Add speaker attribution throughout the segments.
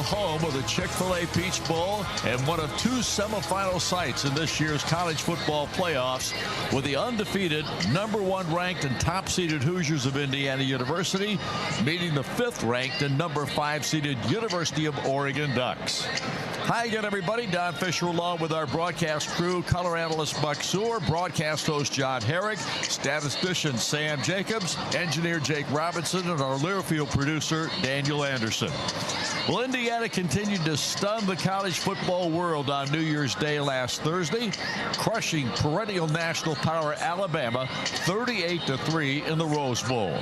Speaker 1: Home of the Chick-fil-A Peach Bowl and one of two semifinal sites in this year's college football playoffs, with the undefeated #1 ranked and top seeded Hoosiers of Indiana University meeting the 5th ranked and #5 seeded University of Oregon Ducks. Hi again, everybody. Don Fisher along with our broadcast crew, color analyst Buck Sewer, broadcast host John Herrick, statistician Sam Jacobs, engineer Jake Robinson, and our Learfield producer Daniel Anderson. Well, Indiana continued to stun the college football world on New Year's Day last Thursday, crushing perennial national power Alabama 38-3 in the Rose Bowl.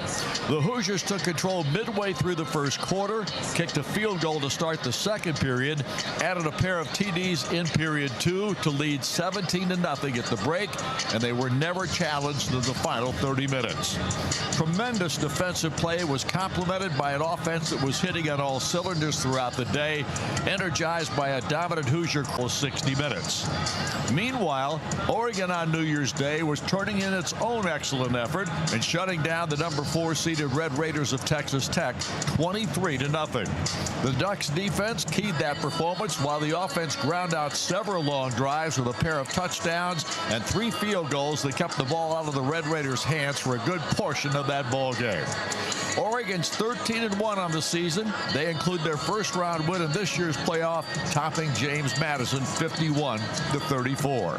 Speaker 1: The Hoosiers took control midway through the first quarter, kicked a field goal to start the second period, added a pair of TDs in period 2 to lead 17-0 at the break, and they were never challenged in the final 30 minutes. Tremendous defensive play was complemented by an offense that was hitting on all cylinders throughout the day, energized by a dominant Hoosier 60 minutes. Meanwhile, Oregon on New Year's Day was turning in its own excellent effort and shutting down the #4 seeded Red Raiders of Texas Tech 23-0. The Ducks defense keyed that performance, while the offense ground out several long drives with a pair of touchdowns and 3 field goals that kept the ball out of the Red Raiders' hands for a good portion of that ball game. Oregon's 13-1 on the season. They include their first-round win in this year's playoff, topping James Madison 51-34.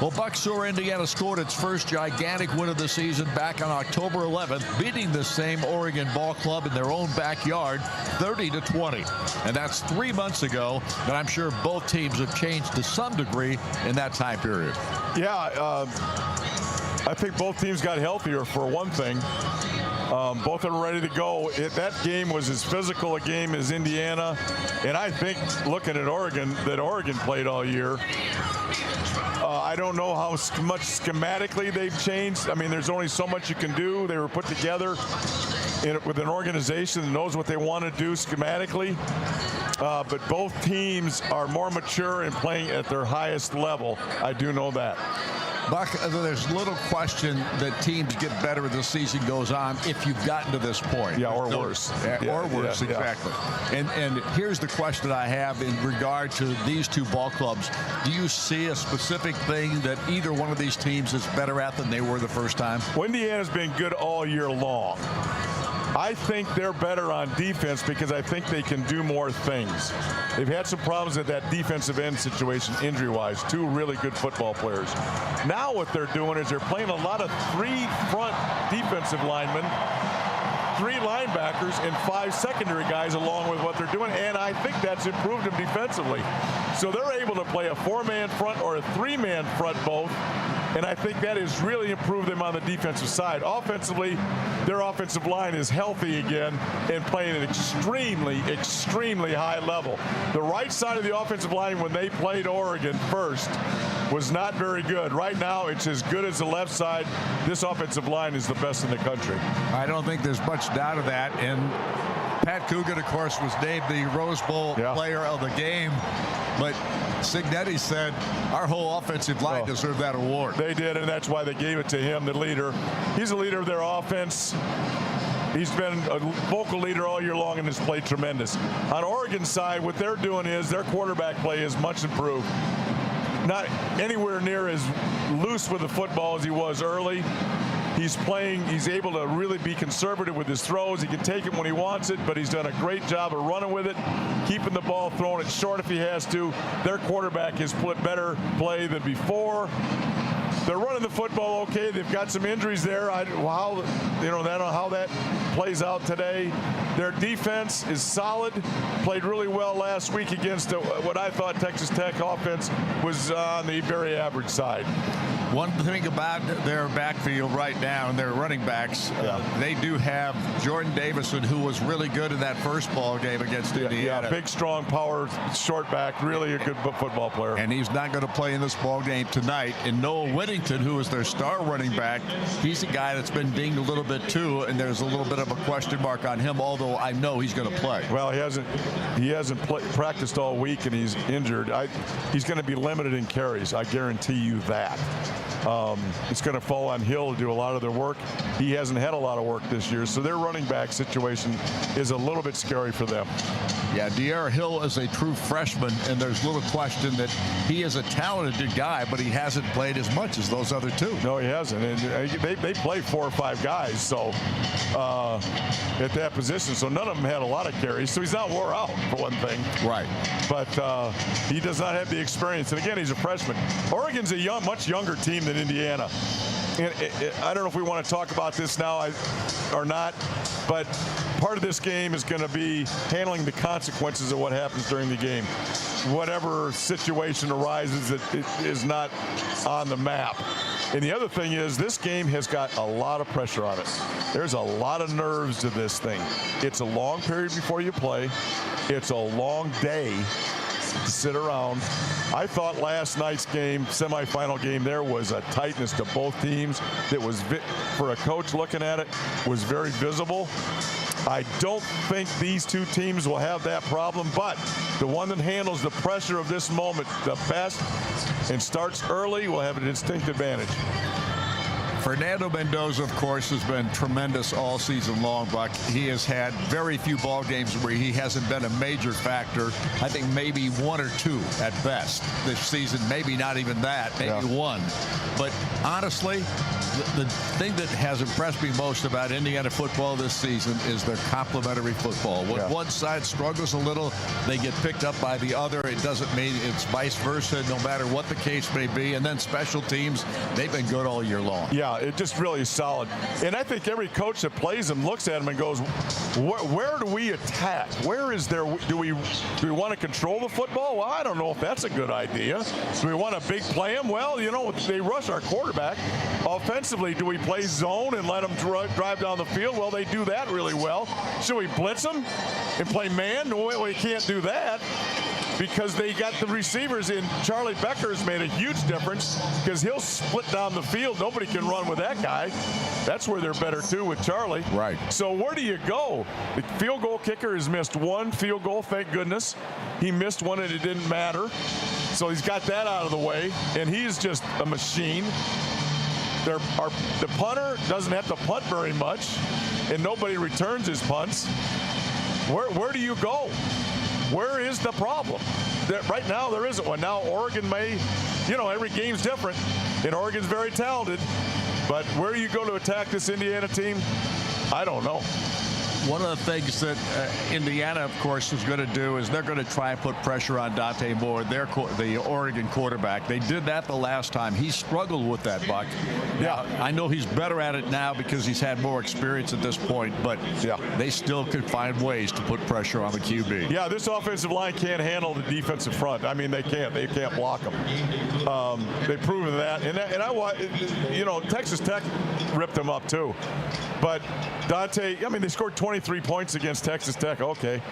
Speaker 1: Well, Buck Sewer, Indiana scored its first gigantic win of the season back on October 11th, beating the same Oregon ball club in their own backyard 30-20. And that's 3 months ago, and I'm sure both teams have changed to some degree in that time period.
Speaker 2: Yeah, I think both teams got healthier for one thing. Both are ready to go. That game was as physical a game as Indiana, and I think, looking at Oregon, that Oregon played all year. I don't know how much schematically they've changed. I mean, there's only so much you can do. They were put together with an organization that knows what they want to do schematically. But both teams are more mature and playing at their highest level. I do know that.
Speaker 1: Buck, there's little question that teams get better as the season goes on if you've gotten to this point.
Speaker 2: Yeah, or worse.
Speaker 1: Or worse, exactly. Yeah. And here's the question I have in regard to these two ball clubs. Do you see a specific thing that either one of these teams is better at than they were the first time?
Speaker 2: Well, Indiana's been good all year long. I think they're better on defense because I think they can do more things. They've had some problems at that defensive end situation injury-wise. 2 really good football players. Now what they're doing is they're playing a lot of 3 front defensive linemen, 3 linebackers, and 5 secondary guys along with what they're doing, and I think that's improved them defensively. So they're able to play a 4-man front or a 3-man front both, and I think that has really improved them on the defensive side. Offensively, their offensive line is healthy again and playing at an extremely, extremely high level. The right side of the offensive line when they played Oregon first was not very good. Right now, it's as good as the left side. This offensive line is the best in the country.
Speaker 1: I don't think there's much doubt of that. And Pat Coogan, of course, was named the Rose Bowl player of the game. But Signetti said our whole offensive line deserved that award.
Speaker 2: They did, and that's why they gave it to him, the leader. He's the leader of their offense. He's been a vocal leader all year long and has played tremendous. On Oregon's side, what they're doing is their quarterback play is much improved. Not anywhere near as loose with the football as he was early. He's able to really be conservative with his throws. He can take it when he wants it, but he's done a great job of running with it, keeping the ball, throwing it short if he has to. Their quarterback has put better play than before. They're running the football okay. They've got some injuries there. I don't know how that plays out today. Their defense is solid. Played really well last week against what I thought Texas Tech offense was on the very average side.
Speaker 1: One thing about their backfield right now and their running backs, they do have Jordan Davison, who was really good in that first ball game against Indiana.
Speaker 2: Yeah, big, strong, power, short back, really a good football player.
Speaker 1: And he's not going to play in this ball game tonight. And Noah Whittington, who is their star running back, he's a guy that's been dinged a little bit too, and there's a little bit of a question mark on him, although I know he's going to play.
Speaker 2: Well, he hasn't practiced all week, and he's injured. He's going to be limited in carries. I guarantee you that. It's going to fall on Hill to do a lot of their work. He hasn't had a lot of work this year, so their running back situation is a little bit scary for them.
Speaker 1: Yeah, De'Ara Hill is a true freshman, and there's little question that he is a talented guy, but he hasn't played as much as those other two.
Speaker 2: No, he hasn't. And they play 4 or 5 guys so at that position, so none of them had a lot of carries. So he's not wore out, for one thing.
Speaker 1: Right.
Speaker 2: But he does not have the experience. And again, he's a freshman. Oregon's a much younger team than Indiana. And I don't know if we want to talk about this now or not, but part of this game is going to be handling the consequences of what happens during the game. Whatever situation arises that is not on the map. And the other thing is, this game has got a lot of pressure on it. There's a lot of nerves to this thing. It's a long period before you play. It's a long day to sit around. I thought last night's game, semifinal game, there was a tightness to both teams that was, for a coach looking at it, was very visible. I don't think these two teams will have that problem, but the one that handles the pressure of this moment the best and starts early will have a distinct advantage.
Speaker 1: Fernando Mendoza, of course, has been tremendous all season long, Buck. He has had very few ball games where he hasn't been a major factor. I think maybe 1 or 2 at best this season. Maybe not even that, maybe 1. But honestly, the thing that has impressed me most about Indiana football this season is their complementary football. When one side struggles a little, they get picked up by the other. It doesn't mean it's vice versa, no matter what the case may be. And then special teams, they've been good all year long.
Speaker 2: Yeah, it just really is solid. And I think every coach that plays them looks at them and goes, where do we attack? Where is there, do we want to control the football? Well, I don't know if that's a good idea. Do we want to big play them? Well, you know, they rush our quarterback. Offensively, do we play zone and let them drive down the field? Well, they do that really well. Should we blitz them and play man? No, we can't do that, because they got the receivers in. Charlie Becker's made a huge difference because he'll split down the field. Nobody can run with that guy. That's where they're better too, with Charlie.
Speaker 1: Right.
Speaker 2: So where do you go? The field goal kicker has missed 1 field goal, thank goodness. He missed one and it didn't matter. So he's got that out of the way, and he's just a machine. The punter doesn't have to punt very much, and nobody returns his punts. Where do you go? Where is the problem? Right now, there isn't one. Now, Oregon may, you know, every game's different, and Oregon's very talented. But where do you go to attack this Indiana team? I don't know.
Speaker 1: One of the things that Indiana, of course, is going to do is they're going to try and put pressure on Dante Moore, the Oregon quarterback. They did that the last time. He struggled with that, Buck. Yeah, I know he's better at it now because he's had more experience at this point, but they still could find ways to put pressure on the QB.
Speaker 2: Yeah, this offensive line can't handle the defensive front. I mean, they can't. They can't block them. They've proven that. And I, you know, Texas Tech ripped them up too. But Dante, I mean, they scored 23 points against Texas Tech. Okay.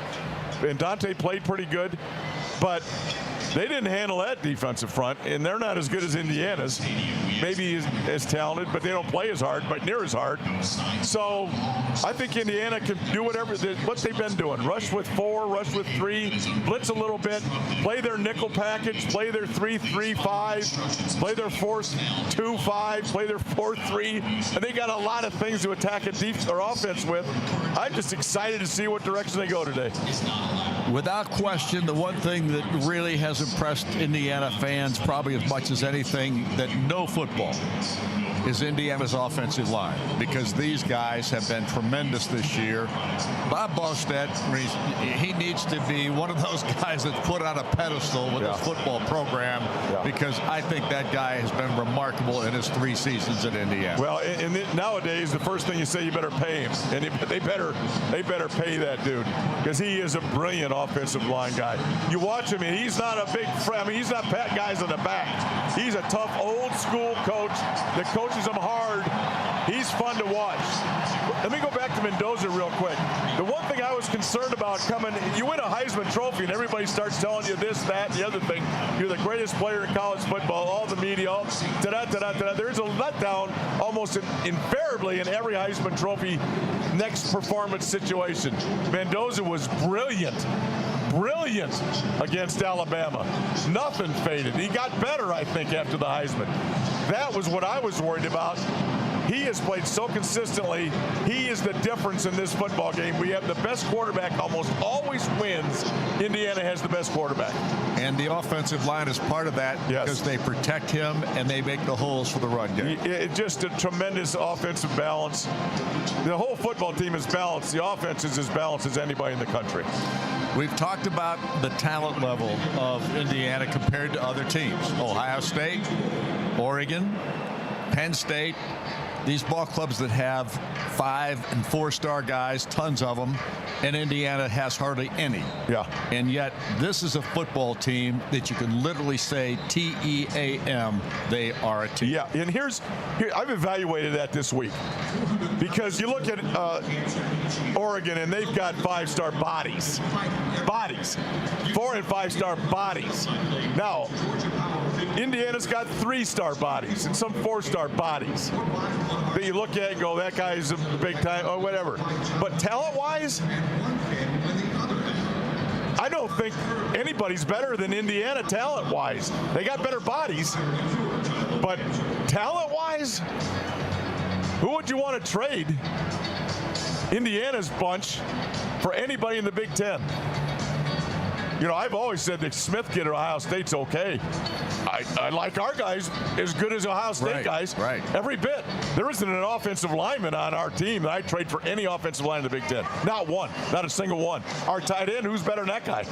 Speaker 2: And Dante played pretty good, but they didn't handle that defensive front, and they're not as good as Indiana's. Maybe as talented, but they don't play as hard, but near as hard. So I think Indiana can do what they've been doing. Rush with 4, rush with 3, blitz a little bit, play their nickel package, play their 3-3-5, play their 4-2-5, play their 4-3, and they got a lot of things to attack a offense with. I'm just excited to see what direction they go today.
Speaker 1: Without question, the one thing that really has impressed Indiana fans probably as much as anything that know football is Indiana's offensive line, because these guys have been tremendous this year. Bob Bostad, he needs to be one of those guys that's put on a pedestal with his football program, because I think that guy has been remarkable in his 3 seasons at Indiana.
Speaker 2: Well, and nowadays, the first thing you say, you better pay him, and they better pay that dude, because he is a brilliant offensive line guy. You watch him, and he's not a big friend. I mean, he's not pat guys on the back. He's a tough, old-school coach that coaches them hard. He's fun to watch. Let me go back to Mendoza real quick. The one thing I was concerned about coming, you win a Heisman Trophy and everybody starts telling you this, that, the other thing. You're the greatest player in college football, all the media, da-da-da-da-da. There's a letdown almost invariably in every Heisman Trophy next performance situation. Mendoza was brilliant against Alabama. Nothing faded. He got better, I think, after the Heisman. That was what I was worried about. He has played so consistently. He is the difference in this football game. We have the best quarterback, almost always wins. Indiana has the best quarterback.
Speaker 1: And the offensive line is part of that because they protect him and they make the holes for the run game.
Speaker 2: Just a tremendous offensive balance. The whole football team is balanced. The offense is as balanced as anybody in the country.
Speaker 1: We've talked about the talent level of Indiana compared to other teams. Ohio State, Oregon, Penn State, these ball clubs that have 5- and 4-star guys, tons of them, and Indiana has hardly any.
Speaker 2: Yeah.
Speaker 1: And yet this is a football team that you can literally say TEAM, they are a team.
Speaker 2: Yeah, and here I've evaluated that this week because you look at Oregon and they've got 5-star bodies. 4- and 5-star bodies. Now, Indiana's got 3-star bodies and some 4-star bodies that you look at and go, that guy's a big time, or whatever. But talent-wise, I don't think anybody's better than Indiana talent-wise. They got better bodies, but talent-wise, who would you want to trade Indiana's bunch for anybody in the Big Ten? You know, I've always said that Smith kid at Ohio State's okay. I like our guys as good as Ohio State guys.
Speaker 1: Right.
Speaker 2: Every bit. There isn't an offensive lineman on our team that I'd trade for any offensive line in the Big Ten. Not one. Not a single one. Our tight end, who's better than that guy?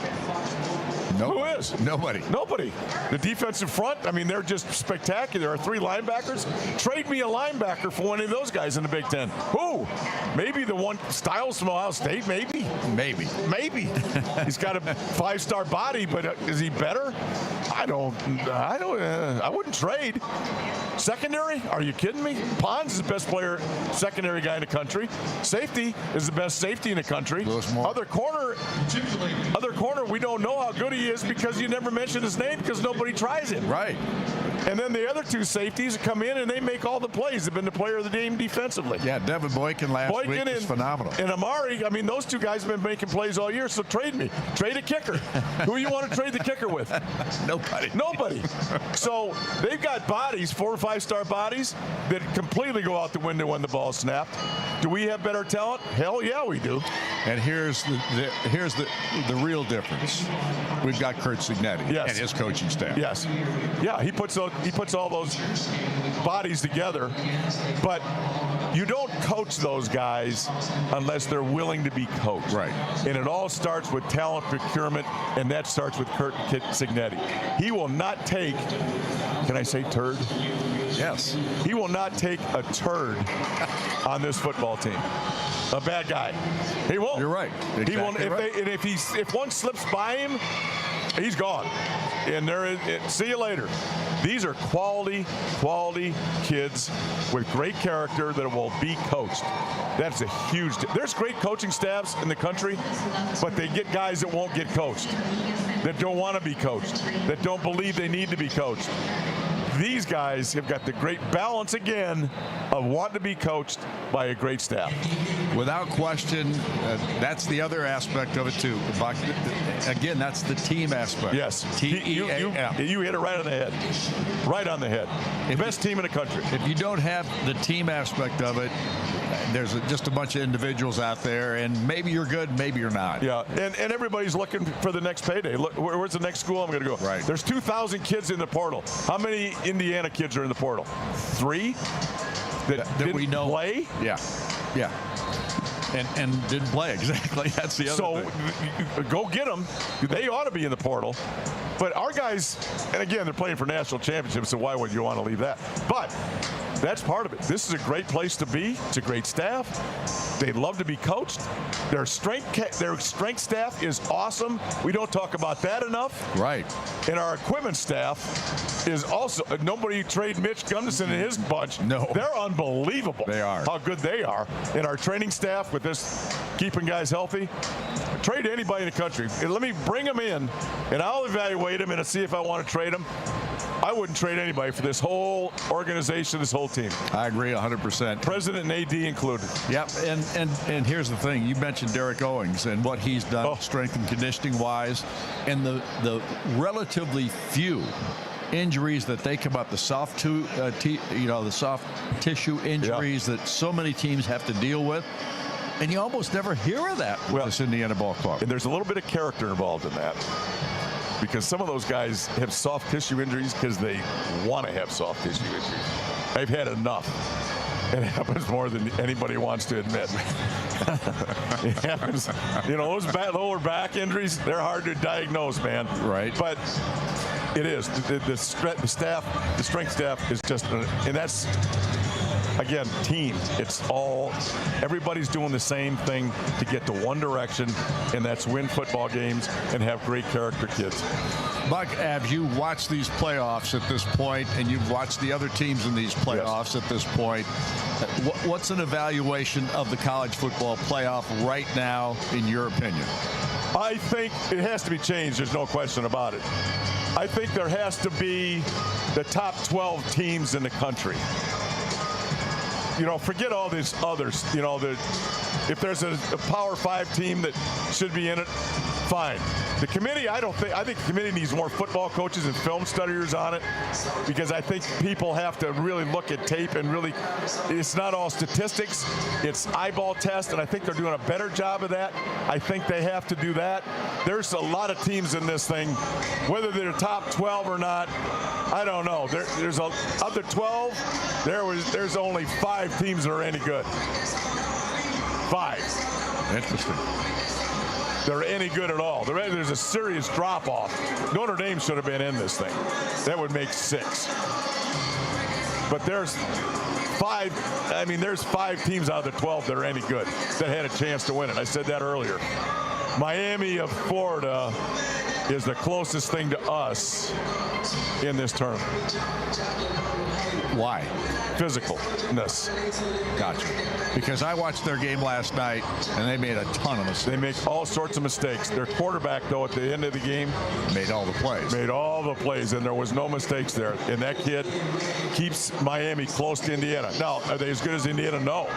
Speaker 1: Nobody.
Speaker 2: Who is?
Speaker 1: Nobody.
Speaker 2: Nobody. The defensive front, I mean, they're just spectacular. Our 3 linebackers. Trade me a linebacker for one of those guys in the Big Ten. Who? Maybe the one Styles from Ohio State, maybe.
Speaker 1: Maybe.
Speaker 2: He's got a 5-star body, but is he better? I wouldn't trade. Secondary? Are you kidding me? Pons is the best player, secondary guy in the country. Safety is the best safety in the country. Other corner, we don't know how good he is because you never mention his name because nobody tries him.
Speaker 1: Right.
Speaker 2: And then the other 2 safeties come in and they make all the plays. They've been the player of the game defensively.
Speaker 1: Yeah, Devin Boykin last week is phenomenal.
Speaker 2: And Amari, I mean, those 2 guys have been making plays all year, so trade me. Trade a kicker. Who you want to trade the kicker with? Nobody. So they've got bodies, 4- or 5-star bodies that completely go out the window when the ball's snapped. Do we have better talent? Hell yeah, we do.
Speaker 1: And here's the real difference. We've got Curt Cignetti and his coaching staff.
Speaker 2: Yes. Yeah, he puts all those bodies together, but you don't coach those guys unless they're willing to be coached.
Speaker 1: Right.
Speaker 2: And it all starts with talent procurement, and that starts with Curt Cignetti. He will not take, can I say turd?
Speaker 1: Yes.
Speaker 2: He will not take a turd on this football team. A bad guy. He won't.
Speaker 1: You're right. Exactly
Speaker 2: he won't. If one slips by him, he's gone. And see you later. These are quality kids with great character that will be coached. That's a huge. There's great coaching staffs in the country, but they get guys that won't get coached, that don't want to be coached, that don't believe they need to be coached. These guys have got the great balance again of wanting to be coached by a great staff.
Speaker 1: Without question, that's the other aspect of it too. Again, that's the team aspect.
Speaker 2: Yes.
Speaker 1: TEAM.
Speaker 2: You hit it right on the head. Right on the head. Best team in the country.
Speaker 1: If you don't have the team aspect of it, there's just a bunch of individuals out there, and maybe you're good, maybe you're not.
Speaker 2: Yeah, and everybody's looking for the next payday. Look, where's the next school I'm going to go?
Speaker 1: Right.
Speaker 2: There's 2,000 kids in the portal. How many Indiana kids are in the portal? 3 that we know play?
Speaker 1: Yeah. And didn't play, exactly. That's the other thing.
Speaker 2: So go get them. They ought to be in the portal. But our guys, and again, they're playing for national championships, so why would you want to leave that? But that's part of it. This is a great place to be. It's a great staff. They love to be coached. Their strength staff is awesome. We don't talk about that enough.
Speaker 1: Right.
Speaker 2: And our equipment staff is also, nobody trade Mitch Gunderson and his bunch.
Speaker 1: No.
Speaker 2: They're unbelievable.
Speaker 1: They are.
Speaker 2: How good they are. And our training staff with this keeping guys healthy. Trade anybody in the country. And let me bring them in, and I'll evaluate them and see if I want to trade them. I wouldn't trade anybody for this whole organization, this whole team.
Speaker 1: I agree 100%.
Speaker 2: President and AD included.
Speaker 1: Yep, and here's the thing. You mentioned Derek Owings and what he's done strength and conditioning wise, and the relatively few injuries that they come up, the soft tissue injuries that so many teams have to deal with. And you almost never hear of that with this Indiana ball club.
Speaker 2: And there's a little bit of character involved in that, because some of those guys have soft tissue injuries because they want to have soft tissue injuries. They've had enough. It happens more than anybody wants to admit. It happens. Those lower back injuries, they're hard to diagnose, man.
Speaker 1: Right.
Speaker 2: But it is. The strength staff is just, and that's, again, team. It's all, everybody's doing the same thing to get to one direction, and that's win football games and have great character kids.
Speaker 1: Buck, Abs, you watch these playoffs at this point, and you've watched the other teams in these playoffs at this point. What's an evaluation of the college football playoff right now, in your opinion?
Speaker 2: I think it has to be changed. There's no question about it. I think there has to be the top 12 teams in the country. Forget all these others. If there's a Power 5 team that should be in it, fine. The committee, I think the committee needs more football coaches and film studiers on it, because I think people have to really look at tape and really, it's not all statistics, it's eyeball test, and I think they're doing a better job of that. I think they have to do that. There's a lot of teams in this thing, whether they're top 12 or not, I don't know. There's of the 12, there's only 5 teams that are any good. 5.
Speaker 1: Interesting.
Speaker 2: They're any good at all. There's a serious drop-off. Notre Dame should have been in this thing. That would make 6. But there's 5. I mean, there's 5 teams out of the 12 that are any good that had a chance to win it. I said that earlier. Miami of Florida is the closest thing to us in this tournament.
Speaker 1: Why?
Speaker 2: Physicalness.
Speaker 1: Gotcha. Because I watched their game last night, and they made a ton of mistakes.
Speaker 2: They make all sorts of mistakes. Their quarterback, though, at the end of the game,
Speaker 1: made all the plays.
Speaker 2: Made all the plays, and there was no mistakes there. And that kid keeps Miami close to Indiana. Now, are they as good as Indiana? No.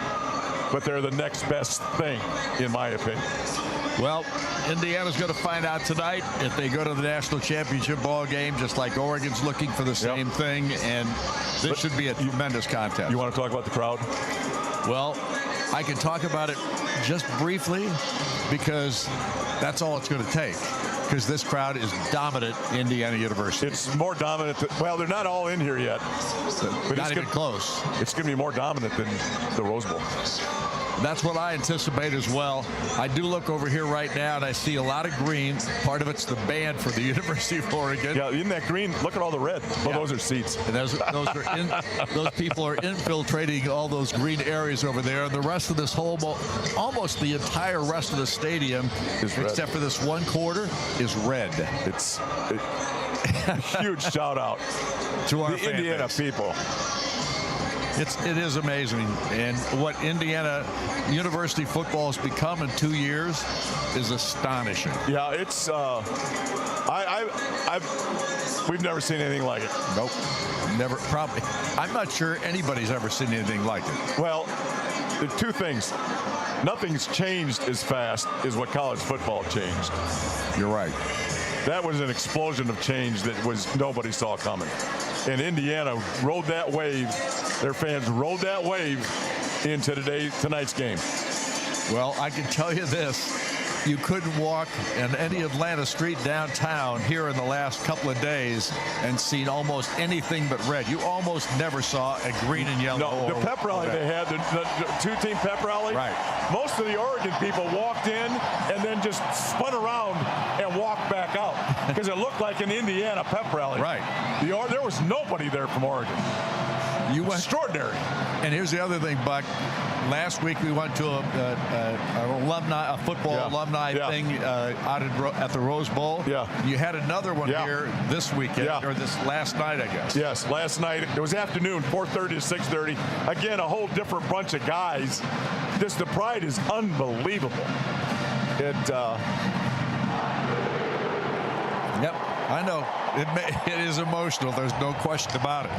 Speaker 2: But they're the next best thing, in my opinion.
Speaker 1: Well, Indiana's going to find out tonight if they go to the national championship ball game, just like Oregon's looking for the same thing, and this should be a tremendous contest.
Speaker 2: You want to talk about the crowd?
Speaker 1: Well, I can talk about it just briefly, because that's all it's going to take, because this crowd is dominant Indiana University.
Speaker 2: It's more dominant. Well, they're not all in here yet.
Speaker 1: But not even close.
Speaker 2: It's going to be more dominant than the Rose Bowl.
Speaker 1: That's what I anticipate as well. I do look over here right now, and I see a lot of green. Part of it's the band for the University of Oregon.
Speaker 2: Yeah, in that green, look at all the red. Well, those are seats.
Speaker 1: And those people are infiltrating all those green areas over there. And the rest of this almost the entire rest of the stadium, except for this one quarter, is red.
Speaker 2: It's a huge shout out
Speaker 1: to our
Speaker 2: Indiana people.
Speaker 1: It is amazing, and what Indiana University football has become in 2 years is astonishing.
Speaker 2: Yeah, it's we've never seen anything like it.
Speaker 1: Nope, never. Probably, I'm not sure anybody's ever seen anything like it.
Speaker 2: Well, the 2 things. Nothing's changed as fast as what college football changed.
Speaker 1: You're right.
Speaker 2: That was an explosion of change that nobody saw coming. And Indiana rode that wave. Their fans rode that wave into tonight's game.
Speaker 1: Well, I can tell you this. You couldn't walk in any Atlanta street downtown here in the last couple of days and seen almost anything but red. You almost never saw a green and yellow.
Speaker 2: No, the pep rally they had, the 2-team pep rally,
Speaker 1: right.
Speaker 2: Most of the Oregon people walked in and then just spun around and walked back out because it looked like an Indiana pep rally.
Speaker 1: Right.
Speaker 2: There was nobody there from Oregon. Extraordinary.
Speaker 1: And here's the other thing, Buck. Last week we went to a football alumni thing out at the Rose Bowl.
Speaker 2: Yeah.
Speaker 1: You had another one here this weekend, or this last night, I guess.
Speaker 2: Yes, last night. It was afternoon, 4:30 to 6:30. Again, a whole different bunch of guys. The pride is unbelievable.
Speaker 1: Yep, I know. It is emotional. There's no question about it.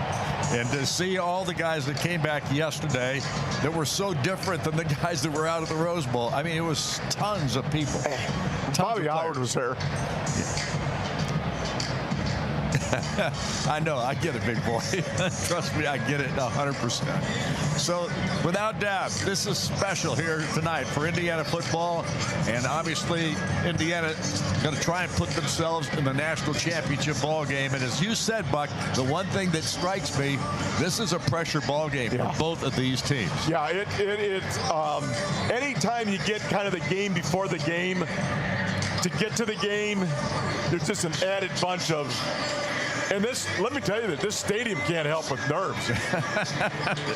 Speaker 1: And to see all the guys that came back yesterday that were so different than the guys that were out at the Rose Bowl. I mean, it was tons of people.
Speaker 2: Bobby Howard was there.
Speaker 1: I know. I get it, big boy. Trust me, I get it 100%. So, without doubt, this is special here tonight for Indiana football. And obviously, Indiana going to try and put themselves in the national championship ball game. And as you said, Buck, the one thing that strikes me, this is a pressure ball game for both of these teams. Yeah, it's anytime you get kind of the game before the game, to get to the game, there's just an added bunch of, and this, let me tell you that this stadium can't help with nerves.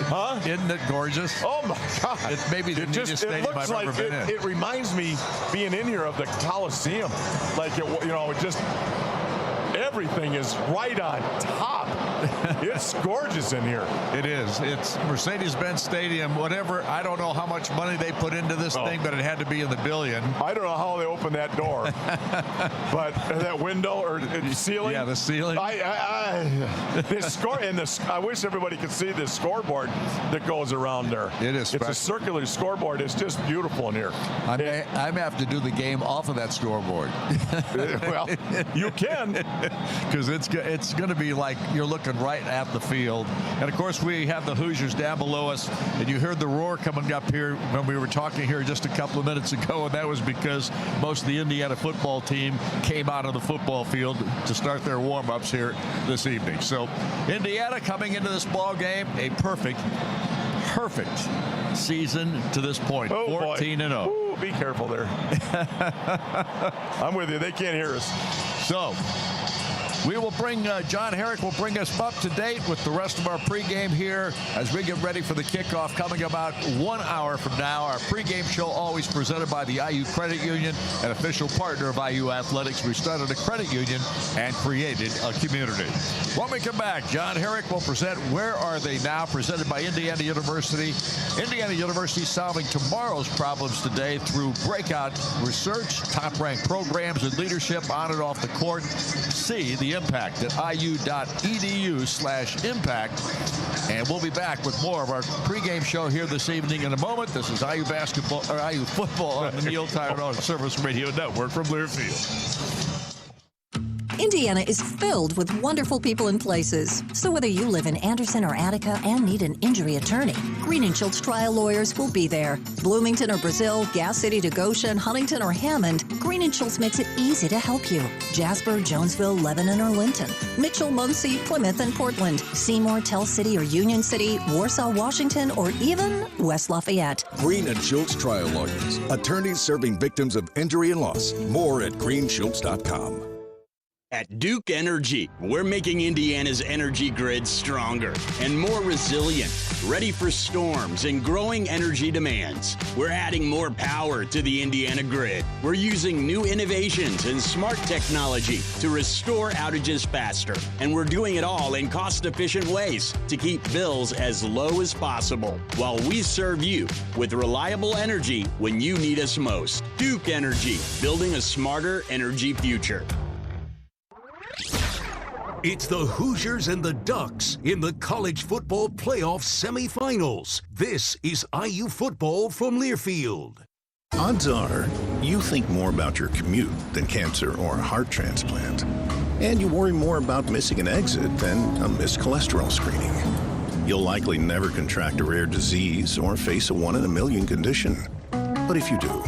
Speaker 1: Huh? Isn't it gorgeous? Oh my God. It's maybe the neatest stadium I've ever been in. It reminds me being in here of the Coliseum. Like, it just, everything is right on top. It's gorgeous in here. It is. It's Mercedes-Benz Stadium, whatever. I don't know how much money they put into this thing, but it had to be in the billion. I don't know how they opened that door. But that window or the ceiling. Yeah, the ceiling. I wish everybody could see this scoreboard that goes around there. It is special. It's a circular scoreboard. It's just beautiful in here. I may have to do the game off of that scoreboard. Well, you can. Because it's going to be like you're looking right at the field. And, of course, we have the Hoosiers down below us. And you heard the roar coming up here when we were talking here just a couple of minutes ago. And that was because most of the Indiana football team came out of the football field to start their warm-ups here this evening. So Indiana coming into this ball game, a perfect season to this point. 14-0. Ooh, be careful there. I'm with you. They can't hear us. So we will bring John Herrick will bring us up to date with the rest of our pregame here as we get ready for the kickoff coming about 1 hour from now. Our pregame show always presented by the IU Credit Union, an official partner of IU Athletics. We started a credit union and created a community. When we come back, John Herrick will present Where Are They Now, presented by Indiana University. Indiana University solving tomorrow's problems today through breakout research, top-ranked programs, and leadership on and off the court. See the impact at iu.edu/impact. And we'll be back with more of our pregame show here this evening in a moment. This is IU basketball or IU football on the Neil Tyrone Service Radio Network from Learfield.
Speaker 3: Indiana is filled with wonderful people and places. So whether you live in Anderson or Attica and need an injury attorney, Green & Schultz trial lawyers will be there. Bloomington or Brazil, Gas City to Goshen, Huntington or Hammond, Green & Schultz makes it easy to help you. Jasper, Jonesville, Lebanon or Linton, Mitchell, Muncie, Plymouth and Portland, Seymour, Tell City or Union City, Warsaw, Washington, or even West Lafayette.
Speaker 4: Green & Schultz trial lawyers, attorneys serving victims of injury and loss. More at greenschultz.com.
Speaker 5: At Duke Energy, we're making Indiana's energy grid stronger and more resilient, ready for storms and growing energy demands. We're adding more power to the Indiana grid. We're using new innovations and smart technology to restore outages faster. And we're doing it all in cost-efficient ways to keep bills as low as possible, while we serve you with reliable energy when you need us most. Duke Energy, building a smarter energy future.
Speaker 6: It's the Hoosiers and the Ducks in the college football playoff semifinals. This is IU football from Learfield.
Speaker 7: Odds are you think more about your commute than cancer or a heart transplant. And you worry more about missing an exit than a missed cholesterol screening. You'll likely never contract a rare disease or face a 1 in a million condition. But if you do,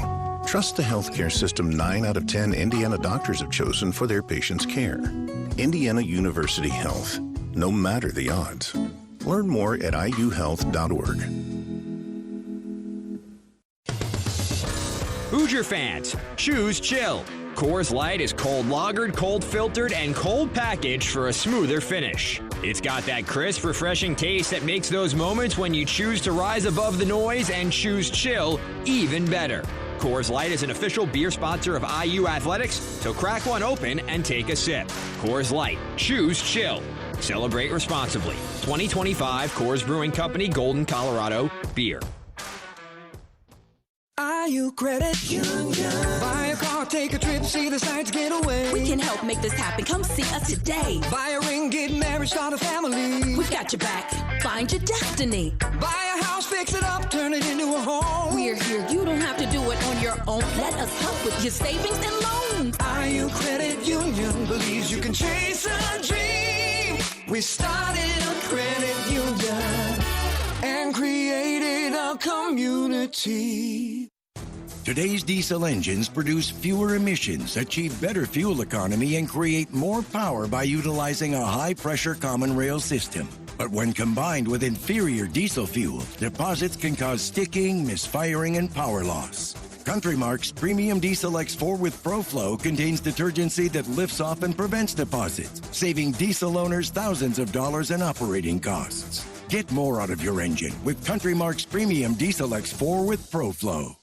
Speaker 7: trust the healthcare system 9 out of 10 Indiana doctors have chosen for their patients' care. Indiana University Health. No matter the odds. Learn more at iuhealth.org.
Speaker 8: Hoosier fans, choose chill. Coors Light is cold lagered, cold filtered, and cold packaged for a smoother finish. It's got that crisp, refreshing taste that makes those moments when you choose to rise above the noise and choose chill even better. Coors Light is an official beer sponsor of IU Athletics, so crack one open and take a sip. Coors Light. Choose chill. Celebrate responsibly. 2025 Coors Brewing Company, Golden, Colorado. Beer.
Speaker 9: IU Credit Union. Buy a car, take a trip, see the sights, get away.
Speaker 10: We can help make this happen. Come see us today.
Speaker 9: Buy a ring, get married, start a family.
Speaker 10: We've got your back. Find your destiny.
Speaker 9: Buy a house, fix it up, turn it into a home.
Speaker 10: We're here. You don't have to do it on your own. Let us help with your savings and loans.
Speaker 9: IU Credit Union believes you can chase a dream. We started a credit union and created a community.
Speaker 11: Today's diesel engines produce fewer emissions, achieve better fuel economy, and create more power by utilizing a high-pressure common rail system. But when combined with inferior diesel fuel, deposits can cause sticking, misfiring, and power loss. Countrymark's Premium Diesel X4 with ProFlow contains detergency that lifts off and prevents deposits, saving diesel owners thousands of dollars in operating costs. Get more out of your engine with Countrymark's Premium Diesel X4 with ProFlow.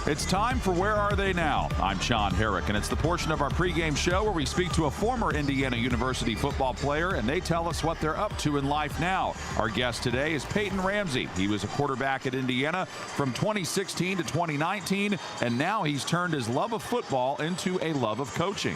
Speaker 12: It's time for Where Are They Now? I'm Sean Herrick, and it's the portion of our pregame show where we speak to a former Indiana University football player, and they tell us what they're up to in life now. Our guest today is Peyton Ramsey. He was a quarterback at Indiana from 2016 to 2019, and now he's turned his love of football into a love of coaching.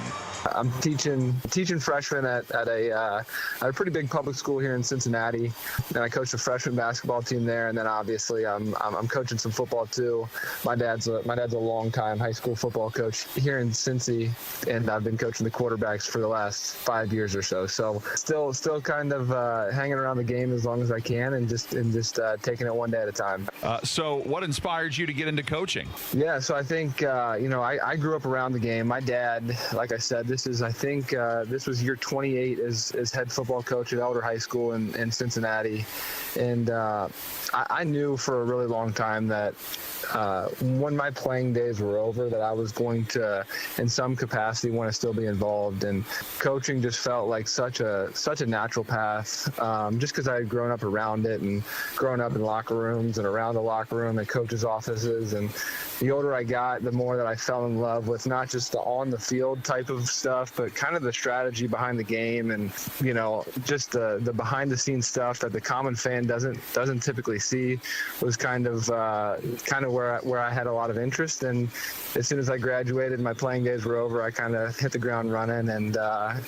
Speaker 13: I'm teaching freshmen at a pretty big public school here in Cincinnati, and I coach the freshman basketball team there. And then obviously I'm coaching some football too. My dad's a long-time high school football coach here in Cincy, and I've been coaching the quarterbacks for the last 5 years or so. So still kind of hanging around the game as long as I can, and just taking it one day at a time.
Speaker 12: So what inspired you to get into coaching?
Speaker 13: Yeah, so I think I grew up around the game. My dad, like I said, this was year 28 as head football coach at Elder High School in Cincinnati, and I knew for a really long time that when my playing days were over, that I was going to, in some capacity, want to still be involved. And coaching just felt like such a natural path, just because I had grown up around it and grown up in locker rooms and around the locker room and coaches' offices. And the older I got, the more that I fell in love with not just the on the field type of stuff, but kind of the strategy behind the game, and just the behind the scenes stuff that the common fan doesn't typically see. Was kind of where I had a lot of interest. And as soon as I graduated, my playing days were over, I kind of hit the ground running and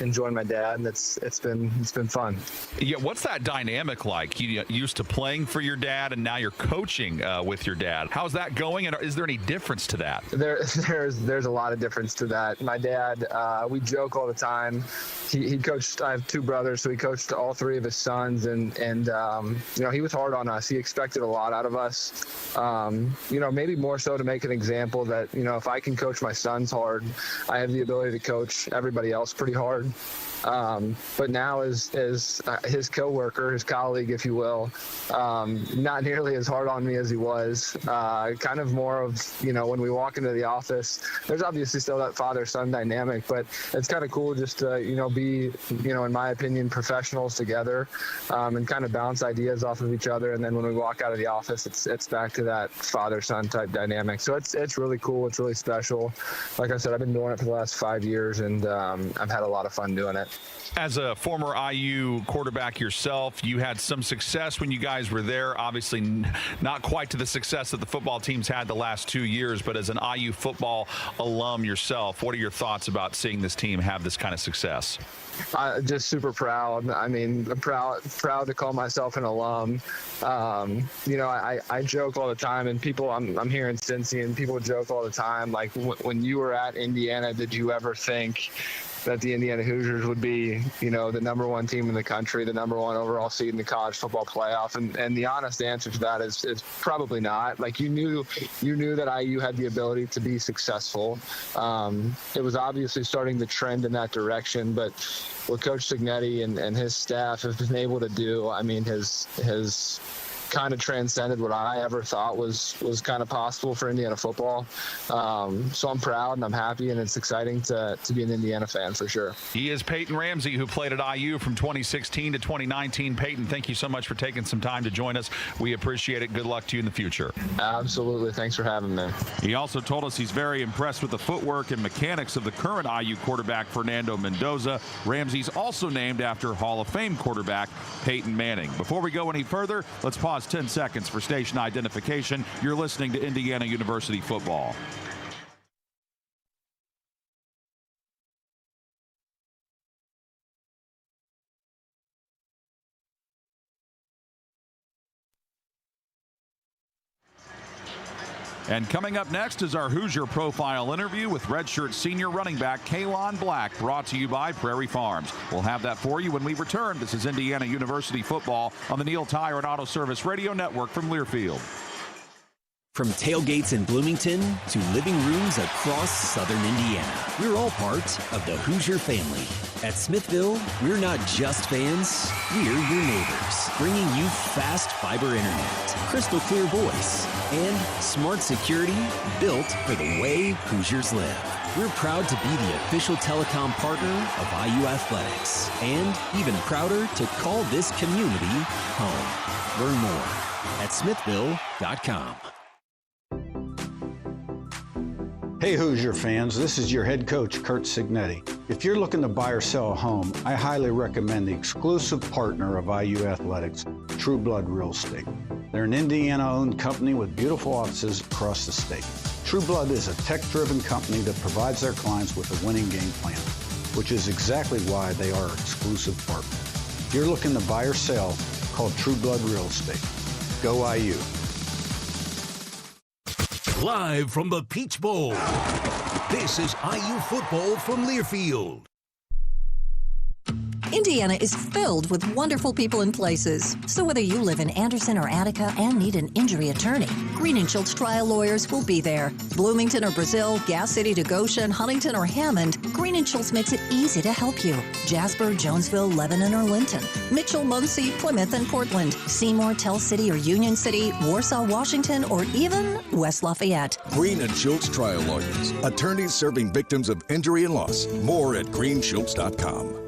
Speaker 13: enjoyed my dad, and it's been fun.
Speaker 12: Yeah, what's that dynamic like? You used to playing for your dad, and now you're coaching with your dad. How's that going, and is there any difference to that?
Speaker 13: There's a lot of difference to that. My dad, we joke all the time. He coached. I have two brothers, so he coached all three of his sons, and he was hard on us. He expected a lot out of us. Maybe more so to make an example that if I can coach my sons hard, I have the ability to coach everybody else pretty hard. But now as his coworker, his colleague, if you will, not nearly as hard on me as he was. Kind of more of, when we walk into the office, there's obviously still that father-son dynamic, but it's kind of cool just to, be, in my opinion, professionals together, and kind of bounce ideas off of each other. And then when we walk out of the office, it's back to that father-son type dynamic. So it's really cool. It's really special. Like I said, I've been doing it for the last 5 years, and I've had a lot of fun doing it.
Speaker 12: As a former IU quarterback yourself, you had some success when you guys were there. Obviously, not quite to the success that the football teams had the last 2 years, but as an IU football alum yourself, what are your thoughts about seeing this team have this kind of success?
Speaker 13: Just super proud. I mean, I'm proud to call myself an alum. I joke all the time, and people, I'm here in Cincy, and people joke all the time, like, when you were at Indiana, did you ever think that the Indiana Hoosiers would be, the number one team in the country, the number one overall seed in the college football playoff? And the honest answer to that is probably not. Like, you knew that IU had the ability to be successful. It was obviously starting to trend in that direction, but what Coach Signetti and his staff have been able to do, I mean, has kind of transcended what I ever thought was kind of possible for Indiana football. So I'm proud and I'm happy, and it's exciting to be an Indiana fan for sure.
Speaker 12: He is Peyton Ramsey, who played at IU from 2016 to 2019. Peyton, thank you so much for taking some time to join us. We appreciate it. Good luck to you in the future.
Speaker 13: Absolutely. Thanks for having me.
Speaker 12: He also told us he's very impressed with the footwork and mechanics of the current IU quarterback, Fernando Mendoza. Ramsey's also named after Hall of Fame quarterback Peyton Manning. Before we go any further, let's pause 10 seconds for station identification. You're listening to Indiana University football. And coming up next is our Hoosier Profile interview with redshirt senior running back Kalon Black, brought to you by Prairie Farms. We'll have that for you when we return. This is Indiana University football on the Neil Tire and Auto Service Radio Network from Learfield.
Speaker 14: From tailgates in Bloomington to living rooms across southern Indiana, we're all part of the Hoosier family. At Smithville, we're not just fans, we're your neighbors, bringing you fast fiber internet, crystal clear voice, and smart security built for the way Hoosiers live. We're proud to be the official telecom partner of IU Athletics, and even prouder to call this community home. Learn more at smithville.com.
Speaker 15: Hey Hoosier fans, this is your head coach, Kurt Signetti. If you're looking to buy or sell a home, I highly recommend the exclusive partner of IU Athletics, True Blood Real Estate. They're an Indiana-owned company with beautiful offices across the state. True Blood is a tech-driven company that provides their clients with a winning game plan, which is exactly why they are our exclusive partner. If you're looking to buy or sell, call True Blood Real Estate. Go IU.
Speaker 6: Live from the Peach Bowl, this is IU football from Learfield.
Speaker 3: Indiana is filled with wonderful people and places. So whether you live in Anderson or Attica and need an injury attorney, Green & Schultz trial lawyers will be there. Bloomington or Brazil, Gas City to Goshen, Huntington or Hammond, Green & Schultz makes it easy to help you. Jasper, Jonesville, Lebanon or Linton, Mitchell, Muncie, Plymouth and Portland, Seymour, Tell City or Union City, Warsaw, Washington, or even West Lafayette.
Speaker 4: Green & Schultz trial lawyers, attorneys serving victims of injury and loss. More at greenschultz.com.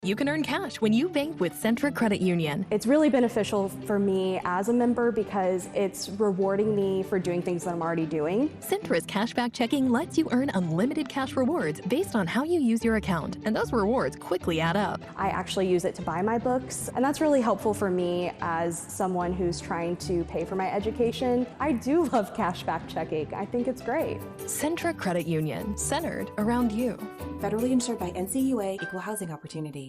Speaker 16: You can earn cash when you bank with Centra Credit Union.
Speaker 17: It's really beneficial for me as a member because it's rewarding me for doing things that I'm already doing.
Speaker 16: Centra's cashback checking lets you earn unlimited cash rewards based on how you use your account, and those rewards quickly add up.
Speaker 17: I actually use it to buy my books, and that's really helpful for me as someone who's trying to pay for my education. I do love cashback checking. I think it's great.
Speaker 16: Centra Credit Union, centered around you.
Speaker 18: Federally insured by NCAA, Equal Housing Opportunity.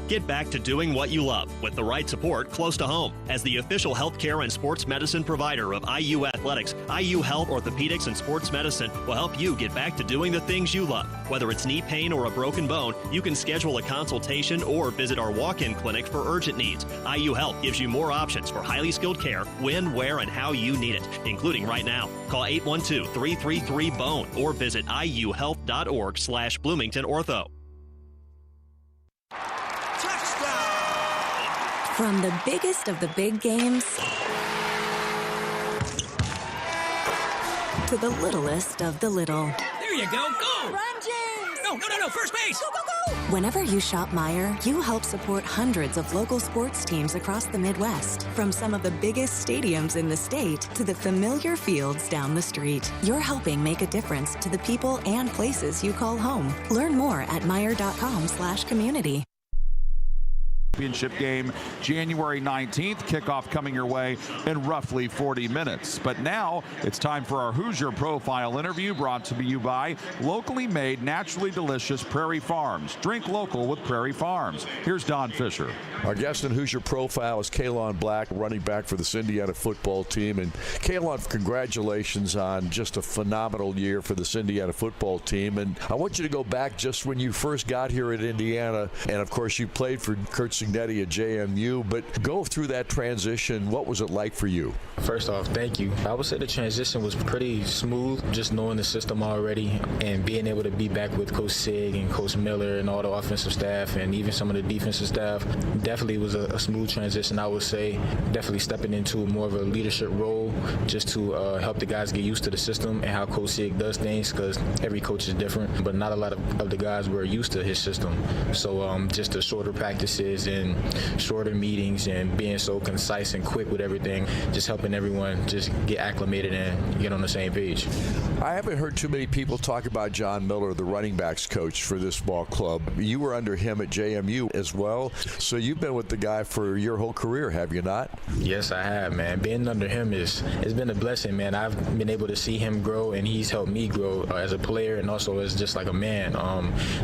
Speaker 19: Get back to doing what you love with the right support close to home. As the official healthcare and sports medicine provider of IU Athletics, IU Health Orthopedics and Sports Medicine will help you get back to doing the things you love. Whether it's knee pain or a broken bone, you can schedule a consultation or visit our walk-in clinic for urgent needs. IU Health gives you more options for highly skilled care when, where, and how you need it, including right now. Call 812-333-BONE or visit iuhealth.org/Bloomington Ortho.
Speaker 3: From the biggest of the big games to the littlest of the little.
Speaker 20: There you go, go!
Speaker 3: Run, James!
Speaker 20: No, first base!
Speaker 3: Go, go, go!
Speaker 18: Whenever you shop Meijer, you help support hundreds of local sports teams across the Midwest. From some of the biggest stadiums in the state to the familiar fields down the street. You're helping make a difference to the people and places you call home. Learn more at Meijer.com/community.
Speaker 12: Championship game January 19th. Kickoff coming your way in roughly 40 minutes. But now it's time for our Hoosier Profile interview, brought to you by locally made, naturally delicious Prairie Farms. Drink local with Prairie Farms. Here's Don Fisher.
Speaker 1: Our guest in Hoosier Profile is Kalon Black, running back for this Indiana football team. And Kalon, congratulations on just a phenomenal year for this Indiana football team. And I want you to go back just when you first got here at Indiana. And of course, you played for Kurt Signetti at JMU, but go through that transition. What was it like for you?
Speaker 21: First off, thank you. I would say the transition was pretty smooth, just knowing the system already and being able to be back with Coach Sig and Coach Miller and all the offensive staff and even some of the defensive staff. Definitely was a smooth transition, I would say. Definitely stepping into more of a leadership role just to help the guys get used to the system and how Coach Sig does things, because every coach is different, but not a lot of the guys were used to his system. So just the shorter practices and shorter meetings and being so concise and quick with everything, just helping everyone just get acclimated and get on the same page.
Speaker 1: I haven't heard too many people talk about John Miller, the running backs coach for this ball club. You were under him at JMU as well, so you've been with the guy for your whole career, have you not?
Speaker 21: Yes, I have, man. Being under him it's been a blessing, man. I've been able to see him grow, and he's helped me grow as a player and also as just like a man.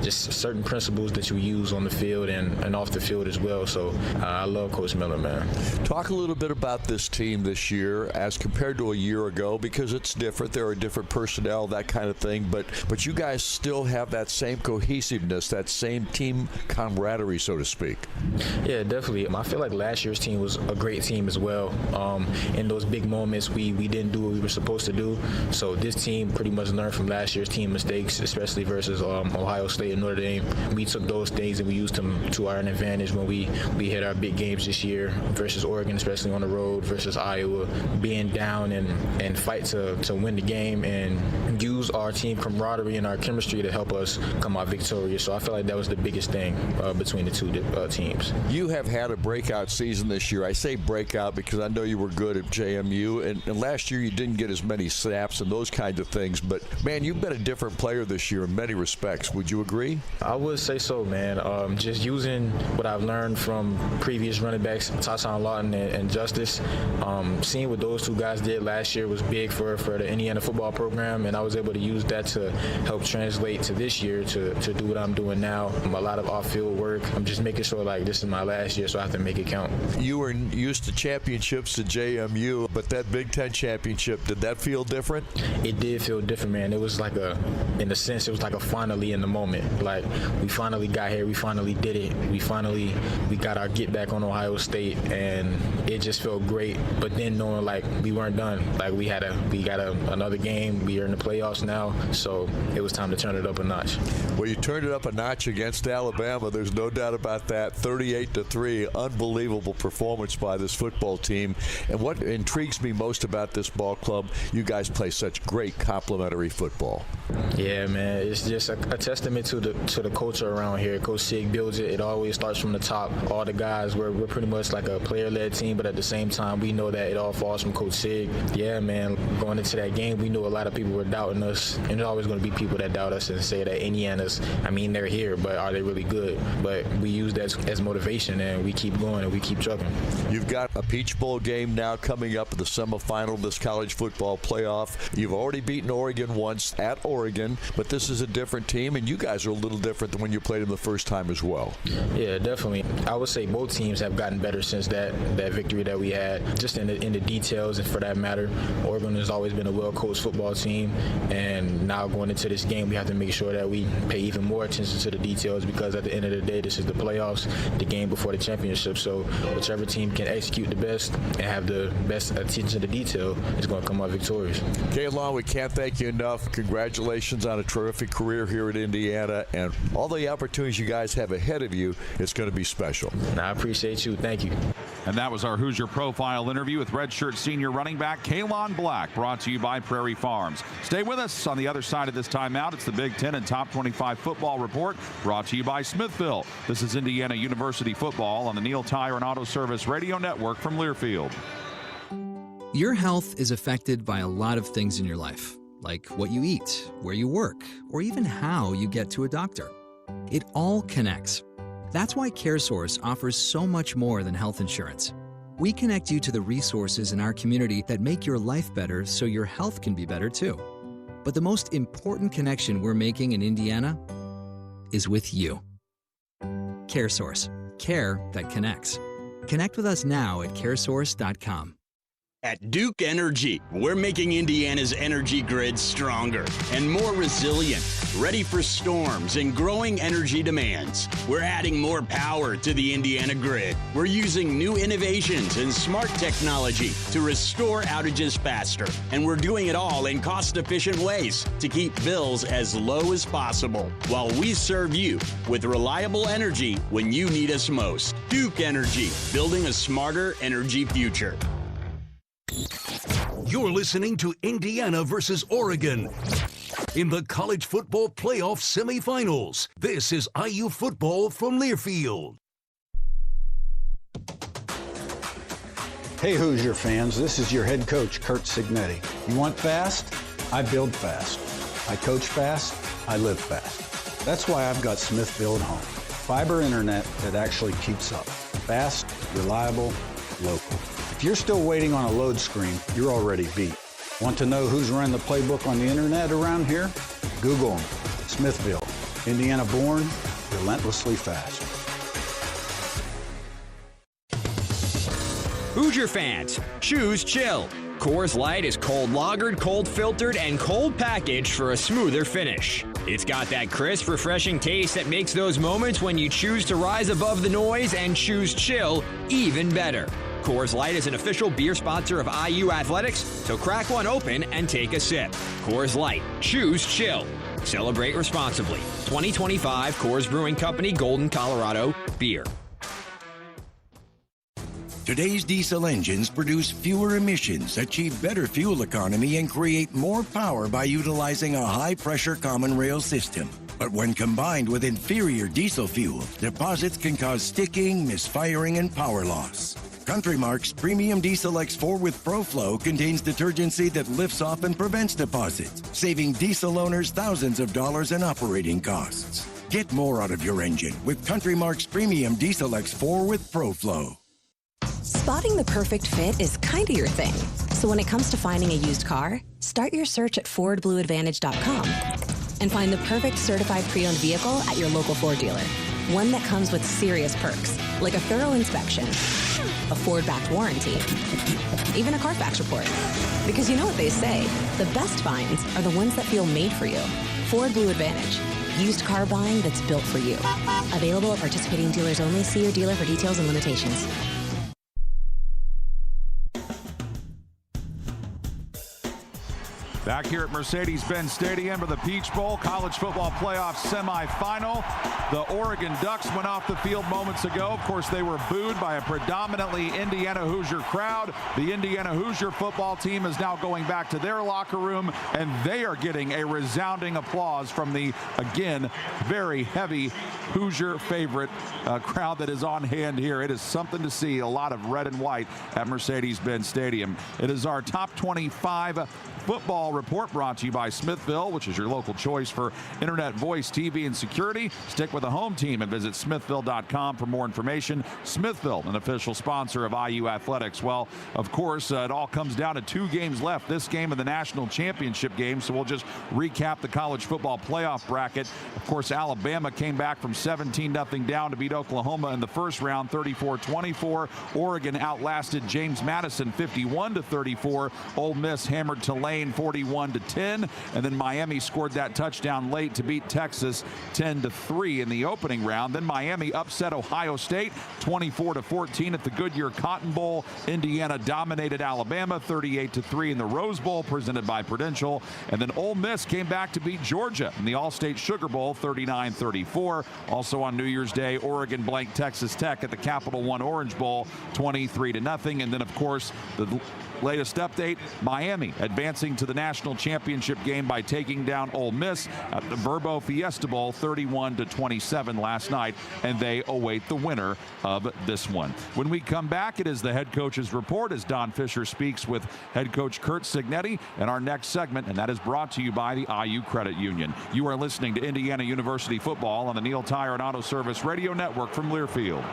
Speaker 21: Just certain principles that you use on the field and off the field as well. So I love Coach Miller, man.
Speaker 1: Talk a little bit about this team this year as compared to a year ago, because it's different. There are different personnel, that kind of thing, but you guys still have that same cohesiveness, that same team camaraderie, so to speak.
Speaker 21: Yeah, definitely. I feel like last year's team was a great team as well. In those big moments, we didn't do what we were supposed to do. So this team pretty much learned from last year's team mistakes, especially versus Ohio State and Notre Dame. We took those things and we used them to our advantage when we hit our big games this year versus Oregon, especially on the road, versus Iowa, being down and fight to win the game and use our team camaraderie and our chemistry to help us come out victorious. So I feel like that was the biggest thing between the two teams.
Speaker 1: You have had a breakout season this year. I say breakout because I know you were good at JMU, and last year you didn't get as many snaps and those kinds of things, but man, you've been a different player this year in many respects. Would you agree?
Speaker 21: I would say so, man. Just using what I've learned from previous running backs, Tashawn Lawton and Justice, seeing what those two guys did last year was big for the Indiana football program, and I was able to use that to help translate to this year to do what I'm doing now. A lot of off-field work. I'm just making sure like this is my last year, so I have to make it count.
Speaker 1: You were used to championships at JMU, but that Big Ten championship, did that feel different?
Speaker 21: It did feel different, man. It was like in a sense, it was like a finally in the moment. Like we finally got here, we finally did it. We got our get back on Ohio State, and it just felt great. But then knowing like we weren't done, like we got another game. We are in the playoffs now, so it was time to turn it up a notch.
Speaker 1: Well, you turned it up a notch against Alabama. There's no doubt about that. 38-3, unbelievable performance by this football team. And what intrigues me most about this ball club, you guys play such great complementary football.
Speaker 21: Yeah, man, it's just a testament to the culture around here. Coach Sig builds it. It always starts from the top. All the guys, we're pretty much like a player-led team, but at the same time, we know that it all falls from Coach Sig. Yeah, man, going into that game, we knew a lot of people were doubting us, and there's always going to be people that doubt us and say that Indiana's, they're here, but are they really good? But we use that as motivation, and we keep going and we keep trucking.
Speaker 1: You've got a Peach Bowl game now coming up in the semifinal of this college football playoff. You've already beaten Oregon once at Oregon, but this is a different team, and you guys are a little different than when you played them the first time as well.
Speaker 21: Yeah, definitely. I would say both teams have gotten better since that victory that we had, just in the details, and for that matter, Oregon has always been a well-coached football team, and now going into this game, we have to make sure that we pay even more attention to the details, because at the end of the day, this is the playoffs, the game before the championship. So whichever team can execute the best and have the best attention to detail is going to come out victorious.
Speaker 1: Kaylon, we can't thank you enough. Congratulations on a terrific career here at Indiana, and all the opportunities you guys have ahead of you. It's going to be special.
Speaker 21: I appreciate you. Thank you.
Speaker 12: And that was our Hoosier Profile interview with redshirt senior running back Kaylon Black, brought to you by Prairie Farms. Stay with us on the other side of this timeout. It's the Big Ten and Top 25 Football Report, brought to you by Smithville. This is Indiana University football on the Neal Tire and Auto Service Radio Network from Learfield.
Speaker 2: Your health is affected by a lot of things in your life, like what you eat, where you work, or even how you get to a doctor. It all connects. That's why CareSource offers so much more than health insurance. We connect you to the resources in our community that make your life better so your health can be better too. But the most important connection we're making in Indiana is with you. CareSource. Care that connects. Connect with us now at caresource.com.
Speaker 5: At Duke Energy, we're making Indiana's energy grid stronger and more resilient, ready for storms and growing energy demands. We're adding more power to the Indiana grid. We're using new innovations and smart technology to restore outages faster. And we're doing it all in cost-efficient ways to keep bills as low as possible, while we serve you with reliable energy when you need us most. Duke Energy, building a smarter energy future.
Speaker 6: You're listening to Indiana versus Oregon in the college football playoff semifinals. This is IU football from Learfield.
Speaker 15: Hey Hoosier fans, this is your head coach, Kurt Signetti. You want fast? I build fast. I coach fast. I live fast. That's why I've got Smithville at home. Fiber internet that actually keeps up. Fast, reliable, local. If you're still waiting on a load screen, you're already beat. Want to know who's running the playbook on the internet around here? Google them. Smithville, Indiana born, relentlessly fast.
Speaker 8: Hoosier fans, choose chill. Coors Light is cold lagered, cold filtered, and cold packaged for a smoother finish. It's got that crisp, refreshing taste that makes those moments when you choose to rise above the noise and choose chill even better. Coors Light is an official beer sponsor of IU Athletics, so crack one open and take a sip. Coors Light, choose chill. Celebrate responsibly. 2025 Coors Brewing Company, Golden, Colorado, beer.
Speaker 11: Today's diesel engines produce fewer emissions, achieve better fuel economy, and create more power by utilizing a high-pressure common rail system. But when combined with inferior diesel fuel, deposits can cause sticking, misfiring, and power loss. Country Mark's Premium Diesel X4 with ProFlow contains detergency that lifts off and prevents deposits, saving diesel owners thousands of dollars in operating costs. Get more out of your engine with Country Mark's Premium Diesel X4 with ProFlow.
Speaker 7: Spotting the perfect fit is kind of your thing. So when it comes to finding a used car, start your search at FordBlueAdvantage.com and find the perfect certified pre-owned vehicle at your local Ford dealer. One that comes with serious perks, like a thorough inspection, a Ford-backed warranty, even a Carfax report. Because you know what they say, the best finds are the ones that feel made for you. Ford Blue Advantage. Used car buying that's built for you. Available at participating dealers only. See your dealer for details and limitations.
Speaker 12: Back here at Mercedes-Benz Stadium for the Peach Bowl College Football Playoff Semifinal. The Oregon Ducks went off the field moments ago. Of course, they were booed by a predominantly Indiana Hoosier crowd. The Indiana Hoosier football team is now going back to their locker room, and they are getting a resounding applause from the, again, very heavy Hoosier favorite crowd that is on hand here. It is something to see, a lot of red and white at Mercedes-Benz Stadium. It is our top 25 football report brought to you by Smithville, which is your local choice for internet, voice, TV, and security. Stick with the home team and visit smithville.com for more information. Smithville, an official sponsor of IU Athletics. Well, of course, it all comes down to 2 games left, this game and the national championship game, so we'll just recap the college football playoff bracket. Of course, Alabama came back from 17-0 down to beat Oklahoma in the first round, 34-24. Oregon outlasted James Madison 51-34. Ole Miss hammered Tulane 41-10, and then Miami scored that touchdown late to beat Texas 10-3 in the opening round. Then Miami upset Ohio State 24-14 at the Goodyear Cotton Bowl. Indiana dominated Alabama 38-3 in the Rose Bowl presented by Prudential, and then Ole Miss came back to beat Georgia in the All-State Sugar Bowl 39-34. Also on New Year's Day, Oregon blanked Texas Tech at the Capital One Orange Bowl 23-0, and then of course the latest update, Miami advancing to the national championship game by taking down Ole Miss at the Verbo Fiesta Bowl 31-27 last night, and they await the winner of this one. When we come back, it is the head coach's report as Don Fisher speaks with head coach Kurt Cignetti in our next segment, and that is brought to you by the IU Credit Union. You are listening to Indiana University football on the Neil Tire and Auto Service Radio Network from Learfield.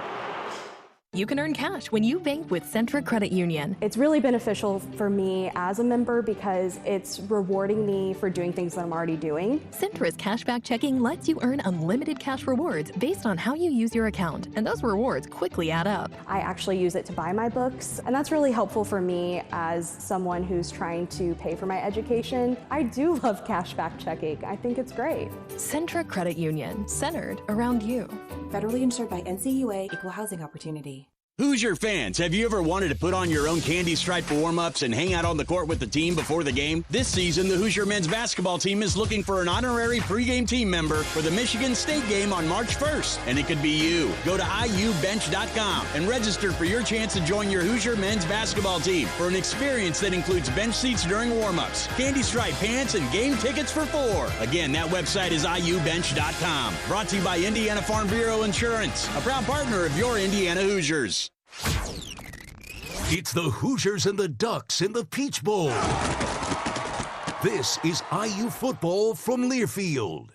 Speaker 16: You can earn cash when you bank with Centra Credit Union.
Speaker 17: It's really beneficial for me as a member because it's rewarding me for doing things that I'm already doing.
Speaker 16: Centra's cashback checking lets you earn unlimited cash rewards based on how you use your account, and those rewards quickly add up.
Speaker 17: I actually use it to buy my books, and that's really helpful for me as someone who's trying to pay for my education. I do love cashback checking. I think it's great.
Speaker 16: Centra Credit Union, centered around you.
Speaker 22: Federally insured by NCAAF, Equal Housing Opportunity.
Speaker 5: Hoosier fans, have you ever wanted to put on your own candy stripe warm-ups and hang out on the court with the team before the game? This season, the Hoosier men's basketball team is looking for an honorary pregame team member for the Michigan State game on March 1st, and it could be you. Go to IUbench.com and register for your chance to join your Hoosier men's basketball team for an experience that includes bench seats during warm-ups, candy stripe pants, and game tickets for 4. Again, that website is IUbench.com. Brought to you by Indiana Farm Bureau Insurance, a proud partner of your Indiana Hoosiers.
Speaker 6: It's the Hoosiers and the Ducks in the Peach Bowl. This is IU football from Learfield.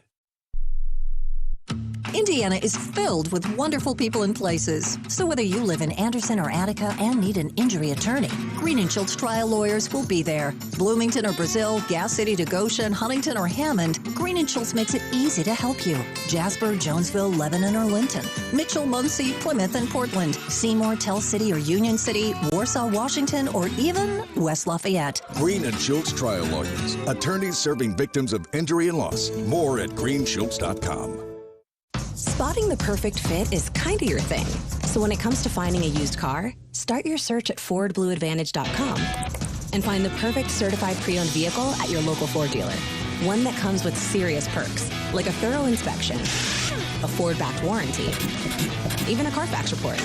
Speaker 3: Indiana is filled with wonderful people and places. So whether you live in Anderson or Attica and need an injury attorney, Green & Schultz trial lawyers will be there. Bloomington or Brazil, Gas City to Goshen, Huntington or Hammond, Green & Schultz makes it easy to help you. Jasper, Jonesville, Lebanon or Linton, Mitchell, Muncie, Plymouth and Portland, Seymour, Tell City or Union City, Warsaw, Washington, or even West Lafayette.
Speaker 4: Green & Schultz trial lawyers, attorneys serving victims of injury and loss. More at greenschultz.com.
Speaker 7: Spotting the perfect fit is kind of your thing. So when it comes to finding a used car, start your search at FordBlueAdvantage.com and find the perfect certified pre-owned vehicle at your local Ford dealer. One that comes with serious perks, like a thorough inspection, a Ford-backed warranty, even a Carfax report.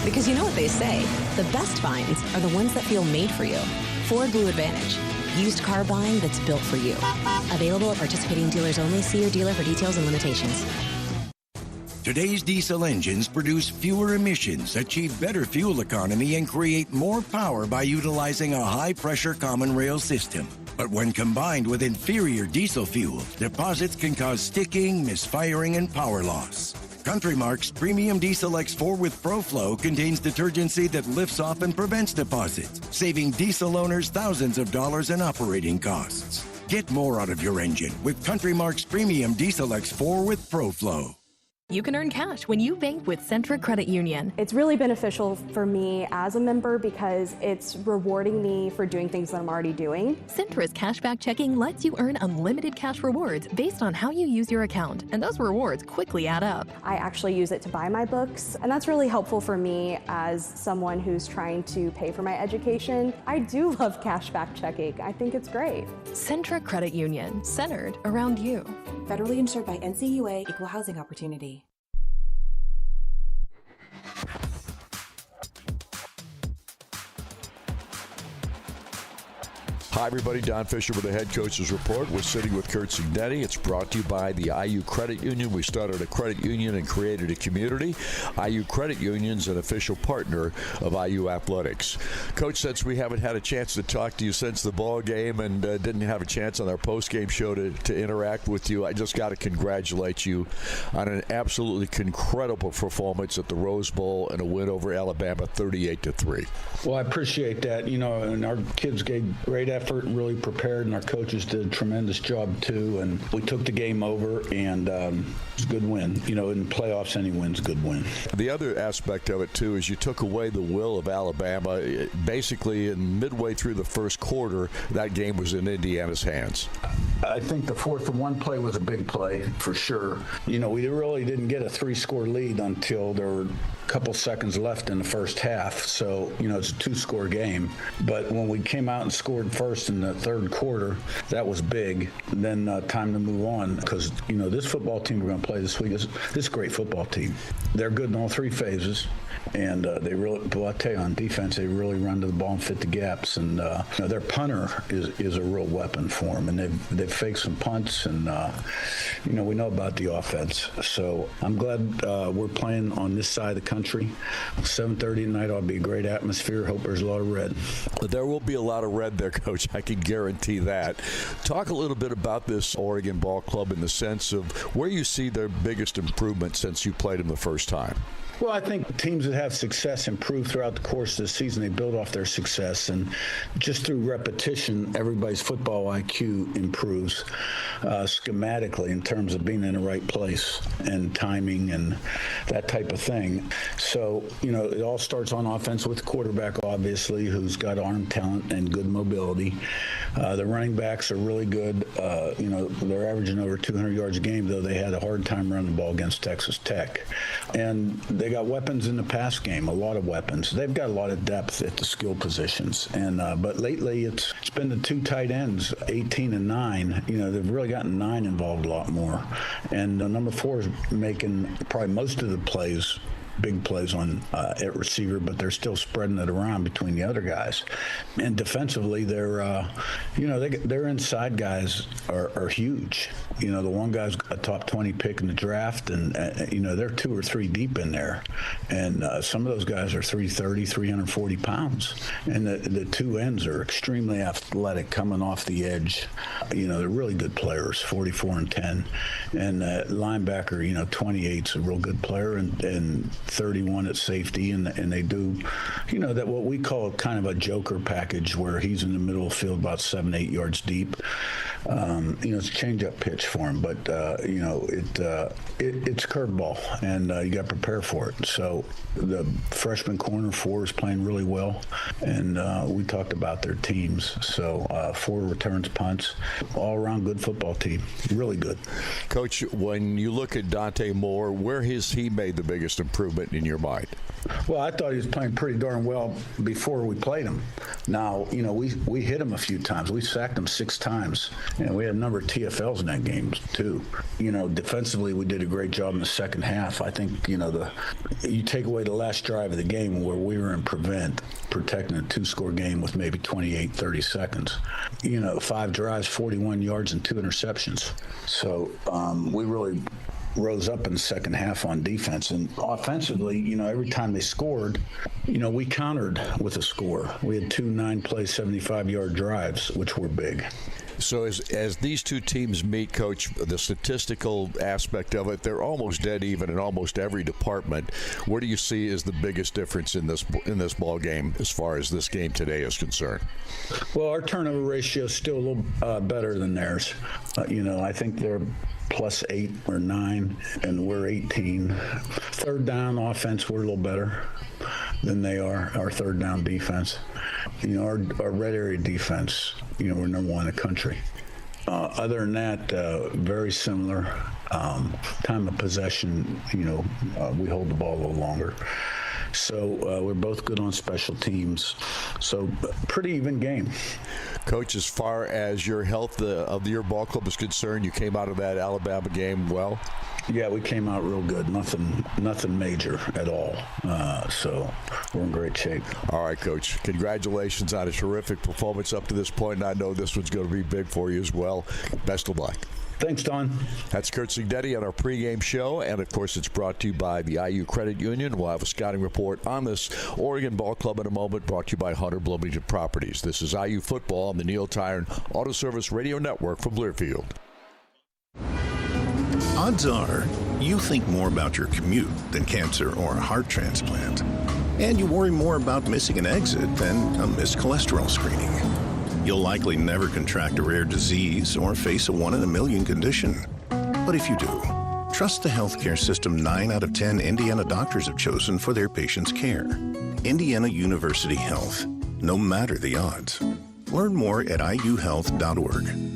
Speaker 7: Because you know what they say, the best finds are the ones that feel made for you. Ford Blue Advantage. Used car buying that's built for you. Available at participating dealers only. See your dealer for details and limitations.
Speaker 11: Today's diesel engines produce fewer emissions, achieve better fuel economy, and create more power by utilizing a high-pressure common rail system. But when combined with inferior diesel fuel, deposits can cause sticking, misfiring, and power loss. Country Mark's Premium Diesel X4 with ProFlow contains detergency that lifts off and prevents deposits, saving diesel owners thousands of dollars in operating costs. Get more out of your engine with Country Mark's Premium Diesel X4 with ProFlow.
Speaker 16: You can earn cash when you bank with Centra Credit Union.
Speaker 17: It's really beneficial for me as a member because it's rewarding me for doing things that I'm already doing.
Speaker 16: Centra's cashback checking lets you earn unlimited cash rewards based on how you use your account, and those rewards quickly add up.
Speaker 17: I actually use it to buy my books, and that's really helpful for me as someone who's trying to pay for my education. I do love cashback checking. I think it's great.
Speaker 16: Centra Credit Union, centered around you.
Speaker 22: Federally insured by NCAAF, Equal Housing Opportunity.
Speaker 1: Hi, everybody. Don Fisher with the Head Coach's Report. We're sitting with Kurt Signetti. It's brought to you by the IU Credit Union. We started a credit union and created a community. IU Credit Union's an official partner of IU Athletics. Coach, since we haven't had a chance to talk to you since the ball game and didn't have a chance on our postgame show to interact with you, I just got to congratulate you on an absolutely incredible performance at the Rose Bowl and a win over Alabama 38-3.
Speaker 15: Well, I appreciate that. You know, and our kids gave great effort and really prepared, and our coaches did a tremendous job too, and we took the game over, and it's a good win. You know, in playoffs, any win's a good win.
Speaker 1: The other aspect of it too is you took away the will of Alabama. Basically, in midway through the first quarter, that game was in Indiana's hands.
Speaker 15: I think the 4th and 1 play was a big play for sure. You know, we really didn't get a 3-score lead until there were a couple seconds left in the first half. So, you know, it's a 2-score game. But when we came out and scored first in the third quarter, that was big. And then time to move on because, you know, this football team we're going to play this week is a great football team. They're good in all 3 phases. And they really, well, I tell you, on defense, they really run to the ball and fit the gaps. And you know, their punter is a real weapon for them. And they've faked some punts, and you know, we know about the offense. So I'm glad we're playing on this side of the country. 7:30 tonight ought to be a great atmosphere. Hope there's a lot of red.
Speaker 1: There will be a lot of red there, Coach. I can guarantee that. Talk a little bit about this Oregon ball club in the sense of where you see their biggest improvement since you played them the first time.
Speaker 15: Well, I think teams that have success improve throughout the course of the season. They build off their success, and just through repetition, everybody's football IQ improves schematically in terms of being in the right place and timing and that type of thing. So, you know, it all starts on offense with the quarterback, obviously, who's got arm talent and good mobility. The running backs are really good. You know, they're averaging over 200 yards a game, though they had a hard time running the ball against Texas Tech. And they got weapons in the pass game, a lot of weapons. They've got a lot of depth at the skill positions. And but lately it's been the 2 tight ends, 18 and 9. You know, they've really gotten 9 involved a lot more. And number 4 is making probably most of the plays big plays on at receiver, but they're still spreading it around between the other guys. And defensively, they're their inside guys are huge. You know, the one guy's a top 20 pick in the draft, and they're 2 or 3 deep in there. And some of those guys are 330, 340 pounds. And the two ends are extremely athletic coming off the edge. You know, they're really good players, 44 and 10. And linebacker, 28's a real good player, and 31 at safety. And they do, that what we call kind of a joker package, where he's in the middle of the field about 7-8 yards deep. It's a change-up pitch for him, but it's curveball, and you got to prepare for it. So the freshman corner 4 is playing really well, and we talked about their teams. So 4 returns punts, all around good football team, really good.
Speaker 1: Coach, when you look at Dante Moore, where has he made the biggest improvement in your mind?
Speaker 15: Well, I thought he was playing pretty darn well before we played him. Now, we hit him a few times. We sacked him 6 times, and we had a number of TFLs in that game too. Defensively, we did a great job in the second half. I think, you take away the last drive of the game where we were in protecting a 2-score game with maybe 28, 30 seconds. 5 drives, 41 yards, and 2 interceptions. So we really rose up in the second half on defense. And offensively, every time they scored, we countered with a score. We had 2 9-play, 75-yard drives, which were big.
Speaker 1: So as these two teams meet, Coach, the statistical aspect of it, they're almost dead even in almost every department. What do you see is the biggest difference in this ball game as far as this game today is concerned?
Speaker 15: Well, our turnover ratio is still a little better than theirs. I think they're +8 or 9, and we're 18. Third down offense, we're a little better than they are. Our third down defense, our red area defense, we're number 1 in the country. Other than that, very similar. Time of possession, we hold the ball a little longer. So we're both good on special teams. So pretty even game.
Speaker 1: Coach, as far as your health of your ball club is concerned, you came out of that Alabama game well?
Speaker 15: Yeah, we came out real good. Nothing major at all. So we're in great shape.
Speaker 1: All right, Coach. Congratulations on a terrific performance up to this point, and I know this one's going to be big for you as well. Best of luck.
Speaker 15: Thanks, Don.
Speaker 1: That's Kurt Signetti on our pregame show, and of course it's brought to you by the IU Credit Union. We'll have a scouting report on this Oregon ball club in a moment, brought to you by Hunter Bloomington Properties. This is IU Football on the Neil Tyron Auto Service Radio Network from Learfield.
Speaker 9: Odds are you think more about your commute than cancer or a heart transplant. And you worry more about missing an exit than a missed cholesterol screening. You'll likely never contract a rare disease or face a 1 in a million condition. But if you do, trust the healthcare system 9 out of 10 Indiana doctors have chosen for their patients' care. Indiana University Health. No matter the odds. Learn more at iuhealth.org.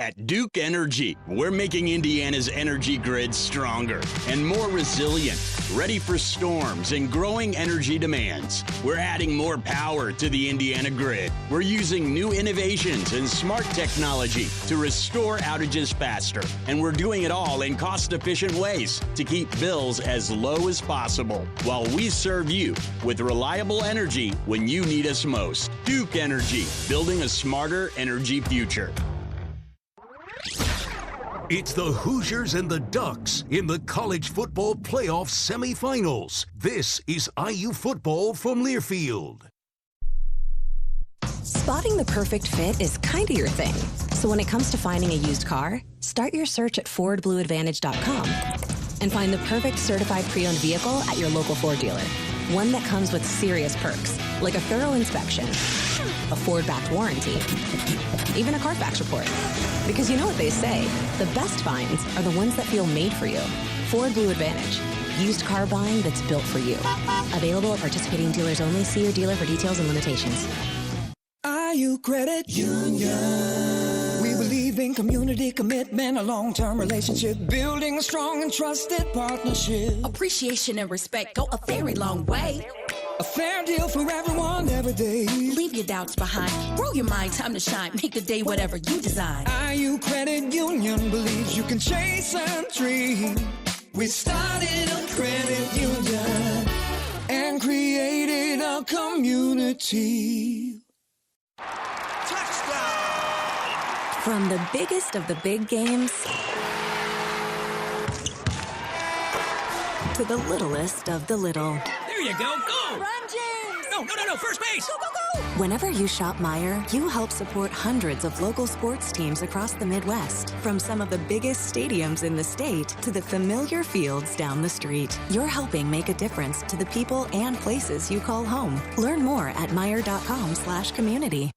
Speaker 5: At Duke Energy, we're making Indiana's energy grid stronger and more resilient, ready for storms and growing energy demands. We're adding more power to the Indiana grid. We're using new innovations and smart technology to restore outages faster. And we're doing it all in cost-efficient ways to keep bills as low as possible, while we serve you with reliable energy when you need us most. Duke Energy, building a smarter energy future.
Speaker 6: It's the Hoosiers and the Ducks in the college football playoff semifinals. This is IU football from Learfield.
Speaker 7: Spotting the perfect fit is kind of your thing. So when it comes to finding a used car, start your search at FordBlueAdvantage.com and find the perfect certified pre-owned vehicle at your local Ford dealer. One that comes with serious perks, like a thorough inspection, a Ford-backed warranty, even a Carfax report. Because you know what they say, the best finds are the ones that feel made for you. Ford Blue Advantage. Used car buying that's built for you. Available at participating dealers only. See your dealer for details and limitations.
Speaker 10: IU Credit Union. We believe in community commitment, a long-term relationship, building a strong and trusted partnership.
Speaker 23: Appreciation and respect go a very long way.
Speaker 10: A fair deal for everyone, every day.
Speaker 23: Leave your doubts behind. Grow your mind, time to shine. Make the day whatever you design.
Speaker 10: IU Credit Union believes you can chase a dream We started a credit union and created a community.
Speaker 18: From the biggest of the big games to the littlest of the little.
Speaker 20: There you go. Go!
Speaker 3: Run, James!
Speaker 20: No. First base!
Speaker 3: Go, go, go!
Speaker 18: Whenever you shop Meijer, you help support hundreds of local sports teams across the Midwest. From some of the biggest stadiums in the state to the familiar fields down the street. You're helping make a difference to the people and places you call home. Learn more at Meijer.com/community.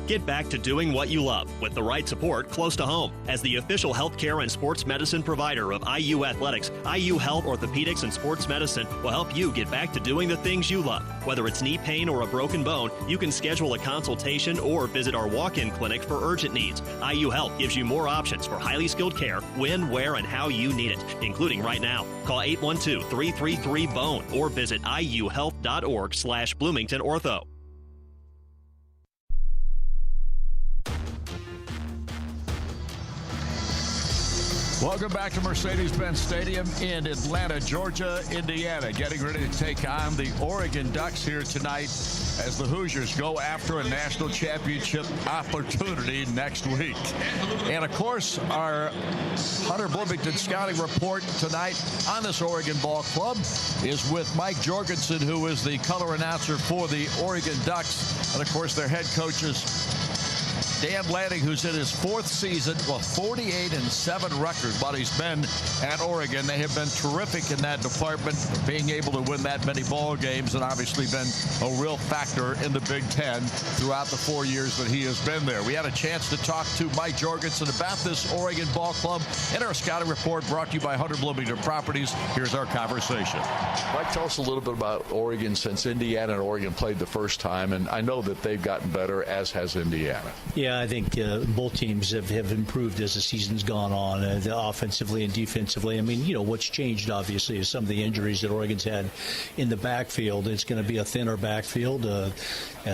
Speaker 13: Get back to doing what you love with the right support close to home. As the official healthcare and sports medicine provider of IU Athletics, IU Health Orthopedics and Sports Medicine will help you get back to doing the things you love. Whether it's knee pain or a broken bone, you can schedule a consultation or visit our walk-in clinic for urgent needs. IU Health gives you more options for highly skilled care when, where, and how you need it, including right now. Call 812-333-BONE or visit iuhealth.org/Bloomington Ortho.
Speaker 1: Welcome back to Mercedes-Benz Stadium in Atlanta, Georgia, Indiana. Getting ready to take on the Oregon Ducks here tonight as the Hoosiers go after a national championship opportunity next week. And, of course, our Hunter Bloomington scouting report tonight on this Oregon ball club is with Mike Jorgensen, who is the color announcer for the Oregon Ducks. And, of course, their head coaches Dan Lanning, who's in his fourth season, well, 48-7 record, but he's been at Oregon. They have been terrific in that department, being able to win that many ball games, and obviously been a real factor in the Big Ten throughout the 4 years that he has been there. We had a chance to talk to Mike Jorgensen about this Oregon ball club in our scouting report brought to you by Hunter Bloomington Properties. Here's our conversation.
Speaker 14: Mike, tell us a little bit about Oregon since Indiana and Oregon played the first time, and I know that they've gotten better, as has Indiana.
Speaker 19: Yeah, I think both teams have improved as the season's gone on, offensively and defensively. I mean, you know, what's changed, obviously, is some of the injuries that Oregon's had in the backfield. It's going to be a thinner backfield.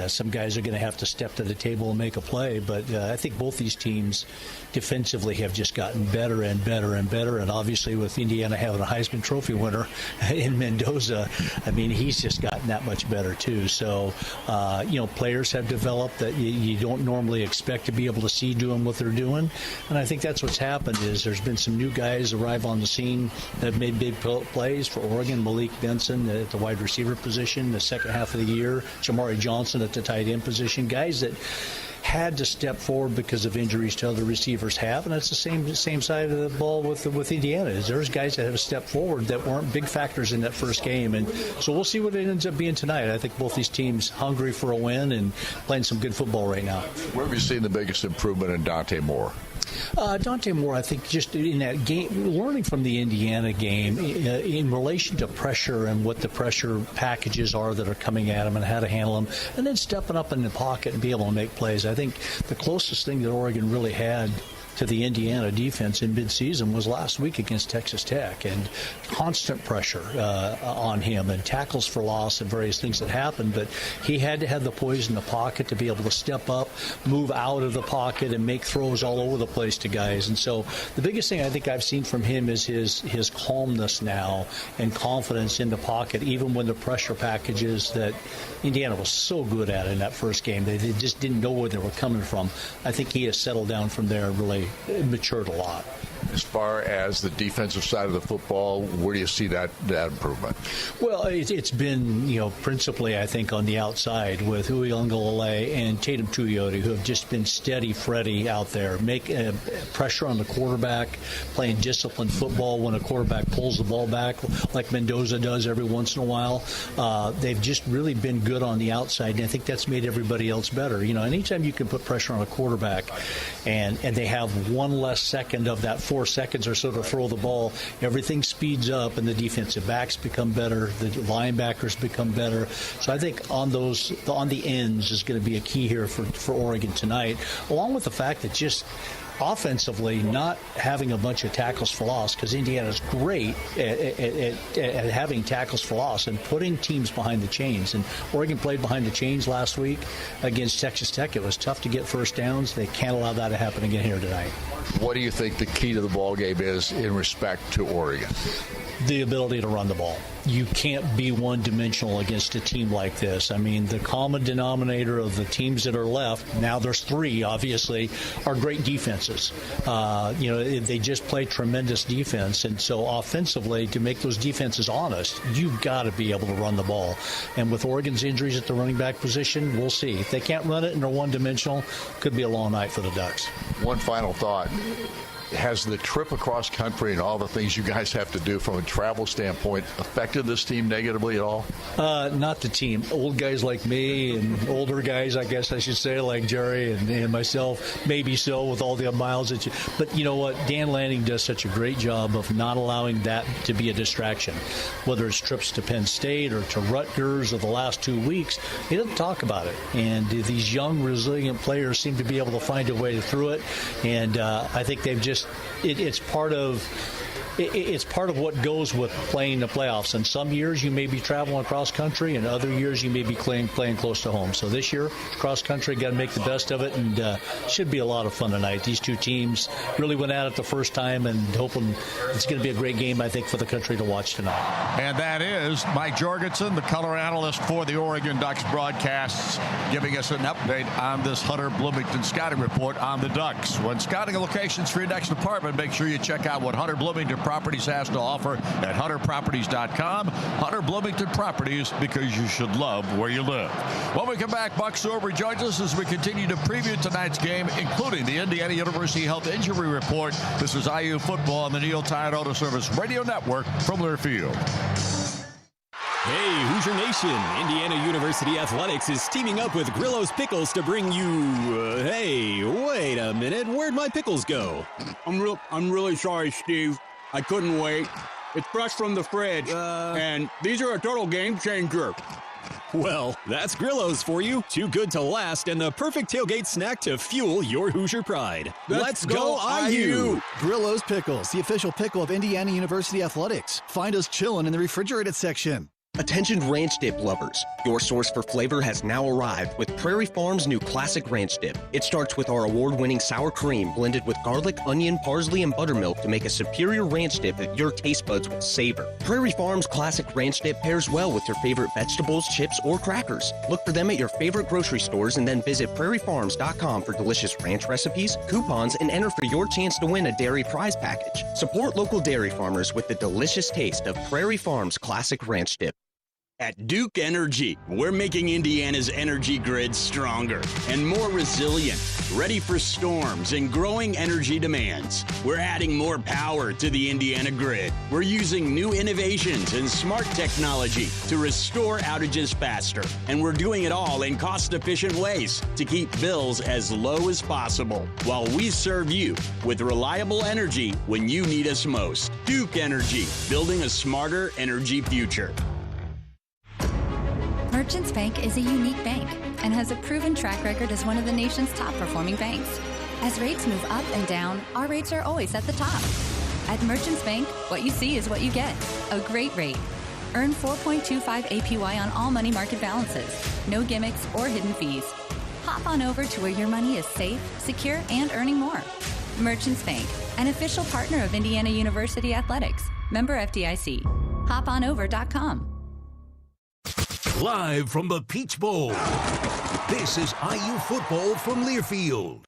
Speaker 19: Some guys are going to have to step to the table and make a play, but I think both these teams defensively have just gotten better and better and better, and obviously with Indiana having a Heisman Trophy winner in Mendoza, I mean, he's just gotten that much better too. So, you know, players have developed that you don't normally expect to be able to see doing what they're doing, and I think that's what's happened is there's been some new guys arrive on the scene that have made big plays for Oregon. Malik Benson at the wide receiver position the second half of the year, Jamari Johnson at the tight end position, guys that had to step forward because of injuries to other receivers have, and that's the same side of the ball with Indiana. Is there's guys that have stepped forward that weren't big factors in that first game, and so we'll see what it ends up being tonight. I think both these teams hungry for a win and playing some good football right now.
Speaker 14: Where have you seen the biggest improvement in Dante Moore?
Speaker 19: Dante Moore, I think, just in that game, learning from the Indiana game in relation to pressure and what the pressure packages are that are coming at him and how to handle them, and then stepping up in the pocket and be able to make plays. I think the closest thing that Oregon really had to the Indiana defense in midseason was last week against Texas Tech, and constant pressure on him and tackles for loss and various things that happened, but he had to have the poise in the pocket to be able to step up, move out of the pocket, and make throws all over the place to guys. And so the biggest thing I think I've seen from him is his calmness now and confidence in the pocket, even when the pressure packages that Indiana was so good at in that first game, they just didn't know where they were coming from. I think he has settled down from there and really matured a lot.
Speaker 14: As far as the defensive side of the football, where do you see that improvement?
Speaker 19: Well, it's been, you know, principally, I think, on the outside with Uiagalelei and Tatum Tuioti, who have just been steady Freddy out there, make pressure on the quarterback, playing disciplined football when a quarterback pulls the ball back, like Mendoza does every once in a while. They've just really been good on the outside, and I think that's made everybody else better. You know, anytime you can put pressure on a quarterback and they have one less second of that 4 seconds or so to throw the ball, everything speeds up and the defensive backs become better, the linebackers become better. So I think on the ends is going to be a key here for Oregon tonight, along with the fact that just offensively, not having a bunch of tackles for loss, because Indiana's great at having tackles for loss and putting teams behind the chains. And Oregon played behind the chains last week against Texas Tech. It was tough to get first downs. They can't allow that to happen again here tonight.
Speaker 14: What do you think the key to the ball game is in respect to Oregon?
Speaker 19: The ability to run the ball. You can't be one-dimensional against a team like this. I mean, the common denominator of the teams that are left, now there's three, obviously, are great defenses. They just play tremendous defense. And so offensively, to make those defenses honest, you've got to be able to run the ball. And with Oregon's injuries at the running back position, we'll see. If they can't run it and they're one-dimensional, could be a long night for the Ducks.
Speaker 14: One final thought. Has the trip across country and all the things you guys have to do from a travel standpoint affected this team negatively at all?
Speaker 19: Not the team. Old guys like me and older guys, I guess I should say, like Jerry and myself, maybe so with all the miles that you. But you know what? Dan Lanning does such a great job of not allowing that to be a distraction. Whether it's trips to Penn State or to Rutgers or the last 2 weeks, he doesn't talk about it. And these young, resilient players seem to be able to find a way through it. And I think they've just it's part of what goes with playing the playoffs. And some years you may be traveling across country, and other years you may be playing close to home. So this year, cross country, got to make the best of it, and should be a lot of fun tonight. These two teams really went at it the first time, and hoping it's going to be a great game, I think, for the country to watch tonight.
Speaker 1: And that is Mike Jorgensen, the color analyst for the Oregon Ducks broadcasts, giving us an update on this Hunter Bloomington scouting report on the Ducks. When scouting locations for your next apartment, make sure you check out what Hunter Bloomington Properties has to offer at hunterproperties.com. Hunter Bloomington Properties, because you should love where you live. When we come back, Buck Sorber joins us as we continue to preview tonight's game, including the Indiana University Health Injury Report. This is IU Football on the Neil Tide Auto Service Radio Network from Learfield.
Speaker 2: Hey, Hoosier Nation! Indiana University Athletics is teaming up with Grillo's Pickles to bring you... hey, wait a minute. Where'd my pickles go?
Speaker 8: I'm really sorry, Steve. I couldn't wait. It's fresh from the fridge, and these are a total game changer.
Speaker 2: Well, that's Grillo's for you. Too good to last and the perfect tailgate snack to fuel your Hoosier pride. Let's go IU!
Speaker 21: Grillo's Pickles, the official pickle of Indiana University Athletics. Find us chilling in the refrigerated section.
Speaker 24: Attention ranch dip lovers. Your source for flavor has now arrived with Prairie Farms' new Classic Ranch Dip. It starts with our award-winning sour cream blended with garlic, onion, parsley, and buttermilk to make a superior ranch dip that your taste buds will savor. Prairie Farms' Classic Ranch Dip pairs well with your favorite vegetables, chips, or crackers. Look for them at your favorite grocery stores and then visit prairiefarms.com for delicious ranch recipes, coupons, and enter for your chance to win a dairy prize package. Support local dairy farmers with the delicious taste of Prairie Farms' Classic Ranch Dip.
Speaker 5: At Duke Energy, we're making Indiana's energy grid stronger and more resilient, ready for storms and growing energy demands. We're adding more power to the Indiana grid. We're using new innovations and smart technology to restore outages faster. And we're doing it all in cost-efficient ways to keep bills as low as possible, while we serve you with reliable energy when you need us most. Duke Energy, building a smarter energy future.
Speaker 25: Merchants Bank is a unique bank and has a proven track record as one of the nation's top performing banks. As rates move up and down, our rates are always at the top. At Merchants Bank, what you see is what you get. A great rate. Earn 4.25 APY on all money market balances. No gimmicks or hidden fees. Hop on over to where your money is safe, secure, and earning more. Merchants Bank, an official partner of Indiana University Athletics. Member FDIC. HopOnOver.com.
Speaker 6: Live from the Peach Bowl, this is IU Football from Learfield.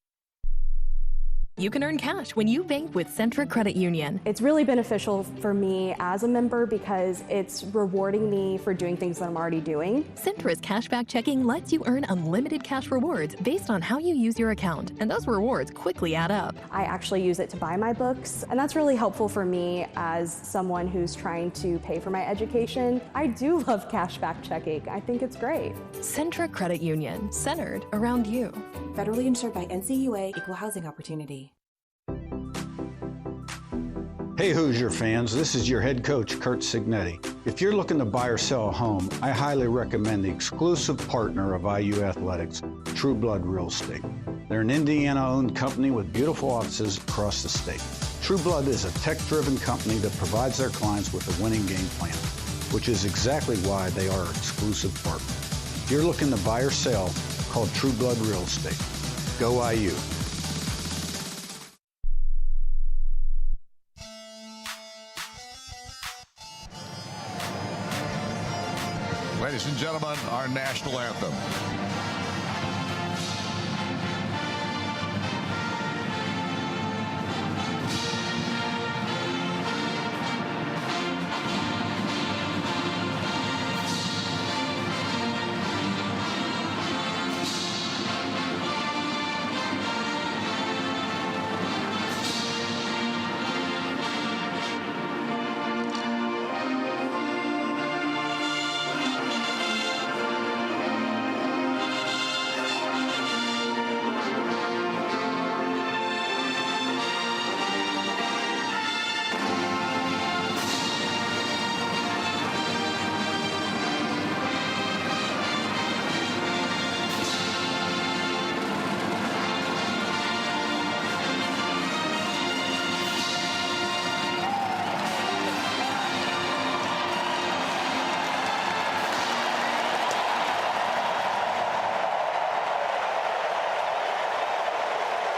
Speaker 16: You can earn cash when you bank with Centra Credit Union.
Speaker 17: It's really beneficial for me as a member because it's rewarding me for doing things that I'm already doing.
Speaker 16: Centra's cashback checking lets you earn unlimited cash rewards based on how you use your account, and those rewards quickly add up.
Speaker 17: I actually use it to buy my books, and that's really helpful for me as someone who's trying to pay for my education. I do love cashback checking. I think it's great.
Speaker 16: Centra Credit Union, centered around you.
Speaker 22: Federally insured by NCAAF, Equal Housing Opportunity.
Speaker 15: Hey Hoosier fans, this is your head coach, Kurt Signetti. If you're looking to buy or sell a home, I highly recommend the exclusive partner of IU Athletics, True Blood Real Estate. They're an Indiana-owned company with beautiful offices across the state. True Blood is a tech-driven company that provides their clients with a winning game plan, which is exactly why they are our exclusive partner. If you're looking to buy or sell, call True Blood Real Estate. Go IU.
Speaker 1: Ladies and gentlemen, our national anthem.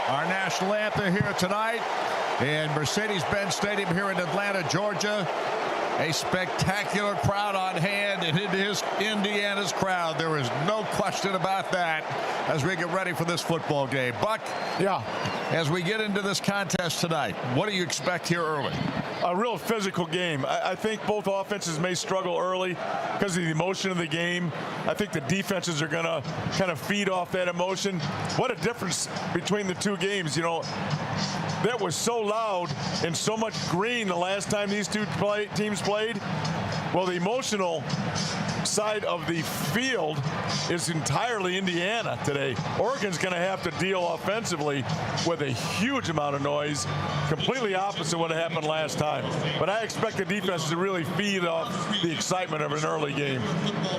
Speaker 1: Our national anthem here tonight in Mercedes-Benz Stadium here in Atlanta, Georgia. A spectacular crowd on hand, and it is Indiana's crowd. There is no question about that as we get ready for this football game. Buck, as we get into this contest tonight, what do you expect here early?
Speaker 4: A real physical game. I think both offenses may struggle early because of the emotion of the game. I think the defenses are going to kind of feed off that emotion. What a difference between the two games. You know, that was so loud and so much green the last time these two teams played. Well, the emotional side of the field is entirely Indiana today. Oregon's going to have to deal offensively with a huge amount of noise, completely opposite what happened last time. But I expect the defense to really feed off the excitement of an early game.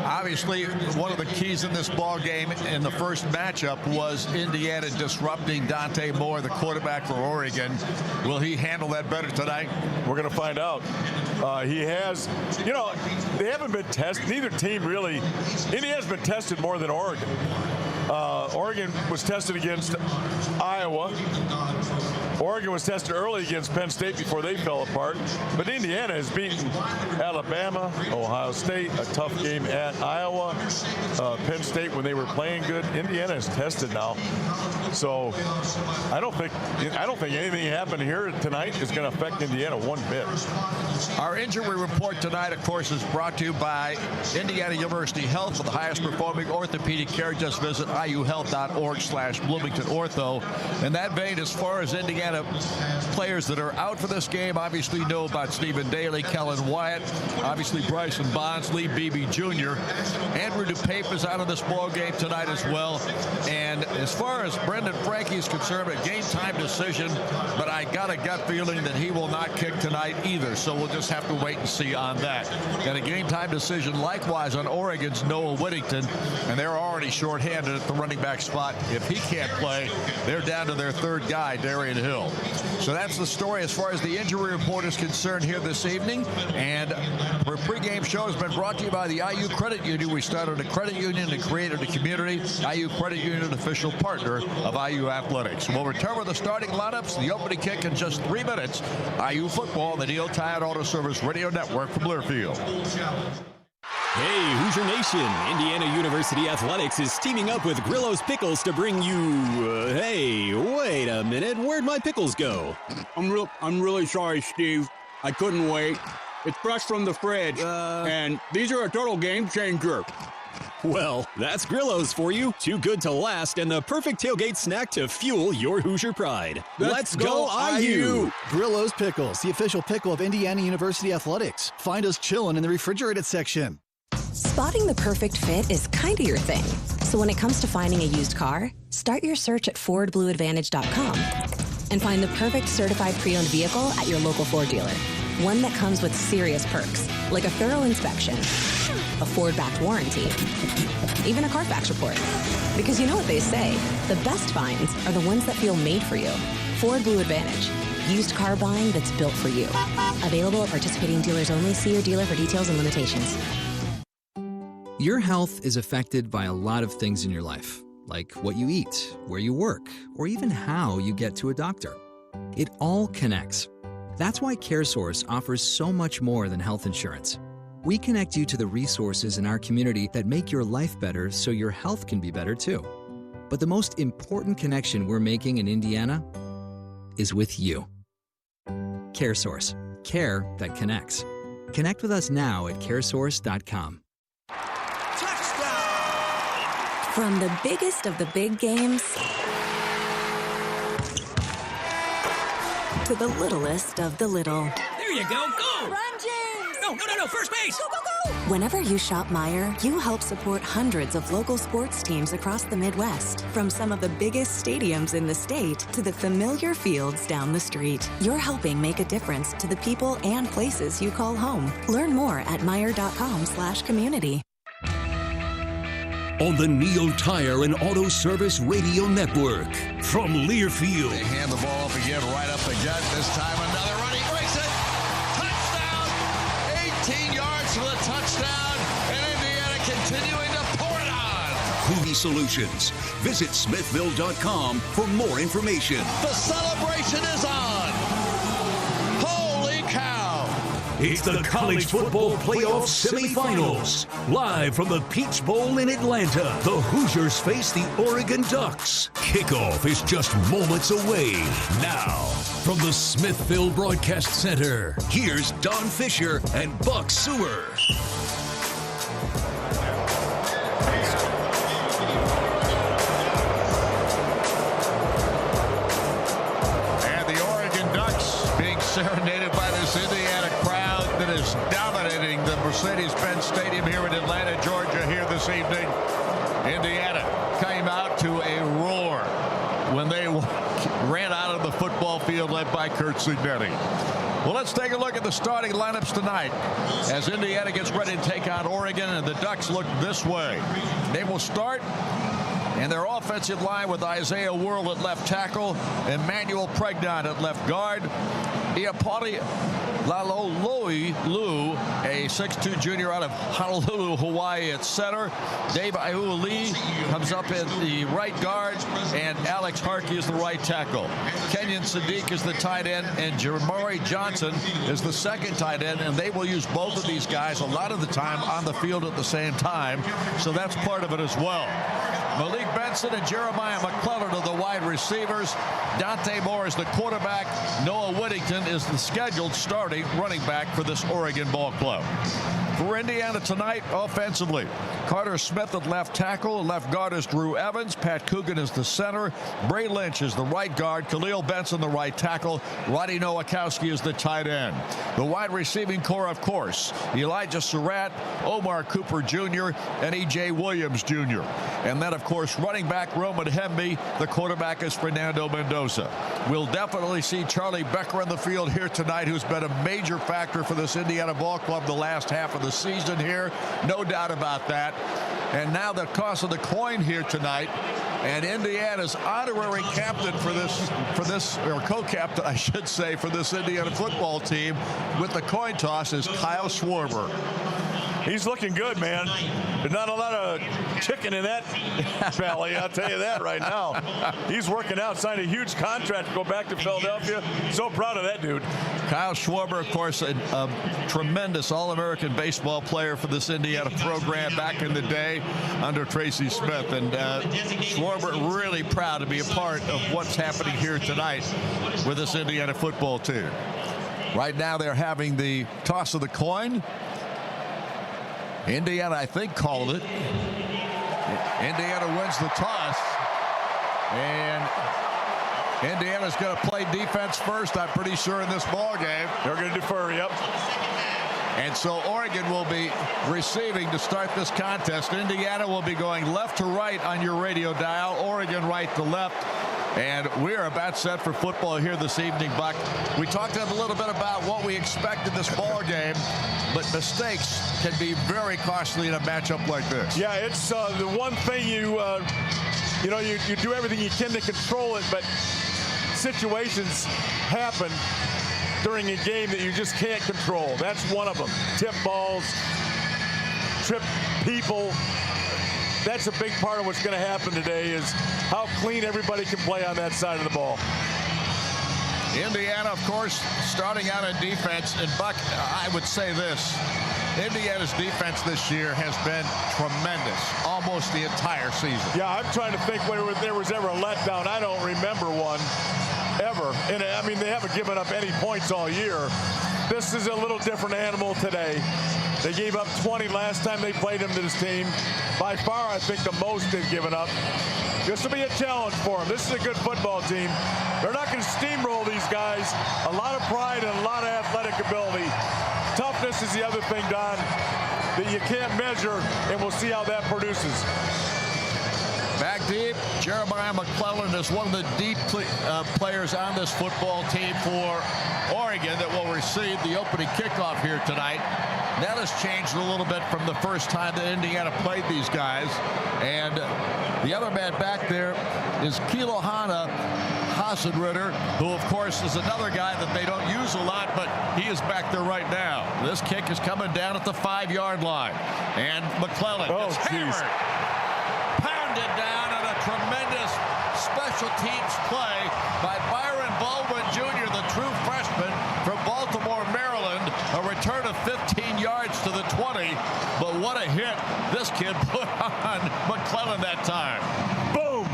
Speaker 1: Obviously, one of the keys in this ball game in the first matchup was Indiana disrupting Dante Moore, the quarterback for Oregon. Will he handle that better tonight?
Speaker 4: We're going to find out. He has, you know, they haven't been tested. Neither team really. Indiana's been tested more than Oregon. Oregon was tested against Iowa. Oregon was tested early against Penn State before they fell apart. But Indiana has beaten Alabama, Ohio State, a tough game at Iowa, Penn State when they were playing good. Indiana is tested now. So I don't think anything happening here tonight is going to affect Indiana one bit.
Speaker 1: Our injury report tonight, of course, is brought to you by Indiana University Health. For the highest performing orthopedic care, just visit iuhealth.org/BloomingtonOrtho. In that vein, as far as Indiana players that are out for this game, obviously know about Stephen Daly, Kellen Wyatt, obviously Bryson Bonds, Lee Beebe Jr. Andrew DePape is out of this ball game tonight as well. And as far as Brendan Franke is concerned, a game time decision, but I got a gut feeling that he will not kick tonight either. So we'll just have to wait and see on that. And a game time decision likewise on Oregon's Noah Whittington, and they're already shorthanded at the running back spot. If he can't play, they're down to their third guy, Darian Hill. So that's the story as far as the injury report is concerned here this evening. And our pregame show has been brought to you by the IU Credit Union. We started a credit union and created a community. IU Credit Union, official partner of IU Athletics. We'll return with the starting lineups, the opening kick in just 3 minutes. IU football, the Neil Tyatt Auto Service Radio Network from Learfield.
Speaker 2: Hey, Hoosier Nation! Indiana University Athletics is teaming up with Grillo's Pickles to bring you... hey, wait a minute. Where'd my pickles go?
Speaker 8: I'm really sorry, Steve. I couldn't wait. It's fresh from the fridge, and these are a total game changer.
Speaker 2: Well, that's Grillo's for you. Too good to last and the perfect tailgate snack to fuel your Hoosier pride. Let's go IU!
Speaker 21: Grillo's Pickles, the official pickle of Indiana University Athletics. Find us chilling in the refrigerated section.
Speaker 18: Spotting the perfect fit is kind of your thing. So when it comes to finding a used car, start your search at FordBlueAdvantage.com and find the perfect certified pre-owned vehicle at your local Ford dealer. One that comes with serious perks, like a thorough inspection,
Speaker 22: a Ford-backed warranty, even a Carfax report. Because you know what they say, the best finds are the ones that feel made for you. Ford Blue Advantage. Used car buying that's built for you. Available at participating dealers only. See your dealer for details and limitations.
Speaker 7: Your health is affected by a lot of things in your life, like what you eat, where you work, or even how you get to a doctor. It all connects. That's why CareSource offers so much more than health insurance. We connect you to the resources in our community that make your life better so your health can be better too. But the most important connection we're making in Indiana is with you. CareSource. Care that connects. Connect with us now at caresource.com.
Speaker 18: From the biggest of the big games to the littlest of the little.
Speaker 20: There you go. Go! Run, James! No. First base! Go!
Speaker 18: Whenever you shop Meijer, you help support hundreds of local sports teams across the Midwest. From some of the biggest stadiums in the state to the familiar fields down the street. You're helping make a difference to the people and places you call home. Learn more at Meijer.com/community.
Speaker 6: On the Neo Tire and Auto Service Radio Network, from Learfield.
Speaker 1: They hand the ball up again, right up the gut. This time another run. He breaks it. Touchdown. 18 yards for the touchdown. And Indiana continuing to pour it on.
Speaker 6: Hoovy Solutions. Visit Smithville.com for more information.
Speaker 1: The celebration is on. Holy cow.
Speaker 6: It's the College Football Playoff Semifinals. Live from the Peach Bowl in Atlanta, the Hoosiers face the Oregon Ducks. Kickoff is just moments away. Now, from the Smithville Broadcast Center, here's Don Fisher and Buck Sewer.
Speaker 1: And the Oregon Ducks being serenaded by this Indiana crowd that is dominating the Mercedes-Benz Stadium here in Atlanta, Georgia, here this evening. Indiana came out to a roar when they ran out of the football field led by Curt Cignetti. Well, let's take a look at the starting lineups tonight as Indiana gets ready to take on Oregon, and the Ducks look this way. They will start in their offensive line with Isaiah Worrell at left tackle, Emmanuel Pregame at left guard, Iapati Laloloi-Lu, a 6'2 junior out of Honolulu, Hawaii at center. Dave Iuli comes up at the right guard, and Alex Harkey is the right tackle. Kenyon Sadiq is the tight end, and Jamari Johnson is the second tight end, and they will use both of these guys a lot of the time on the field at the same time, so that's part of it as well. Malik Benson and Jeremiah McClellan are the wide receivers. Dante Moore is the quarterback. Noah Whittington is the scheduled starting running back for this Oregon ball club. For Indiana tonight, offensively, Carter Smith at left tackle. Left guard is Drew Evans. Pat Coogan is the center. Bray Lynch is the right guard. Khalil Benson the right tackle. Roddy Nowakowski is the tight end. The wide receiving core, of course, Elijah Surratt, Omar Cooper Jr., and E.J. Williams Jr. And then, of course, running back Roman Hemby. The quarterback is Fernando Mendoza. We'll definitely see Charlie Becker on the field here tonight, who's been a major factor for this Indiana ball club the last half of the season here. No doubt about that. And now the toss of the coin here tonight. And Indiana's honorary captain for this, or co-captain, I should say, for this Indiana football team with the coin toss is Kyle Schwarber.
Speaker 4: He's looking good, man. There's not a lot of chicken in that valley, I'll tell you that right now. He's working out, signed a huge contract to go back to Philadelphia. So proud of that dude.
Speaker 1: Kyle Schwarber, of course, a tremendous All-American baseball player for this Indiana program back in the day under Tracy Smith. And Schwarber really proud to be a part of what's happening here tonight with this Indiana football team. Right now they're having the toss of the coin. Indiana, I think, called it. Indiana wins the toss. And Indiana's going to play defense first, I'm pretty sure, in this ball game.
Speaker 4: They're going to defer, yep.
Speaker 1: And so Oregon will be receiving to start this contest. Indiana will be going left to right on your radio dial. Oregon right to left. And we are about set for football here this evening, Buck. We talked a little bit about what we expect in this ball game, but mistakes can be very costly in a matchup like this.
Speaker 4: Yeah, it's the one thing you do everything you can to control it, but situations happen during a game that you just can't control. That's one of them. Tip balls, trip people. That's a big part of what's going to happen today is how clean everybody can play on that side of the ball.
Speaker 1: Indiana, of course, starting out in defense. And, Buck, I would say this. Indiana's defense this year has been tremendous almost the entire season.
Speaker 4: Yeah, I'm trying to think whether there was ever a letdown. I don't remember one ever. And, I mean, they haven't given up any points all year. This is a little different animal today. They gave up 20 last time they played them to this team. By far, I think the most they've given up. This will be a challenge for them. This is a good football team. They're not going to steamroll these guys. A lot of pride and a lot of athletic ability. Toughness is the other thing, Don, that you can't measure, and we'll see how that produces.
Speaker 1: Back deep, Jeremiah McClellan is one of the deep players on this football team for Oregon that will receive the opening kickoff here tonight. That has changed a little bit from the first time that Indiana played these guys. And the other man back there is Kilohana Hasenritter, who, of course, is another guy that they don't use a lot, but he is back there right now. This kick is coming down at the 5-yard line. And McClellan is hammered. Pounded down on a tremendous special teams play by Byron Baldwin Jr., the true freshman from Baltimore, Maryland. A return of 15 yards to the 20. But what a hit this kid put on McClellan that time. Boom!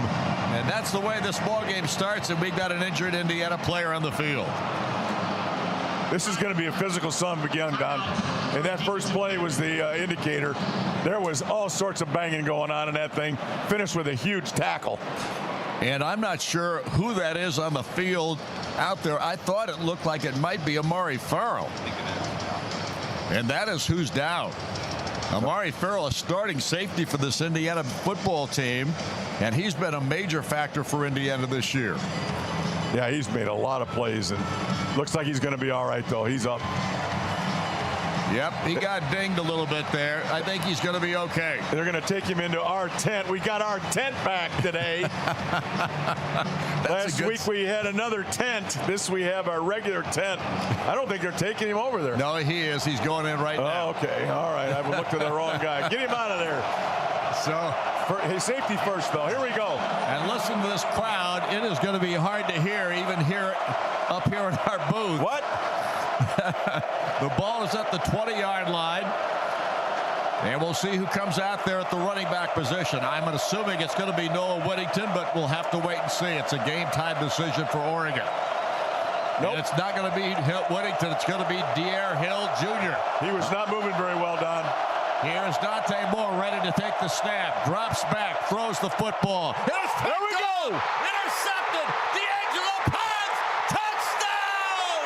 Speaker 1: And that's the way this ball game starts, and we've got an injured Indiana player on the field.
Speaker 4: This is going to be a physical son of a gun, Don. And that first play was the indicator. There was all sorts of banging going on in that thing. Finished with a huge tackle.
Speaker 1: And I'm not sure who that is on the field out there. I thought it looked like it might be Amari Farrell. And that is who's down. Amari Farrell, a starting safety for this Indiana football team. And he's been a major factor for Indiana this year.
Speaker 4: Yeah, he's made a lot of plays, and looks like he's going to be all right, though. He's up.
Speaker 1: Yep, he got dinged a little bit there. I think he's going to be okay.
Speaker 4: They're going to take him into our tent. We got our tent back today. Last week we had another tent. This we have our regular tent. I don't think they're taking him over there.
Speaker 1: No, he is. He's going in right now.
Speaker 4: Okay, all right. I've looked at the wrong guy. Get him out of there.
Speaker 1: So,
Speaker 4: his safety first, though. Here we go.
Speaker 1: And listen to this crowd. It is going to be hard to hear, even here up here in our booth.
Speaker 4: What?
Speaker 1: The ball is at the 20-yard line. And we'll see who comes out there at the running back position. I'm assuming it's going to be Noah Whittington, but we'll have to wait and see. It's a game-time decision for Oregon. Nope. And it's not going to be Whittington. It's going to be Dare Hill Jr.
Speaker 4: He was not moving very well, Don.
Speaker 1: Here is Dante Moore ready to take the snap. Drops back, throws the football.
Speaker 4: There we go!
Speaker 1: Intercepted! D'Angelo Pons! Touchdown!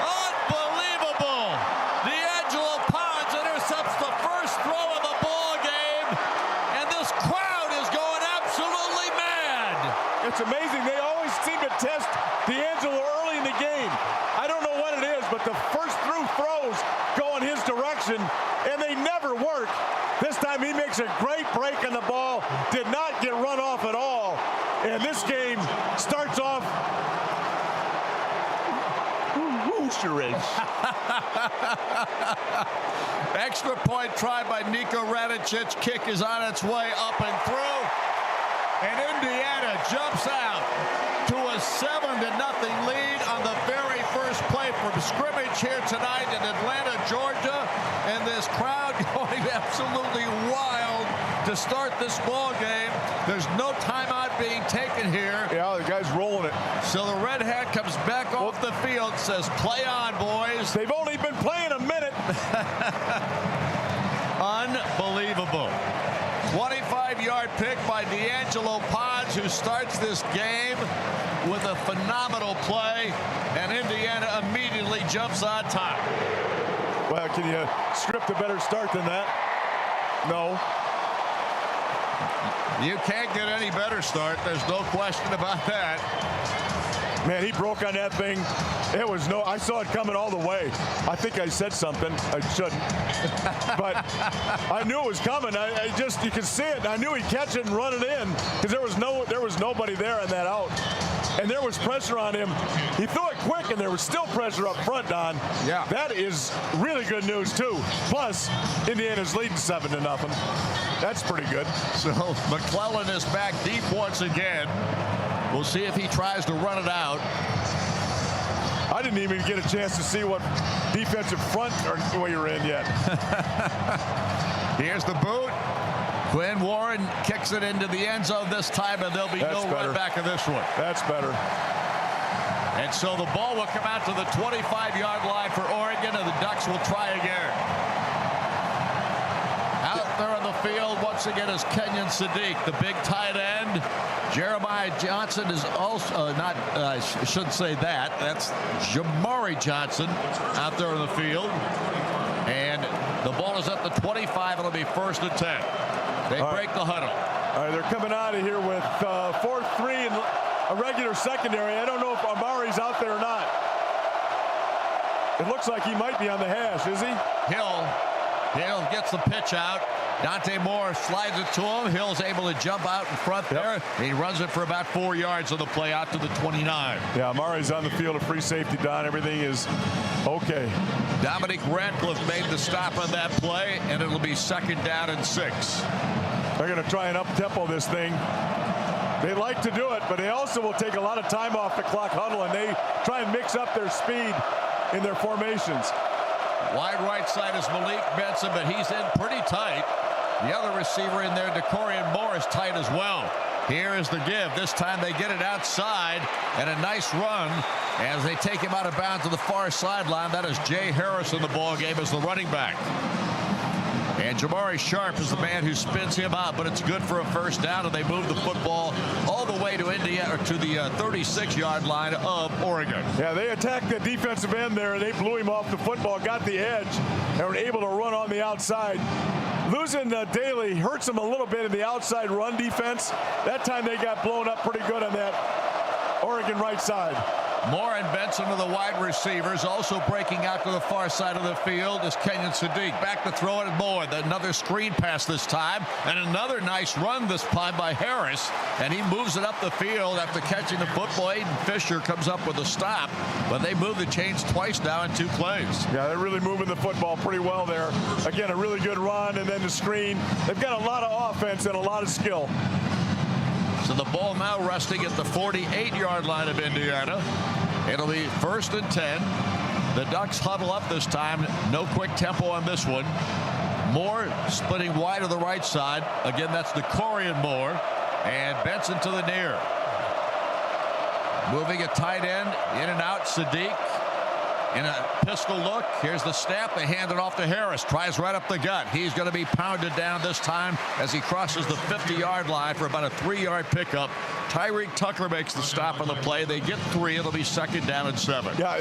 Speaker 1: Unbelievable! D'Angelo Pons intercepts the first throw of the ball game, and this crowd is going absolutely mad.
Speaker 4: It's amazing. They always seem to test D'Angelo early in the game. I don't know what it is, but the first through throws go in his direction, and they never work. This time he makes a great break on the ball, did not get run off at all, and this game starts off Hoosierish.
Speaker 1: Extra point try by Niko Radicic. Kick is on its way up and through, and Indiana jumps out to a 7-0 lead on the very first play from scrimmage here tonight in Atlanta, Georgia. And this crowd going absolutely wild to start this ball game. There's no timeout being taken here.
Speaker 4: Yeah, the guy's rolling it.
Speaker 1: So the red hat comes back off the field, says, play on, boys.
Speaker 4: They've only been playing a minute.
Speaker 1: Unbelievable. 25-yard pick by D'Angelo Pons, who starts this game with a phenomenal play, and Indiana immediately jumps on top.
Speaker 4: Well, can you script a better start than that? No.
Speaker 1: You can't get any better start. There's no question about that.
Speaker 4: Man, he broke on that thing. I saw it coming all the way. I think I said something. I shouldn't. But I knew it was coming. You could see it. I knew he'd catch it and run it in because there was nobody there on that out. And there was pressure on him. He threw it quick, and there was still pressure up front, Don.
Speaker 1: Yeah.
Speaker 4: That is really good news, too. Plus, Indiana's leading 7-0. That's pretty good.
Speaker 1: So McClellan is back deep once again. We'll see if he tries to run it out.
Speaker 4: I didn't even get a chance to see what defensive front we were in yet.
Speaker 1: Here's the boot. Quinn Warren kicks it into the end zone this time, and there'll be no run back of this one.
Speaker 4: That's better.
Speaker 1: And so the ball will come out to the 25-yard line for Oregon, and the Ducks will try again. Out there on the field once again is Kenyon Sadiq, the big tight end. Jeremiah Johnson is also I shouldn't say that. That's Jamari Johnson out there on the field. And the ball is at the 25. It'll be 1st and 10. They break the huddle.
Speaker 4: All right, they're coming out of here with 4-3 and a regular secondary. I don't know if Amari's out there or not. It looks like he might be on the hash, is he?
Speaker 1: Hill gets the pitch out. Dante Moore slides it to him. Hill's able to jump out in front there. He runs it for about 4 yards on the play out to the 29.
Speaker 4: Yeah, Amari's on the field, a free safety, Don. Everything is okay.
Speaker 1: Dominic Ratcliffe made the stop on that play, and it'll be 2nd down and 6.
Speaker 4: They're going to try and up-tempo this thing. They like to do it, but they also will take a lot of time off the clock huddle, and they try and mix up their speed in their formations.
Speaker 1: Wide right side is Malik Benson, but he's in pretty tight. The other receiver in there, DeCorian Moore, is tight as well. Here is the give. This time they get it outside, and a nice run as they take him out of bounds to the far sideline. That is Jay Harris in the ball game as the running back. And Jamari Sharp is the man who spins him out, but it's good for a 1st down, and they move the football all the way to Indiana, or to the 36-yard line of Oregon.
Speaker 4: Yeah, they attacked the defensive end there. They blew him off the football, got the edge, and were able to run on the outside. Losing Daly hurts them a little bit in the outside run defense. That time they got blown up pretty good on that Oregon right side.
Speaker 1: Moore and Benson are the wide receivers. Also breaking out to the far side of the field is Kenyon Sadiq. Back to throw it at Moore. Another screen pass this time. And another nice run this time by Harris. And he moves it up the field after catching the football. Aiden Fisher comes up with a stop. But they move the chains twice now in 2 plays.
Speaker 4: Yeah, they're really moving the football pretty well there. Again, a really good run and then the screen. They've got a lot of offense and a lot of skill.
Speaker 1: So the ball now resting at the 48-yard line of Indiana. It'll be 1st and 10. The Ducks huddle up this time. No quick tempo on this one. Moore splitting wide to the right side. Again, that's DeCorian Moore. And Benson to the near. Moving a tight end. In and out, Sadiq. In a pistol look. Here's the snap. They hand it off to Harris. Tries right up the gut. He's going to be pounded down this time as he crosses the 50-yard line for about a 3-yard pickup. Tyreek Tucker makes the stop on the play. They get 3. It'll be 2nd down and 7.
Speaker 4: Yeah,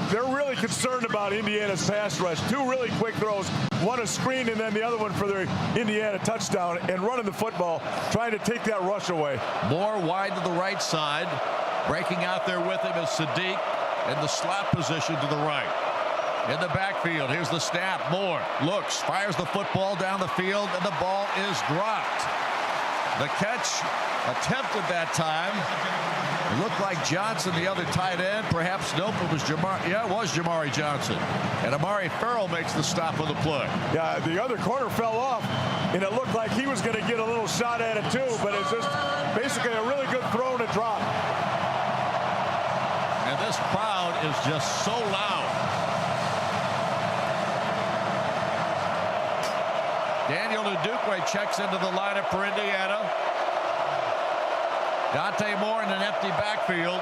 Speaker 4: they're really concerned about Indiana's pass rush. 2 really quick throws. One a screen and then the other one for their Indiana touchdown, and running the football, trying to take that rush away.
Speaker 1: Moore wide to the right side. Breaking out there with him is Sadiq in the slot position to the right. In the backfield, here's the snap. Moore looks, fires the football down the field, and the ball is dropped. The catch attempted that time. It looked like Johnson, the other tight end. Perhaps nope, it was Jamari. Yeah, it was Jamari Johnson. And Amari Farrell makes the stop of the play.
Speaker 4: Yeah, the other corner fell off, and it looked like he was going to get a little shot at it too, but it's just basically a really good throw and a drop.
Speaker 1: And this crowd is just so loud. Daniel Ndukwe checks into the lineup for Indiana. Dante Moore in an empty backfield.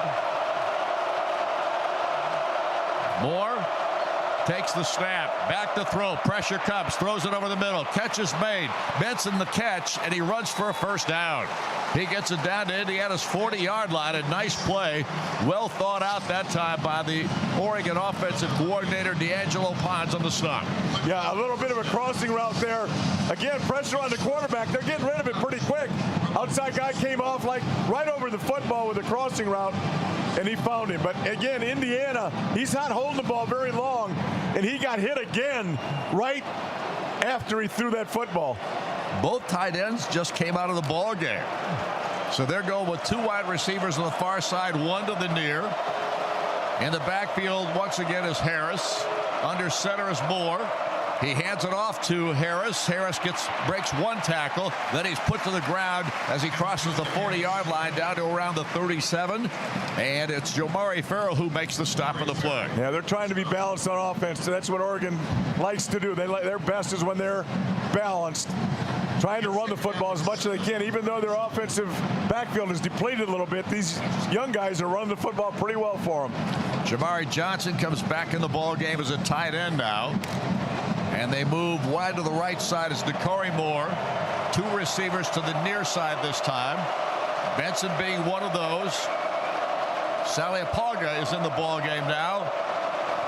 Speaker 1: Moore takes the snap, back to throw, pressure comes, throws it over the middle, catch is made, Benson the catch, and he runs for a first down. He gets it down to Indiana's 40-yard line. A nice play, well thought out that time by the Oregon offensive coordinator D'Angelo Pons on the snap.
Speaker 4: Yeah, a little bit of a crossing route there. Again, pressure on the quarterback. They're getting rid of it pretty quick. Outside guy came off like right over the football with a crossing route, and he found him. But again, Indiana, he's not holding the ball very long, and he got hit again right after he threw that football.
Speaker 1: Both tight ends just came out of the ball game. So they're going with two wide receivers on the far side, one to the near. In the backfield, once again, is Harris. Under center is Moore. He hands it off to Harris. Harris breaks one tackle. Then he's put to the ground as he crosses the 40-yard line down to around the 37. And it's Jomari Farrell who makes the stop of the play.
Speaker 4: Yeah, they're trying to be balanced on offense. That's what Oregon likes to do. Their best is when they're balanced, trying to run the football as much as they can. Even though their offensive backfield is depleted a little bit, these young guys are running the football pretty well for them.
Speaker 1: Jamari Johnson comes back in the ball game as a tight end now. And they move wide to the right side as Dakari Moore. Two receivers to the near side this time. Benson being one of those. Saliapaga is in the ball game now.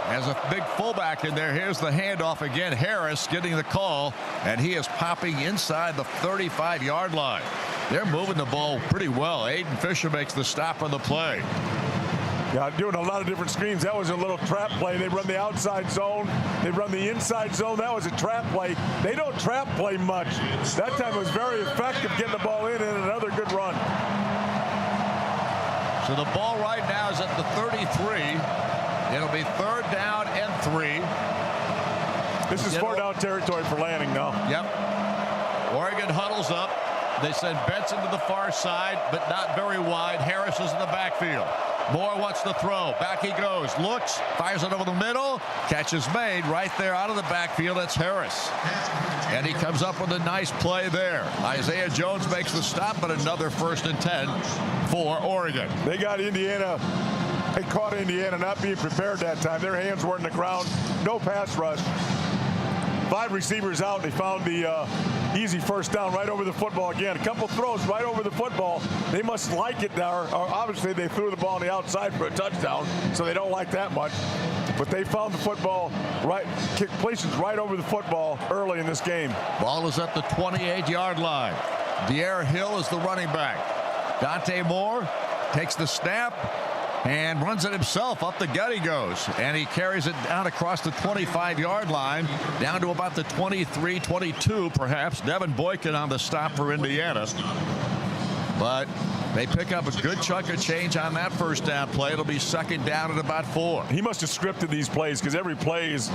Speaker 1: As a big fullback in there. Here's the handoff again. Harris getting the call, and he is popping inside the 35-yard line. They're moving the ball pretty well. Aiden Fisher makes the stop on the play.
Speaker 4: Yeah, doing a lot of different screens. That was a little trap play. They run the outside zone. They run the inside zone. That was a trap play. They don't trap play much. That time it was very effective getting the ball in, and another good run.
Speaker 1: So the ball right now is at the 33. It'll be 3rd down and 3.
Speaker 4: This is 4th down territory for Lanning now.
Speaker 1: Yep. Oregon huddles up. They send Benson to the far side, but not very wide. Harris is in the backfield. Moore wants to throw. Back he goes. Looks. Fires it over the middle. Catch is made right there out of the backfield. That's Harris. And he comes up with a nice play there. Isaiah Jones makes the stop, but another 1st and 10 for Oregon.
Speaker 4: They got Indiana. They caught Indiana not being prepared that time. Their hands weren't in the ground. No pass rush. 5 receivers out. They found the easy 1st down right over the football again. A couple throws right over the football. They must like it now. Obviously, they threw the ball on the outside for a touchdown, so they don't like that much. But they found the football right, completions right over the football early in this game.
Speaker 1: Ball is at the 28-yard line. De'Aaron Hill is the running back. Dante Moore takes the snap and runs it himself. Up the gut he goes, and he carries it down across the 25-yard line down to about the 23, 22 perhaps. Devin Boykin on the stop for Indiana, but they pick up a good chunk of change on that 1st down play. It'll be 2nd down at about 4.
Speaker 4: He must have scripted these plays, because every play is,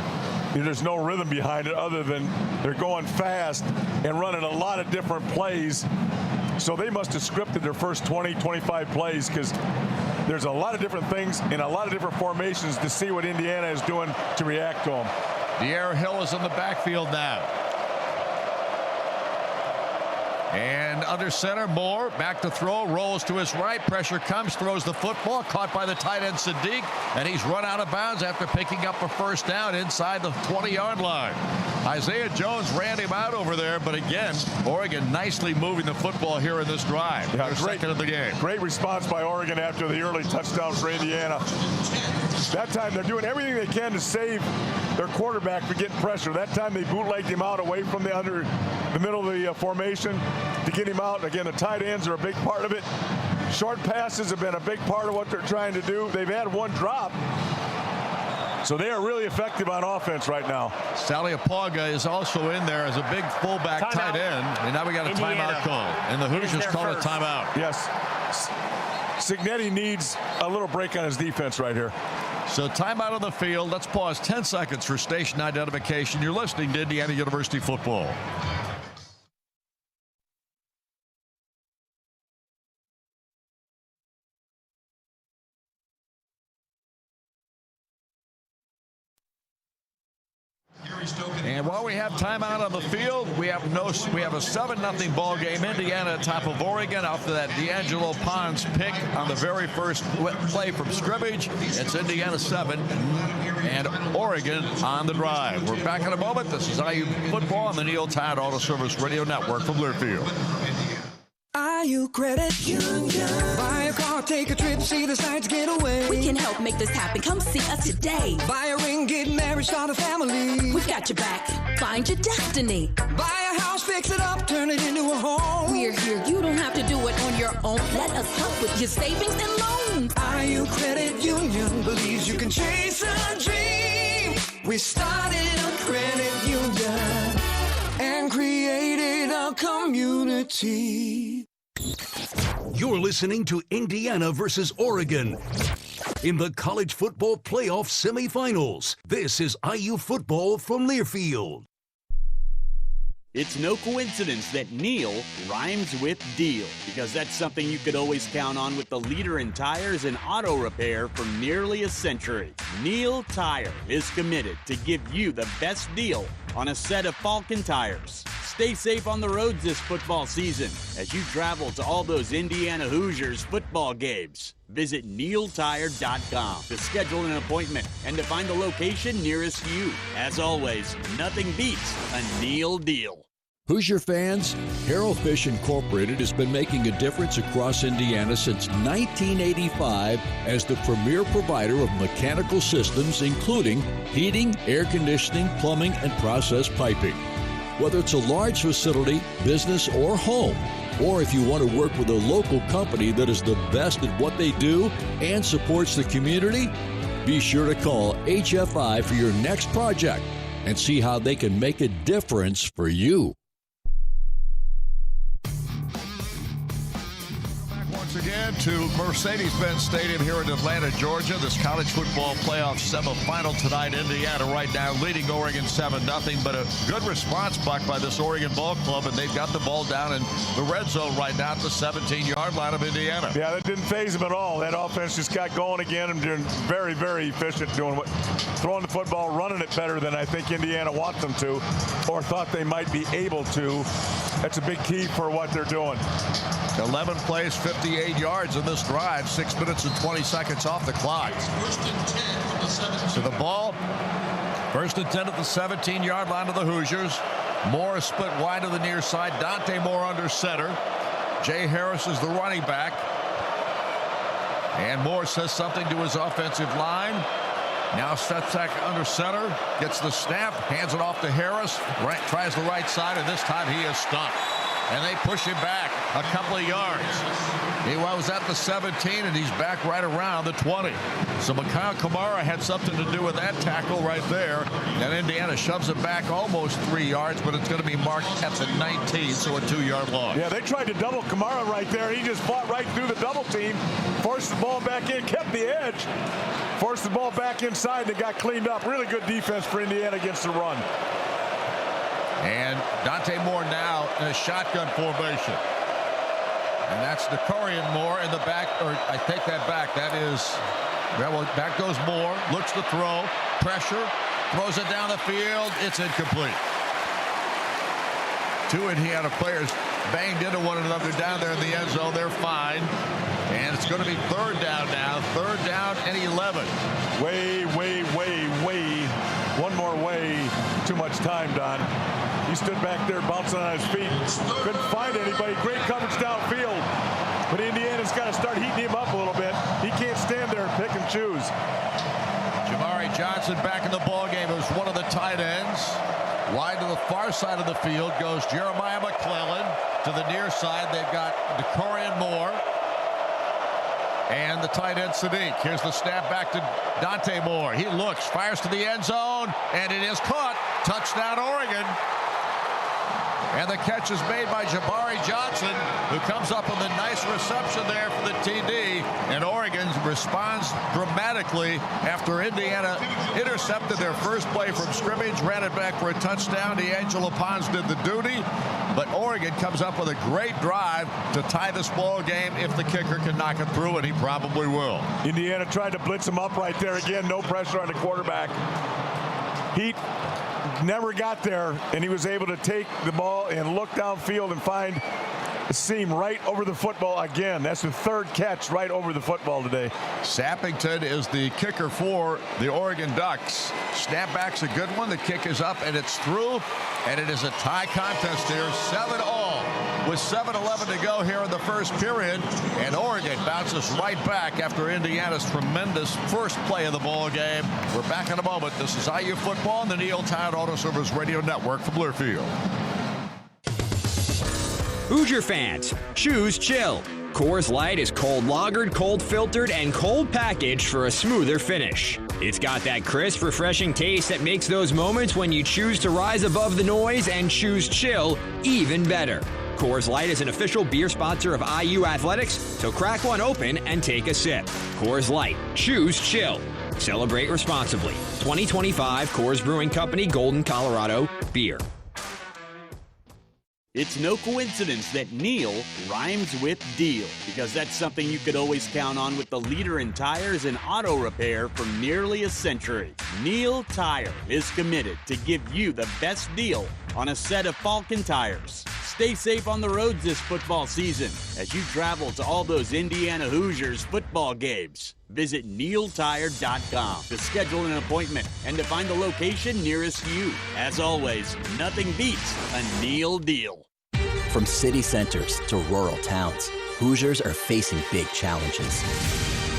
Speaker 4: there's no rhythm behind it other than they're going fast and running a lot of different plays. So they must have scripted their first 20, 25 plays, because there's a lot of different things in a lot of different formations to see what Indiana is doing to react to them.
Speaker 1: De'Aaron Hill is in the backfield now. And under center, Moore back to throw, rolls to his right, pressure comes, throws the football, caught by the tight end Sadiq, and he's run out of bounds after picking up a 1st down inside the 20-yard line. Isaiah Jones ran him out over there, but again, Oregon nicely moving the football here in this drive.
Speaker 4: Yeah,
Speaker 1: great, 2nd of the game.
Speaker 4: Great response by Oregon after the early touchdown for Indiana. That time they're doing everything they can to save their quarterback from getting pressure. That time they bootlegged him out away from the middle of the formation to get him out. Again, the tight ends are a big part of it. Short passes have been a big part of what they're trying to do. They've had one drop, so they are really effective on offense right now.
Speaker 1: Saliapaga is also in there as a big fullback tight end, and now we got a timeout call, and the Hoosiers call a timeout.
Speaker 4: Yes. Signetti needs a little break on his defense right here.
Speaker 1: So timeout on the field. Let's pause 10 seconds for station identification. You're listening to Indiana University football. And while we have timeout on the field, we have a 7-0 ball game. Indiana atop of Oregon after that D'Angelo Pons pick on the very first play from scrimmage. It's Indiana 7 and Oregon on the drive. We're back in a moment. This is IU football on the Neil Tide Auto Service Radio Network from Learfield.
Speaker 20: IU Credit Union. Buy a car, take a trip, see the sights, get away.
Speaker 22: We can help make this happen. Come see us today.
Speaker 20: Buy a ring, get married, start a family.
Speaker 22: We've got your back. Find your destiny.
Speaker 20: Buy a house, fix it up, turn it into a home.
Speaker 22: We're here. You don't have to do it on your own. Let us help with your savings and loans.
Speaker 20: IU Credit Union believes you can chase a dream. We started a credit union and created a community.
Speaker 6: You're listening to Indiana versus Oregon in the college football playoff semifinals. This is IU football from Learfield.
Speaker 5: It's no coincidence that Neil rhymes with deal, because that's something you could always count on with the leader in tires and auto repair for nearly a century. Neil Tire is committed to give you the best deal on a set of Falcon tires. Stay safe on the roads this football season as you travel to all those Indiana Hoosiers football games. Visit neiltire.com to schedule an appointment and to find the location nearest you. As always, nothing beats a Neil deal.
Speaker 1: Hoosier fans, Harrow Fish Incorporated has been making a difference across Indiana since 1985 as the premier provider of mechanical systems, including heating, air conditioning, plumbing, and process piping. Whether it's a large facility, business, or home, or if you want to work with a local company that is the best at what they do and supports the community, be sure to call HFI for your next project and see how they can make a difference for you. Once again to Mercedes-Benz Stadium here in Atlanta, Georgia. This college football playoff semifinal tonight. Indiana right now leading Oregon 7-0, but a good response, Buck, by this Oregon ball club, and they've got the ball down in the red zone right now at the 17-yard line of Indiana.
Speaker 4: Yeah, that didn't faze them at all. That offense just got going again and doing very, very efficient, throwing the football, running it better than I think Indiana wants them to or thought they might be able to. That's a big key for what they're doing.
Speaker 1: 11 plays, 58 yards in this drive, 6 minutes and 20 seconds off the clock. To the ball, 1st and 10 at the 17-yard line of the Hoosiers. Moore is split wide to the near side. Dante Moore under center. Jay Harris is the running back. And Moore says something to his offensive line. Now steps back under center, gets the snap, hands it off to Harris, tries the right side, and this time he is stumped. And they push him back a couple of yards. He was at the 17, and he's back right around the 20. So Mikhail Kamara had something to do with that tackle right there. And Indiana shoves it back almost 3 yards, but it's going to be marked at the 19, so a 2-yard loss.
Speaker 4: Yeah, they tried to double Kamara right there. He just fought right through the double team, forced the ball back in, kept the edge, forced the ball back inside, and it got cleaned up. Really good defense for Indiana against the run.
Speaker 1: And Dante Moore now in a shotgun formation. And that's Decorian Moore in the back, or I take that back. That is, well, back goes Moore, looks to throw, pressure, throws it down the field. It's incomplete. 2 Indiana players banged into one another down there in the end zone. They're fine. And it's going to be 3rd down now. 3rd down and 11.
Speaker 4: Way. One more way. Too much time, Don. He stood back there bouncing on his feet. Couldn't find anybody. Great coverage downfield. But Indiana's got to start heating him up a little bit. He can't stand there and pick and choose.
Speaker 1: Jamari Johnson back in the ballgame. It was one of the tight ends. Wide to the far side of the field goes Jeremiah McClellan. To the near side, they've got Decorian Moore and the tight end Sadiq. Here's the snap back to Dante Moore. He looks, fires to the end zone, and it is caught. Touchdown, Oregon. And the catch is made by Jabari Johnson, who comes up with a nice reception there for the TD. And Oregon responds dramatically after Indiana intercepted their first play from scrimmage, ran it back for a touchdown. D'Angelo Pons did the duty. But Oregon comes up with a great drive to tie this ball game if the kicker can knock it through, and he probably will.
Speaker 4: Indiana tried to blitz him up right there again. No pressure on the quarterback. Heat never got there, and he was able to take the ball and look downfield and find a seam right over the football again. That's the third catch right over the football today. Sappington is the kicker for the Oregon Ducks. Snapback's a good one. The kick is up, and it's through, and it is a tie contest here, 7-all. With 7:11 to go here in the first period, and Oregon bounces right back after Indiana's tremendous first play of the ball game. We're back in a moment. This is IU football on the Neil Tide Auto Service Radio Network from Learfield.
Speaker 9: Hoosier fans, choose chill. Coors Light is cold lagered, cold filtered, and cold packaged for a smoother finish. It's got that crisp, refreshing taste that makes those moments when you choose to rise above the noise and choose chill even better. Coors Light is an official beer sponsor of IU Athletics, so crack one open and take a sip. Coors Light, choose chill. Celebrate responsibly. 2025 Coors Brewing Company, Golden, Colorado, beer.
Speaker 5: It's no coincidence that Neil rhymes with deal, because that's something you could always count on with the leader in tires and auto repair for nearly a century. Neil Tire is committed to give you the best deal on a set of Falcon tires. Stay safe on the roads this football season as you travel to all those Indiana Hoosiers football games. Visit neiltire.com to schedule an appointment and to find the location nearest you. As always, nothing beats a Neil deal.
Speaker 10: From city centers to rural towns, Hoosiers are facing big challenges.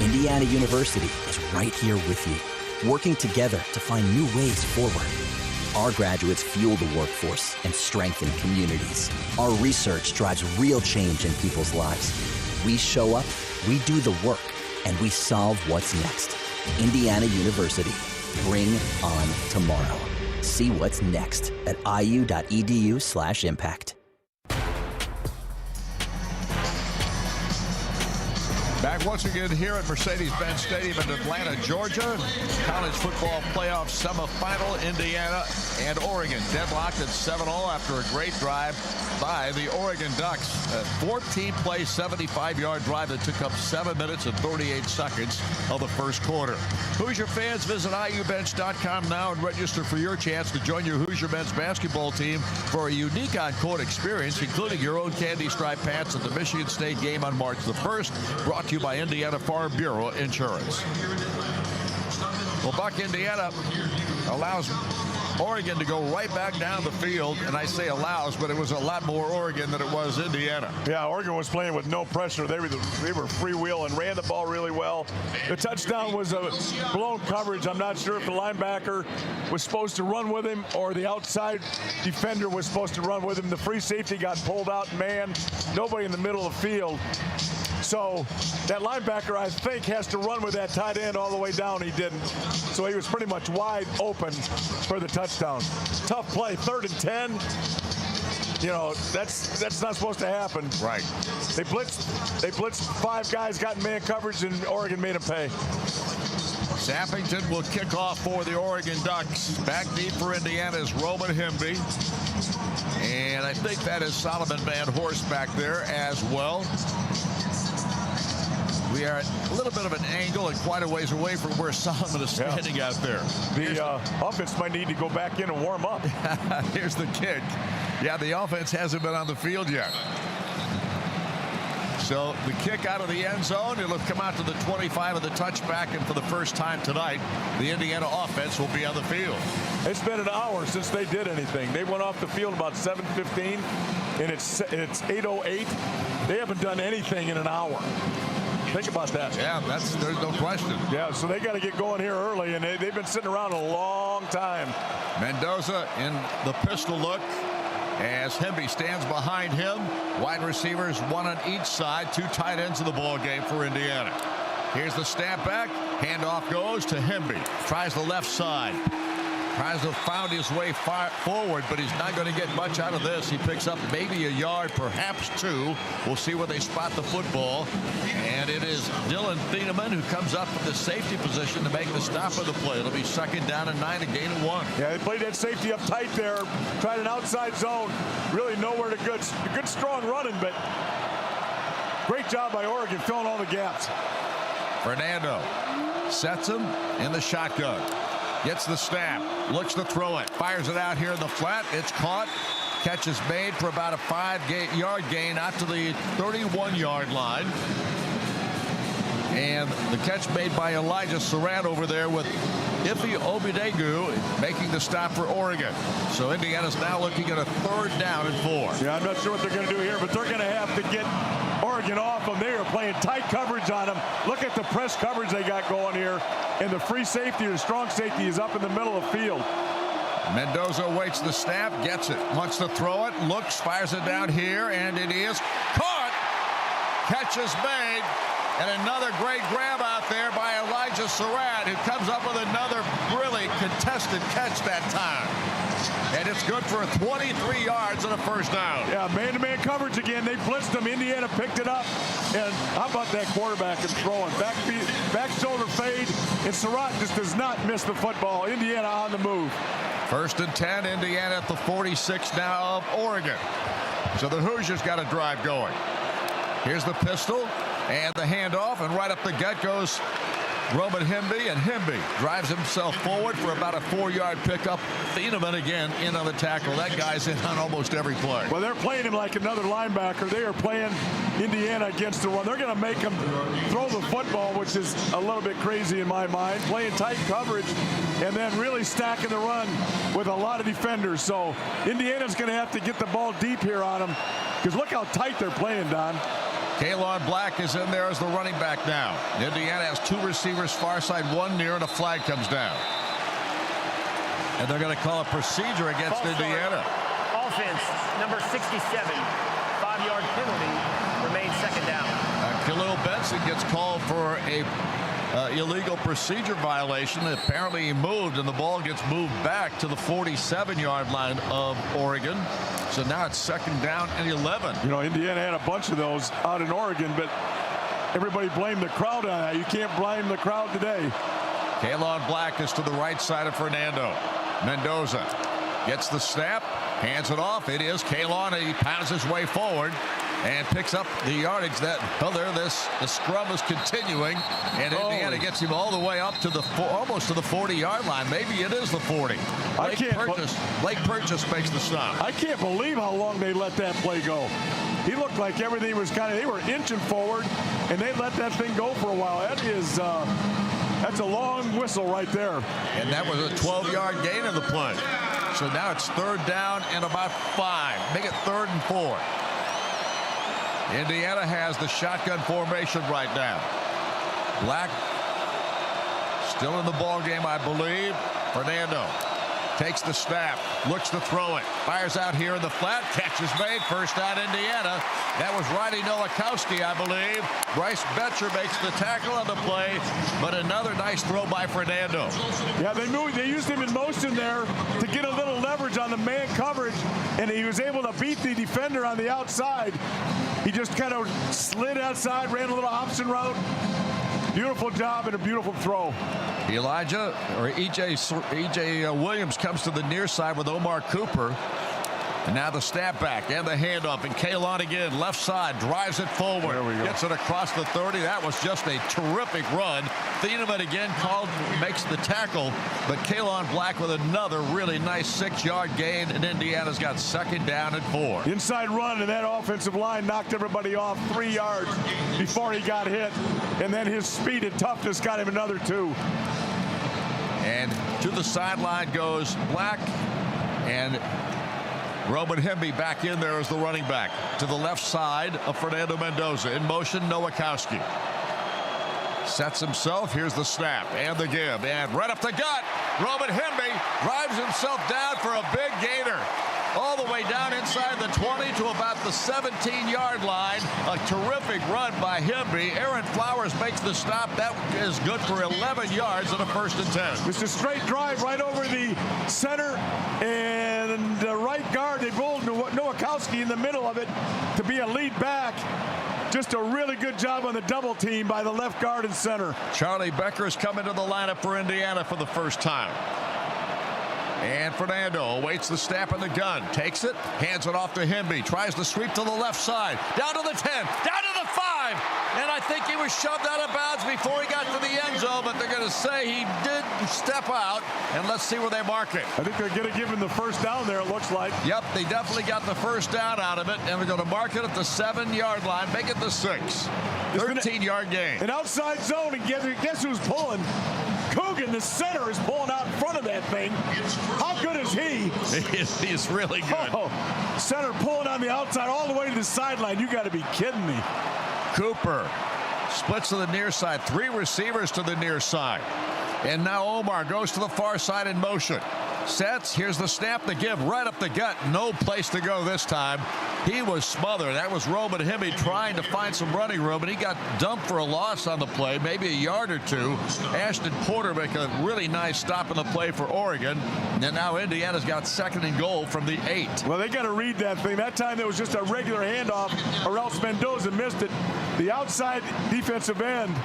Speaker 10: Indiana University is right here with you, working together to find new ways forward. Our graduates fuel the workforce and strengthen communities. Our research drives real change in people's lives. We show up, we do the work, and we solve what's next. Indiana University. Bring on tomorrow. See what's next at iu.edu/impact.
Speaker 1: Back once again here at Mercedes-Benz Stadium in Atlanta, Georgia. College football playoff semifinal, Indiana and Oregon deadlocked at 7-all after a great drive by the Oregon Ducks. A 14-play, 75-yard drive that took up 7 minutes and 38 seconds of the first quarter. Hoosier fans, visit iubench.com now and register for your chance to join your Hoosier men's basketball team for a unique on-court experience, including your own candy striped pants at the Michigan State game on March the 1st, brought to you by Indiana Farm Bureau Insurance. Well, Buck, Indiana allows Oregon to go right back down the field, and I say allows, but it was a lot more Oregon than it was Indiana. Yeah, Oregon was playing with no pressure. They were freewheel and ran the ball really well. The touchdown was a blown coverage. I'm not sure if the linebacker was supposed to run with him or the outside defender was supposed to run with him. The free safety got pulled out, man. Nobody in the middle of the field. So that linebacker, I think, has to run with that tight end all the way down. He didn't. So he was pretty much wide open for the touchdown. Tough play, 3rd and 10. You know, that's not supposed to happen. Right. They blitzed 5 guys, got in man coverage, and Oregon made them pay. Sappington will kick off for the Oregon Ducks. Back deep for Indiana is Roman Hemby. And I think that is Solomon Van Horst back there as well. We are at a little bit of an angle and quite a ways away from where Solomon is standing out there. The offense might need to go back in and warm up. Here's the kick. Yeah, the offense hasn't been on the field yet. So the kick out of the end zone, it'll come out to the 25 of the touchback, and for the first time tonight, the Indiana offense will be on the field. It's been an hour since they did anything. They went off the field about 7:15, and it's 8:08. They haven't done anything in an hour. Think about that. Yeah, there's no question. Yeah, so they got to get going here early, and they've been sitting around a long time. Mendoza in the pistol look as Hemby stands behind him. Wide receivers, 1 on each side, 2 tight ends in the ball game for Indiana. Here's the snap back. Handoff goes to Hemby. Tries the left side. Tries to found his way forward, but he's not going to get much out of this. He picks up maybe a yard, perhaps 2. We'll see where they spot the football. And it is Dylan Thieneman who comes up from the safety position to make the stop of the play. It'll be 2nd down and 9, a gain of 1. Yeah, they played that safety up tight there. Tried an outside zone. Really nowhere to good strong running, but great job by Oregon filling all the gaps. Fernando sets him in the shotgun. Gets the snap, looks to throw it, fires it out here in the flat. It's caught. Catch is made for about a 5-yard gain out to the 31-yard line. And the catch made by Elijah Surratt over there with Ife Obidegu making the stop for Oregon. So Indiana's now looking at a 3rd down and 4.
Speaker 4: Yeah, I'm not sure what they're going to do here, but they're going to have to get Oregon off them. They are playing tight coverage on them. Look at the press coverage they got going here. And the free safety or strong safety is up in the middle of the field.
Speaker 1: Mendoza waits the snap, gets it, wants to throw it, looks, fires it down here, and it is caught. Catch is made. And another great grab out there by Elijah Surratt, who comes up with another really contested catch that time. And it's good for 23 yards and a 1st down.
Speaker 4: Yeah, man-to-man coverage again. They blitzed them. Indiana picked it up. And how about that quarterback and throwing? Back shoulder fade. And Surratt just does not miss the football. Indiana on the move.
Speaker 1: 1st and 10, Indiana at the 46 now of Oregon. So the Hoosiers got a drive going. Here's the pistol. And the handoff, and right up the gut goes Roman Hemby, and Hemby drives himself forward for about a 4-yard pickup. Thieneman again in on the tackle. That guy's in on almost every play.
Speaker 4: Well, they're playing him like another linebacker. They are playing Indiana against the run. They're going to make him throw the football, which is a little bit crazy in my mind. Playing tight coverage and then really stacking the run with a lot of defenders. So Indiana's going to have to get the ball deep here on them, because look how tight they're playing, Don.
Speaker 1: Kalon Black is in there as the running back now. Indiana has 2 receivers far side, 1 near, and a flag comes down. And they're going to call a procedure against Indiana.
Speaker 3: Offense, number 67, 5-yard penalty, remains 2nd down.
Speaker 1: Khalil Benson gets called for a illegal procedure violation. Apparently he moved, and the ball gets moved back to the 47-yard line of Oregon. So now it's 2nd down and 11.
Speaker 4: You know, Indiana had a bunch of those out in Oregon, but everybody blamed the crowd on that. You can't blame the crowd today.
Speaker 1: Kalon Black is to the right side of Fernando. Mendoza gets the snap, hands it off. It is Kalon. He pounds his way forward and picks up the yardage. The scrum is continuing, and Indiana gets him all the way up to the almost to the 40-yard line. Maybe it is the 40. Blake Purchase makes the stop.
Speaker 4: I can't believe how long they let that play go. He looked like everything was they were inching forward, and they let that thing go for a while. That's a long whistle right there.
Speaker 1: And that was a 12-yard gain in the play. So now it's 3rd down and about 5. Make it 3rd and 4. Indiana has the shotgun formation right now. Black still in the ball game, I believe. Fernando takes the snap, looks to throw it, fires out here in the flat. Catch is made. 1st down, Indiana. That was Riley Nowakowski, I believe. Bryce Betcher makes the tackle on the play, but another nice throw by Fernando.
Speaker 4: Yeah, they used him in motion there to get a little leverage on the man coverage, and he was able to beat the defender on the outside. He just kind of slid outside, ran a little option route. Beautiful job and a beautiful throw. E.J. Williams comes to the near side with Omar Cooper. And now the snap back and the handoff, and Kalon again, left side, drives it forward. Gets it across the 30. That was just a terrific run. Thieneman again makes the tackle, but Kalon Black with another really nice 6-yard gain, and Indiana's got 2nd down and 4. Inside run, and that offensive line knocked everybody off 3 yards before he got hit, and then his speed and toughness got him another 2.
Speaker 1: And to the sideline goes Black, and Roman Hemby back in there as the running back. To the left side of Fernando Mendoza. In motion, Nowakowski. Sets himself. Here's the snap and the give. And right up the gut, Roman Hemby drives himself down for a big gainer. All the way down inside the 20 to about the 17-yard line. A terrific run by Hemby. Aaron Flowers makes the stop. That is good for 11 yards and a 1st and 10.
Speaker 4: It's a straight drive right over the center and the right guard. They rolled Nowakowski in the middle of it to be a lead back. Just a really good job on the double team by the left guard and center.
Speaker 1: Charlie Becker's coming to the lineup for Indiana for the first time. And Fernando awaits the snap in the gun. Takes it, hands it off to Hemby. Tries to sweep to the left side. Down to the 10, down to the 5. And I think he was was shoved out of bounds before he got to the end zone, but they're going to say he did step out, and let's see where they mark it.
Speaker 4: I think they're going to give him the first down there, it looks like.
Speaker 1: Yep, they definitely got the first down out of it, and they're going to mark it at the 7-yard line, make it the 6. 13-yard gain.
Speaker 4: An outside zone, and guess who's pulling? Coogan, the center, is pulling out in front of that thing. How good is he?
Speaker 1: He's really good.
Speaker 4: Oh, center pulling on the outside all the way to the sideline. You got to be kidding me.
Speaker 1: Cooper splits to the near side. 3 receivers to the near side. And now Omar goes to the far side in motion. Sets. Here's the snap, the give right up the gut. No place to go this time. He was smothered. That was Roman Himmy trying to find some running room, and he got dumped for a loss on the play, maybe a yard or two. Ashton Porter make a really nice stop in the play for Oregon. And now Indiana's got 2nd and goal from the 8.
Speaker 4: Well, they got to read that thing. That time there was just a regular handoff, or else Mendoza missed it. The outside defensive end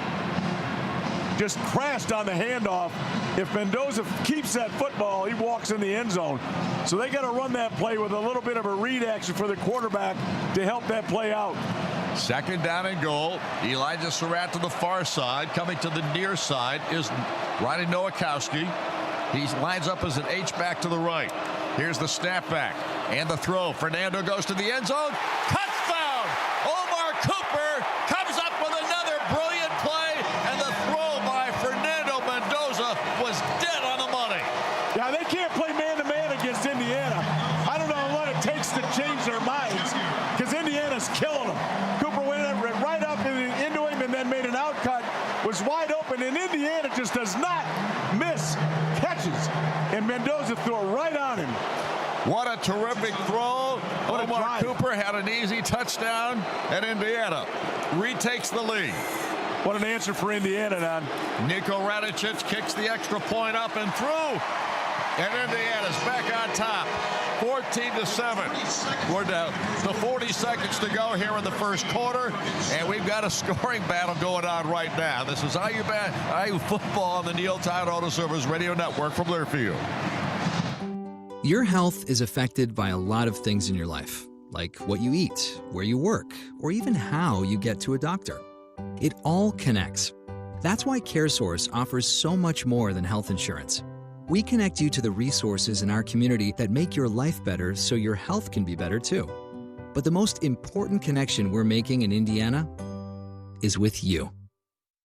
Speaker 4: just crashed on the handoff. If Mendoza keeps that football, he walks in the end zone. So they got to run that play with a little bit of a read action for the quarterback to help that play out.
Speaker 1: 2nd down and goal. Elijah Surratt to the far side. Coming to the near side is Ronnie Nowakowski. He lines up as an H-back to the right. Here's the snap back and the throw. Fernando goes to the end zone. Touchdown! Omar Cooper comes up with another brilliant play, and the throw by Fernando Mendoza was dead on the money.
Speaker 4: Yeah, they can't play man-to-man against Indiana. I don't know what it takes to change their minds, because Indiana's killing them. Cooper went right up into him and then made an outcut, was wide open, and Indiana just does not miss catches. And Mendoza threw it right on him.
Speaker 1: What a terrific throw. Omar Cooper had an easy touchdown, and Indiana retakes the lead.
Speaker 4: What an answer for Indiana, Don.
Speaker 1: Niko Radicic kicks the extra point up and through. And Indiana's back on top. 14-7. We're down to 40 seconds to go here in the first quarter, and we've got a scoring battle going on right now. This is IU football on the Neil Tide Auto Service Radio Network from Learfield.
Speaker 7: Your health is affected by a lot of things in your life, like what you eat, where you work, or even how you get to a doctor. It all connects. That's why CareSource offers so much more than health insurance. We connect you to the resources in our community that make your life better so your health can be better too. But the most important connection we're making in Indiana is with you.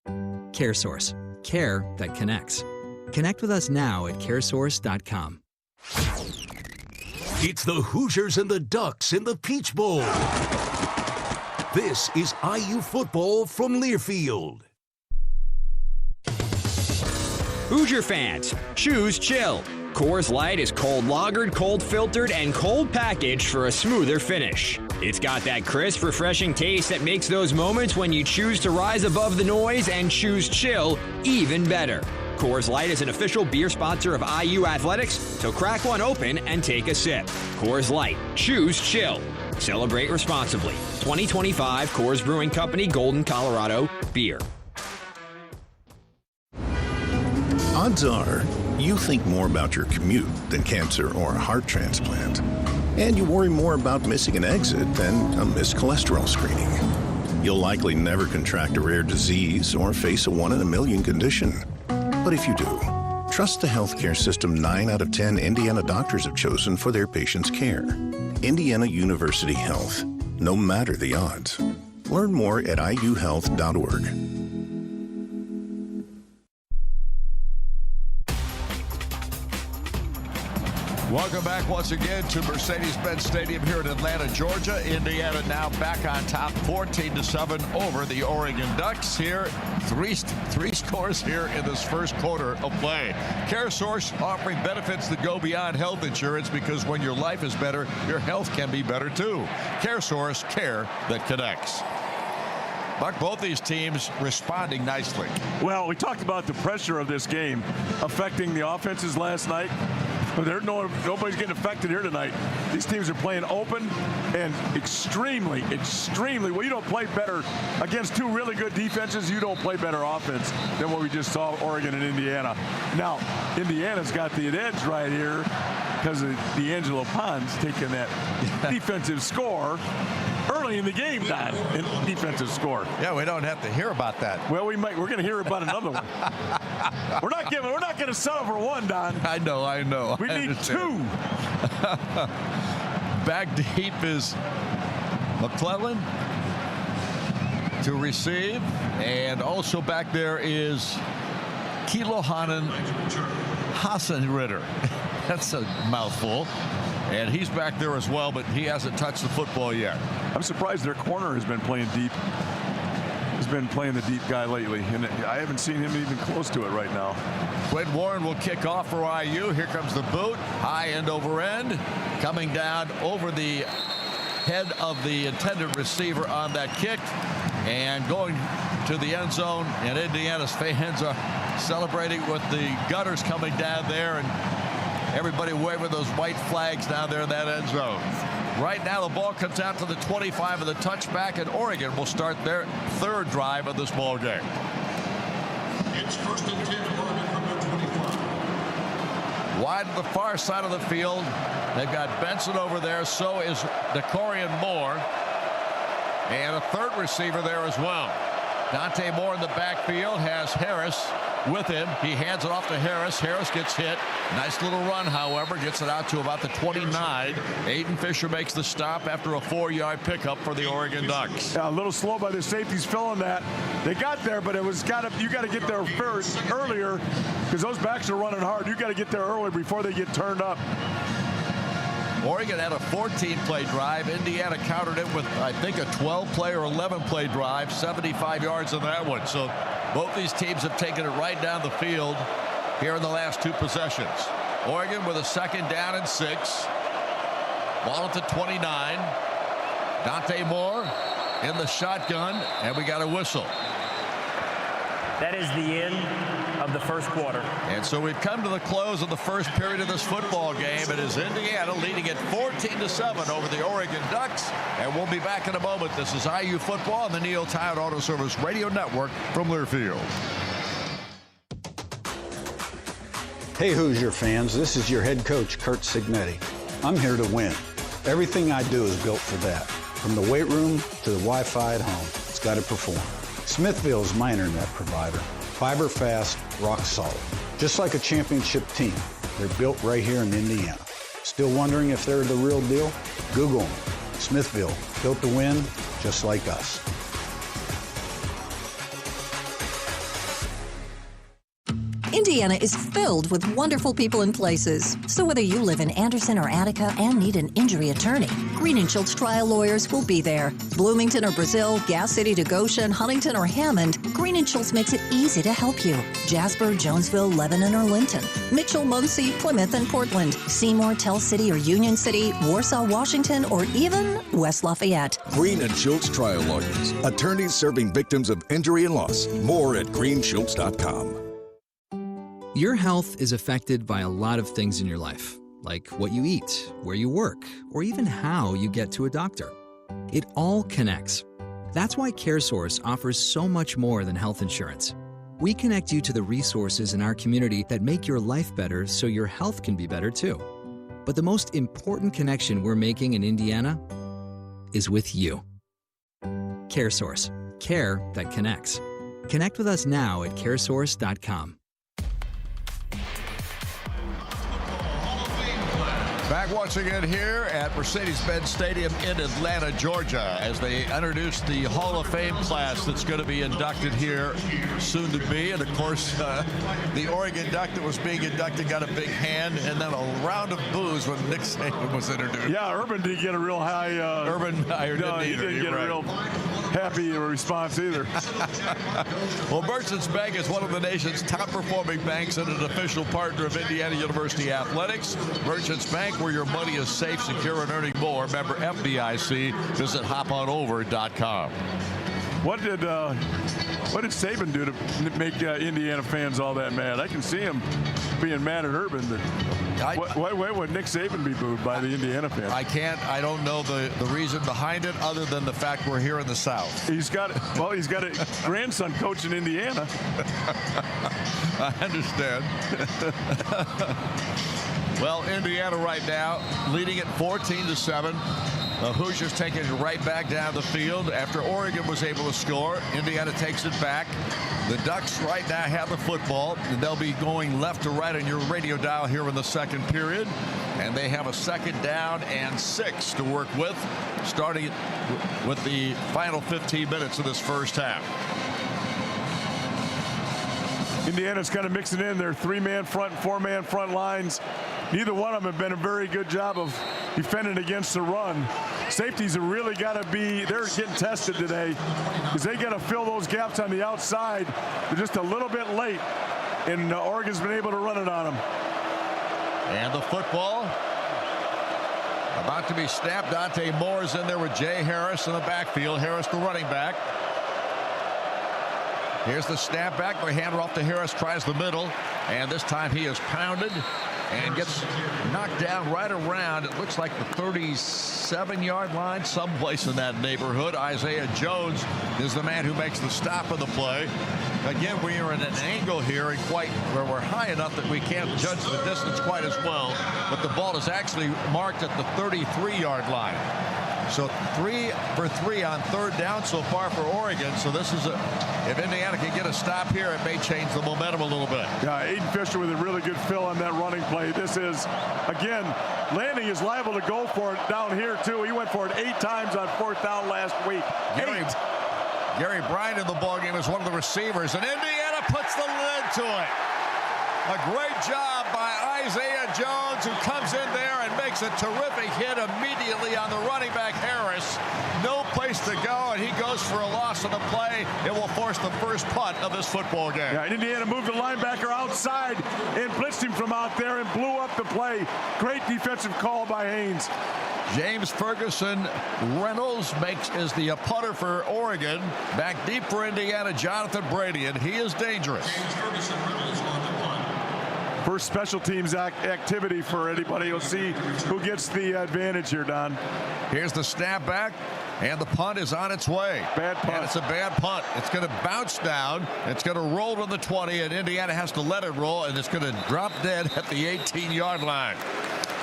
Speaker 7: CareSource. Care that connects. Connect with us now at caresource.com.
Speaker 6: It's the Hoosiers and the Ducks in the Peach Bowl. This is IU football from Learfield.
Speaker 9: Hoosier fans, choose chill. Coors Light is cold lagered, cold filtered, and cold packaged for a smoother finish. It's got that crisp, refreshing taste that makes those moments when you choose to rise above the noise and choose chill even better. Coors Light is an official beer sponsor of IU Athletics, so crack one open and take a sip. Coors Light, choose chill. Celebrate responsibly. 2025 Coors Brewing Company, Golden, Colorado, beer.
Speaker 11: Odds are you think more about your commute than cancer or a heart transplant. And you worry more about missing an exit than a missed cholesterol screening. You'll likely never contract a rare disease or face a 1 in a million condition. But if you do, trust the healthcare system 9 out of 10 Indiana doctors have chosen for their patients' care. Indiana University Health. No matter the odds. Learn more at iuhealth.org.
Speaker 1: Welcome back once again to Mercedes-Benz Stadium here in Atlanta, Georgia. Indiana now back on top, 14-7 over the Oregon Ducks here. Three scores here in this first quarter of play. CareSource offering benefits that go beyond health insurance, because when your life is better, your health can be better too. CareSource, care that connects. Buck, both these teams responding nicely.
Speaker 4: Well, we talked about the pressure of this game affecting the offenses last night. But nobody's getting affected here tonight. These teams are playing open and extremely, well, you don't play better against two really good defenses. You don't play better offense than what we just saw Oregon and Indiana. Now, Indiana's got the edge right here because of D'Angelo Pons taking that defensive score. early in the game, Don, in defensive score.
Speaker 1: Yeah, we don't have to hear about that.
Speaker 4: Well, we might. We're going to hear about another one. We're not going to settle for one, Don.
Speaker 1: I know.
Speaker 4: We need two.
Speaker 1: Back deep is McClellan to receive, and also back there is Kilohanen Hassenritter. That's a mouthful. And he's back there as well, but he hasn't touched the football yet.
Speaker 4: I'm surprised their corner has been playing deep. He's been playing the deep guy lately, and I haven't seen him even close to it right now.
Speaker 1: Quinn Warren will kick off for IU. Here comes the boot. High end over end. Coming down over the head of the intended receiver on that kick. And going to the end zone. And Indiana's fans are celebrating with the gunners coming down there. And everybody waving those white flags down there in that end zone. Right now, the ball comes out to the 25 of the touchback, and Oregon will start their third drive of this ball game.
Speaker 6: It's 1st and 10, Oregon from the 25.
Speaker 1: Wide to the far side of the field. They've got Benson over there. So is Decorian Moore. And a third receiver there as well. Dante Moore in the backfield has Harris with him. He hands it off to Harris. Harris gets hit. Nice little run, however. Gets it out to about the 29. Aiden Fisher makes the stop after a 4-yard pickup for the Oregon Ducks.
Speaker 4: Yeah, a little slow by the safeties filling that. They got there, but you got to get there first earlier because those backs are running hard. You got to get there early before they get turned up.
Speaker 1: Oregon had a 14-play drive. Indiana countered it with, I think, a 12-play or 11-play drive. 75 yards on that one. So both these teams have taken it right down the field here in the last two possessions. Oregon with a 2nd down and 6. Ball at the 29. Dante Moore in the shotgun, and we got a whistle.
Speaker 3: That is the end of the first quarter.
Speaker 1: And so we've come to the close of the first period of this football game. It is Indiana leading at 14-7 over the Oregon Ducks. And we'll be back in a moment. This is IU football on the Neil Tide Auto Service Radio Network from Learfield.
Speaker 15: Hey Hoosier fans, this is your head coach, Kurt Signetti. I'm here to win. Everything I do is built for that. From the weight room to the Wi-Fi at home, it's got to perform. Smithville is my internet provider. Fiber fast, rock solid. Just like a championship team, they're built right here in Indiana. Still wondering if they're the real deal? Google them. Smithville, built to win, just like us.
Speaker 12: Indiana is filled with wonderful people and places. So whether you live in Anderson or Attica and need an injury attorney, Green & Schultz trial lawyers will be there. Bloomington or Brazil, Gas City to Goshen, Huntington or Hammond, Green & Schultz makes it easy to help you. Jasper, Jonesville, Lebanon or Linton, Mitchell, Muncie, Plymouth and Portland, Seymour, Tell City or Union City, Warsaw, Washington or even West Lafayette.
Speaker 13: Green & Schultz trial lawyers, attorneys serving victims of injury and loss. More at greenschultz.com.
Speaker 7: Your health is affected by a lot of things in your life, like what you eat, where you work, or even how you get to a doctor. It all connects. That's why CareSource offers so much more than health insurance. We connect you to the resources in our community that make your life better so your health can be better too. But the most important connection we're making in Indiana is with you. CareSource. Care that connects. Connect with us now at caresource.com.
Speaker 1: Back once again here at Mercedes-Benz Stadium in Atlanta, Georgia, as they introduce the Hall of Fame class that's going to be inducted here soon to be. And, of course, the Oregon Duck that was being inducted got a big hand, and then a round of boos when Nick Saban was introduced.
Speaker 4: Yeah, Urban didn't get a real high...
Speaker 1: Urban didn't either.
Speaker 4: He didn't get a real happy response either.
Speaker 1: Well, Merchants Bank is one of the nation's top-performing banks and an official partner of Indiana University Athletics. Merchants Bank, where your money is safe, secure, and earning more. Member FDIC. Visit hoponover.com.
Speaker 4: What did Saban do to make Indiana fans all that mad? I can see him being mad at Urban. Why would Nick Saban be booed by the Indiana fans?
Speaker 1: I don't know the reason behind it other than the fact we're here in the South.
Speaker 4: He's got a grandson coaching Indiana.
Speaker 1: I understand. Well, Indiana right now leading at 14-7. The Hoosiers taking it right back down the field after Oregon was able to score. Indiana takes it back. The Ducks right now have the football, and they'll be going left to right on your radio dial here in the second period. And they have a 2nd down and 6 to work with, starting with the final 15 minutes of this first half.
Speaker 4: Indiana's kind of mixing in their 3-man front and 4-man front lines. Neither one of them have been a very good job of defending against the run. Safeties have really got to be, they're getting tested today because they got to fill those gaps on the outside. They're just a little bit late, and Oregon's been able to run it on them.
Speaker 1: And the football about to be snapped. Dante Moore's in there with Jay Harris in the backfield. Harris, the running back. Here's the snap back. They hand it off to Harris, tries the middle, and this time he is pounded and gets knocked down right around, it looks like the 37-yard line, someplace in that neighborhood. Isaiah Jones is the man who makes the stop of the play. Again, we are in an angle here and where we're high enough that we can't judge the distance quite as well, but the ball is actually marked at the 33-yard line. So 3 for 3 on 3rd down so far for Oregon. So this is if Indiana can get a stop here, it may change the momentum a little bit.
Speaker 4: Yeah, Aiden Fisher with a really good fill on that running play. This is, again, Lanning is liable to go for it down here, too. He went for it 8 times on 4th down last week.
Speaker 1: Gary Bryant in the ballgame is one of the receivers, and Indiana puts the lid to it. A great job by Isaiah Jones, who comes in there and makes a terrific hit immediately on the running back Harris. No place to go, and he goes for a loss on the play. It will force the first punt of this football game.
Speaker 4: Yeah, and Indiana moved the linebacker outside and blitzed him from out there and blew up the play. Great defensive call by Haynes.
Speaker 1: James Ferguson Reynolds is the punter for Oregon. Back deep for Indiana, Jonathan Brady, and he is dangerous.
Speaker 4: James Ferguson Reynolds on the punt. First special teams activity for anybody. You'll see who gets the advantage here, Don.
Speaker 1: Here's the snap back, and the punt is on its way.
Speaker 4: Bad punt.
Speaker 1: And it's a bad punt. It's going to bounce down. It's going to roll to the 20, and Indiana has to let it roll, and it's going to drop dead at the 18-yard line.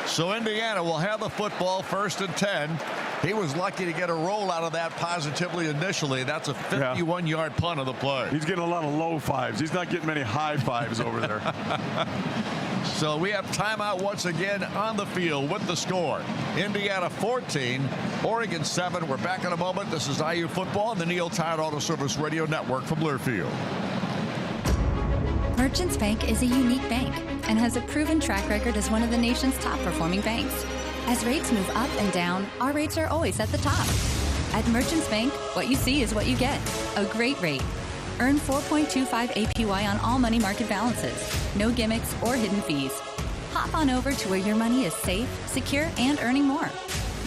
Speaker 1: So Indiana will have the football, 1st and 10. He was lucky to get a roll out of that positively initially. That's a 51-yard punt of the play.
Speaker 4: He's getting a lot of low fives. He's not getting many high fives over there.
Speaker 1: So we have timeout once again on the field with the score. Indiana 14, Oregon 7. We're back in a moment. This is IU Football on the Neil Tide Auto Service Radio Network from Learfield.
Speaker 14: Merchants Bank is a unique bank and has a proven track record as one of the nation's top performing banks. As rates move up and down, our rates are always at the top. At Merchants Bank, what you see is what you get. A great rate. Earn 4.25 APY on all money market balances. No gimmicks or hidden fees. Hop on over to where your money is safe, secure, and earning more.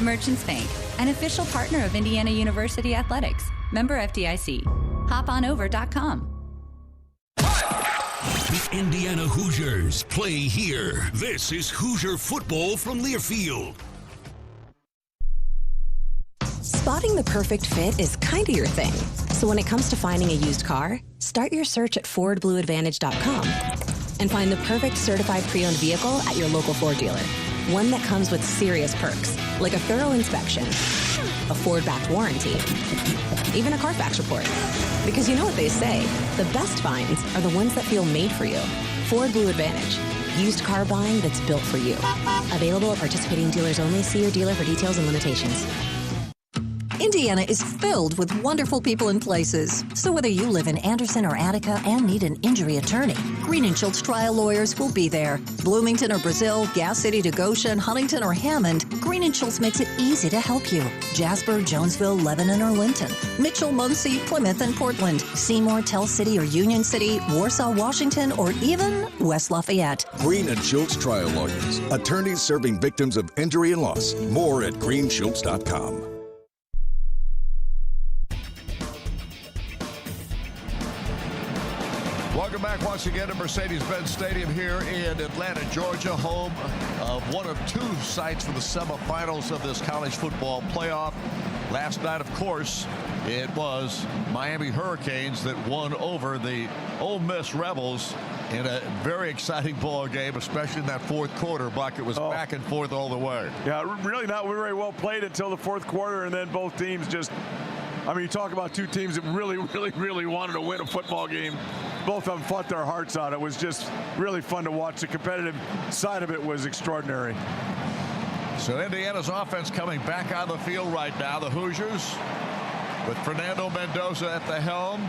Speaker 14: Merchants Bank, an official partner of Indiana University Athletics. Member FDIC. HopOnOver.com.
Speaker 6: The Indiana Hoosiers play here. This is Hoosier football from Learfield.
Speaker 22: Spotting the perfect fit is kind of your thing. So when it comes to finding a used car, start your search at FordBlueAdvantage.com and find the perfect certified pre-owned vehicle at your local Ford dealer. One that comes with serious perks, like a thorough inspection, a Ford-backed warranty, even a Carfax report. Because you know what they say, the best finds are the ones that feel made for you. Ford Blue Advantage. Used car buying that's built for you. Available at participating dealers only. See your dealer for details and limitations.
Speaker 12: Indiana is filled with wonderful people and places. So whether you live in Anderson or Attica and need an injury attorney, Green & Schultz trial lawyers will be there. Bloomington or Brazil, Gas City to Goshen, Huntington or Hammond, Green & Schultz makes it easy to help you. Jasper, Jonesville, Lebanon or Linton, Mitchell, Muncie, Plymouth and Portland, Seymour, Tell City or Union City, Warsaw, Washington, or even West Lafayette.
Speaker 13: Green & Schultz trial lawyers, attorneys serving victims of injury and loss. More at greenschultz.com.
Speaker 1: Welcome back once again to Mercedes-Benz Stadium here in Atlanta, Georgia, home of one of 2 sites for the semifinals of this college football playoff. Last night, of course, It was Miami Hurricanes that won over the Ole Miss Rebels in a very exciting ball game, especially in that fourth quarter. Buck, it was back and forth all the way.
Speaker 4: Yeah, really not very well played until the fourth quarter, and then both teams just, I mean, you talk about two teams that really wanted to win a football game. Both of them fought their hearts out. It was just really fun to watch. The competitive side of it was extraordinary.
Speaker 1: So Indiana's offense coming back on the field right now. The Hoosiers with Fernando Mendoza at the helm.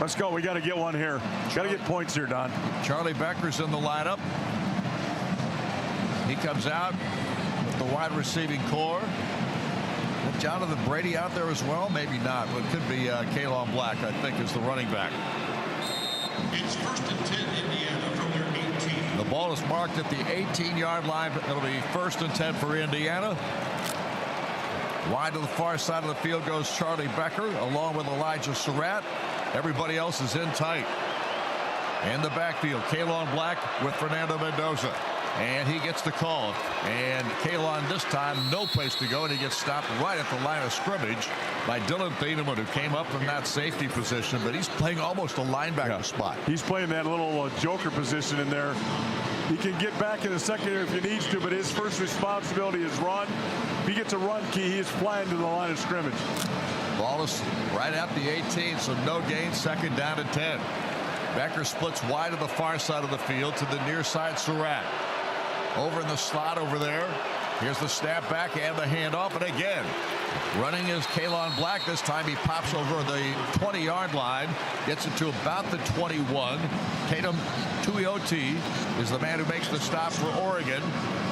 Speaker 4: Let's go. We got to get one here. Got to get points here, Don.
Speaker 1: Charlie Becker's in the lineup. He comes out with the wide receiving core. With Jonathan Brady out there as well? Maybe not. But it could be Kalon Black, I think, is the running back.
Speaker 17: It's 1st and 10, Indiana from their 18.
Speaker 1: The ball is marked at the 18-yard line. It'll be 1st and 10 for Indiana. Wide to the far side of the field goes Charlie Becker along with Elijah Surratt. Everybody else is in tight. In the backfield, Kalon Black with Fernando Mendoza. And he gets the call. And Kalon this time no place to go, and he gets stopped right at the line of scrimmage by Dylan Thieneman, who came up from that safety position, but he's playing almost a linebacker spot.
Speaker 4: He's playing that little joker position in there. He can get back in the secondary if he needs to, but his first responsibility is run. If he gets a run key, he is flying to the line of scrimmage.
Speaker 1: Ball is right at the 18, so no gain, 2nd down and 10. Becker splits wide to the far side of the field to the near side Surratt. Over in the slot over there. Here's the snap back and the handoff, and again, running is Kalon Black. This time he pops over the 20-yard line, gets it to about the 21. Tatum Tuioti is the man who makes the stop for Oregon,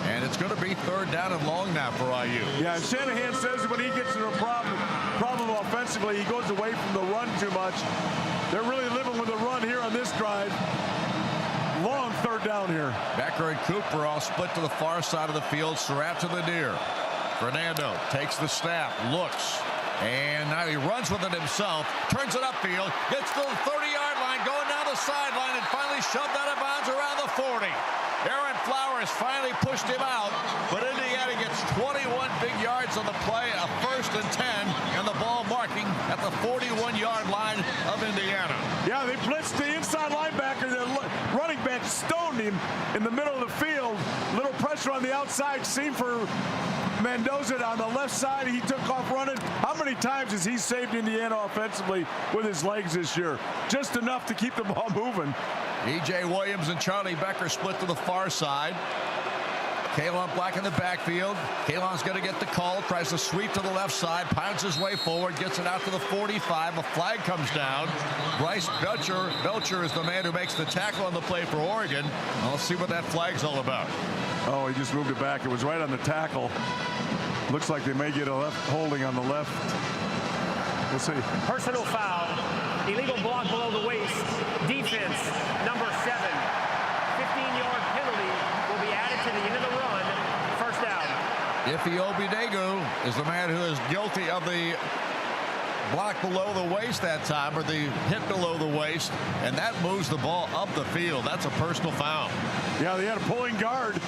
Speaker 1: and it's going to be 3rd down and long now for IU.
Speaker 4: Yeah, and Shanahan says when he gets into a problem offensively, he goes away from the run too much. They're really living with the run here on this drive. Long 3rd down here.
Speaker 1: Becker and Cooper all split to the far side of the field. Surratt to the near. Fernando takes the snap, looks, and now he runs with it himself, turns it upfield, gets to the 30-yard line, going down the sideline, and finally shoved out of bounds around the 40. Aaron Flowers finally pushed him out, but Indiana gets 21 big yards on the play, a 1st and 10, and the ball marking at the 41-yard line of Indiana.
Speaker 4: Yeah, they blitzed the inside linebacker. The running back stoned him in the middle of the field. Little pressure on the outside seam for Mendoza on the left side. He took off running. How many times has he saved Indiana offensively with his legs this year? Just enough to keep the ball moving.
Speaker 1: E.J. Williams and Charlie Becker split to the far side. Kalon Black in the backfield. Kalon's going to get the call, tries to sweep to the left side, pounds his way forward, gets it out to the 45. A flag comes down. Bryce Belcher is the man who makes the tackle on the play for Oregon. I'll see what that flag's all about.
Speaker 4: Oh, he just moved it back. It was right on the tackle. Looks like they may get a left holding on the left. We'll see.
Speaker 3: Personal foul. Illegal block below the waist. Defense, number 7. 15-yard penalty will be added to the end of the run. 1st down.
Speaker 1: Ife Obidegu is the man who is guilty of the block below the waist that time, or the hit below the waist, and that moves the ball up the field. That's a personal foul.
Speaker 4: Yeah, they had a pulling guard,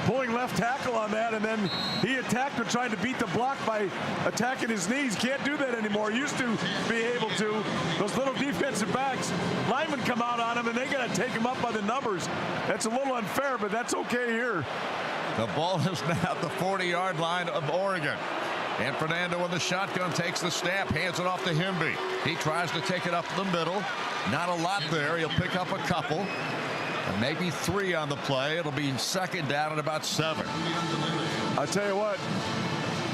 Speaker 4: pulling left tackle on that, and then he attacked him, trying to beat the block by attacking his knees. Can't do that anymore. Used to be able to. Those little defensive backs, linemen come out on him, and they got to take him up by the numbers. That's a little unfair, but that's okay here.
Speaker 1: The ball is now at the 40-yard line of Oregon. And Fernando in the shotgun takes the snap, hands it off to Hemby. He tries to take it up the middle. Not a lot there. He'll pick up a couple. And maybe 3 on the play. It'll be 2nd down at about 7.
Speaker 4: I tell you what,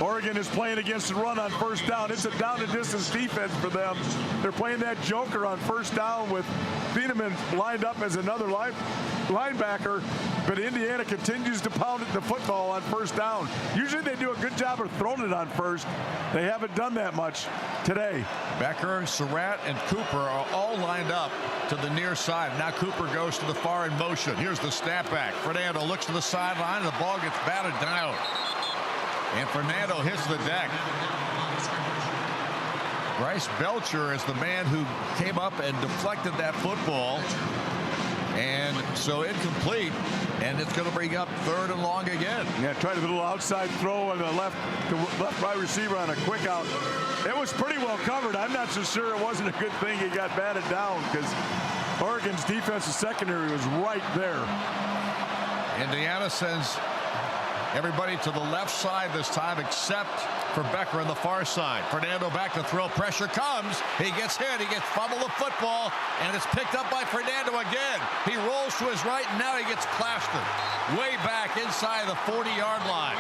Speaker 4: Oregon is playing against the run on 1st down. It's a down-and-distance defense for them. They're playing that joker on 1st down with Thieneman lined up as another linebacker, but Indiana continues to pound the football on 1st down. Usually they do a good job of throwing it on 1st. They haven't done that much today.
Speaker 1: Becker, Surratt, and Cooper are all lined up to the near side. Now Cooper goes to the far in motion. Here's the snap back. Fernando looks to the sideline, and the ball gets batted down. And Fernando hits the deck. Bryce Belcher is the man who came up and deflected that football. And so incomplete, and it's going to bring up 3rd and long again.
Speaker 4: Yeah, tried a little outside throw on the left wide receiver on a quick out. It was pretty well covered. I'm not so sure it wasn't a good thing he got batted down because Oregon's defensive secondary was right there.
Speaker 1: Indiana sends everybody to the left side this time except for Becker on the far side. Fernando back to throw. Pressure comes. He gets hit. He gets fumbled the football, and it's picked up by Fernando again. He rolls to his right, and now he gets plastered way back inside the 40-yard line.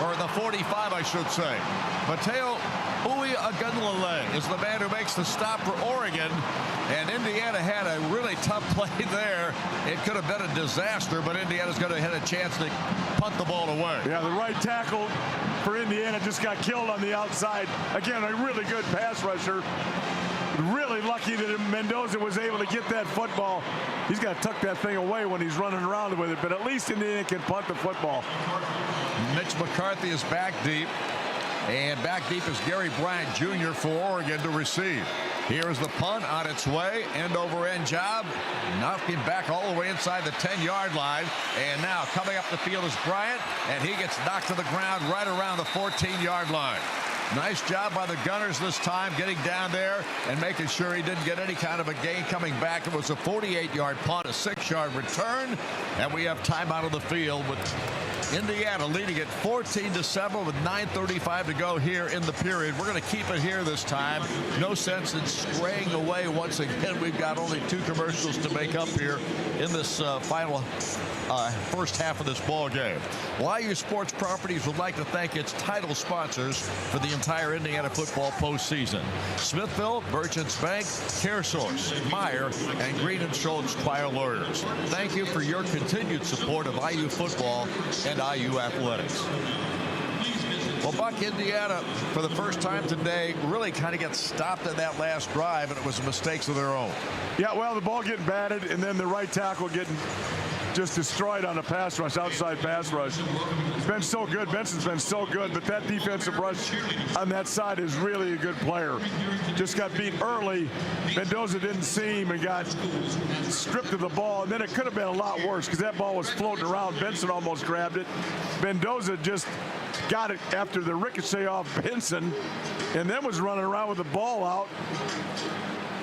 Speaker 1: Or the 45, I should say. Mateo Uiagalelei is the man who makes the stop for Oregon. And Indiana had a really tough play there. It could have been a disaster, but Indiana's going to have a chance to punt the ball away.
Speaker 4: Yeah, the right tackle for Indiana just got killed on the outside. Again, a really good pass rusher. Really lucky that Mendoza was able to get that football. He's got to tuck that thing away when he's running around with it, but at least Indiana can punt the football.
Speaker 1: Mitch McCarthy is back deep. And back deep is Gary Bryant Jr. for Oregon to receive. Here is the punt on its way. End-over-end job. Knocking back all the way inside the 10-yard line. And now coming up the field is Bryant. And he gets knocked to the ground right around the 14-yard line. Nice job by the Gunners this time, getting down there and making sure he didn't get any kind of a gain coming back. It was a 48-yard punt, a 6-yard return. And we have time out of the field with Indiana leading it 14-7 with 9:35 to go here in the period. We're going to keep it here this time. No sense in straying away once again. We've got only 2 commercials to make up here in this final first half of this ball game. YU Sports Properties would like to thank its title sponsors for the entire Indiana football postseason: Smithville, Merchants Bank, CareSource, Meyer, and Green & Schultz Trial Lawyers. Thank you for your continued support of IU football and IU athletics. Well, Buck, Indiana, for the first time today, really kind of gets stopped in that last drive, and it was mistakes of their own.
Speaker 4: Yeah, well, the ball getting batted, and then the right tackle getting just destroyed on a pass rush, outside pass rush. It's been so good. Benson's been so good, but that defensive rush on that side is really a good player. Just got beat early. Mendoza didn't see him and got stripped of the ball, and then it could have been a lot worse because that ball was floating around. Benson almost grabbed it. Mendoza just got it after the ricochet off Benson, and then was running around with the ball out.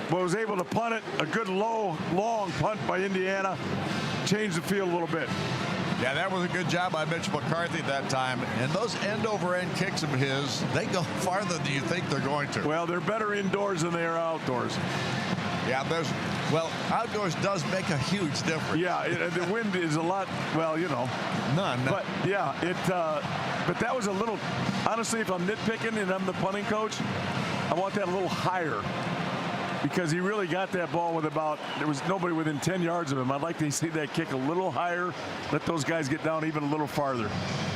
Speaker 4: But was able to punt it. A good low, long punt by Indiana. Changed the field a little bit.
Speaker 1: Yeah, that was a good job by Mitch McCarthy that time. And those end-over-end kicks of his, they go farther than you think they're going to.
Speaker 4: Well, they're better indoors than they are outdoors.
Speaker 1: Yeah, well, outdoors does make a huge difference.
Speaker 4: Yeah, the wind is a lot, well, you know.
Speaker 1: None.
Speaker 4: But, yeah, but that was a little, honestly, if I'm nitpicking and I'm the punting coach, I want that a little higher. Because he really got that ball with there was nobody within 10 yards of him. I'd like to see that kick a little higher, let those guys get down even a little farther.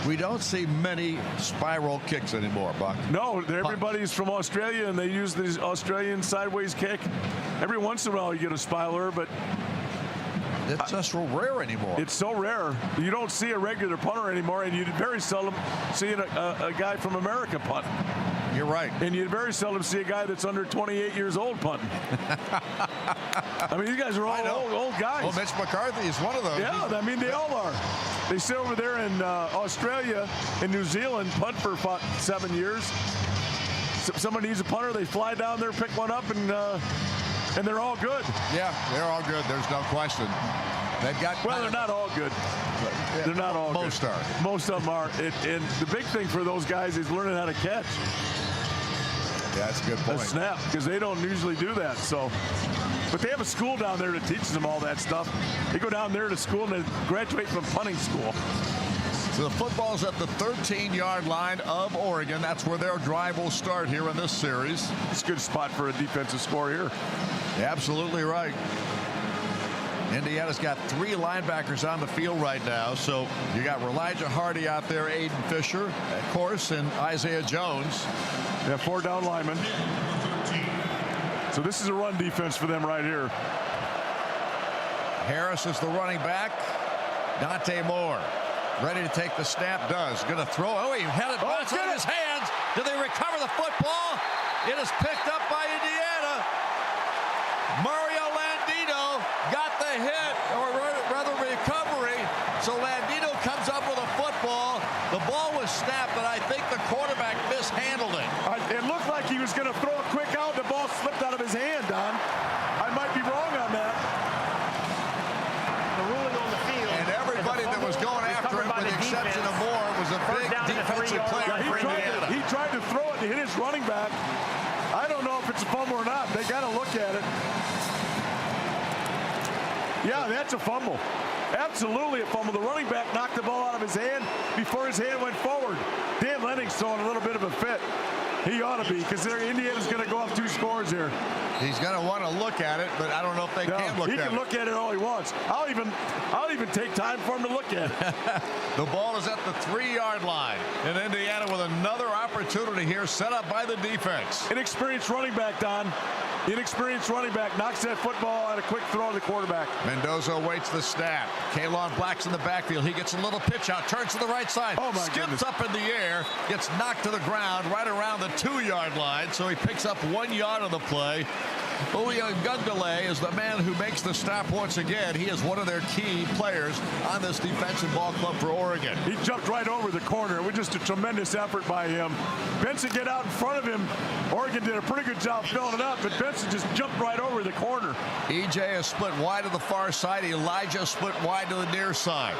Speaker 1: We don't see many spiral kicks anymore, Buck.
Speaker 4: No, everybody's from Australia, and they use this Australian sideways kick. Every once in a while you get a spiler, but
Speaker 1: it's just so rare anymore.
Speaker 4: It's so rare. You don't see a regular punter anymore, and you very seldom see a guy from America punt.
Speaker 1: You're right.
Speaker 4: And you very seldom see a guy that's under 28 years old punting. I mean, these guys are all old guys.
Speaker 1: Well, Mitch McCarthy is one of those.
Speaker 4: Yeah, I mean, they all are. They sit over there in Australia and New Zealand, punt for 7 years. Somebody needs a punter, they fly down there, pick one up, and they're all good.
Speaker 1: Yeah, they're all good. There's no question. They've got.
Speaker 4: Well, they're not all good.
Speaker 1: Yeah,
Speaker 4: they're not all
Speaker 1: most
Speaker 4: good.
Speaker 1: Are.
Speaker 4: Most of them are. And the big thing for those guys is learning how to catch.
Speaker 1: Yeah, that's a good point.
Speaker 4: A snap, because they don't usually do that. So, but they have a school down there that teaches them all that stuff. They go down there to school and they graduate from punting school.
Speaker 1: So the football's at the 13-yard line of Oregon. That's where their drive will start here in this series.
Speaker 4: It's a good spot for a defensive score here.
Speaker 1: Yeah, absolutely right. Indiana's got 3 linebackers on the field right now. So you got Elijah Hardy out there, Aiden Fisher, of course, and Isaiah Jones.
Speaker 4: They have 4 down linemen. So this is a run defense for them right here.
Speaker 1: Harris is the running back. Dante Moore ready to take the snap. Does. Going to throw. Oh, he had it bounce out of his hands. Do they recover the football? It is picked up by Indiana. Mario Landino got the hit, or rather recovery. So Landino comes up with a football. The ball was snapped, but I think the quarterback mishandled it.
Speaker 4: It looked like he was going to throw a quick out. The ball slipped out of his hand, Don. I might be wrong on that.
Speaker 3: The ruling on the field.
Speaker 1: And everybody that was going after him, with the exception of Moore, was a big defensive player for Indiana.
Speaker 4: He tried to throw it to hit his running back. I don't know if it's a fumble or not. They got to look at it. Yeah, that's a fumble. Absolutely a fumble. The running back knocked the ball out of his hand before his hand went forward. Dan Lenning's throwing a little bit of a fit. He ought to be, because Indiana's going to go up 2 scores here.
Speaker 1: He's going to want to look at it, but I don't know if they can look at it.
Speaker 4: He can look at it all he wants. I'll even take time for him to look at it.
Speaker 1: The ball is at the 3-yard line. And Indiana with another opportunity here set up by the defense.
Speaker 4: Inexperienced running back, Don. Inexperienced running back knocks that football on a quick throw to the quarterback.
Speaker 1: Mendoza waits the snap. Kalon Black's in the backfield. He gets a little pitch out, turns to the right side, skips up in the air, gets knocked to the ground right around the 2-yard line. So he picks up 1 yard on the play. Uya Gundele is the man who makes the stop once again. He is one of their key players on this defensive ball club for Oregon.
Speaker 4: He jumped right over the corner. It was just a tremendous effort by him. Benson get out in front of him. Oregon did a pretty good job filling it up, but Benson just jumped right over the corner.
Speaker 1: EJ is split wide to the far side. Elijah split wide to the near side.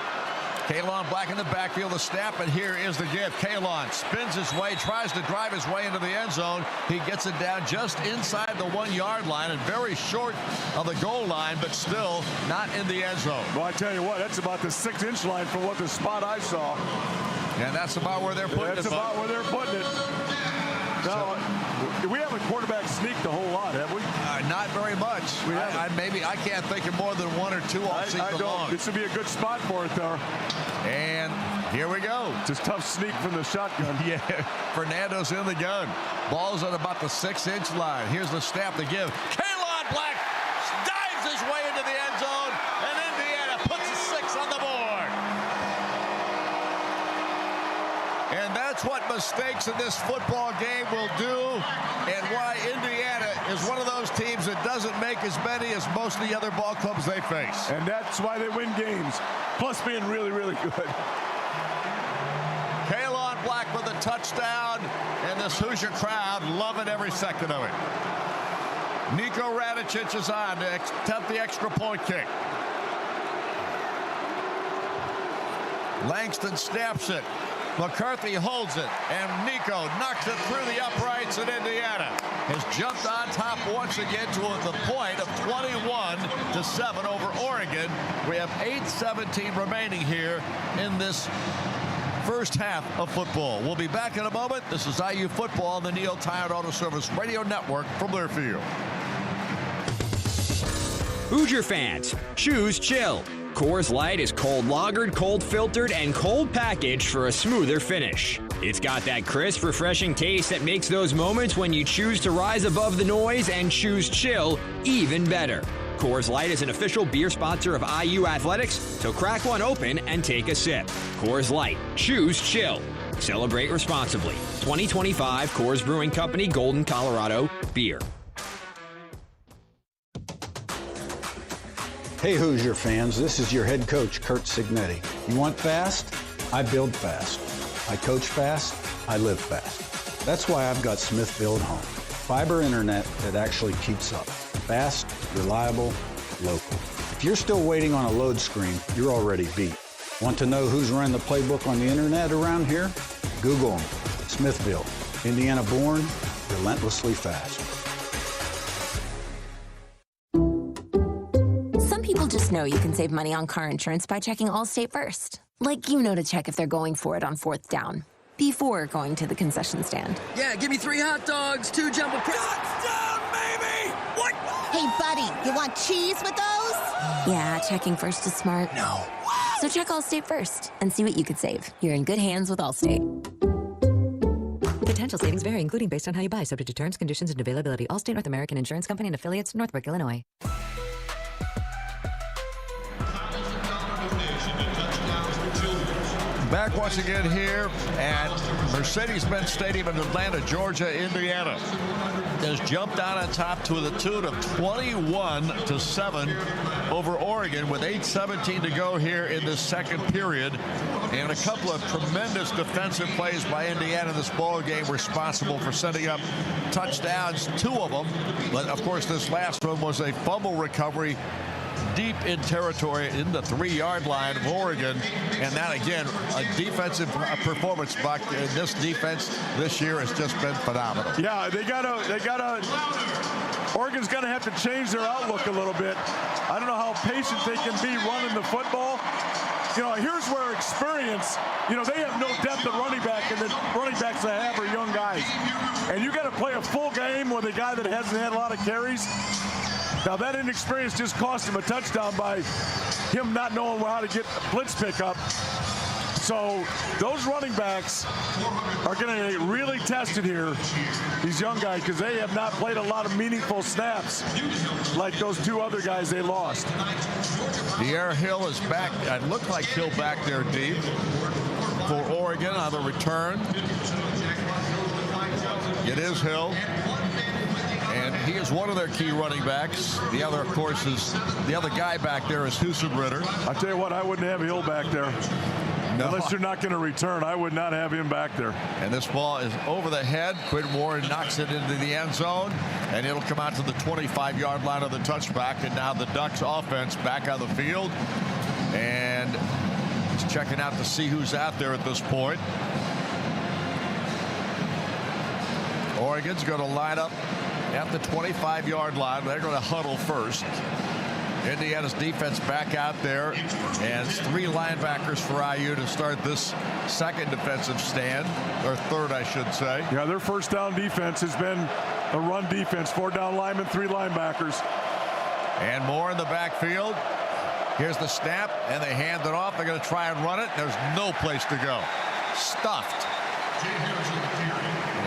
Speaker 1: Kalon Black in the backfield, the snap, and here is the give. Kalon spins his way, tries to drive his way into the end zone. He gets it down just inside the 1-yard line and very short of the goal line, but still not in the end zone.
Speaker 4: Well, I tell you what, that's about the 6-inch line from what the spot I saw.
Speaker 1: And that's about where they're putting it.
Speaker 4: That's about where they're putting it. Now, we haven't quarterback sneaked a whole lot, have we?
Speaker 1: Not very much. I can't think of more than 1 or 2 all season long.
Speaker 4: This would be a good spot for it, though.
Speaker 1: And here we go.
Speaker 4: Just tough sneak from the shotgun.
Speaker 1: Yeah, Fernando's in the gun. Ball's at about the 6-inch line. Here's the snap to give. Kalon Black dives his way into the end zone, and Indiana puts a 6 on the board. And that's what mistakes in this football game will do, and why Indiana is one of those teams that doesn't make as many as most of the other ball clubs they face.
Speaker 4: And that's why they win games, plus being really, really good.
Speaker 1: Kalon Black with a touchdown, and this Hoosier crowd loving every second of it. Niko Radicic is on to attempt the extra point kick. Langston snaps it. McCarthy holds it, and Nico knocks it through the uprights, and Indiana has jumped on top once again to the point of 21-7 over Oregon. We have 8:17 remaining here in this first half of football. We'll be back in a moment. This is IU Football on the Neil Tire Auto Service Radio Network from Learfield.
Speaker 9: Hoosier fans, choose chill. Coors Light is cold lagered, cold filtered, and cold packaged for a smoother finish. It's got that crisp, refreshing taste that makes those moments when you choose to rise above the noise and choose chill even better. Coors Light is an official beer sponsor of IU Athletics, so crack one open and take a sip. Coors Light, choose chill. Celebrate responsibly. 2025 Coors Brewing Company, Golden, Colorado, beer.
Speaker 15: Hey Hoosier fans, this is your head coach, Kurt Signetti. You want fast? I build fast. I coach fast. I live fast. That's why I've got Smith Build Home. Fiber internet that actually keeps up. Fast, reliable, local. If you're still waiting on a load screen, you're already beat. Want to know who's running the playbook on the internet around here? Google them. Smith Build. Indiana born, relentlessly fast.
Speaker 22: People just know you can save money on car insurance by checking Allstate first. Like you know to check if they're going for it on 4th down before going to the concession stand.
Speaker 16: Yeah, give me 3 hot dogs, 2 jumbo touchdown, baby! What?
Speaker 19: Hey, buddy, you want cheese with those?
Speaker 22: Yeah, checking first is smart.
Speaker 16: No.
Speaker 22: So check Allstate first and see what you could save. You're in good hands with Allstate.
Speaker 23: Potential savings vary, including based on how you buy, subject to terms, conditions, and availability. Allstate North American Insurance Company and affiliates, Northbrook, Illinois.
Speaker 1: Back once again here at Mercedes-Benz Stadium in Atlanta, Georgia. Indiana has jumped out on top to the tune of 21-7 over Oregon with 8:17 to go here in the second period. And a couple of tremendous defensive plays by Indiana in this ball game responsible for sending up touchdowns, 2 of them. But, of course, this last one was a fumble recovery deep in territory in the 3-yard line of Oregon. And that, again, a defensive performance. Buck, this defense this year has just been phenomenal.
Speaker 4: Yeah, Oregon's going to have to change their outlook a little bit. I don't know how patient they can be running the football. You know, here's where experience, you know, they have no depth at running back, and the running backs they have are young guys. And you got to play a full game with a guy that hasn't had a lot of carries. Now, that inexperience just cost him a touchdown by him not knowing how to get blitz pickup. So those running backs are going to get really tested here, these young guys, because they have not played a lot of meaningful snaps like those 2 other guys they lost.
Speaker 1: De'Aaron Hill is back. It looked like Hill back there deep for Oregon on the return. It is Hill. And he is one of their key running backs. The other, of course, is the other guy back there is Husenritter.
Speaker 4: I tell you what, I wouldn't have Hill back there. No. Unless you're not going to return, I would not have him back there.
Speaker 1: And this ball is over the head. Quinn Warren knocks it into the end zone, and it'll come out to the 25-yard line of the touchback. And now the Ducks offense back on the field. And he's checking out to see who's out there at this point. Oregon's going to line up at the 25-yard line. They're going to huddle first. Indiana's defense back out there, and it's 3 linebackers for IU to start this second defensive stand, or third, I should say.
Speaker 4: Yeah, their first down defense has been a run defense. 4 down linemen, 3 linebackers.
Speaker 1: And more in the backfield. Here's the snap, and they hand it off. They're going to try and run it. There's no place to go. Stuffed.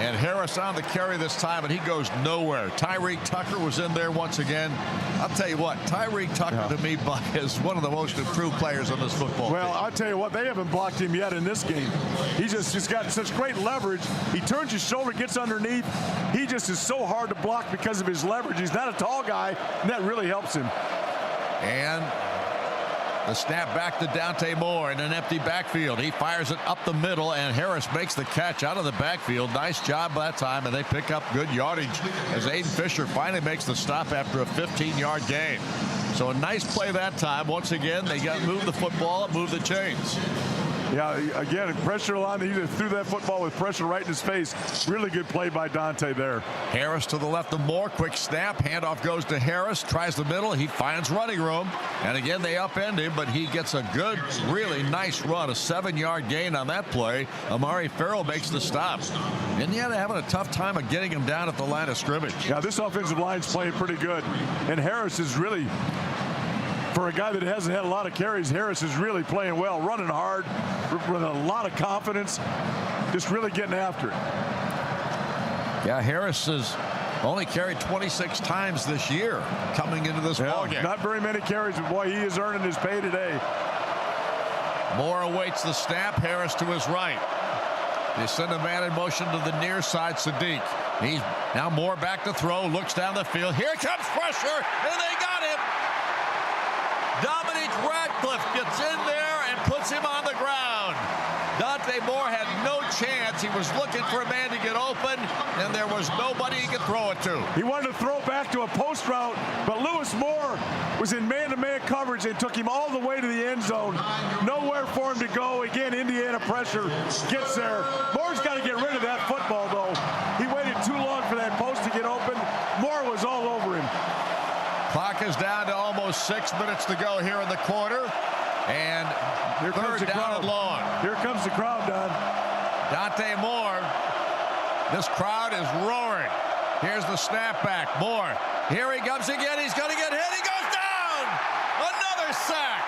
Speaker 1: And Harris on the carry this time, and he goes nowhere. Tyreek Tucker was in there once again. I'll tell you what, Tyreek Tucker to me is one of the most improved players on this football team.
Speaker 4: Well, I'll tell you what, they haven't blocked him yet in this game. He's just got such great leverage. He turns his shoulder, gets underneath. He just is so hard to block because of his leverage. He's not a tall guy, and that really helps him.
Speaker 1: And the snap back to Dante Moore in an empty backfield. He fires it up the middle, and Harris makes the catch out of the backfield. Nice job that time, and they pick up good yardage as Aiden Fisher finally makes the stop after a 15-yard gain. So a nice play that time. Once again, they got moved the football and moved the chains.
Speaker 4: Yeah, again, pressure line. He just threw that football with pressure right in his face. Really good play by Dante there.
Speaker 1: Harris to the left of Moore. Quick snap. Handoff goes to Harris. Tries the middle. He finds running room. And again, they upend him, but he gets a good, really nice run. A 7-yard gain on that play. Amari Farrell makes the stop. Indiana having a tough time of getting him down at the line of scrimmage.
Speaker 4: Yeah, this offensive line's playing pretty good. And Harris is really, for a guy that hasn't had a lot of carries, Harris is really playing well, running hard with a lot of confidence, just really getting after it.
Speaker 1: Yeah, Harris has only carried 26 times this year coming into this ballgame.
Speaker 4: Not very many carries, but boy, he is earning his pay today.
Speaker 1: Moore awaits the snap. Harris to his right. They send a man in motion to the near side, Sadiq. He's now Moore back to throw, looks down the field. Here comes pressure, and they got him. Dominique Radcliffe gets in there and puts him on the ground. Dante Moore had no chance. He was looking for a man to get open, and there was nobody he could throw it to.
Speaker 4: He wanted to throw back to a post route, but Lewis Moore was in man-to-man coverage and took him all the way to the end zone. Nowhere for him to go. Again, Indiana pressure gets there. Moore's got to get rid of that football, though. He waited too long for that post to get open. Moore was all over him.
Speaker 1: Clock is down to almost 6 minutes to go here in the quarter. And
Speaker 4: here comes the
Speaker 1: down and long.
Speaker 4: Here comes the crowd, Don.
Speaker 1: Dante Moore. This crowd is roaring. Here's the snapback. Moore. Here he comes again. He's going to get hit. He goes down. Another sack.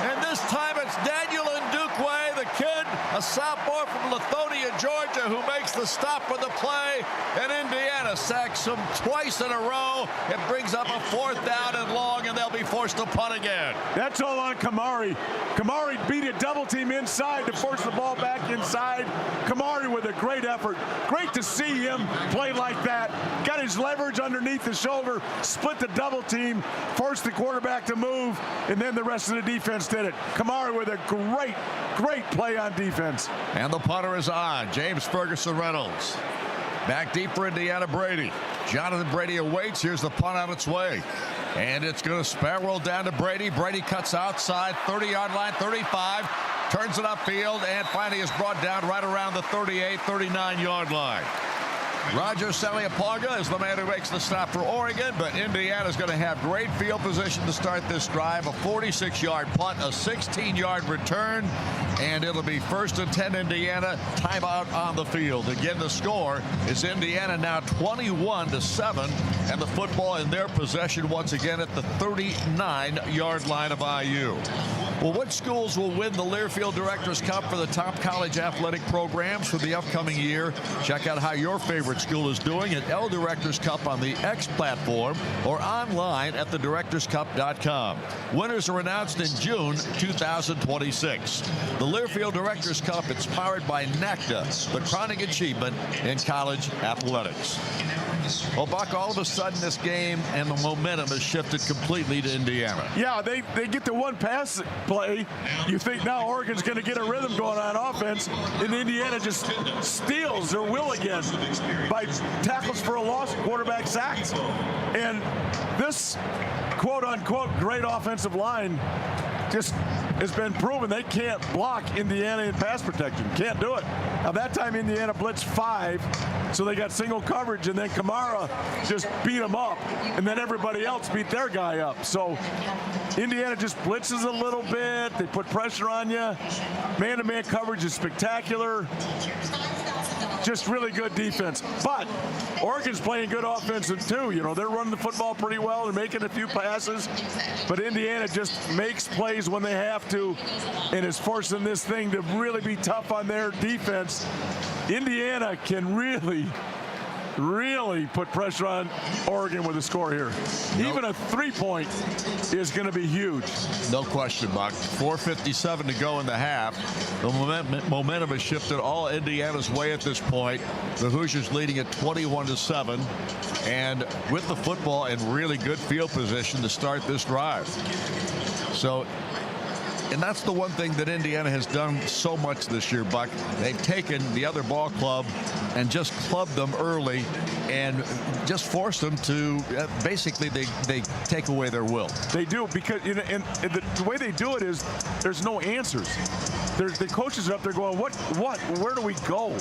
Speaker 1: And this time it's Daniel Ndukwe, the kid a sophomore from Lithonia, Georgia, who makes the stop for the play, and Indiana sacks him twice in a row. It brings up a 4th down and long, and they'll be forced to punt again.
Speaker 4: That's all on Kamari. Kamari beat a double team inside to force the ball back inside. Kamari with a great effort. Great to see him play like that. Got his leverage underneath the shoulder, split the double team, forced the quarterback to move, and then the rest of the defense did it. Kamari with a great play on defense.
Speaker 1: And the punter is on. James Ferguson Reynolds. Back deep for Indiana, Brady. Jonathan Brady awaits. Here's the punt on its way. And it's going to spiral down to Brady. Brady cuts outside, 30-yard line, 35. Turns it upfield, and finally is brought down right around the 38, 39-yard line. Roger Saliapaga is the man who makes the stop for Oregon, but Indiana's going to have great field position to start this drive. A 46-yard punt, a 16-yard return, and it'll be 1st and 10 Indiana. Timeout on the field. Again, the score is Indiana now 21-7, and the football in their possession once again at the 39-yard line of IU. Well, what schools will win the Learfield Directors Cup for the top college athletic programs for the upcoming year? Check out how your favorite school is doing at L Directors Cup on the X platform or online at thedirectorscup.com. Winners are announced in June 2026. The Learfield Directors Cup inspired by NACDA, the chronic achievement in college athletics. Well, Buck, all of a sudden this game and the momentum has shifted completely to Indiana.
Speaker 4: Yeah, they get the one pass play. You think now Oregon's going to get a rhythm going on offense, and Indiana just steals their will again by tackles for a loss, quarterback sacks. And this quote-unquote great offensive line just has been proven they can't block Indiana in pass protection. Can't do it. Now that time Indiana blitzed 5, so they got single coverage, and then Kamara just beat them up, and then everybody else beat their guy up. So Indiana just blitzes a little bit. They put pressure on you. Man-to-man coverage is spectacular. Just really good defense. But Oregon's playing good offensive too. You know, they're running the football pretty well. They're making a few passes. But Indiana just makes plays when they have to and is forcing this thing to really be tough on their defense. Indiana can really put pressure on Oregon with a score here. Nope. Even a 3-point is going to be huge.
Speaker 1: No question, Buck. 4:57 to go in the half. The momentum has shifted all Indiana's way at this point. The Hoosiers leading at 21-7, and with the football in really good field position to start this drive. So, and that's the one thing that Indiana has done so much this year, Buck. They've taken the other ball club and just clubbed them early and just forced them to basically they take away their will.
Speaker 4: They do, because and the way they do it is there's no answers. The coaches are up there going, what, where do we go?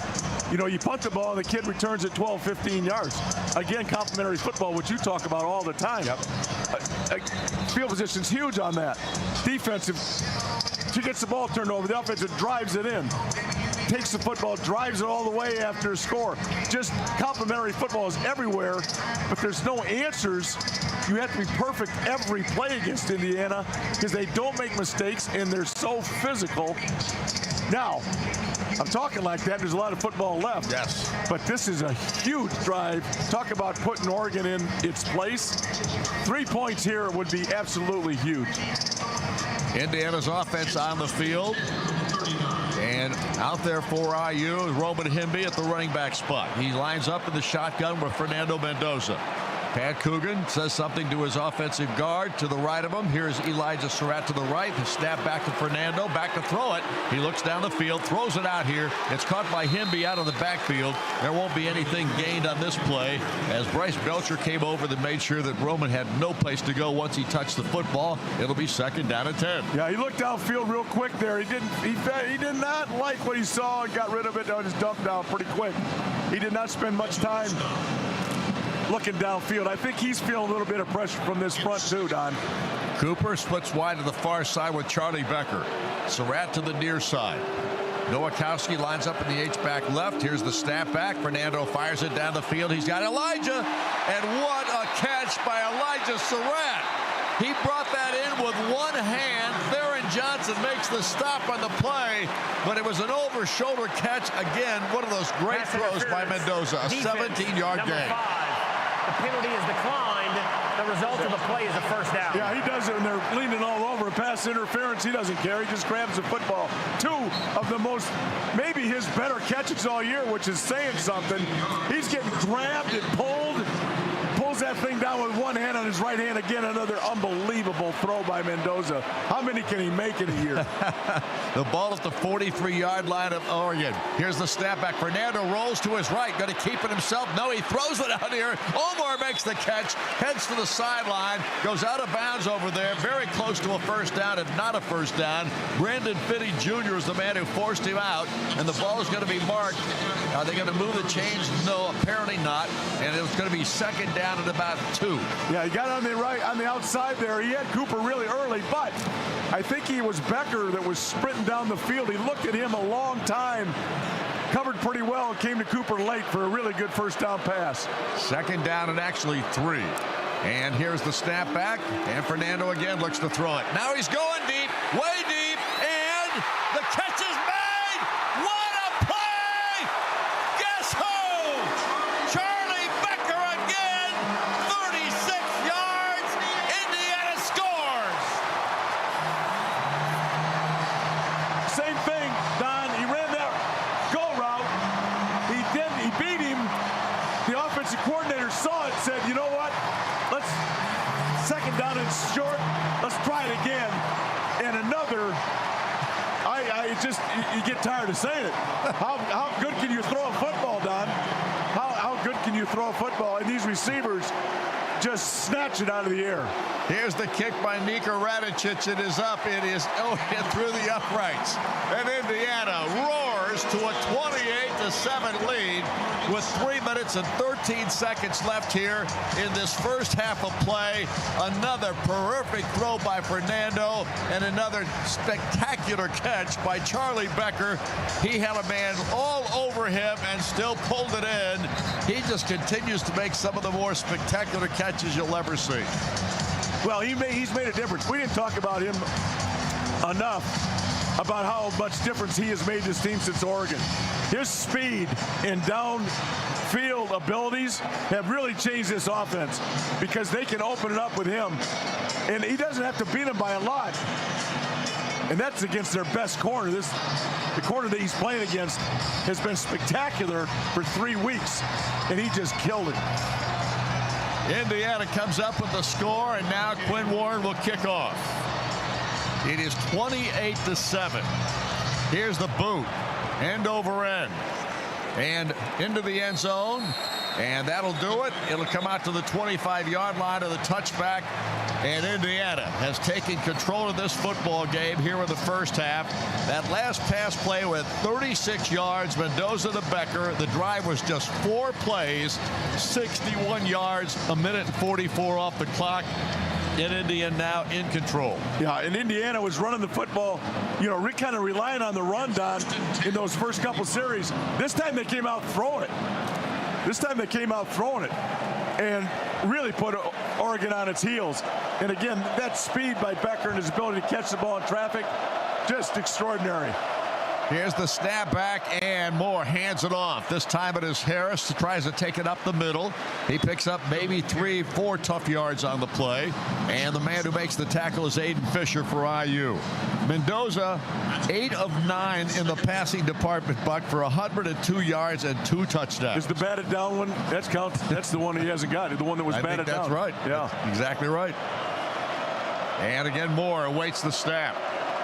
Speaker 4: You know, you punt the ball and the kid returns at 12, 15 yards. Again, complementary football, which you talk about all the time.
Speaker 1: Yep.
Speaker 4: Field position's huge on that. Defensive, she gets the ball turned over. The offensive drives it in. Takes the football, drives it all the way after a score. Just complementary football is everywhere, but there's no answers. You have to be perfect every play against Indiana because they don't make mistakes and they're so physical. Now, I'm talking like that. There's a lot of football left.
Speaker 1: Yes.
Speaker 4: But this is a huge drive. Talk about putting Oregon in its place. 3 points here would be absolutely huge.
Speaker 1: Indiana's offense on the field. And out there for IU is Roman Himby at the running back spot. He lines up in the shotgun with Fernando Mendoza. Pat Coogan says something to his offensive guard to the right of him. Here's Elijah Surratt to the right. The snap back to Fernando. Back to throw it. He looks down the field, throws it out here. It's caught by Himby out of the backfield. There won't be anything gained on this play as Bryce Belcher came over and made sure that Roman had no place to go once he touched the football. It'll be 2nd down and 10.
Speaker 4: Yeah, he looked downfield real quick there. He did not like what he saw and got rid of it on his dump down pretty quick. He did not spend much time looking downfield. I think he's feeling a little bit of pressure from this front too, Don.
Speaker 1: Cooper splits wide to the far side with Charlie Becker. Surratt to the near side. Nowakowski lines up in the H-back left. Here's the snap back. Fernando fires it down the field. He's got Elijah. And what a catch by Elijah Surratt. He brought that in with one hand. Theron Johnson makes the stop on the play, but it was an over-shoulder catch. Again, one of those great throws by Mendoza, a 17-yard gain.
Speaker 3: 5. The penalty is declined. The result of the play is a first down.
Speaker 4: Yeah, he does it, and they're leaning all over. Pass interference, he doesn't care. He just grabs the football. 2 of the most, maybe his better catches all year, which is saying something. He's getting grabbed and pulled. Pulls that thing down with one hand on his right hand. Again, another unbelievable throw by Mendoza. How many can he make in a year?
Speaker 1: The ball at the 43-yard line of Oregon. Here's the snapback. Fernando rolls to his right. Going to keep it himself. No, he throws it out here. Omar makes the catch. Heads to the sideline. Goes out of bounds over there. Very close to a first down, if not a first down. Brandon Fitty Jr. is the man who forced him out. And the ball is going to be marked. Are they going to move the chains? No, apparently not. And it was going to be second down at about 2.
Speaker 4: Yeah, he got on the right, on the outside there. He had Cooper really early, but I think he was Becker that was sprinting down the field. He looked at him a long time, covered pretty well, and came to Cooper late for a really good first down pass.
Speaker 1: Second down and actually 3. And here's the snap back, and Fernando again looks to throw it. Now he's going deep, way deep, and the catch is made. What a play! Guess who? Charlie Becker again, 36 yards. Indiana scores.
Speaker 4: Same thing, Don. He ran that go route. He beat him. The offensive coordinator saw it, said, you know what? Let's second down and short. Let's try it again. And another. You get tired of saying it. How good can you throw a football, Don? How good can you throw a football? And these receivers just snatch it out of the air.
Speaker 1: Here's the kick by Nika Radicic. It is up. It is through the uprights. And Indiana roars to a 28-7 lead with 3 minutes and 13 seconds left here in this first half of play. Another perfect throw by Fernando and another spectacular catch by Charlie Becker. He had a man all over him and still pulled it in. He just continues to make some of the more spectacular catches you'll ever see.
Speaker 4: Well, he's made a difference. We didn't talk about him enough, about how much difference he has made this team since Oregon. His speed and downfield abilities have really changed this offense because they can open it up with him. And he doesn't have to beat him by a lot. And that's against their best corner. The corner that he's playing against has been spectacular for 3 weeks, and he just killed it.
Speaker 1: Indiana comes up with the score, and now Quinn Warren will kick off. It is 28-7. Here's the boot, end over end, and into the end zone, and that'll do it. It'll come out to the 25-yard line of the touchback, and Indiana has taken control of this football game here in the first half. That last pass play with 36 yards, Mendoza to Becker. The drive was just 4 plays, 61 yards, a minute and 44 off the clock. And Indiana now in control.
Speaker 4: Yeah, and Indiana was running the football, kind of relying on the run, Don, in those first couple series. This time they came out throwing it. And really put Oregon on its heels. And again, that speed by Becker and his ability to catch the ball in traffic, just extraordinary.
Speaker 1: Here's the snap back, and Moore hands it off. This time it is Harris who tries to take it up the middle. He picks up maybe 3-4 tough yards on the play. And the man who makes the tackle is Aiden Fisher for IU. Mendoza, 8 of 9 in the passing department, Buck, for 102 yards and 2 touchdowns.
Speaker 4: Is the batted down one? That counts. That's the one he hasn't got. The one that was batted down.
Speaker 1: That's right.
Speaker 4: Yeah.
Speaker 1: That's exactly right. And again, Moore awaits the snap.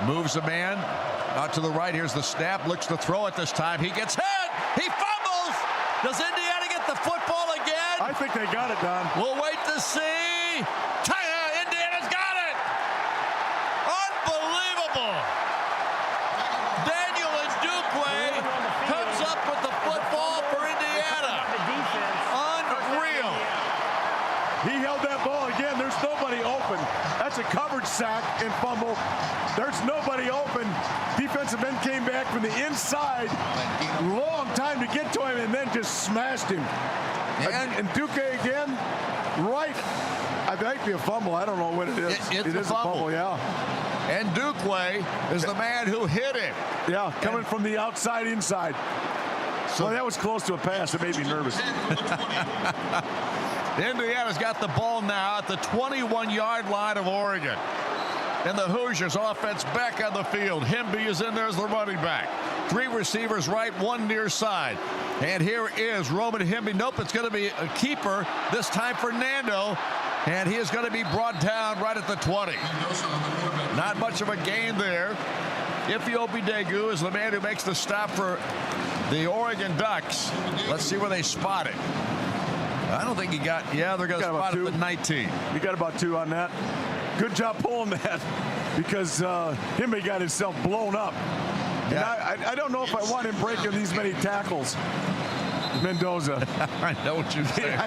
Speaker 1: Moves a man. Out to the right, here's the snap, looks to throw it this time. He gets hit, he fumbles. Does Indiana get the football again?
Speaker 4: I think they got it, Don.
Speaker 1: We'll wait to see. Indiana's got it. Unbelievable. Daniel Ndukwe comes up with the football for Indiana. Unreal.
Speaker 4: He held that ball again. There's nobody open. That's a coverage sack and fumble. There's nobody open. Defensive end came back from the inside. Long time to get to him and then just smashed him. And Duque again, right. I might be a fumble. I don't know what it is.
Speaker 1: It's
Speaker 4: a fumble, yeah.
Speaker 1: And Dukeway is the man who hit him.
Speaker 4: Yeah, coming from the outside inside. So that was close to a pass. It made me nervous.
Speaker 1: Indiana's got the ball now at the 21-yard line of Oregon. And the Hoosiers offense back on the field. Hemby is in there as the running back. 3 receivers right, 1 near side. And here is Roman Hemby. Nope, it's going to be a keeper, this time Fernando. And he is going to be brought down right at the 20. Not much of a gain there. Ifeobi Degu is the man who makes the stop for the Oregon Ducks. Let's see where they spot it. I don't think he got, they're going to spot it at the 19.
Speaker 4: You got about 2 on that. Good job pulling that because Hemby got himself blown up. Yeah. And I don't know if I want him breaking these many tackles, Mendoza.
Speaker 1: I know what you're saying.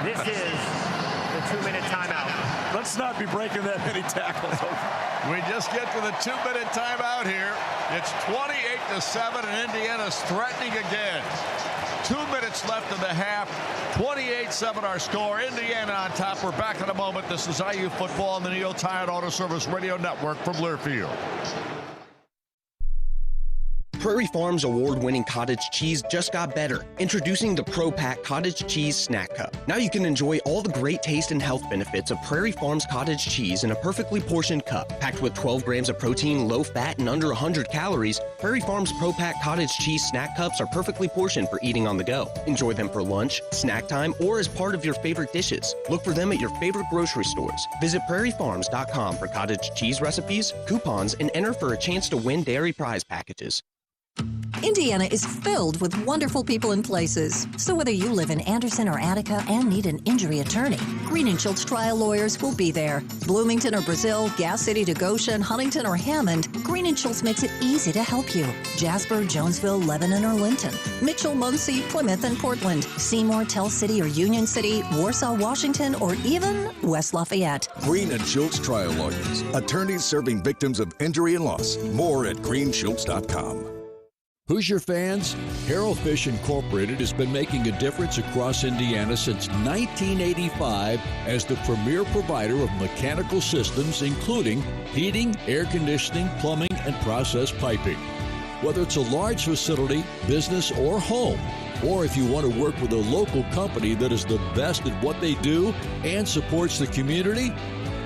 Speaker 3: This is the 2-minute timeout.
Speaker 4: Let's not be breaking that many tackles.
Speaker 1: We just get to the 2-minute timeout here. It's 28-7, and Indiana's threatening again. 2 minutes left in the half. 28-7 our score. Indiana on top. We're back in a moment. This is IU football on the Neil Tire Auto Service Radio Network from Learfield.
Speaker 2: Prairie Farms award-winning cottage cheese just got better. Introducing the Pro Pack Cottage Cheese Snack Cup. Now you can enjoy all the great taste and health benefits of Prairie Farms cottage cheese in a perfectly portioned cup. Packed with 12 grams of protein, low fat, and under 100 calories, Prairie Farms Pro Pack Cottage Cheese Snack Cups are perfectly portioned for eating on the go. Enjoy them for lunch, snack time, or as part of your favorite dishes. Look for them at your favorite grocery stores. Visit prairiefarms.com for cottage cheese recipes, coupons, and enter for a chance to win dairy prize packages.
Speaker 12: Indiana is filled with wonderful people and places. So whether you live in Anderson or Attica and need an injury attorney, Green & Schultz trial lawyers will be there. Bloomington or Brazil, Gas City to Goshen, Huntington or Hammond, Green & Schultz makes it easy to help you. Jasper, Jonesville, Lebanon or Linton, Mitchell, Muncie, Plymouth and Portland, Seymour, Tell City or Union City, Warsaw, Washington, or even West Lafayette.
Speaker 13: Green & Schultz trial lawyers, attorneys serving victims of injury and loss. More at greenschultz.com.
Speaker 6: Hoosier fans, Harrell Fish Incorporated has been making a difference across Indiana since 1985 as the premier provider of mechanical systems, including heating, air conditioning, plumbing, and process piping. Whether it's a large facility, business, or home, or if you want to work with a local company that is the best at what they do and supports the community,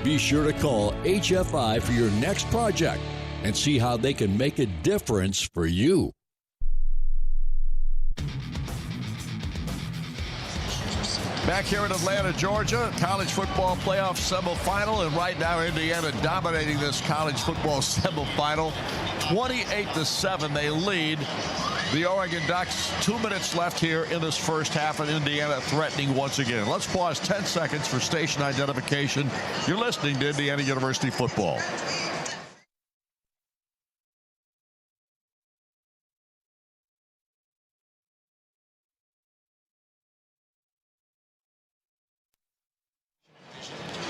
Speaker 6: be sure to call HFI for your next project and see how they can make a difference for you.
Speaker 1: Back here in Atlanta, Georgia, college football playoff semifinal, and right now Indiana dominating this college football semifinal. 28-7, they lead the Oregon Ducks. 2 minutes left here in this first half, and Indiana threatening once again. Let's pause 10 seconds for station identification. You're listening to Indiana University football.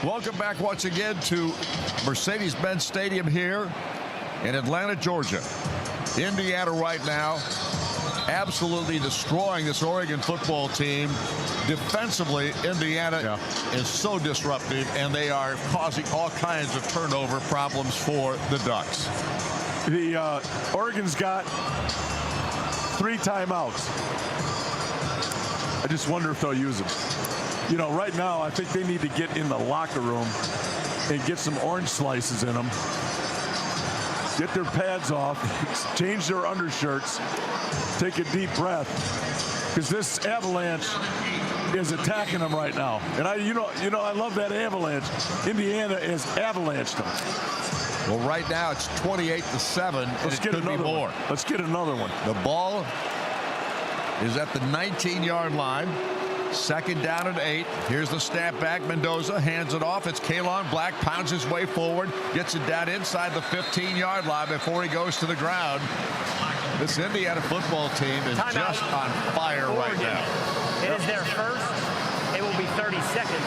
Speaker 1: Welcome back once again to Mercedes-Benz Stadium here in Atlanta, Georgia. Indiana right now absolutely destroying this Oregon football team. Defensively, Indiana is so disruptive, and they are causing all kinds of turnover problems for the Ducks.
Speaker 4: The Oregon's got 3 timeouts. I just wonder if they'll use them. You know, right now, I think they need to get in the locker room and get some orange slices in them. Get their pads off, change their undershirts, take a deep breath, because this avalanche is attacking them right now. And I love that avalanche. Indiana has avalanched them.
Speaker 1: Well, right now it's 28-7.
Speaker 4: Let's get another one. Let's get another one.
Speaker 1: The ball is at the 19-yard line. Second down and 8. Here's the snap back. Mendoza hands it off. It's Kalon Black, pounds his way forward, gets it down inside the 15-yard line before he goes to the ground. This Indiana football team is just on fire right now.
Speaker 3: It is their first. It will be 30 seconds.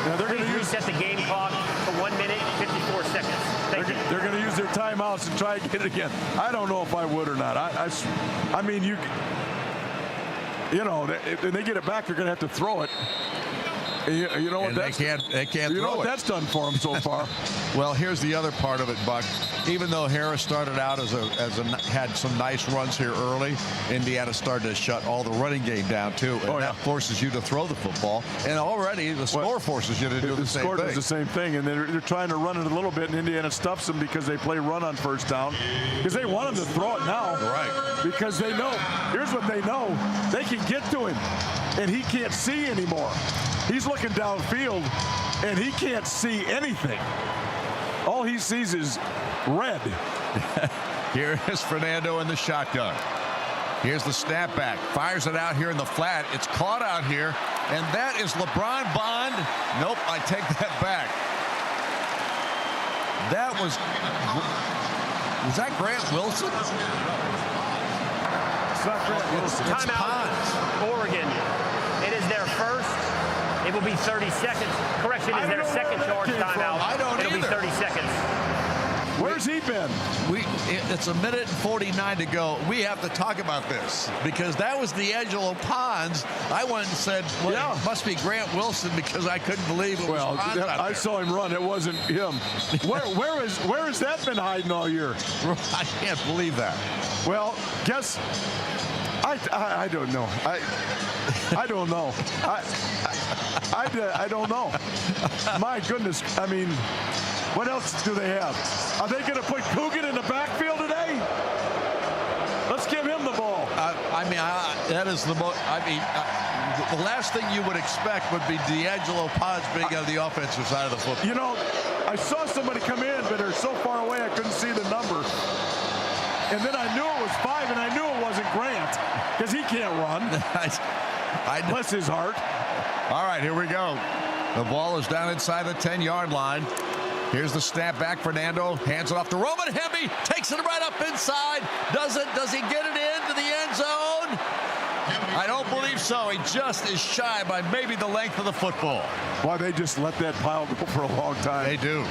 Speaker 4: Now they're going to reset
Speaker 3: the game clock to 1 minute, 54 seconds.
Speaker 4: They're going to use their timeouts and try to get it again. I don't know if I would or not. I mean, you know, if they get it back, they're going to have to throw it. You know what?
Speaker 1: They can't
Speaker 4: you know what that's done for them so far.
Speaker 1: Well, here's the other part of it, Buck. Even though Harris started out had some nice runs here early, Indiana started to shut all the running game down too, and that forces you to throw the football. And already the score forces you to do the same thing.
Speaker 4: The score does the same thing, and they're trying to run it a little bit, and Indiana stuffs them because they play run on first down because they want them to throw it now.
Speaker 1: Right.
Speaker 4: Because they know. Here's what they know: they can get to him, and he can't see anymore. He's looking downfield, and he can't see anything. All he sees is red.
Speaker 1: Here is Fernando in the shotgun. Here's the snapback. Fires it out here in the flat. It's caught out here, and that is LeBron Bond. Nope, I take that back. That was that Grant Wilson?
Speaker 4: It's not Grant Wilson.
Speaker 1: It's
Speaker 3: Timeout, Oregon. It is their first. It will be 30 seconds. Correction, is their second charge timeout. It'll be 30 seconds.
Speaker 4: Where's he been?
Speaker 1: It's a minute and 49 to go. We have to talk about this because that was D'Angelo Pons. I went and said, well, it must be Grant Wilson because I couldn't believe it was Pons out
Speaker 4: I
Speaker 1: there.
Speaker 4: saw him run. It wasn't him. Where has that been hiding all year?
Speaker 1: I can't believe that.
Speaker 4: Well, guess I don't know. I don't know. I don't know. My goodness. I mean, what else do they have? Are they going to put Coogan in the backfield today? Let's give him the ball.
Speaker 1: That is the most. The last thing you would expect would be D'Angelo Pons being on the offensive side of the football.
Speaker 4: You know, I saw somebody come in, but they're so far away I couldn't see the number. And then I knew it was 5, and I knew it wasn't Grant because he can't run. Bless his heart.
Speaker 1: All right, here we go. The ball is down inside the 10-yard line. Here's the snap back. Fernando hands it off to Roman Hemby. Takes it right up inside. Does he get it into the end zone? I don't believe so. He just is shy by maybe the length of the football.
Speaker 4: Why, they just let that pile go for a long time.
Speaker 1: They do.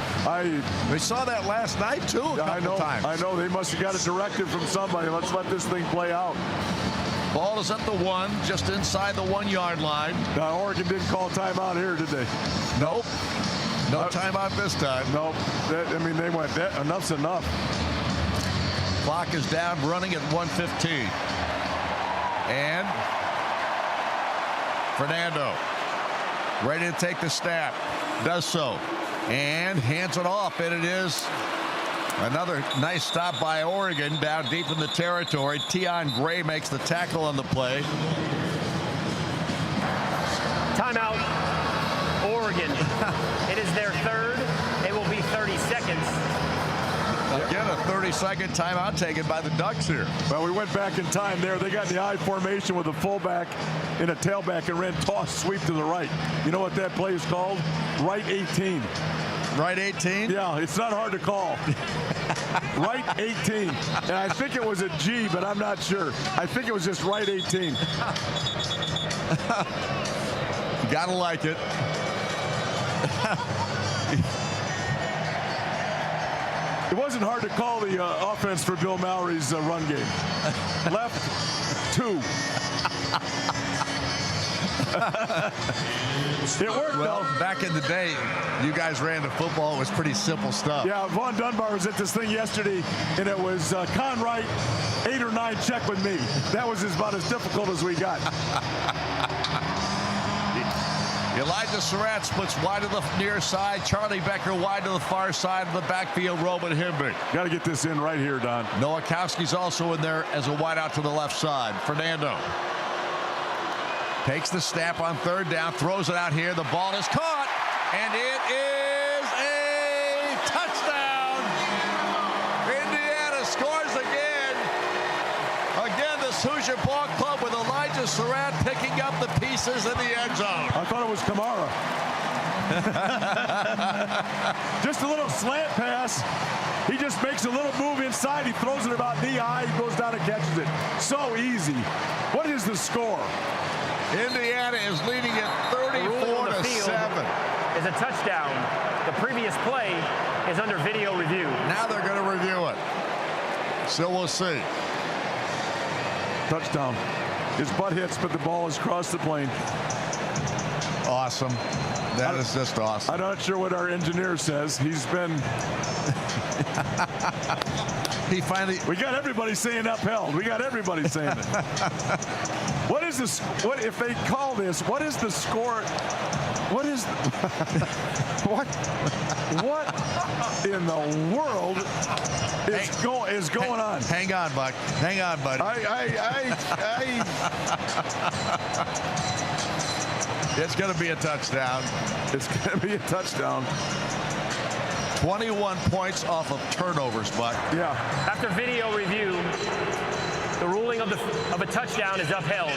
Speaker 1: They saw that last night, too, a couple times.
Speaker 4: I know. They must have got a directive from somebody. Let's let this thing play out.
Speaker 1: Ball is at the 1, just inside the 1-yard line.
Speaker 4: Now, Oregon didn't call timeout here, did they?
Speaker 1: Nope. No timeout this time.
Speaker 4: Nope. They went, enough's enough.
Speaker 1: Clock is down, running at 1:15. And Fernando ready to take the snap. Does so. And hands it off. And it is another nice stop by Oregon down deep in the territory. Tion Gray makes the tackle on the play.
Speaker 3: Timeout, Oregon. It is their third. It will be 30 seconds.
Speaker 1: Again, a 30-second timeout taken by the Ducks here.
Speaker 4: Well, we went back in time there. They got in the I formation with a fullback and a tailback and ran toss sweep to the right. You know what that play is called? Right 18.
Speaker 1: Right 18?
Speaker 4: Yeah, it's not hard to call. Right 18. And I think it was a G, but I'm not sure. I think it was just right 18.
Speaker 1: Gotta like it.
Speaker 4: It wasn't hard to call the offense for Bill Mowry's run game. Left 2. It worked,
Speaker 1: well,
Speaker 4: though.
Speaker 1: Back in the day, you guys ran the football. It was pretty simple stuff.
Speaker 4: Yeah, Vaughn Dunbar was at this thing yesterday, and it was Con Wright, 8 or 9 check with me. That was about as difficult as we got.
Speaker 1: Elijah Surratt splits wide to the near side. Charlie Becker wide to the far side of the backfield. Roman Hemby.
Speaker 4: Got to get this in right here, Don.
Speaker 1: Nowakowski's also in there as a wide out to the left side. Fernando takes the snap on third down, throws it out here. The ball is caught, and it is a touchdown. Indiana scores again. Again, this Hoosier Ball Club with Elijah Surratt picking up the pieces in the end zone.
Speaker 4: I thought it was Kamara. Just a little slant pass. He just makes a little move inside. He throws it about knee high. He goes down and catches it. So easy. What is the score?
Speaker 1: Indiana is leading at 34-7.
Speaker 3: Is a touchdown. The previous play is under video review.
Speaker 1: Now they're going to review it. So we'll see.
Speaker 4: Touchdown. His butt hits, but the ball has crossed the plane.
Speaker 1: Awesome. That is just awesome.
Speaker 4: I'm not sure what our engineer says. He's been...
Speaker 1: He finally...
Speaker 4: We got everybody saying upheld. We got everybody saying it. What is this? What if they call this? What is the score? What is... What in the world is going on?
Speaker 1: Hang on, Buck. Hang on, buddy. It's going to be a touchdown.
Speaker 4: It's going to be a touchdown.
Speaker 1: 21 points off of turnovers, Buck.
Speaker 4: Yeah.
Speaker 3: After video review, the ruling of a touchdown is upheld.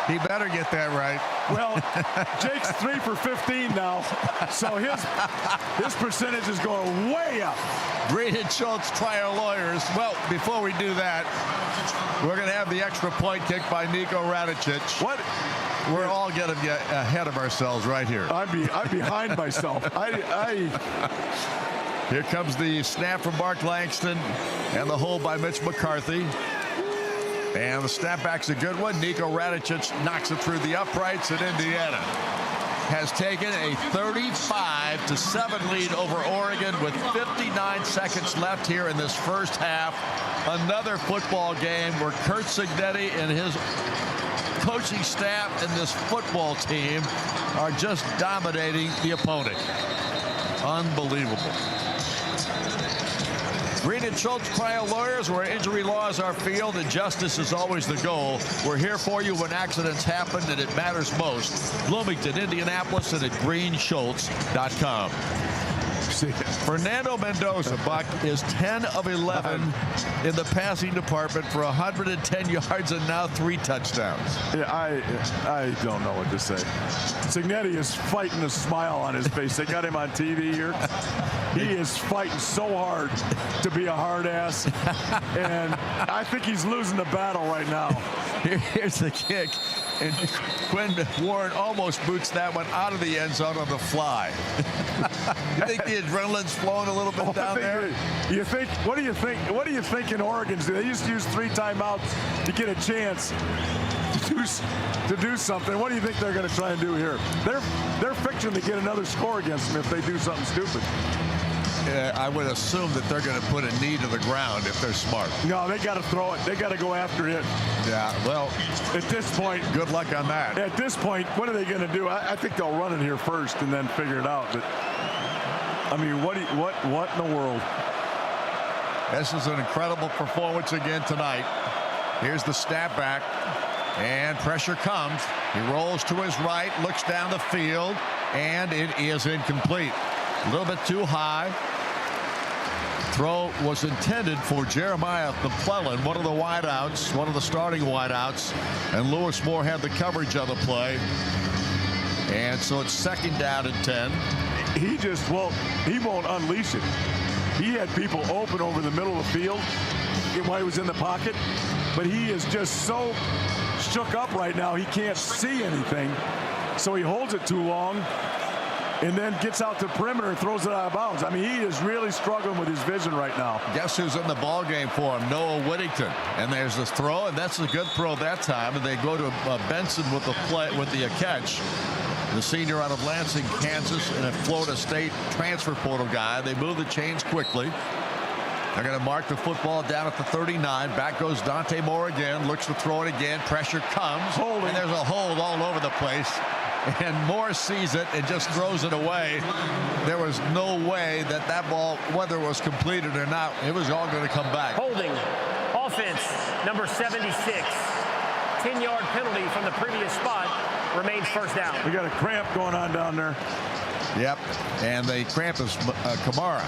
Speaker 1: He better get that right.
Speaker 4: Well, Jake's 3 for 15 now, so his percentage is going way up.
Speaker 1: Green and Schultz try our lawyers. Well, before we do that, we're going to have the extra point kick by Nico Radicic.
Speaker 4: What?
Speaker 1: We're all getting ahead of ourselves right here.
Speaker 4: I'm behind myself.
Speaker 1: Here comes the snap from Mark Langston and the hold by Mitch McCarthy. And the snapback's a good one. Nico Radicic knocks it through the uprights, and Indiana has taken a 35-7 lead over Oregon with 59 seconds left here in this first half. Another football game where Curt Cignetti and his coaching staff and this football team are just dominating the opponent. Unbelievable. Green and Schultz trial lawyers, where injury laws are field and justice is always the goal. We're here for you when accidents happen and it matters most. Bloomington, Indianapolis, and at greenschultz.com. Fernando Mendoza, Buck, is 10 of 11 in the passing department for 110 yards and now 3 touchdowns.
Speaker 4: Yeah, I don't know what to say. Cignetti is fighting a smile on his face. They got him on TV here. He is fighting so hard to be a hard ass, and I think he's losing the battle right now.
Speaker 1: Here's the kick, and Quinn Warren almost boots that one out of the end zone on the fly. You think the adrenaline's flowing a little bit down there?
Speaker 4: You think? What do you think? What do you think in Oregon? They used to use 3 timeouts to get a chance to do something. What do you think they're going to try and do here? They're fixing to get another score against them if they do something stupid.
Speaker 1: I would assume that they're going to put a knee to the ground if they're smart.
Speaker 4: No, they got to throw it. They got to go after it.
Speaker 1: Yeah, well,
Speaker 4: at this point,
Speaker 1: good luck on that.
Speaker 4: At this point, what are they going to do? I think they'll run it here first and then figure it out. But I mean, what in the world?
Speaker 1: This is an incredible performance again tonight. Here's the snap back, and pressure comes. He rolls to his right, looks down the field, and it is incomplete. A little bit too high. Throw was intended for Jeremiah McClellan, one of the wideouts, one of the starting wideouts, and Lewis Moore had the coverage on the play. And so it's 2nd down and 10.
Speaker 4: He just won't unleash it. He had people open over the middle of the field while he was in the pocket, but he is just so shook up right now he can't see anything. So he holds it too long and then gets out to the perimeter and throws it out of bounds. I mean, he is really struggling with his vision right now.
Speaker 1: Guess who's in the ball game for him? Noah Whittington. And there's this throw, and that's a good throw that time. And they go to Benson with the catch. The senior out of Lansing, Kansas, and a Florida State transfer portal guy. They move the chains quickly. They're going to mark the football down at the 39. Back goes Dante Moore again. Looks to throw it again. Pressure comes. And there's a hold all over the place. And Moore sees it and just throws it away. There was no way that ball, whether it was completed or not, it was all going to come back.
Speaker 3: Holding. Offense, number 76. 10-yard penalty from the previous spot. Remains first down.
Speaker 4: We got a cramp going on down there.
Speaker 1: Yep, and the cramp is Kamara.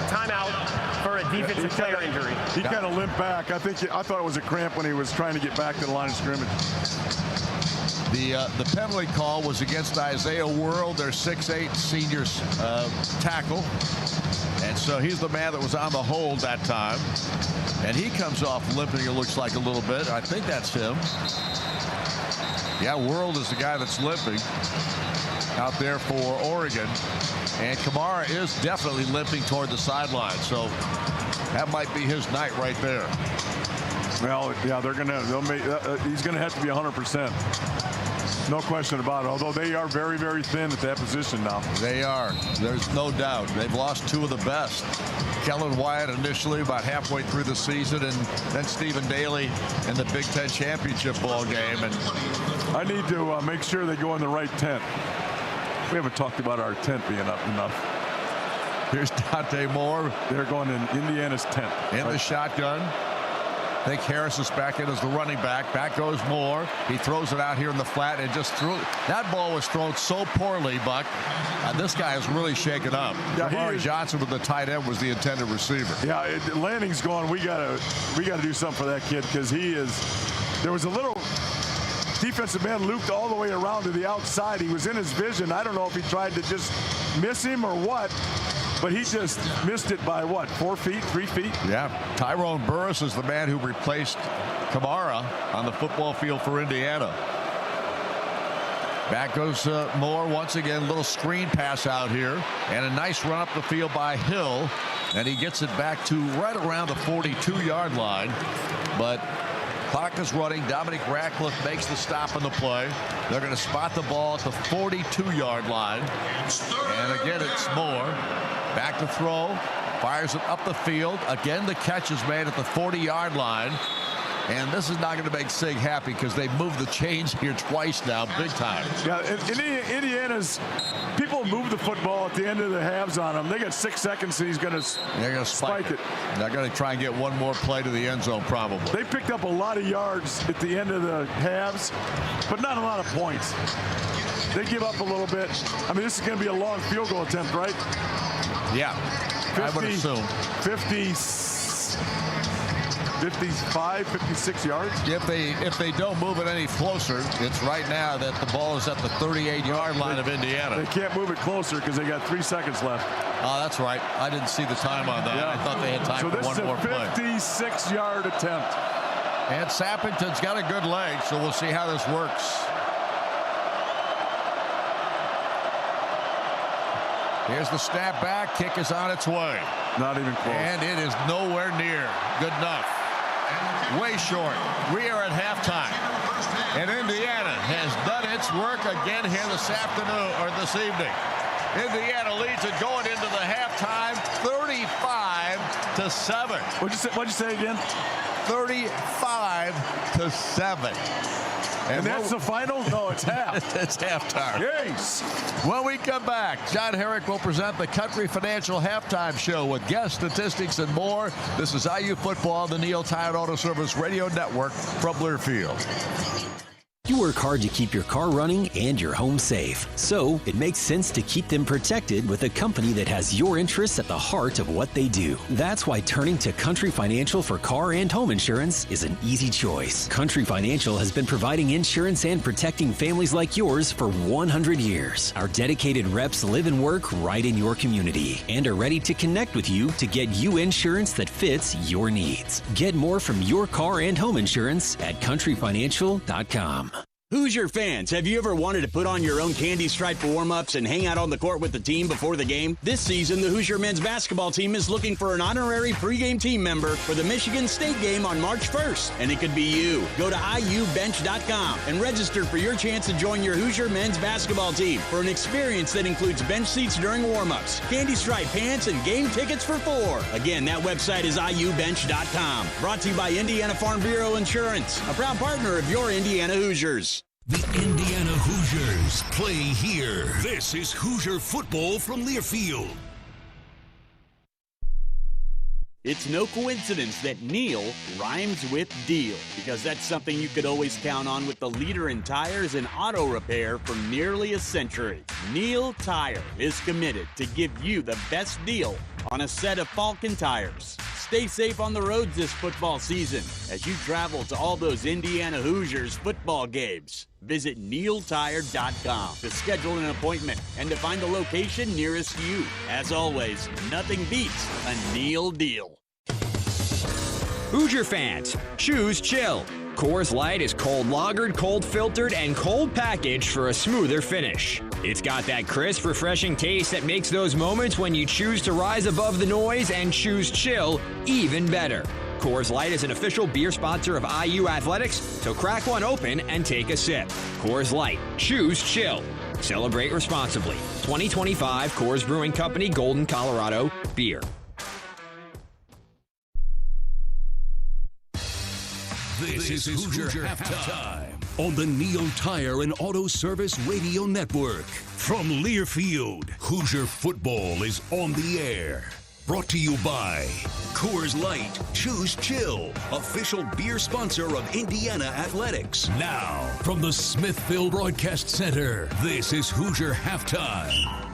Speaker 3: Timeout for a defensive player injury.
Speaker 4: He kind of limped back. I thought it was a cramp when he was trying to get back to the line of scrimmage.
Speaker 1: The penalty call was against Isaiah World, their 6'8" senior tackle. And so he's the man that was on the hold that time. And he comes off limping, it looks like a little bit. I think that's him. Yeah, World is the guy that's limping out there for Oregon. And Kamara is definitely limping toward the sideline. So that might be his night right there.
Speaker 4: Well, yeah, he's going to have to be 100%. No question about it, although they are very, very thin at that position now.
Speaker 1: They are. There's no doubt. They've lost two of the best. Kellen Wyatt initially about halfway through the season, and then Stephen Daly in the Big Ten championship ball game. And
Speaker 4: I need to make sure they go in the right tent. We haven't talked about our tent being up enough.
Speaker 1: Here's Dante Moore.
Speaker 4: They're going in Indiana's tent.
Speaker 1: In the shotgun. I think Harris is back in as the running back. Back goes Moore. He throws it out here in the flat and just threw it. That ball was thrown so poorly, Buck. This guy is really shaken up.
Speaker 4: Yeah,
Speaker 1: Jamari Johnson with the tight end was the intended receiver.
Speaker 4: Yeah, Lanning's going. We gotta do something for that kid because he is. There was a little defensive man looped all the way around to the outside. He was in his vision. I don't know if he tried to just miss him or what. But he just missed it by what, 4 feet, 3 feet?
Speaker 1: Yeah. Tyrone Burris is the man who replaced Kamara on the football field for Indiana. Back goes Moore once again. Little screen pass out here. And a nice run up the field by Hill. And he gets it back to right around the 42-yard line. But clock is running. Dominic Ratcliffe makes the stop on the play. They're going to spot the ball at the 42-yard line. And again, it's Moore. Back to throw. Fires it up the field. Again, the catch is made at the 40-yard line. And this is not going to make Sig happy because they've moved the chains here twice now, big time.
Speaker 4: Yeah, Indiana's people move the football at the end of the halves on them. They got 6 seconds, and they're going to spike it.
Speaker 1: They're going to try and get one more play to the end zone, probably.
Speaker 4: They picked up a lot of yards at the end of the halves, but not a lot of points. They give up a little bit. I mean, this is going to be a long field goal attempt, right?
Speaker 1: Yeah, 50, I would assume.
Speaker 4: 55, 56 yards.
Speaker 1: If they don't move it any closer, it's right now that the ball is at the 38-yard line of Indiana.
Speaker 4: They can't move it closer because they got 3 seconds left.
Speaker 1: Oh, that's right. I didn't see the time on that. Yeah. I thought they had time for one more play.
Speaker 4: So this is a 56-yard attempt.
Speaker 1: And Sappington's got a good leg, so we'll see how this works. Here's the snap back. Kick is on its way.
Speaker 4: Not even close.
Speaker 1: And it is nowhere near good enough. Way short. We are at halftime. And Indiana has done its work again here this afternoon or this evening. Indiana leads it going into the halftime 35-7.
Speaker 4: What'd you say again?
Speaker 1: 35-7.
Speaker 4: And that's the final? No, it's half.
Speaker 1: It's halftime.
Speaker 4: Yes.
Speaker 1: When we come back, John Herrick will present the Country Financial Halftime Show with guest statistics and more. This is IU Football, the Neil Tide Auto Service Radio Network from Learfield.
Speaker 10: You work hard to keep your car running and your home safe. So it makes sense to keep them protected with a company that has your interests at the heart of what they do. That's why turning to Country Financial for car and home insurance is an easy choice. Country Financial has been providing insurance and protecting families like yours for 100 years. Our dedicated reps live and work right in your community and are ready to connect with you to get you insurance that fits your needs. Get more from your car and home insurance at countryfinancial.com.
Speaker 5: Hoosier fans, have you ever wanted to put on your own candy stripe warm-ups and hang out on the court with the team before the game? This season, the Hoosier men's basketball team is looking for an honorary pregame team member for the Michigan State game on March 1st, and it could be you. Go to iubench.com and register for your chance to join your Hoosier men's basketball team for an experience that includes bench seats during warm-ups, candy stripe pants, and game tickets for 4. Again, that website is iubench.com. Brought to you by Indiana Farm Bureau Insurance, a proud partner of your Indiana Hoosiers.
Speaker 6: The Indiana Hoosiers play here. This is Hoosier football from Learfield.
Speaker 5: It's no coincidence that Neil rhymes with deal, because that's something you could always count on with the leader in tires and auto repair for nearly a century. Neil Tire is committed to give you the best deal on a set of Falcon tires. Stay safe on the roads this football season as you travel to all those Indiana Hoosiers football games. Visit neiltire.com to schedule an appointment and to find the location nearest you. As always, nothing beats a Neil deal.
Speaker 9: Hoosier fans, choose chill. Coors Light is cold lagered, cold filtered, and cold packaged for a smoother finish. It's got that crisp, refreshing taste that makes those moments when you choose to rise above the noise and choose chill even better. Coors Light is an official beer sponsor of IU Athletics, so crack one open and take a sip. Coors Light. Choose chill. Celebrate responsibly. 2025 Coors Brewing Company, Golden, Colorado. Beer.
Speaker 6: This is Hoosier Halftime on the Neo Tire and Auto Service Radio Network. From Learfield, Hoosier football is on the air. Brought to you by Coors Light. Choose chill. Official beer sponsor of Indiana Athletics. Now, from the Smithville Broadcast Center, this is Hoosier Halftime.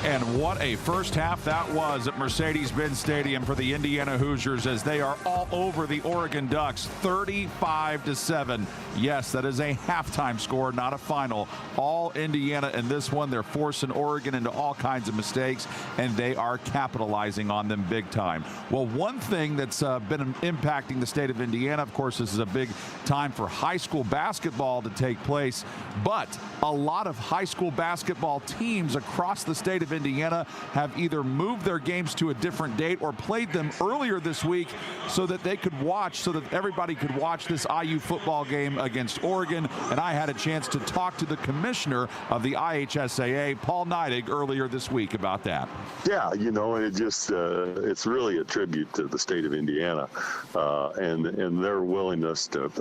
Speaker 8: And what a first half that was at Mercedes-Benz Stadium for the Indiana Hoosiers as they are all over the Oregon Ducks, 35-7. Yes, that is a halftime score, not a final. All Indiana in this one. They're forcing Oregon into all kinds of mistakes, and they are capitalizing on them big time. Well, one thing that's been impacting the state of Indiana, of course, this is a big time for high school basketball to take place, but a lot of high school basketball teams across the state of Indiana have either moved their games to a different date or played them earlier this week so that they could watch, so that everybody could watch this IU football game against Oregon. And I had a chance to talk to the commissioner of the IHSAA, Paul Neidig, earlier this week about that.
Speaker 18: Yeah, you know, it just it's really a tribute to the state of Indiana and their willingness to,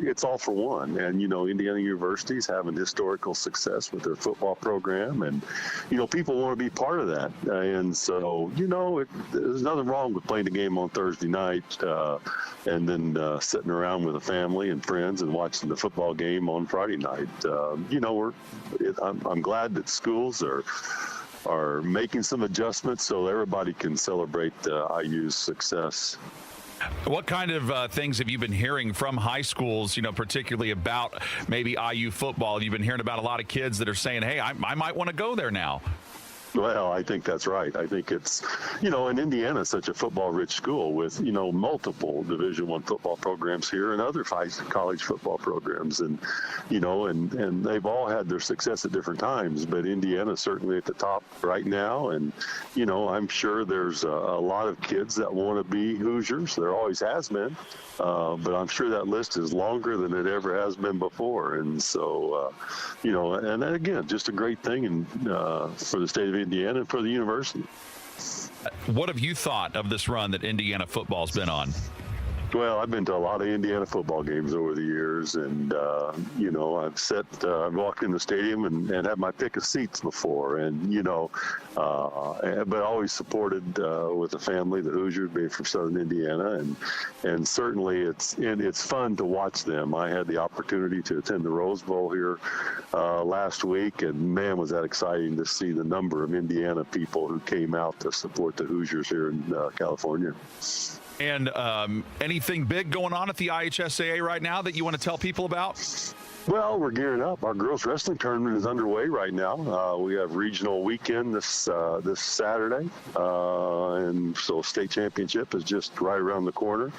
Speaker 18: it's all for one. And, you know, Indiana University is having historical success with their football program, and, you know, people want to be part of that. And so, you know, there's nothing wrong with playing the game on Thursday night and then sitting around with a family and friends and watching the football game on Friday night. You know, I'm glad that schools are making some adjustments so everybody can celebrate IU's success.
Speaker 8: What kind of things have you been hearing from high schools, you know, particularly about maybe IU football? You've been hearing about a lot of kids that are saying, hey, I might want to go there now.
Speaker 18: Well, I think that's right. I think it's, you know, and Indiana is such a football-rich school with, you know, multiple Division I football programs here and other college football programs. And, you know, and they've all had their success at different times, but Indiana's certainly at the top right now. And, you know, I'm sure there's a lot of kids that want to be Hoosiers. There always has been. But I'm sure that list is longer than it ever has been before. And so, you know, and again, just a great thing for the state of Indiana and for the university.
Speaker 8: What have you thought of this run that Indiana football's been on?
Speaker 18: Well, I've been to a lot of Indiana football games over the years, and, you know, I've walked in the stadium and had my pick of seats before, and, you know, but always supported with the family, the Hoosiers, being from Southern Indiana, and certainly it's fun to watch them. I had the opportunity to attend the Rose Bowl here last week, and man, was that exciting to see the number of Indiana people who came out to support the Hoosiers here in California.
Speaker 8: And anything big going on at the IHSAA right now that you want to tell people about?
Speaker 18: Well, we're gearing up. Our girls wrestling tournament is underway right now. We have regional weekend this Saturday, and so state championship is just right around the corner.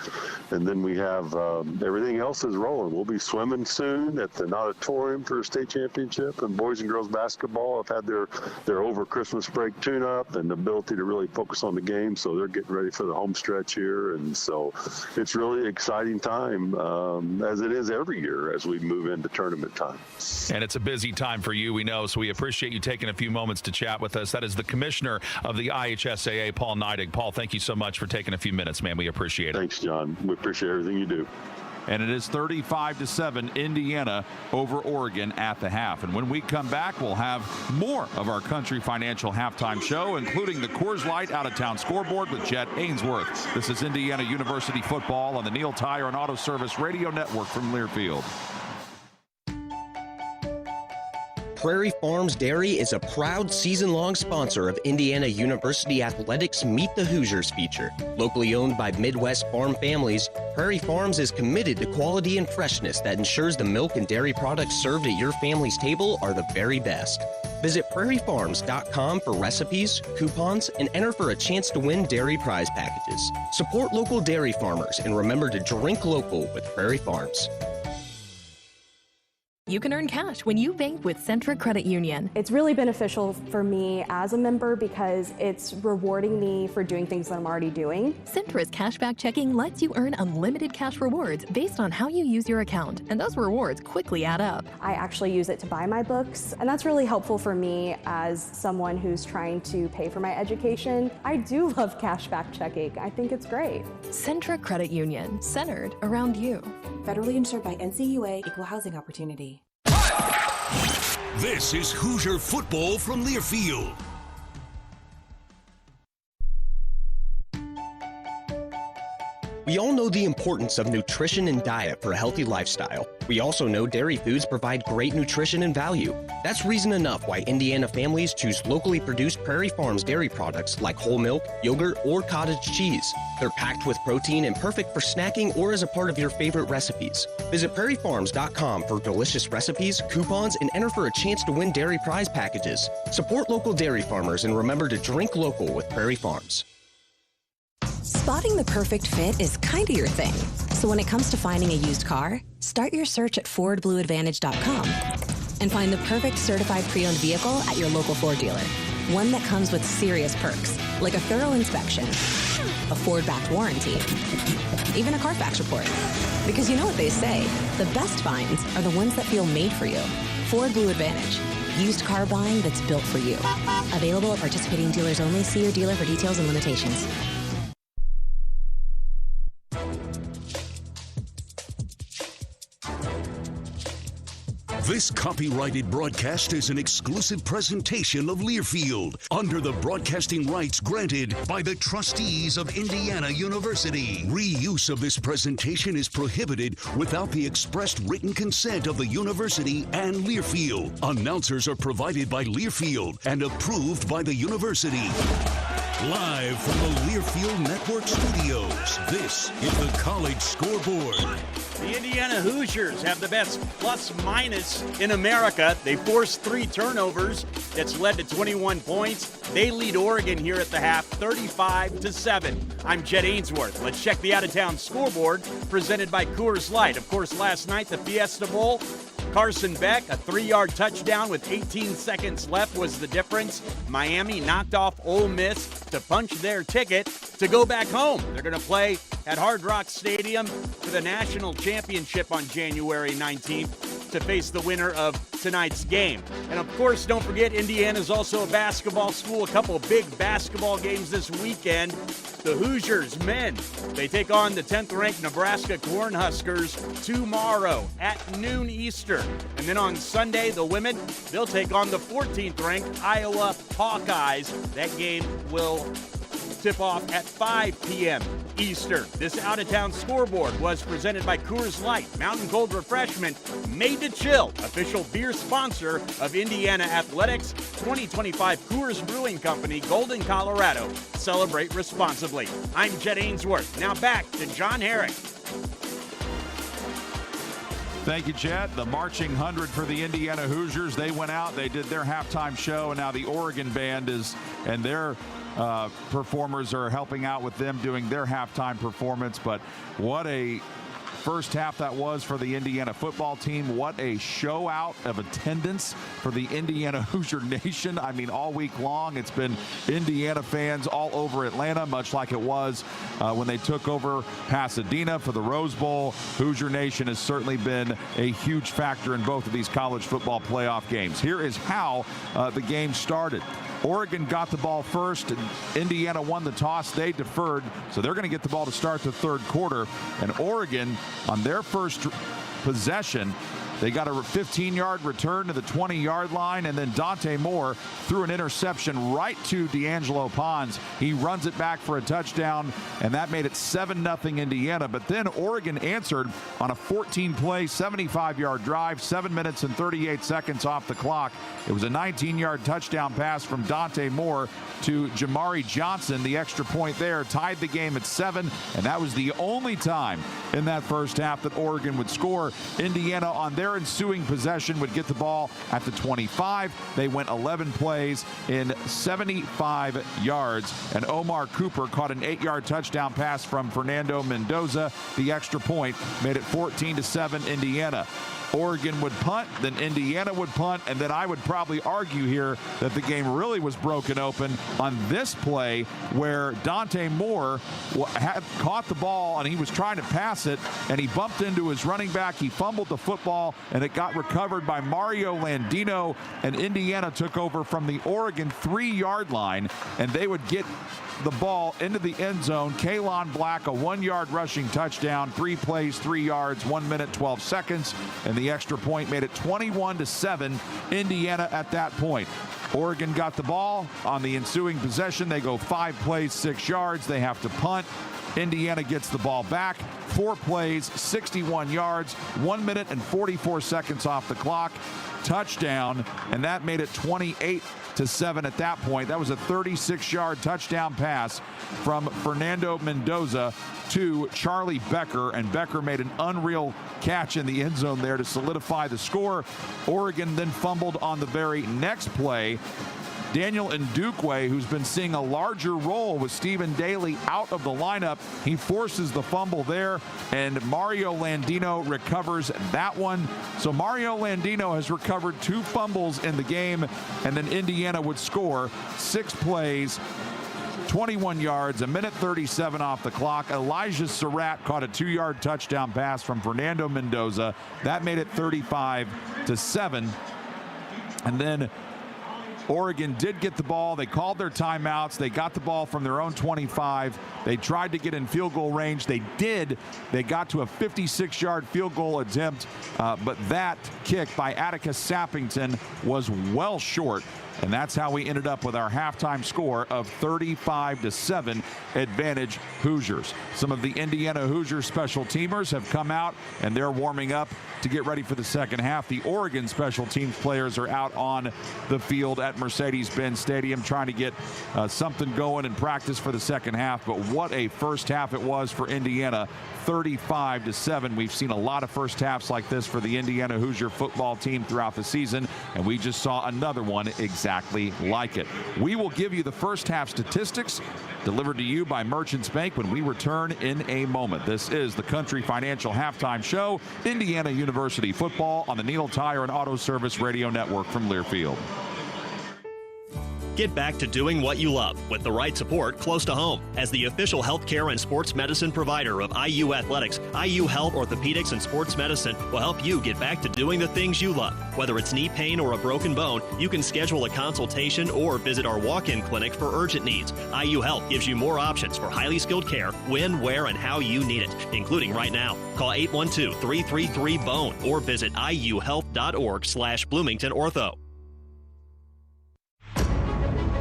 Speaker 18: And then we have everything else is rolling. We'll be swimming soon at the auditorium for a state championship, and boys and girls basketball have had their over Christmas break tune-up and the ability to really focus on the game, so they're getting ready for the home stretch here. And so it's really an exciting time, as it is every year as we move into tournament time.
Speaker 8: And it's a busy time for you, we know, so we appreciate you taking a few moments to chat with us. That is the commissioner of the IHSAA, Paul Neidig. Paul, thank you so much for taking a few minutes, man. We appreciate it.
Speaker 18: Thanks, John. We appreciate everything you do.
Speaker 8: And it is 35-7 Indiana over Oregon at the half. And when we come back, we'll have more of our Country Financial halftime show, including the Coors Light out-of-town scoreboard with Jet Ainsworth. This is Indiana University football on the Neil Tire and Auto Service Radio Network from Learfield.
Speaker 2: Prairie Farms Dairy is a proud season-long sponsor of Indiana University Athletics' Meet the Hoosiers feature. Locally owned by Midwest farm families, Prairie Farms is committed to quality and freshness that ensures the milk and dairy products served at your family's table are the very best. Visit prairiefarms.com for recipes, coupons, and enter for a chance to win dairy prize packages. Support local dairy farmers and remember to drink local with Prairie Farms.
Speaker 11: You can earn cash when you bank with Centra Credit Union.
Speaker 20: It's really beneficial for me as a member because it's rewarding me for doing things that I'm already doing.
Speaker 11: Centra's cashback checking lets you earn unlimited cash rewards based on how you use your account, and those rewards quickly add up.
Speaker 20: I actually use it to buy my books, and that's really helpful for me as someone who's trying to pay for my education. I do love cashback checking. I think it's great.
Speaker 11: Centra Credit Union, centered around you.
Speaker 21: Federally insured by NCAA, Equal Housing Opportunity.
Speaker 6: This is Hoosier football from Learfield.
Speaker 2: We all know the importance of nutrition and diet for a healthy lifestyle. We also know dairy foods provide great nutrition and value. That's reason enough why Indiana families choose locally produced Prairie Farms dairy products like whole milk, yogurt, or cottage cheese. They're packed with protein and perfect for snacking or as a part of your favorite recipes. Visit prairiefarms.com for delicious recipes, coupons, and enter for a chance to win dairy prize packages. Support local dairy farmers and remember to drink local with Prairie Farms.
Speaker 22: Spotting the perfect fit is kind of your thing. So when it comes to finding a used car, start your search at FordBlueAdvantage.com and find the perfect certified pre-owned vehicle at your local Ford dealer. One that comes with serious perks, like a thorough inspection, a Ford-backed warranty, even a Carfax report. Because you know what they say, the best finds are the ones that feel made for you. Ford Blue Advantage. Used car buying that's built for you. Available at participating dealers only. See your dealer for details and limitations.
Speaker 6: This copyrighted broadcast is an exclusive presentation of Learfield under the broadcasting rights granted by the trustees of Indiana University. Reuse of this presentation is prohibited without the expressed written consent of the university and Learfield. Announcers are provided by Learfield and approved by the university. Live from the Learfield Network Studios, this is the College Scoreboard.
Speaker 5: The Indiana Hoosiers have the best plus-minus in America. They forced 3 turnovers. That's led to 21 points. They lead Oregon here at the half, 35-7. I'm Jet Ainsworth. Let's check the out-of-town scoreboard presented by Coors Light. Of course, last night, the Fiesta Bowl. Carson Beck, a 3-yard touchdown with 18 seconds left was the difference. Miami knocked off Ole Miss to punch their ticket to go back home. They're going to play at Hard Rock Stadium for the national championship on January 19th to face the winner of tonight's game. And of course, don't forget, Indiana's also a basketball school. A couple of big basketball games this weekend. The Hoosiers men, they take on the 10th-ranked Nebraska Cornhuskers tomorrow at noon Eastern. And then on Sunday, the women, they'll take on the 14th-ranked Iowa Hawkeyes. That game will tip off at 5 p.m. Eastern. This out-of-town scoreboard was presented by Coors Light, Mountain Cold Refreshment, made to chill, official beer sponsor of Indiana Athletics, 2025 Coors Brewing Company, Golden, Colorado. Celebrate responsibly. I'm Jet Ainsworth. Now back to John Herrick.
Speaker 8: Thank you, Jet. The marching 100 for the Indiana Hoosiers. They went out, they did their halftime show, and now the Oregon band is, and their performers are helping out with them doing their halftime performance. But what a first half that was for the Indiana football team. What a show out of attendance for the Indiana Hoosier Nation. I mean, all week long, it's been Indiana fans all over Atlanta, much like it was when they took over Pasadena for the Rose Bowl. Hoosier Nation has certainly been a huge factor in both of these college football playoff games. Here is how the game started. Oregon got the ball first. Indiana won the toss. They deferred, so they're going to get the ball to start the third quarter. And Oregon, on their first possession, they got a 15-yard return to the 20-yard line, and then Dante Moore threw an interception right to D'Angelo Pons. He runs it back for a touchdown, and that made it 7-0 Indiana. But then Oregon answered on a 14-play, 75-yard drive, 7 minutes and 38 seconds off the clock. It was a 19-yard touchdown pass from Dante Moore to Jamari Johnson. The extra point there tied the game at 7, and that was the only time in that first half that Oregon would score. Indiana on their ensuing possession would get the ball at the 25. They went 11 plays in 75 yards, and Omar Cooper caught an 8-yard touchdown pass from Fernando Mendoza. The extra point made it 14-7 Indiana. Oregon would punt, then Indiana would punt, and then I would probably argue here that the game really was broken open on this play where Dante Moore had caught the ball and he was trying to pass it, and he bumped into his running back. He fumbled the football, and it got recovered by Mario Landino, and Indiana took over from the Oregon 3-yard line, and they would get the ball into the end zone. Kalon Black, a 1-yard rushing touchdown, 3 plays, 3 yards, 1 minute, 12 seconds, and the extra point made it 21-7 Indiana at that point. Oregon got the ball on the ensuing possession. They go 5 plays, 6 yards. They have to punt. Indiana gets the ball back, 4 plays, 61 yards, 1 minute and 44 seconds off the clock, touchdown, and that made it 28-7 at that point. That was a 36-yard touchdown pass from Fernando Mendoza to Charlie Becker, and Becker made an unreal catch in the end zone there to solidify the score. Oregon then fumbled on the very next play. Daniel Ndukwe, who's been seeing a larger role with Stephen Daly out of the lineup, he forces the fumble there, and Mario Landino recovers that one. So Mario Landino has recovered 2 fumbles in the game, and then Indiana would score 6 plays, 21 yards, 1 minute 37 off the clock. Elijah Surratt caught a 2-yard touchdown pass from Fernando Mendoza. That made it 35-7. And then Oregon did get the ball. They called their timeouts. They got the ball from their own 25. They tried to get in field goal range. They did. They got to a 56-yard field goal attempt, but that kick by Atticus Sappington was well short. And that's how we ended up with our halftime score of 35-7 advantage Hoosiers. Some of the Indiana Hoosiers special teamers have come out and they're warming up to get ready for the second half. The Oregon special teams players are out on the field at Mercedes-Benz Stadium trying to get something going in practice for the second half. But what a first half it was for Indiana, 35-7. We've seen a lot of first halves like this for the Indiana Hoosier football team throughout the season, and we just saw another one exactly like it. We will give you the first half statistics delivered to you by Merchants Bank when we return in a moment. This is the Country Financial Halftime Show, Indiana University football on the Neal Tire and Auto Service Radio Network from Learfield.
Speaker 7: Get back to doing what you love with the right support close to home. As the official healthcare and sports medicine provider of IU Athletics, IU Health Orthopedics and Sports Medicine will help you get back to doing the things you love. Whether it's knee pain or a broken bone, you can schedule a consultation or visit our walk-in clinic for urgent needs. IU Health gives you more options for highly skilled care when, where, and how you need it, including right now. Call 812-333-BONE or visit iuhealth.org/BloomingtonOrtho.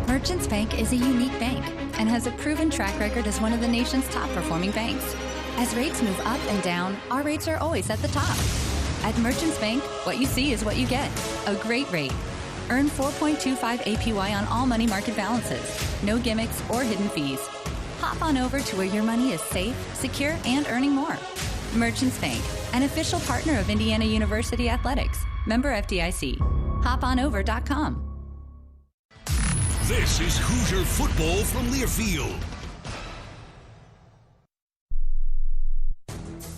Speaker 14: Merchants Bank is a unique bank and has a proven track record as one of the nation's top performing banks. As rates move up and down, our rates are always at the top. At Merchants Bank, what you see is what you get. A great rate. Earn 4.25 APY on all money market balances. No gimmicks or hidden fees. Hop on over to where your money is safe, secure, and earning more. Merchants Bank, an official partner of Indiana University Athletics. Member FDIC. HopOnOver.com.
Speaker 6: This is Hoosier football from Learfield.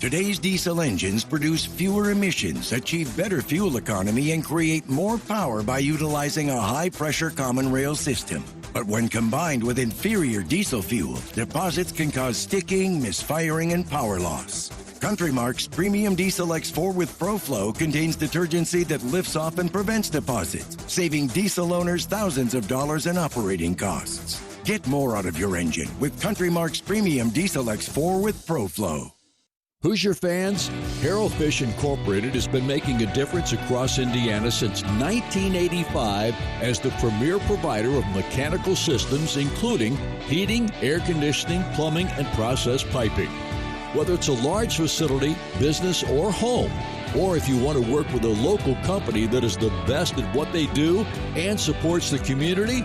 Speaker 17: Today's diesel engines produce fewer emissions, achieve better fuel economy, and create more power by utilizing a high-pressure common rail system. But when combined with inferior diesel fuel, deposits can cause sticking, misfiring, and power loss. Countrymark's Premium Diesel X4 with ProFlow contains detergency that lifts off and prevents deposits, saving diesel owners thousands of dollars in operating costs. Get more out of your engine with Countrymark's Premium Diesel X4 with ProFlow.
Speaker 24: Hoosier fans, Harrell Fish Incorporated has been making a difference across Indiana since 1985 as the premier provider of mechanical systems, including heating, air conditioning, plumbing, and process piping. Whether it's a large facility, business, or home, or if you want to work with a local company that is the best at what they do and supports the community,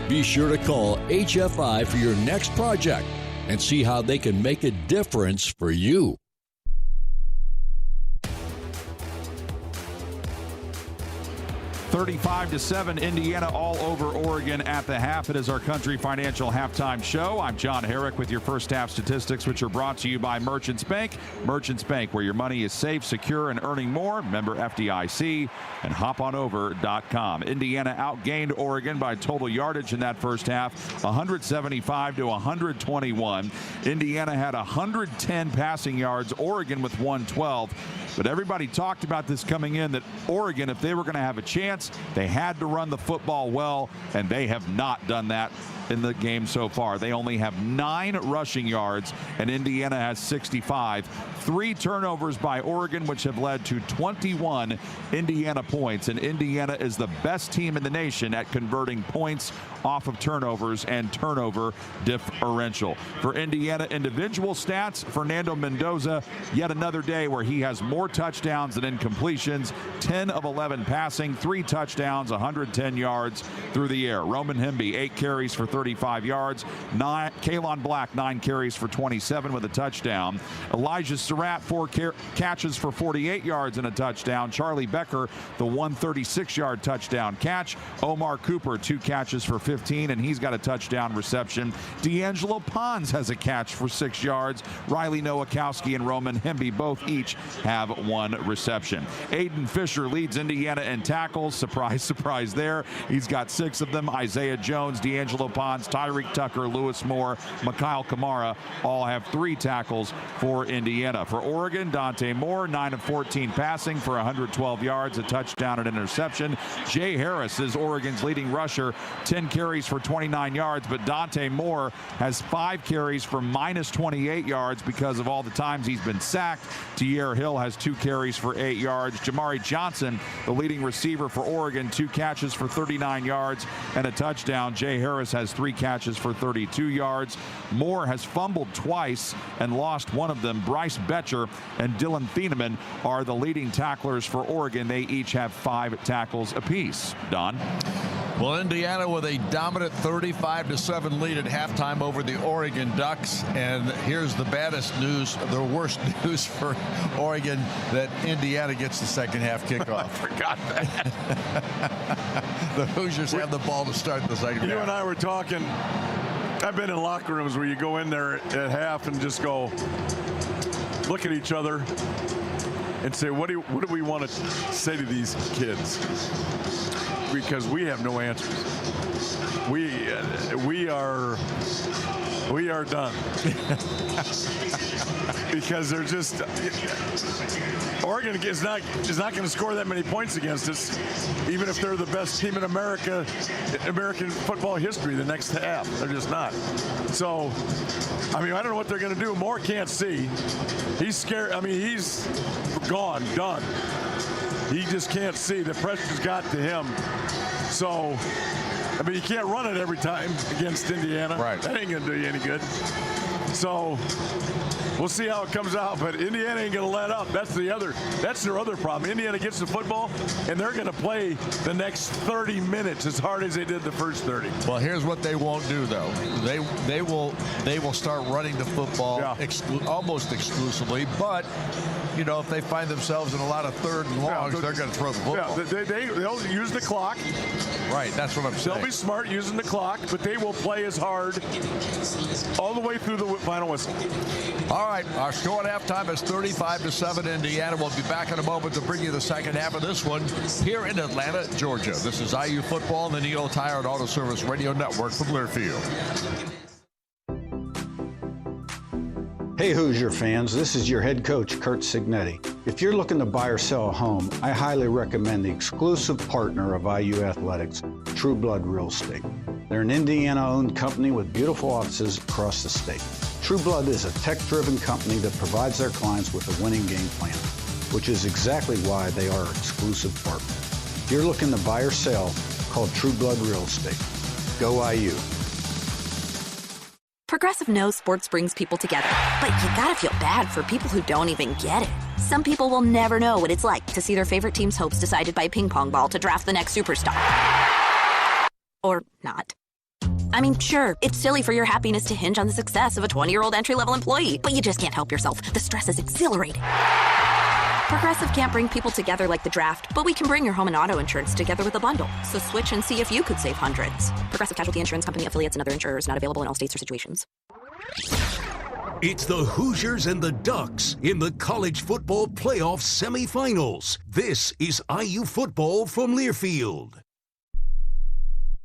Speaker 24: be sure to call HFI for your next project and see how they can make a difference for you.
Speaker 8: 35-7, Indiana all over Oregon at the half. It is our Country Financial Halftime Show. I'm John Herrick with your first half statistics, which are brought to you by Merchants Bank. Merchants Bank, where your money is safe, secure, and earning more. Member FDIC and hoponover.com. Indiana outgained Oregon by total yardage in that first half, 175 to 121. Indiana had 110 passing yards, Oregon with 112. But everybody talked about this coming in, that Oregon, if they were going to have a chance, they had to run the football well, and they have not done that in the game so far. They only have 9 rushing yards, and Indiana has 65. 3 turnovers by Oregon, which have led to 21 Indiana points, and Indiana is the best team in the nation at converting points off of turnovers and turnover differential. For Indiana individual stats, Fernando Mendoza, yet another day where he has more touchdowns than incompletions, 10 of 11 passing, 3 touchdowns, 110 yards through the air. Roman Hemby, 8 carries for 35 yards. Kalon Black, 9 carries for 27 with a touchdown. Elijah Surratt, 4 catches for 48 yards and a touchdown. Charlie Becker, the 136-yard touchdown catch. Omar Cooper, 2 catches for 15, and he's got a touchdown reception. D'Angelo Pons has a catch for 6 yards. Riley Nowakowski and Roman Hemby both each have 1 reception. Aiden Fisher leads Indiana in tackles. Surprise, surprise there. He's got 6 of them. Isaiah Jones, D'Angelo Pons, Tyreek Tucker, Lewis Moore, Mikhail Kamara all have 3 tackles for Indiana. For Oregon, Dante Moore, 9 of 14 passing for 112 yards, a touchdown and interception. Jay Harris is Oregon's leading rusher, 10 carries for 29 yards, but Dante Moore has 5 carries for minus 28 yards because of all the times he's been sacked. Tierre Hill has 2 carries for 8 yards. Jamari Johnson, the leading receiver for Oregon, 2 catches for 39 yards and a touchdown. Jay Harris has 3 catches for 32 yards. Moore has fumbled twice and lost one of them. Bryce Betcher and Dylan Thieneman are the leading tacklers for Oregon. They each have 5 tackles apiece. Don?
Speaker 1: Well, Indiana with a dominant 35-7 lead at halftime over the Oregon Ducks. And here's the baddest news, the worst news for Oregon, that Indiana gets the second half kickoff.
Speaker 4: I forgot that.
Speaker 1: The Hoosiers have the ball to start the second half.
Speaker 4: You and I were talking. I've been in locker rooms where you go in there at half and just go look at each other and say, what do we want to say to these kids? Because we have no answers. We are done. Because they're just, Oregon is not going to score that many points against us, even if they're the best team in American football history the next half. They're just not. So, I mean, I don't know what they're going to do. Moore can't see. He's scared. I mean, he's gone, done. He just can't see. The pressure's got to him. So, I mean, you can't run it every time against Indiana.
Speaker 1: Right.
Speaker 4: That ain't going to do you any good. So, we'll see how it comes out, but Indiana ain't going to let up. That's their other problem. Indiana gets the football, and they're going to play the next 30 minutes as hard as they did the first 30.
Speaker 1: Well, here's what they won't do, though. They will start running the football almost exclusively, but you know, if they find themselves in a lot of third and longs, they're going to throw the football.
Speaker 4: Yeah, they'll use the clock.
Speaker 1: Right, that's what I'm saying.
Speaker 4: They'll be smart using the clock, but they will play as hard all the way through the final whistle.
Speaker 1: All right, our score at halftime is 35-7 Indiana. We'll be back in a moment to bring you the second half of this one here in Atlanta, Georgia. This is IU Football and the Neal Tire and Auto Service Radio Network from Learfield.
Speaker 15: Hey Hoosier fans, this is your head coach, Kurt Signetti. If you're looking to buy or sell a home, I highly recommend the exclusive partner of IU Athletics, True Blood Real Estate. They're an Indiana-owned company with beautiful offices across the state. True Blood is a tech-driven company that provides their clients with a winning game plan, which is exactly why they are our exclusive partner. If you're looking to buy or sell, call True Blood Real Estate. Go IU.
Speaker 16: Progressive knows sports brings people together, but you gotta feel bad for people who don't even get it. Some people will never know what it's like to see their favorite team's hopes decided by a ping pong ball to draft the next superstar. Or not. I mean, sure, it's silly for your happiness to hinge on the success of a 20-year-old entry-level employee, but you just can't help yourself. The stress is exhilarating. Progressive can't bring people together like the draft, but we can bring your home and auto insurance together with a bundle. So switch and see if you could save hundreds. Progressive Casualty Insurance Company, affiliates, and other insurers not available in all states or situations.
Speaker 6: It's the Hoosiers and the Ducks in the college football playoff semifinals. This is IU football from Learfield.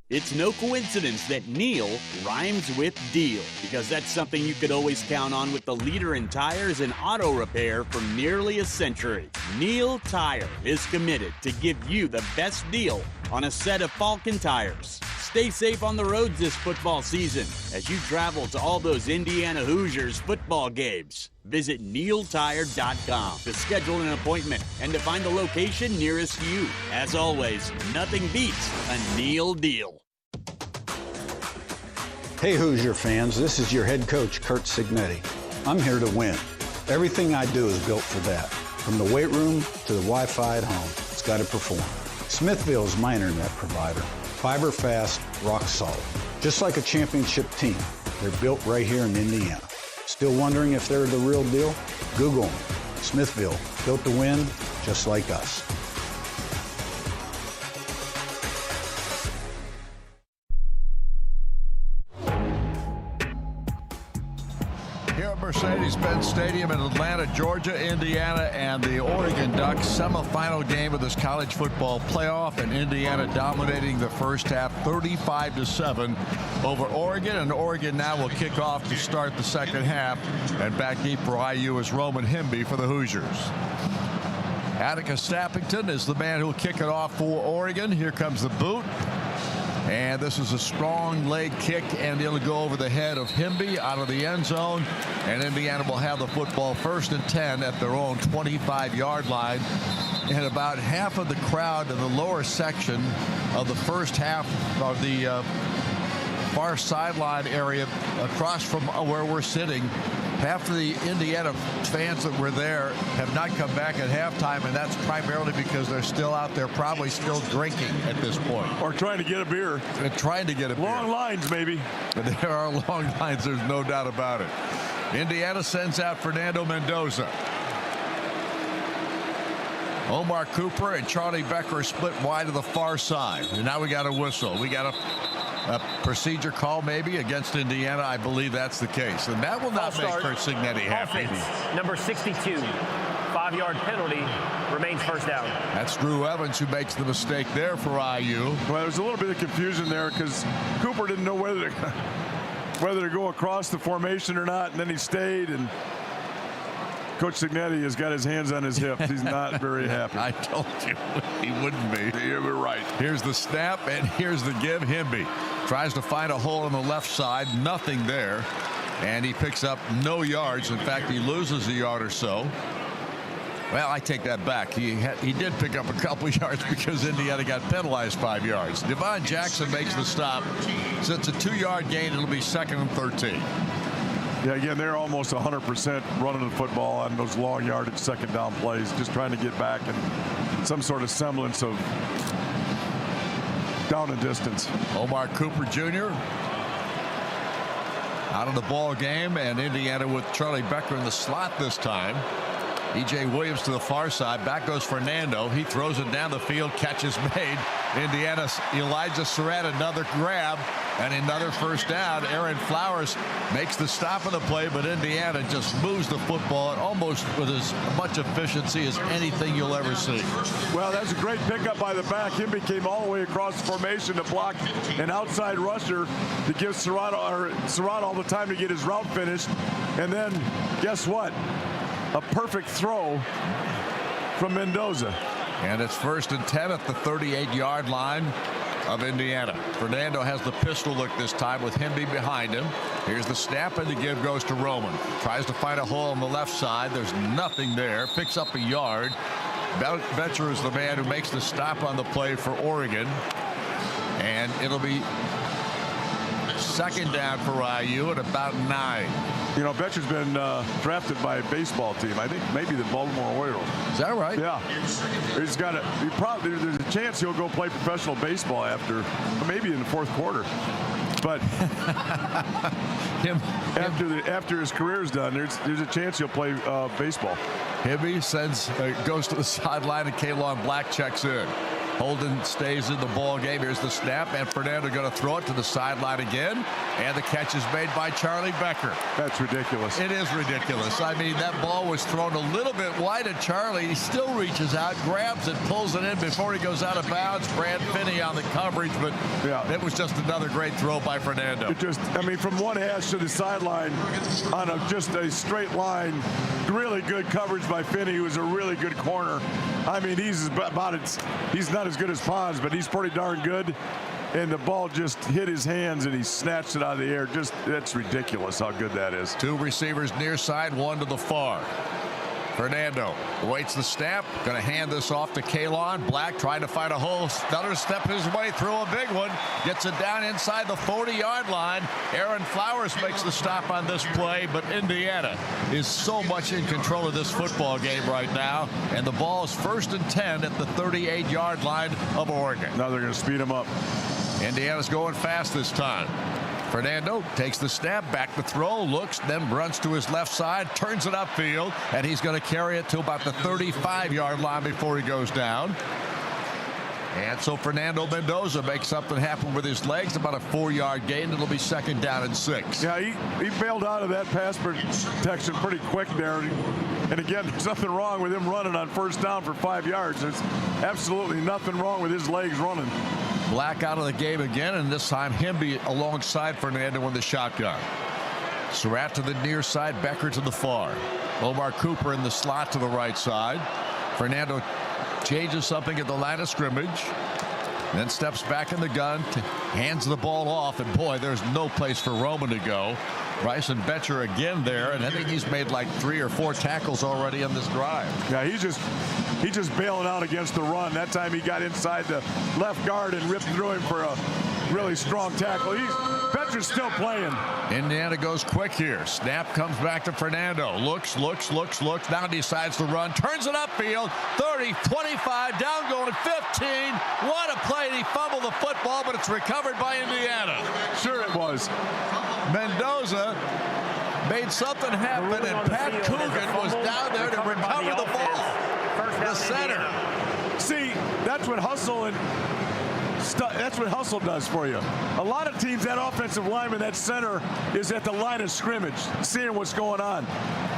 Speaker 5: It's no coincidence that Neil rhymes with deal, because that's something you could always count on with the leader in tires and auto repair for nearly a century. Neil Tire is committed to give you the best deal on a set of Falcon tires. Stay safe on the roads this football season as you travel to all those Indiana Hoosiers football games. Visit neiltire.com to schedule an appointment and to find the location nearest you. As always, nothing beats a Neil deal.
Speaker 15: Hey Hoosier fans, this is your head coach, Kurt Signetti. I'm here to win. Everything I do is built for that. From the weight room to the Wi-Fi at home, it's got to perform. Smithville is my internet provider. Fiber fast, rock solid. Just like a championship team, they're built right here in Indiana. Still wondering if they're the real deal? Google them. Smithville, built to win, just like us.
Speaker 1: Here at Mercedes-Benz Stadium in Atlanta, Georgia, Indiana, and the Oregon Ducks semifinal game of this college football playoff, and Indiana dominating the first half 35-7 over Oregon, and Oregon now will kick off to start the second half, and back deep for IU is Roman Himby for the Hoosiers. Atticus Stappington is the man who will kick it off for Oregon. Here comes the boot. And this is a strong leg kick, and it'll go over the head of Himby out of the end zone. And Indiana will have the football 1st and 10 at their own 25-yard line. And about half of the crowd in the lower section of the first half of the far sideline area across from where we're sitting, half of the Indiana fans that were there have not come back at halftime, and that's primarily because they're still out there, probably still drinking at this point.
Speaker 4: Or trying to get a beer.
Speaker 1: They're trying to get a beer.
Speaker 4: Long lines, maybe.
Speaker 1: But there are long lines, there's no doubt about it. Indiana sends out Fernando Mendoza. Omar Cooper and Charlie Becker split wide to the far side. And now we got a whistle. We got a procedure call maybe against Indiana. I believe that's the case. And that will not make Kurt Signetti happy.
Speaker 3: Offense, number 62. 5-yard penalty, remains first down.
Speaker 1: That's Drew Evans who makes the mistake there for IU.
Speaker 4: Well, there's a little bit of confusion there because Cooper didn't know whether to go across the formation or not, and then he stayed, and Coach Signetti has got his hands on his hips. He's not very happy.
Speaker 1: I told you he wouldn't be.
Speaker 4: You were right.
Speaker 1: Here's the snap, and here's the give. Himby tries to find a hole on the left side. Nothing there. And he picks up no yards. In fact, he loses a yard or so. Well, I take that back. He did pick up a couple yards because Indiana got penalized 5 yards. Devon Jackson makes the stop. So it's a 2-yard gain. It'll be 2nd and 13.
Speaker 4: Yeah, again, they're almost 100% running the football on those long yardage second down plays, just trying to get back in some sort of semblance of down and distance.
Speaker 1: Omar Cooper Jr. out of the ball game, and Indiana with Charlie Becker in the slot this time. E.J. Williams to the far side. Back goes Fernando. He throws it down the field. Catch is made. Indiana's Elijah Surratt, another grab and another first down. Aaron Flowers makes the stop of the play, but Indiana just moves the football almost with as much efficiency as anything you'll ever see.
Speaker 4: Well, that's a great pickup by the back. Himby came all the way across the formation to block an outside rusher to give Surratt all the time to get his route finished. And then, guess what? A perfect throw from Mendoza.
Speaker 1: And it's 1st and 10 at the 38-yard line of Indiana. Fernando has the pistol look this time with Himby behind him. Here's the snap, and the give goes to Roman. Tries to find a hole on the left side. There's nothing there. Picks up a yard. Betcher is the man who makes the stop on the play for Oregon. And it'll be 2nd down for IU at about 9.
Speaker 4: You know, Betcher's been drafted by a baseball team. I think maybe the Baltimore Orioles.
Speaker 1: Is that right?
Speaker 4: Yeah. He's got there's a chance he'll go play professional baseball maybe in the 4th quarter. But after his career's done, there's a chance he'll play baseball.
Speaker 1: Hibby goes to the sideline, and Kalon Black checks in. Holden stays in the ball game. Here's the snap, and Fernando going to throw it to the sideline again. And the catch is made by Charlie Becker.
Speaker 4: That's ridiculous.
Speaker 1: It is ridiculous. I mean, that ball was thrown a little bit wide at Charlie. He still reaches out, grabs it, pulls it in before he goes out of bounds. Brad Finney on the coverage, but it was just another great throw by Fernando.
Speaker 4: It just, I mean, from one hash to the sideline on just a straight line, really good coverage by Finney, who is a really good corner. I mean, he's not as good as Pons, but he's pretty darn good. And the ball just hit his hands, and he snatched it out of the air. That's ridiculous how good that is.
Speaker 1: Two receivers near side, one to the far. Fernando waits the snap, going to hand this off to Kalon. Black trying to find a hole, stutter step his way through a big one, gets it down inside the 40-yard line. Aaron Flowers makes the stop on this play, but Indiana is so much in control of this football game right now, and the ball is 1st and 10 at the 38-yard line of Oregon.
Speaker 4: Now they're going to speed them up.
Speaker 1: Indiana's going fast this time. Fernando takes the snap, back to throw, looks, then runs to his left side, turns it upfield, and he's going to carry it to about the 35-yard line before he goes down. And so Fernando Mendoza makes something happen with his legs, about a 4-yard gain. It'll be 2nd down and 6.
Speaker 4: Yeah, he bailed out of that pass protection pretty quick there. And again, there's nothing wrong with him running on 1st down for 5 yards. There's absolutely nothing wrong with his legs running.
Speaker 1: Black out of the game again, and this time Himby alongside Fernando in the shotgun. Surratt to the near side, Becker to the far. Omar Cooper in the slot to the right side. Fernando changes something at the line of scrimmage, then steps back in the gun, hands the ball off, and boy, there's no place for Roman to go. Bryson Betcher again there, and I think he's made like 3 or 4 tackles already on this drive.
Speaker 4: Yeah, he's just bailing out against the run. That time he got inside the left guard and ripped through him for a really strong tackle. Betcher's still playing.
Speaker 1: Indiana goes quick here. Snap comes back to Fernando. Looks. Now decides to run. Turns it upfield. 30, 25, down going 15. What a play. He fumbled the football, but it's recovered by Indiana.
Speaker 4: Sure it was.
Speaker 1: Mendoza made something happen, and Pat Coogan was down there to recover the ball. The center.
Speaker 4: See, that's what hustle does for you. A lot of teams, that offensive lineman, that center, is at the line of scrimmage, seeing what's going on.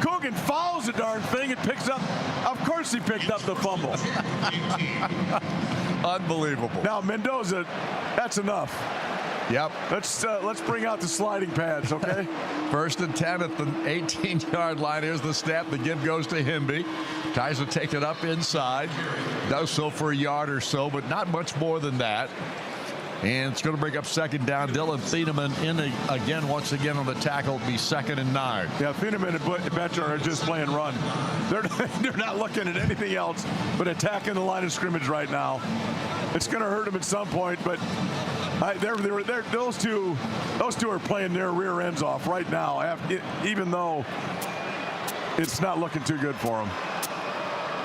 Speaker 4: Coogan fouls the darn thing and picks up. Of course he picked up the fumble.
Speaker 1: Unbelievable.
Speaker 4: Now Mendoza, that's enough.
Speaker 1: Yep.
Speaker 4: Let's bring out the sliding pads, okay?
Speaker 1: 1st and 10 at the 18-yard line. Here's the snap. The give goes to Himby. Tries to take it up inside. Does so for a yard or so, but not much more than that. And it's going to bring up 2nd down. Dylan Thieneman in once again on the tackle. It'll be 2nd and 9.
Speaker 4: Yeah, Thieneman and Betcher are just playing run. They're not looking at anything else but attacking the line of scrimmage right now. It's going to hurt them at some point, but those two are playing their rear ends off right now, even though it's not looking too good for them.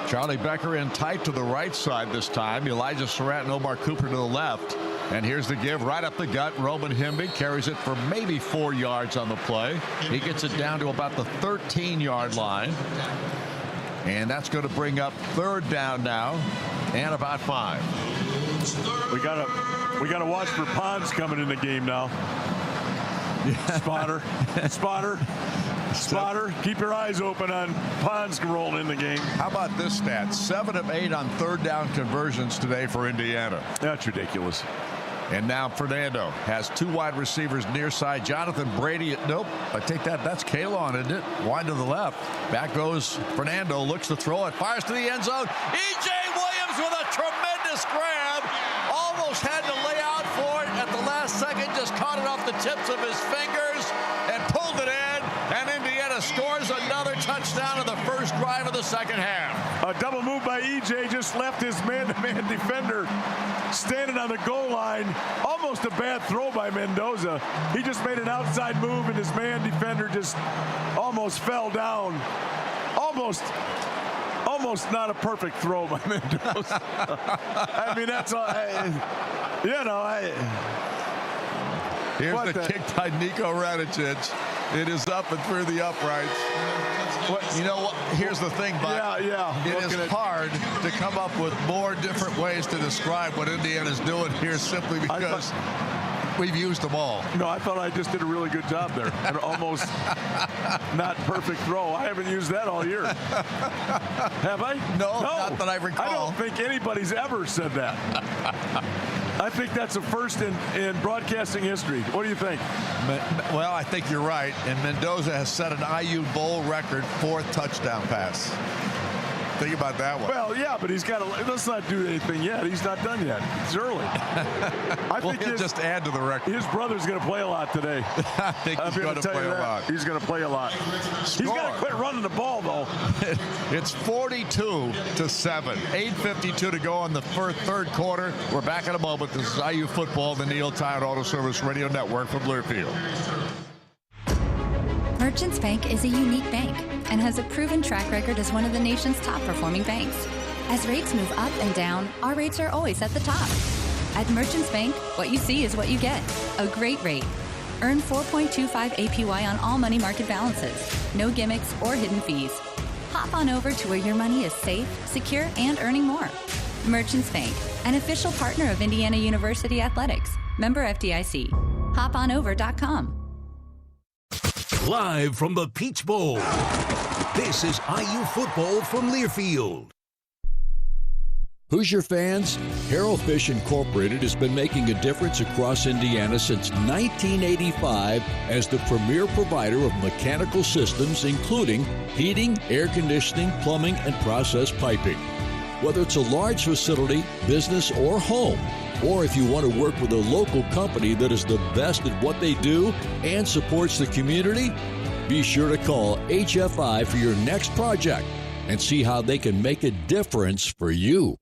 Speaker 1: Charlie Becker in tight to the right side this time. Elijah Surratt and Omar Cooper to the left. And here's the give right up the gut. Roman Himby carries it for maybe 4 yards on the play. He gets it down to about the 13-yard line. And that's going to bring up 3rd down now and about 5.
Speaker 4: We gotta watch for Pons coming in the game now. Yeah. Spotter. Keep your eyes open on Pons rolling in the game.
Speaker 1: How about this stat? 7 of 8 on 3rd down conversions today for Indiana.
Speaker 4: That's ridiculous.
Speaker 1: And now Fernando has 2 wide receivers near side. Jonathan Brady. Nope. I take that. That's Kalon, isn't it? Wide to the left. Back goes Fernando. Looks to throw it. Fires to the end zone. E.J. Williams with a tremendous grab. Almost had to lay out for it at the last second. Just caught it off the tips of his fingers and pulled it in. And Indiana scores another touchdown in the first drive of the 2nd half.
Speaker 4: A double move by E.J. just left his man-to-man defender standing on the goal line. Almost a bad throw by Mendoza. He just made an outside move, and his man defender just almost fell down. Almost not a perfect throw by Mendoza. I mean, that's all.
Speaker 1: Here's the kick by Niko Radicic. It is up and through the uprights. You know what? Here's the thing, Buck.
Speaker 4: Yeah.
Speaker 1: It is hard to come up with more different ways to describe what Indiana's doing here simply because we've used them all.
Speaker 4: No, I thought I just did a really good job there. An almost not perfect throw. I haven't used that all year. Have I?
Speaker 1: No, not that I recall.
Speaker 4: I don't think anybody's ever said that. I think that's a first in broadcasting history. What do you think?
Speaker 1: Well, I think you're right. And Mendoza has set an IU Bowl record 4th touchdown pass. Think about that one.
Speaker 4: Well, yeah, but he's got to. Let's not do anything yet. He's not done yet. It's early. I think
Speaker 1: he'll just add to the record.
Speaker 4: His brother's going to play a lot today.
Speaker 1: I think he's going to play a lot.
Speaker 4: He's going to play a lot. He's got to quit running the ball, though.
Speaker 1: It's 42-7. 8:52 to go in the third quarter. We're back in a moment. This is IU football, the Neil Tide Auto Service Radio Network from Learfield.
Speaker 14: Merchants Bank is a unique bank and has a proven track record as one of the nation's top performing banks. As rates move up and down, our rates are always at the top. At Merchants Bank, what you see is what you get. A great rate. Earn 4.25 APY on all money market balances. No gimmicks or hidden fees. Hop on over to where your money is safe, secure, and earning more. Merchants Bank, an official partner of Indiana University Athletics. Member FDIC. HopOnOver.com.
Speaker 6: Live from the Peach Bowl, this is IU football from Learfield.
Speaker 24: Hoosier fans, Harold Fish Incorporated has been making a difference across Indiana since 1985 as the premier provider of mechanical systems, including heating, air conditioning, plumbing, and process piping. Whether it's a large facility, business, or home, or if you want to work with a local company that is the best at what they do and supports the community, be sure to call HFI for your next project and see how they can make a difference for you.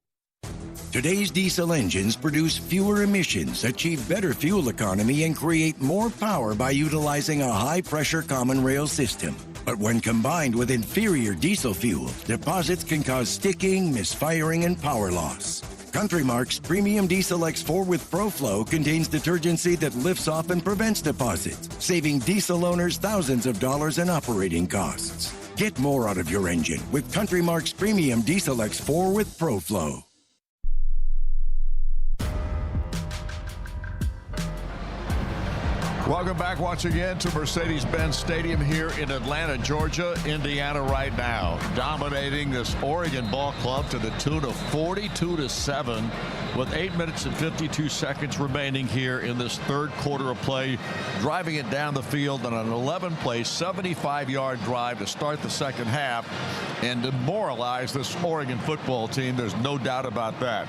Speaker 17: Today's diesel engines produce fewer emissions, achieve better fuel economy, and create more power by utilizing a high-pressure common rail system. But when combined with inferior diesel fuel, deposits can cause sticking, misfiring, and power loss. Country Mark's Premium Diesel X4 with ProFlow contains detergency that lifts off and prevents deposits, saving diesel owners thousands of dollars in operating costs. Get more out of your engine with Country Mark's Premium Diesel X4 with ProFlow.
Speaker 1: Welcome back once again to Mercedes-Benz Stadium here in Atlanta, Georgia. Indiana right now dominating this Oregon ball club to the tune of 42-7 with 8 minutes and 52 seconds remaining here in this third quarter of play, driving it down the field on an 11-play, 75-yard drive to start the second half and demoralize this Oregon football team. There's no doubt about that.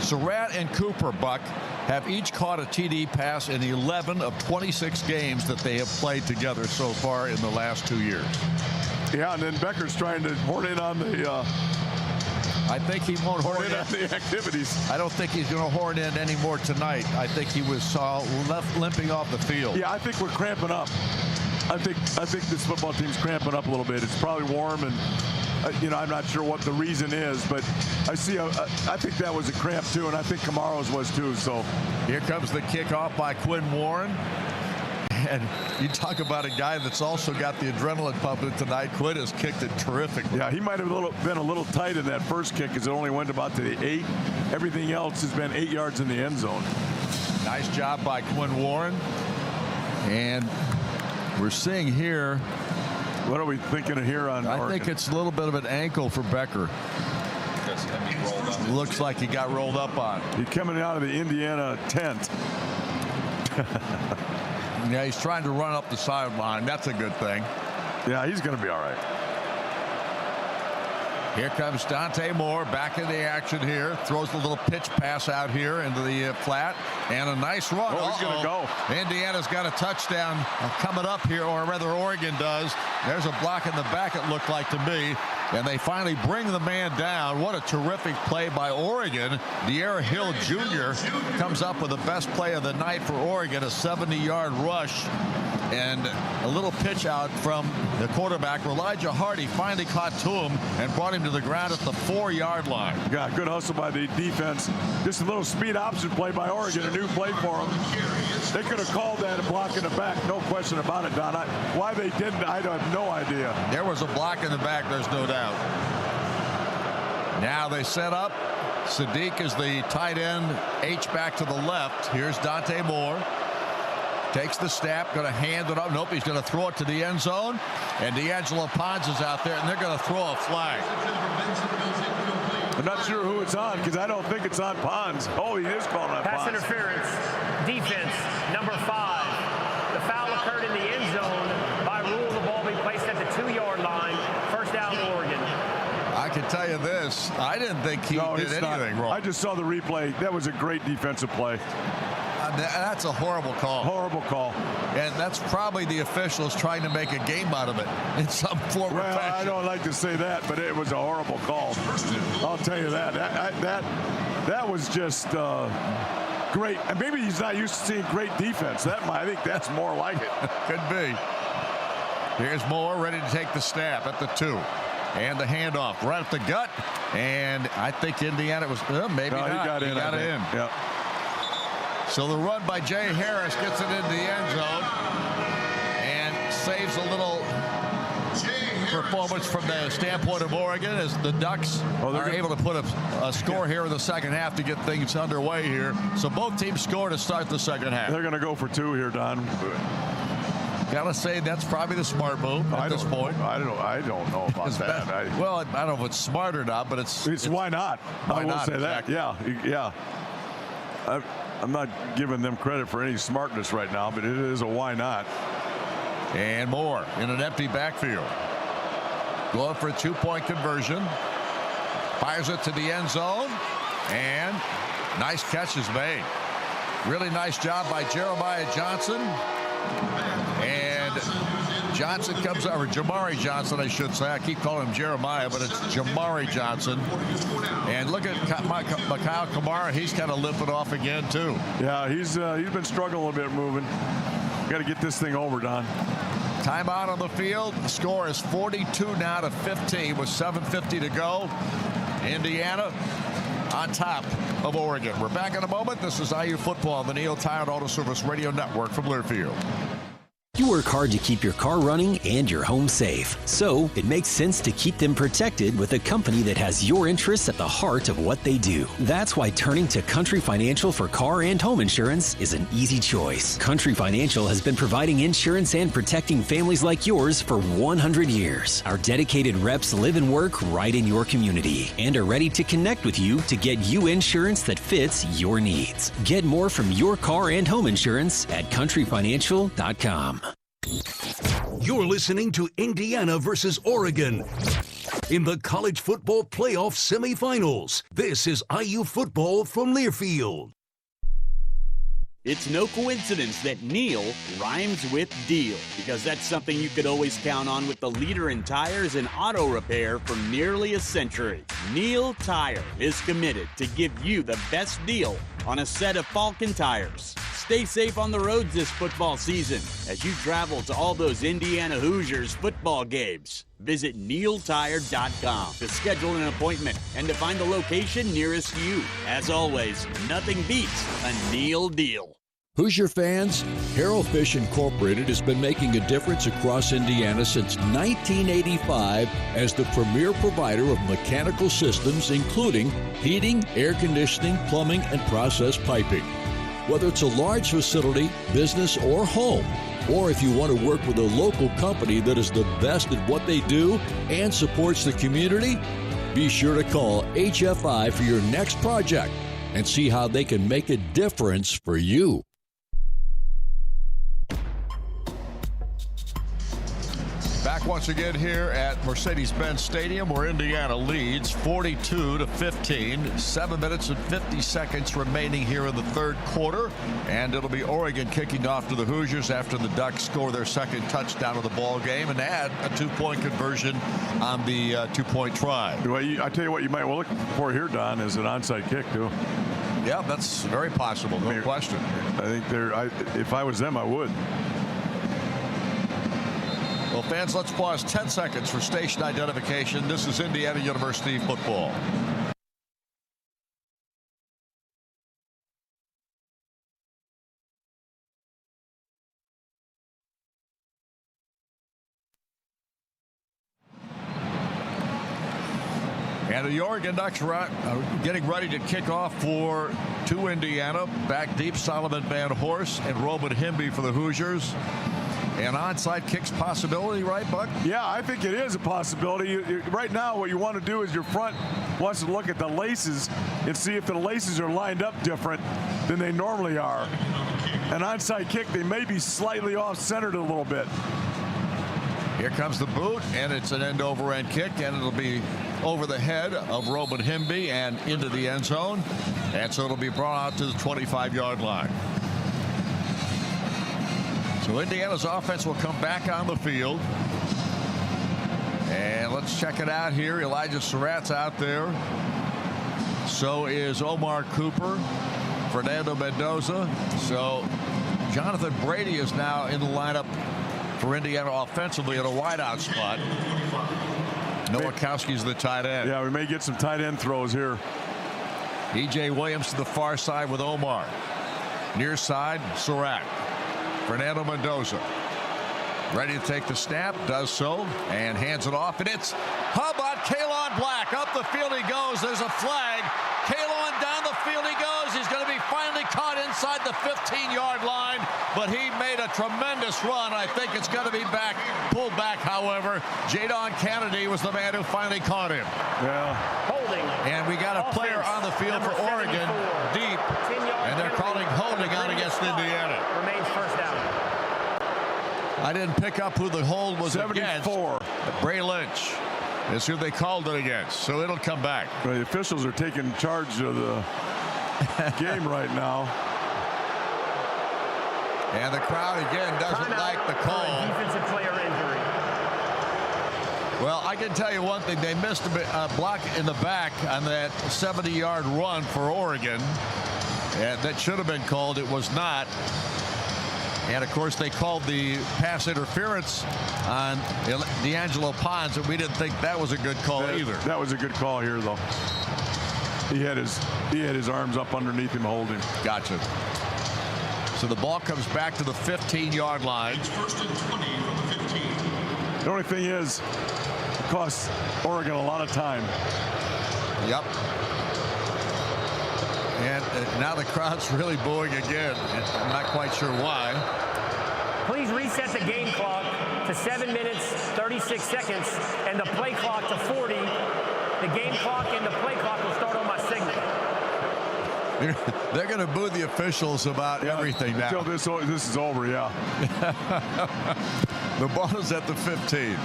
Speaker 1: Surratt and Cooper, Buck, have each caught a TD pass in 11 of 26 games that they have played together so far in the last 2 years.
Speaker 4: Yeah, and then Becker's trying to horn in on the...
Speaker 1: I think he won't horn in
Speaker 4: on the activities.
Speaker 1: I don't think he's going to horn in anymore tonight. I think he was left limping off the field.
Speaker 4: Yeah, I think we're cramping up. I think this football team's cramping up a little bit. It's probably warm and... I'm not sure what the reason is, but I think that was a cramp too, and I think Kamaro's was too. So
Speaker 1: here comes the kickoff by Quinn Warren. And you talk about a guy that's also got the adrenaline pumping tonight. Quinn has kicked it terrifically.
Speaker 4: Yeah, he might have been a little tight in that first kick because it only went about to the 8. Everything else has been 8 yards in the end zone.
Speaker 1: Nice job by Quinn Warren. And we're seeing here.
Speaker 4: What are we thinking of here on Oregon?
Speaker 1: I think it's a little bit of an ankle for Becker. Looks like he got rolled up on.
Speaker 4: He's coming out of the Indiana tent.
Speaker 1: Yeah, he's trying to run up the sideline. That's a good thing.
Speaker 4: Yeah, he's going to be all right.
Speaker 1: Here comes Dante Moore back in the action here. Throws a little pitch pass out here into the flat. And a nice run.
Speaker 4: Oh, he's going to go.
Speaker 1: Indiana's got a touchdown coming up here, or rather Oregon does. There's a block in the back, it looked like to me. And they finally bring the man down. What a terrific play by Oregon. De'Ara Hill Jr. comes up with the best play of the night for Oregon, a 70-yard rush. And a little pitch out from the quarterback. Elijah Hardy finally caught to him and brought him to the ground at the 4-yard line.
Speaker 4: Yeah, good hustle by the defense. Just a little speed option play by Oregon, a new play for them. They could have called that a block in the back, no question about it, Don. Why they didn't, I have no idea.
Speaker 1: There was a block in the back, there's no doubt. Now they set up. Sadiq is the tight end, H-back to the left. Here's Dante Moore. Takes the snap, going to hand it up. Nope, he's going to throw it to the end zone. And D'Angelo Pons is out there, and they're going to throw a flag.
Speaker 4: I'm not sure who it's on because I don't think it's on Pons. Oh, he is calling on Pons.
Speaker 3: Pass interference. Defense, number 5. The foul occurred in the end zone. By rule, the ball being placed at the 2-yard line. First down, Oregon.
Speaker 1: I can tell you this. I didn't think he did anything wrong.
Speaker 4: I just saw the replay. That was a great defensive play.
Speaker 1: That's a horrible call.
Speaker 4: Horrible call.
Speaker 1: And that's probably the officials trying to make a game out of it in some form or fashion.
Speaker 4: I don't like to say that, but it was a horrible call. I'll tell you that. That was just great. And maybe he's not used to seeing great defense. I think that's more like it.
Speaker 1: Could be. Here's Moore ready to take the snap at the 2. And the handoff right at the gut. And I think Indiana was maybe not.
Speaker 4: He got in. Yep.
Speaker 1: So the run by Jay Harris gets it into the end zone and saves a little performance from the standpoint of Oregon as the Ducks are able to put a score here in the second half to get things underway here. So both teams score to start the second half.
Speaker 4: They're going to go for 2 here, Don.
Speaker 1: Gotta say that's probably the smart move at this point.
Speaker 4: I don't know about that.
Speaker 1: Well, I don't know if it's smart or not, but it's
Speaker 4: why not? I will say
Speaker 1: exactly.
Speaker 4: that. Yeah. I'm not giving them credit for any smartness right now, but it is a why not.
Speaker 1: And Moore in an empty backfield. Going for a 2-point conversion. Fires it to the end zone. And nice catch is made. Really nice job by Jeremiah Johnson. And Johnson comes over. Jamari Johnson, I should say. I keep calling him Jeremiah, but it's Jamari Johnson. And look at Mikhail Kamara. He's kind of limping off again, too.
Speaker 4: Yeah, he's been struggling a little bit moving. Got to get this thing over, Don.
Speaker 1: Timeout on the field. The score is 42 now to 15 with 7:50 to go. Indiana on top of Oregon. We're back in a moment. This is IU football on the Neil Tire Auto Service Radio Network from Learfield.
Speaker 10: You work hard to keep your car running and your home safe. So it makes sense to keep them protected with a company that has your interests at the heart of what they do. That's why turning to Country Financial for car and home insurance is an easy choice. Country Financial has been providing insurance and protecting families like yours for 100 years. Our dedicated reps live and work right in your community and are ready to connect with you to get you insurance that fits your needs. Get more from your car and home insurance at countryfinancial.com.
Speaker 6: You're listening to Indiana versus Oregon in the college football playoff semifinals. This is IU football from Learfield.
Speaker 5: It's no coincidence that Neil rhymes with deal, because that's something you could always count on with the leader in tires and auto repair for nearly a century. Neil Tire is committed to give you the best deal on a set of Falcon tires. Stay safe on the roads this football season as you travel to all those Indiana Hoosiers football games. Visit neiltire.com to schedule an appointment and to find the location nearest you. As always, nothing beats a Neil deal.
Speaker 24: Hoosier fans, Harold Fish Incorporated has been making a difference across Indiana since 1985 as the premier provider of mechanical systems, including heating, air conditioning, plumbing, and process piping. Whether it's a large facility, business, or home, or if you want to work with a local company that is the best at what they do and supports the community, be sure to call HFI for your next project and see how they can make a difference for you.
Speaker 1: Back once again here at Mercedes-Benz Stadium where Indiana leads 42-15. 7 minutes and 50 seconds remaining here in the third quarter. And it'll be Oregon kicking off to the Hoosiers after the Ducks score their second touchdown of the ball game and add a 2-point conversion on the 2-point try.
Speaker 4: Well, I tell you what you might look for here, Don, is an onside kick, too.
Speaker 1: Yeah, that's very possible. No question.
Speaker 4: I think if I was them, I would.
Speaker 1: Well, fans, let's pause 10 seconds for station identification. This is Indiana University football. And the Oregon Ducks are getting ready to kick off to Indiana. Back deep, Solomon Van Horst and Robin Himby for the Hoosiers. An onside kicks possibility, right, Buck?
Speaker 4: Yeah, I think it is a possibility. Right now, what you want to do is your front wants to look at the laces and see if the laces are lined up different than they normally are. An onside kick, they may be slightly off-centered a little bit.
Speaker 1: Here comes the boot, and it's an end-over-end kick, and it'll be over the head of Robin Himby and into the end zone. And so it'll be brought out to the 25-yard line. So Indiana's offense will come back on the field. And let's check it out here. Elijah Surratt's out there. So is Omar Cooper, Fernando Mendoza. So Jonathan Brady is now in the lineup for Indiana offensively at a wideout spot. Nowakowski's the tight end.
Speaker 4: Yeah, we may get some tight end throws here.
Speaker 1: E.J. Williams to the far side with Omar. Near side, Surratt. Fernando Mendoza ready to take the snap, does so, and hands it off, and it's, how about Kalon Black? Up the field he goes, there's a flag. Kalon down the field he goes. He's going to be finally caught inside the 15-yard line, but he made a tremendous run. I think it's going to be pulled back, however. Jadon Kennedy was the man who finally caught him.
Speaker 4: Yeah.
Speaker 3: Holding.
Speaker 1: And we got a player on the field for Oregon, deep, and they're calling holding on against Indiana.
Speaker 3: Remains first down.
Speaker 1: I didn't pick up who the hold was
Speaker 4: 74.
Speaker 1: against. Bray Lynch is who they called it against, so it'll come back.
Speaker 4: Well, the officials are taking charge of the game right now.
Speaker 1: And the crowd again doesn't like the call.
Speaker 3: Defensive player injury.
Speaker 1: Well, I can tell you one thing. They missed a block in the back on that 70-yard run for Oregon. And that should have been called. It was not. And, of course, they called the pass interference on D'Angelo Pons, and we didn't think that was a good call either.
Speaker 4: That was a good call here, though. He had his arms up underneath him holding.
Speaker 1: Gotcha. So the ball comes back to the 15-yard line.
Speaker 4: It's first and 20 from the 15. The only thing is, it costs Oregon a lot of time.
Speaker 1: Yep. And now the crowd's really booing again. I'm not quite sure why.
Speaker 3: Please reset the game clock to 7 minutes, 36 seconds, and the play clock to 40. The game clock and the play clock will start on my signal.
Speaker 1: They're going to boo the officials about everything now.
Speaker 4: Until this is over, yeah.
Speaker 1: The ball is at the 15.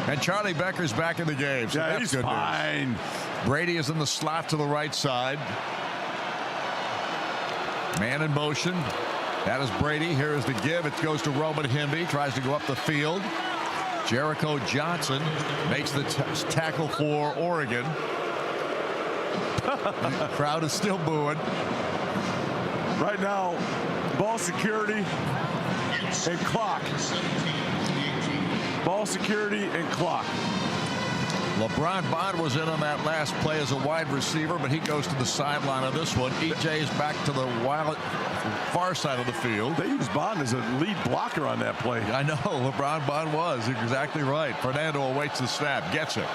Speaker 1: And Charlie Becker's back in the game. So that's
Speaker 4: he's
Speaker 1: good
Speaker 4: fine.
Speaker 1: News. Brady is in the slot to the right side. Man in motion. That is Brady. Here is the give. It goes to Robin Himby. Tries to go up the field. Jericho Johnson makes the tackle for Oregon. The crowd is still booing.
Speaker 4: Right now, ball security and clock. Ball security and clock.
Speaker 1: LeBron Bond was in on that last play as a wide receiver, but he goes to the sideline on this one. E.J. is back to the far side of the field.
Speaker 4: They used Bond as a lead blocker on that play.
Speaker 1: I know. LeBron Bond was. Exactly right. Fernando awaits the snap. Gets it.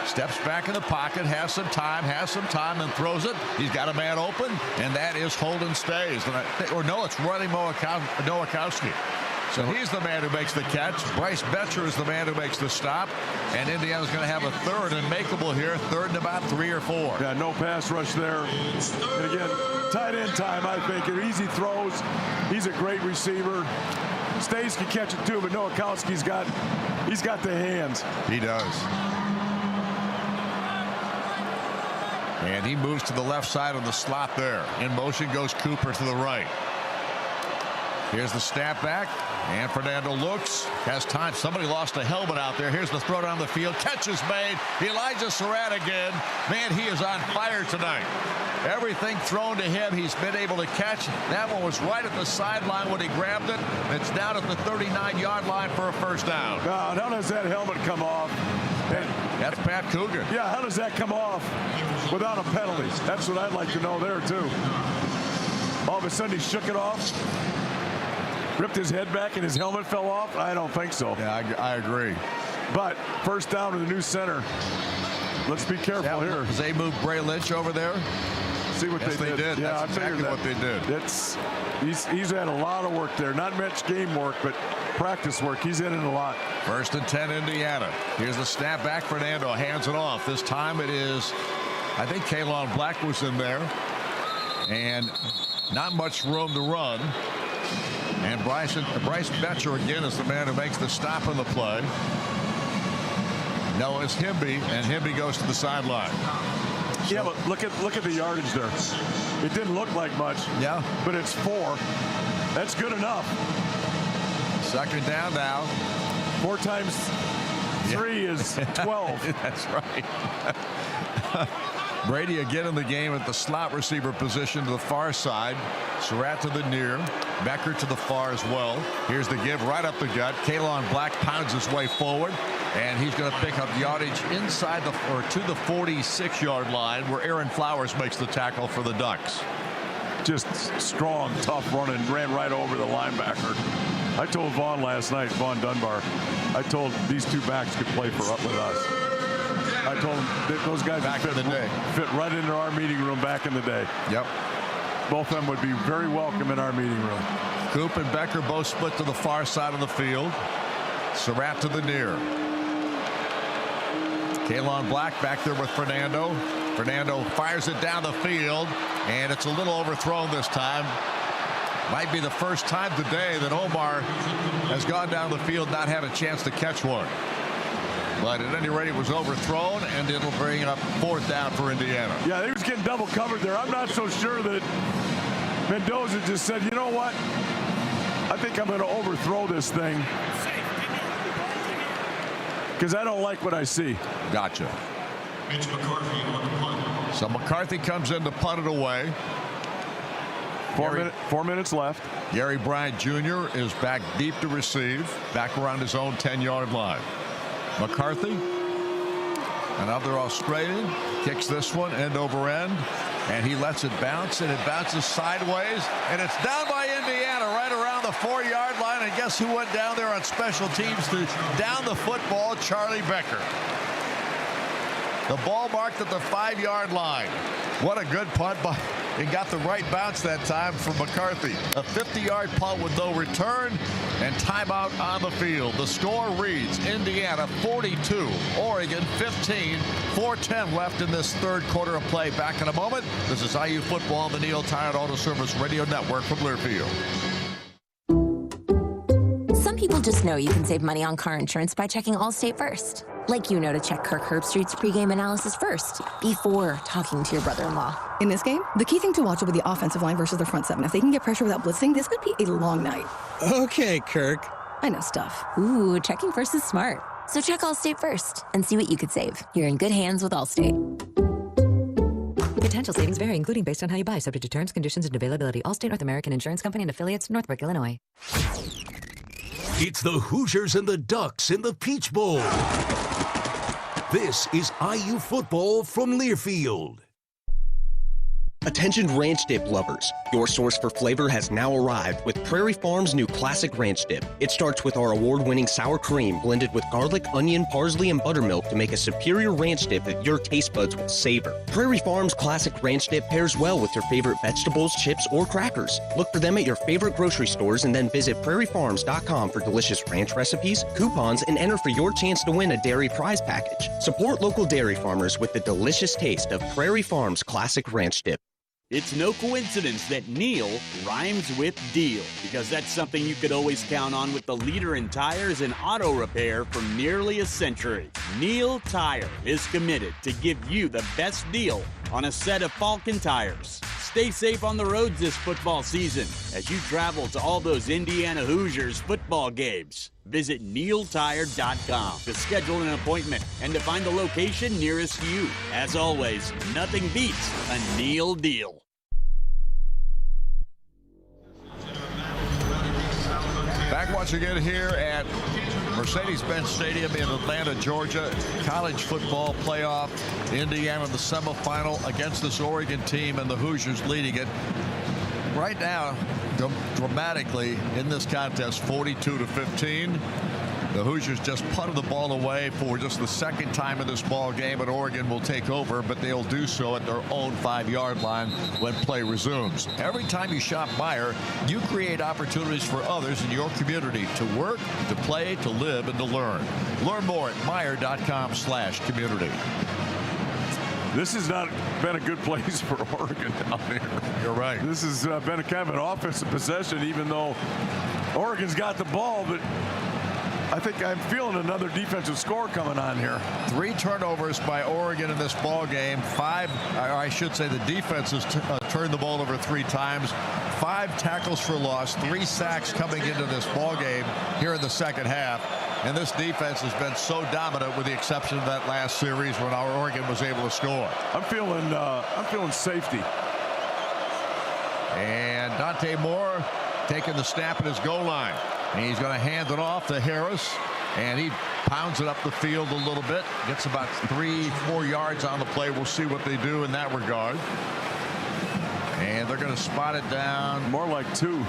Speaker 1: Steps back in the pocket. Has some time, and throws it. He's got a man open, and that is Holden Stays. It's Ronnie Nowakowski. So he's the man who makes the catch. Bryce Betcher is the man who makes the stop. And Indiana's going to have a third and makeable here. Third and about 3 or 4.
Speaker 4: Yeah, no pass rush there. And again, tight end time, I think. Easy throws. He's a great receiver. Stays can catch it too, but Nowakowski's got the hands.
Speaker 1: He does. And he moves to the left side of the slot there. In motion goes Cooper to the right. Here's the snap back, and Fernando looks, has time. Somebody lost a helmet out there. Here's the throw down the field. Catch is made. Elijah Surratt again. Man, he is on fire tonight. Everything thrown to him, he's been able to catch. That one was right at the sideline when he grabbed it. It's down at the 39-yard line for a first down.
Speaker 4: God, how does that helmet come off?
Speaker 1: That's Pat Cougar.
Speaker 4: Yeah, how does that come off without a penalty? That's what I'd like to know there, too. All of a sudden, he shook it off, ripped his head back, and his helmet fell off? I don't think so.
Speaker 1: Yeah, I agree.
Speaker 4: But first down to the new center. Let's be careful here.
Speaker 1: Because they moved Bray Lynch over there.
Speaker 4: See what they did. Yeah,
Speaker 1: that's exactly what they did.
Speaker 4: He's had a lot of work there. Not much game work, but practice work. He's in it a lot.
Speaker 1: 1st and 10, Indiana. Here's the snap back. Fernando hands it off. This time it is, I think Kalon Black was in there. And not much room to run. And Bryce Betcher again is the man who makes the stop on the play. No, it's Himby, and Himby goes to the sideline.
Speaker 4: Yeah, but look at the yardage there. It didn't look like much.
Speaker 1: Yeah.
Speaker 4: But it's 4. That's good enough.
Speaker 1: 2nd down now.
Speaker 4: 4 times 3 is 12.
Speaker 1: That's right. Brady again in the game at the slot receiver position to the far side. Surratt to the near. Becker to the far as well. Here's the give right up the gut. Kalon Black pounds his way forward. And he's going to pick up yardage inside to the 46-yard line where Aaron Flowers makes the tackle for the Ducks.
Speaker 4: Just strong, tough running, ran right over the linebacker. I told Vaughn last night, Vaughn Dunbar, I told these two backs could play with us. I told them that those guys fit right into our meeting room back in the day.
Speaker 1: Yep.
Speaker 4: Both of them would be very welcome in our meeting room.
Speaker 1: Coop and Becker both split to the far side of the field. Surratt to the near. Kalon Black back there with Fernando. Fernando fires it down the field, and it's a little overthrown this time. Might be the first time today that Omar has gone down the field not had a chance to catch one. But at any rate, it was overthrown, and it'll bring up 4th down for Indiana.
Speaker 4: Yeah, he was getting double covered there. I'm not so sure that Mendoza just said, you know what? I think I'm going to overthrow this thing because I don't like what I see.
Speaker 1: Gotcha. So McCarthy comes in to punt it away.
Speaker 4: 4 minutes left.
Speaker 1: Gary Bryant Jr. is back deep to receive, back around his own 10-yard line. McCarthy, another Australian, kicks this one end over end, and he lets it bounce, and it bounces sideways, and it's down by Indiana right around the 4-yard line. And guess who went down there on special teams to down the football? Charlie Becker. The ball marked at the 5-yard line. What a good punt by. It got the right bounce that time from McCarthy. A 50-yard punt with no return and timeout on the field. The score reads Indiana 42, Oregon 15, 4:10 left in this 3rd quarter of play. Back in a moment. This is IU football on the Neil Tire Auto Service Radio Network from Learfield.
Speaker 16: Some people just know you can save money on car insurance by checking Allstate first. Like you know to check Kirk Herbstreit's pregame analysis first, before talking to your brother-in-law.
Speaker 12: In this game, the key thing to watch will be the offensive line versus the front 7. If they can get pressure without blitzing, this could be a long night.
Speaker 10: Okay, Kirk.
Speaker 12: I know stuff.
Speaker 16: Ooh, checking first is smart. So check Allstate first and see what you could save. You're in good hands with Allstate.
Speaker 13: Potential savings vary, including based on how you buy, subject to terms, conditions, and availability. Allstate North American Insurance Company and affiliates, Northbrook, Illinois.
Speaker 6: It's the Hoosiers and the Ducks in the Peach Bowl. This is IU football from Learfield.
Speaker 2: Attention ranch dip lovers. Your source for flavor has now arrived with Prairie Farms' new Classic Ranch Dip. It starts with our award-winning sour cream blended with garlic, onion, parsley, and buttermilk to make a superior ranch dip that your taste buds will savor. Prairie Farms' Classic Ranch Dip pairs well with your favorite vegetables, chips, or crackers. Look for them at your favorite grocery stores and then visit prairiefarms.com for delicious ranch recipes, coupons, and enter for your chance to win a dairy prize package. Support local dairy farmers with the delicious taste of Prairie Farms' Classic Ranch Dip.
Speaker 5: It's no coincidence that Neil rhymes with deal, because that's something you could always count on with the leader in tires and auto repair for nearly a century. Neil Tire is committed to give you the best deal on a set of Falcon tires. Stay safe on the roads this football season as you travel to all those Indiana Hoosiers football games. Visit NeilTire.com to schedule an appointment and to find the location nearest you. As always, nothing beats a Neil deal.
Speaker 1: Back once again here at Mercedes-Benz Stadium in Atlanta, Georgia. College football playoff. Indiana in the semifinal against this Oregon team, and the Hoosiers leading it. Right now, dramatically in this contest, 42-15. The Hoosiers just punted the ball away for just the second time in this ball game, and Oregon will take over, but they'll do so at their own 5-yard line when play resumes. Every time you shop Meijer, you create opportunities for others in your community to work, to play, to live, and to learn. Learn more at Meijer.com/community.
Speaker 4: This has not been a good place for Oregon down here.
Speaker 1: You're right.
Speaker 4: This has been a kind of an offensive possession, even though Oregon's got the ball, but I think I'm feeling another defensive score coming on here.
Speaker 1: 3 turnovers by Oregon in this ball game. 5, or I should say the defense has turned the ball over 3 times. 5 tackles for loss, 3 sacks coming into this ball game here in the second half. And this defense has been so dominant, with the exception of that last series when our Oregon was able to score.
Speaker 4: I'm feeling safety.
Speaker 1: And Dante Moore taking the snap at his goal line. And he's going to hand it off to Harris, and he pounds it up the field a little bit. Gets about 3-4 yards on the play. We'll see what they do in that regard. And they're going to spot it down.
Speaker 4: More like 2.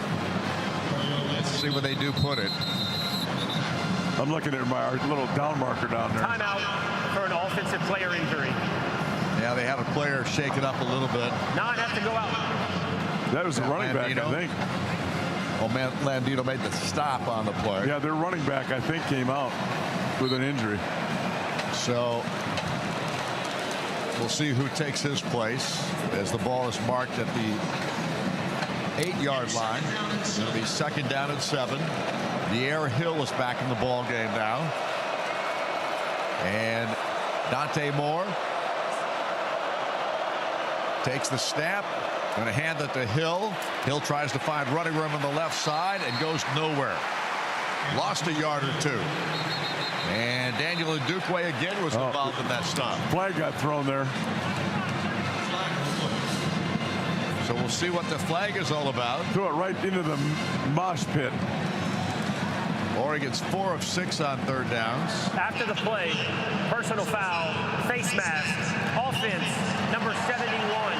Speaker 1: Let's see where they do put it.
Speaker 4: I'm looking at my little down marker down there.
Speaker 3: Timeout for an offensive player injury.
Speaker 1: Yeah, they had a player shaken up a little bit.
Speaker 3: Now it has to go out.
Speaker 4: That was a running back, I think.
Speaker 1: Well, man, Landino made the stop on the play.
Speaker 4: Yeah, their running back, I think, came out with an injury.
Speaker 1: So we'll see who takes his place as the ball is marked at the 8-yard line. It's going to be 2nd down and 7. De'Aaron Hill is back in the ball game now. And Dante Moore takes the snap. Going to hand it to Hill. Hill tries to find running room on the left side and goes nowhere. Lost a yard or 2. And Daniel Ndukwe again was involved in that stop.
Speaker 4: Flag got thrown there.
Speaker 1: So we'll see what the flag is all about.
Speaker 4: Threw it right into the mosh pit.
Speaker 1: Oregon's 4 of 6 on 3rd downs.
Speaker 3: After the play, personal foul, face mask, offense, number 71.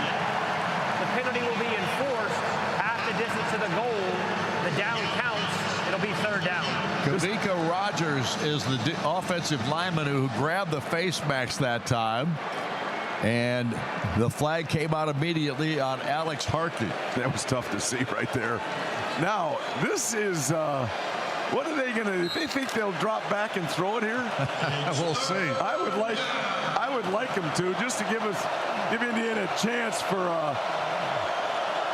Speaker 3: The penalty will be enforced half the distance to the goal. The down counts. It'll be 3rd down.
Speaker 1: Kavika Rogers is the offensive lineman who grabbed the face mask that time. And the flag came out immediately on Alex Harkey.
Speaker 4: That was tough to see right there. Now, this is... what are they going to do? They think they'll drop back and throw it here?
Speaker 1: We'll see.
Speaker 4: I would like them to, just to give Indiana a chance for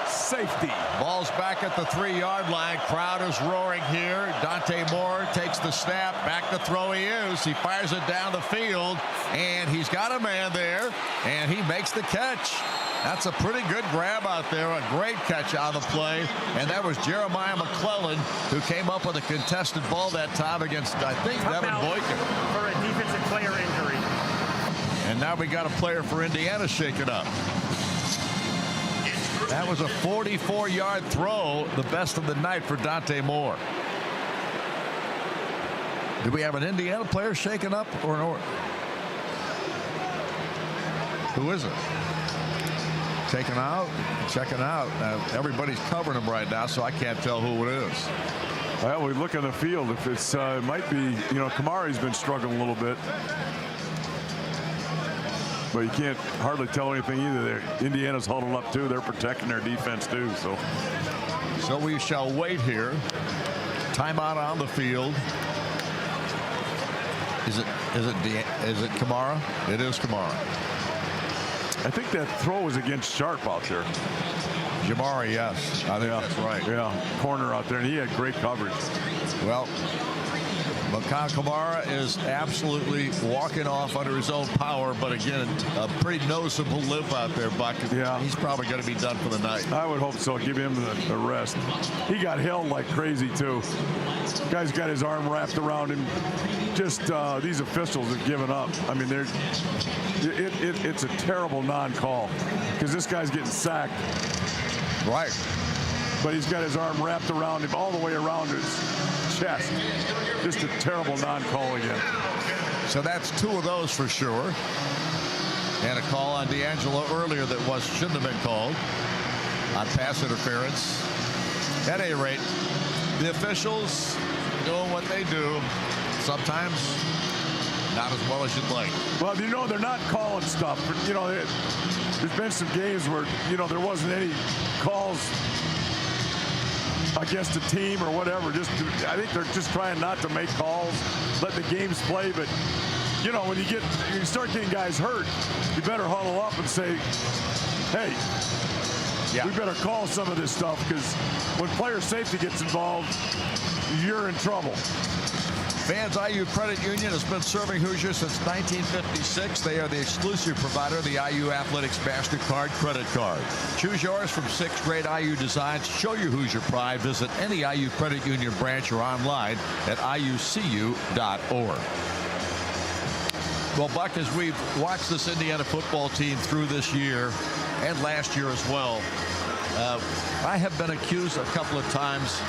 Speaker 4: safety.
Speaker 1: Ball's back at the 3-yard line. Crowd is roaring here. Dante Moore takes the snap. Back to throw he is. He fires it down the field, and he's got a man there, and he makes the catch. That's a pretty good grab out there. A great catch on the play. And that was Jeremiah McClellan, who came up with a contested ball that time against, I think, Devin Boykin.
Speaker 3: For a defensive player injury.
Speaker 1: And now we got a player for Indiana shaken up. That was a 44-yard throw, the best of the night for Dante Moore. Do we have an Indiana player shaken up or an Oregon? Who is it? Taken out, checking out. Everybody's covering him right now, so I can't tell who it is.
Speaker 4: Well, we look on the field. If it's it might be, Kamari's been struggling a little bit, but you can't hardly tell anything either. Indiana's huddled up too. They're protecting their defense too.
Speaker 1: So we shall wait here. Timeout on the field. Is it Kamara? It is Kamara.
Speaker 4: I think that throw was against Sharp out there.
Speaker 1: Jamari, yes. I think that's right.
Speaker 4: Yeah, corner out there, and he had great coverage.
Speaker 1: Well, Kamara is absolutely walking off under his own power, but again, a pretty noticeable limp out there, Buck.
Speaker 4: Yeah.
Speaker 1: He's probably going to be done for the night.
Speaker 4: I would hope so. Give him the rest. He got held like crazy, too. Guy's got his arm wrapped around him. Just these officials have given up. I mean, it's a terrible non-call because this guy's getting sacked.
Speaker 1: Right.
Speaker 4: But he's got his arm wrapped around him all the way around his chest. Just a terrible non-call again.
Speaker 1: So that's 2 of those for sure. And a call on D'Angelo earlier that shouldn't have been called on pass interference. At any rate, the officials doing what they do, sometimes not as well as you'd like.
Speaker 4: Well, they're not calling stuff. There's been some games where, there wasn't any calls against a team or whatever. I think they're just trying not to make calls, let the games play. But, when you start getting guys hurt, you better huddle up and say, hey, we better call some of this stuff, because when player safety gets involved, you're in trouble.
Speaker 1: Fans IU Credit Union has been serving Hoosiers since 1956. They are the exclusive provider of the IU Athletics MasterCard credit card. Choose yours from 6 great IU designs. Show your Hoosier pride. Visit any IU Credit Union branch or online at iucu.org. Well, Buck, as we've watched this Indiana football team through this year and last year as well, I have been accused a couple of times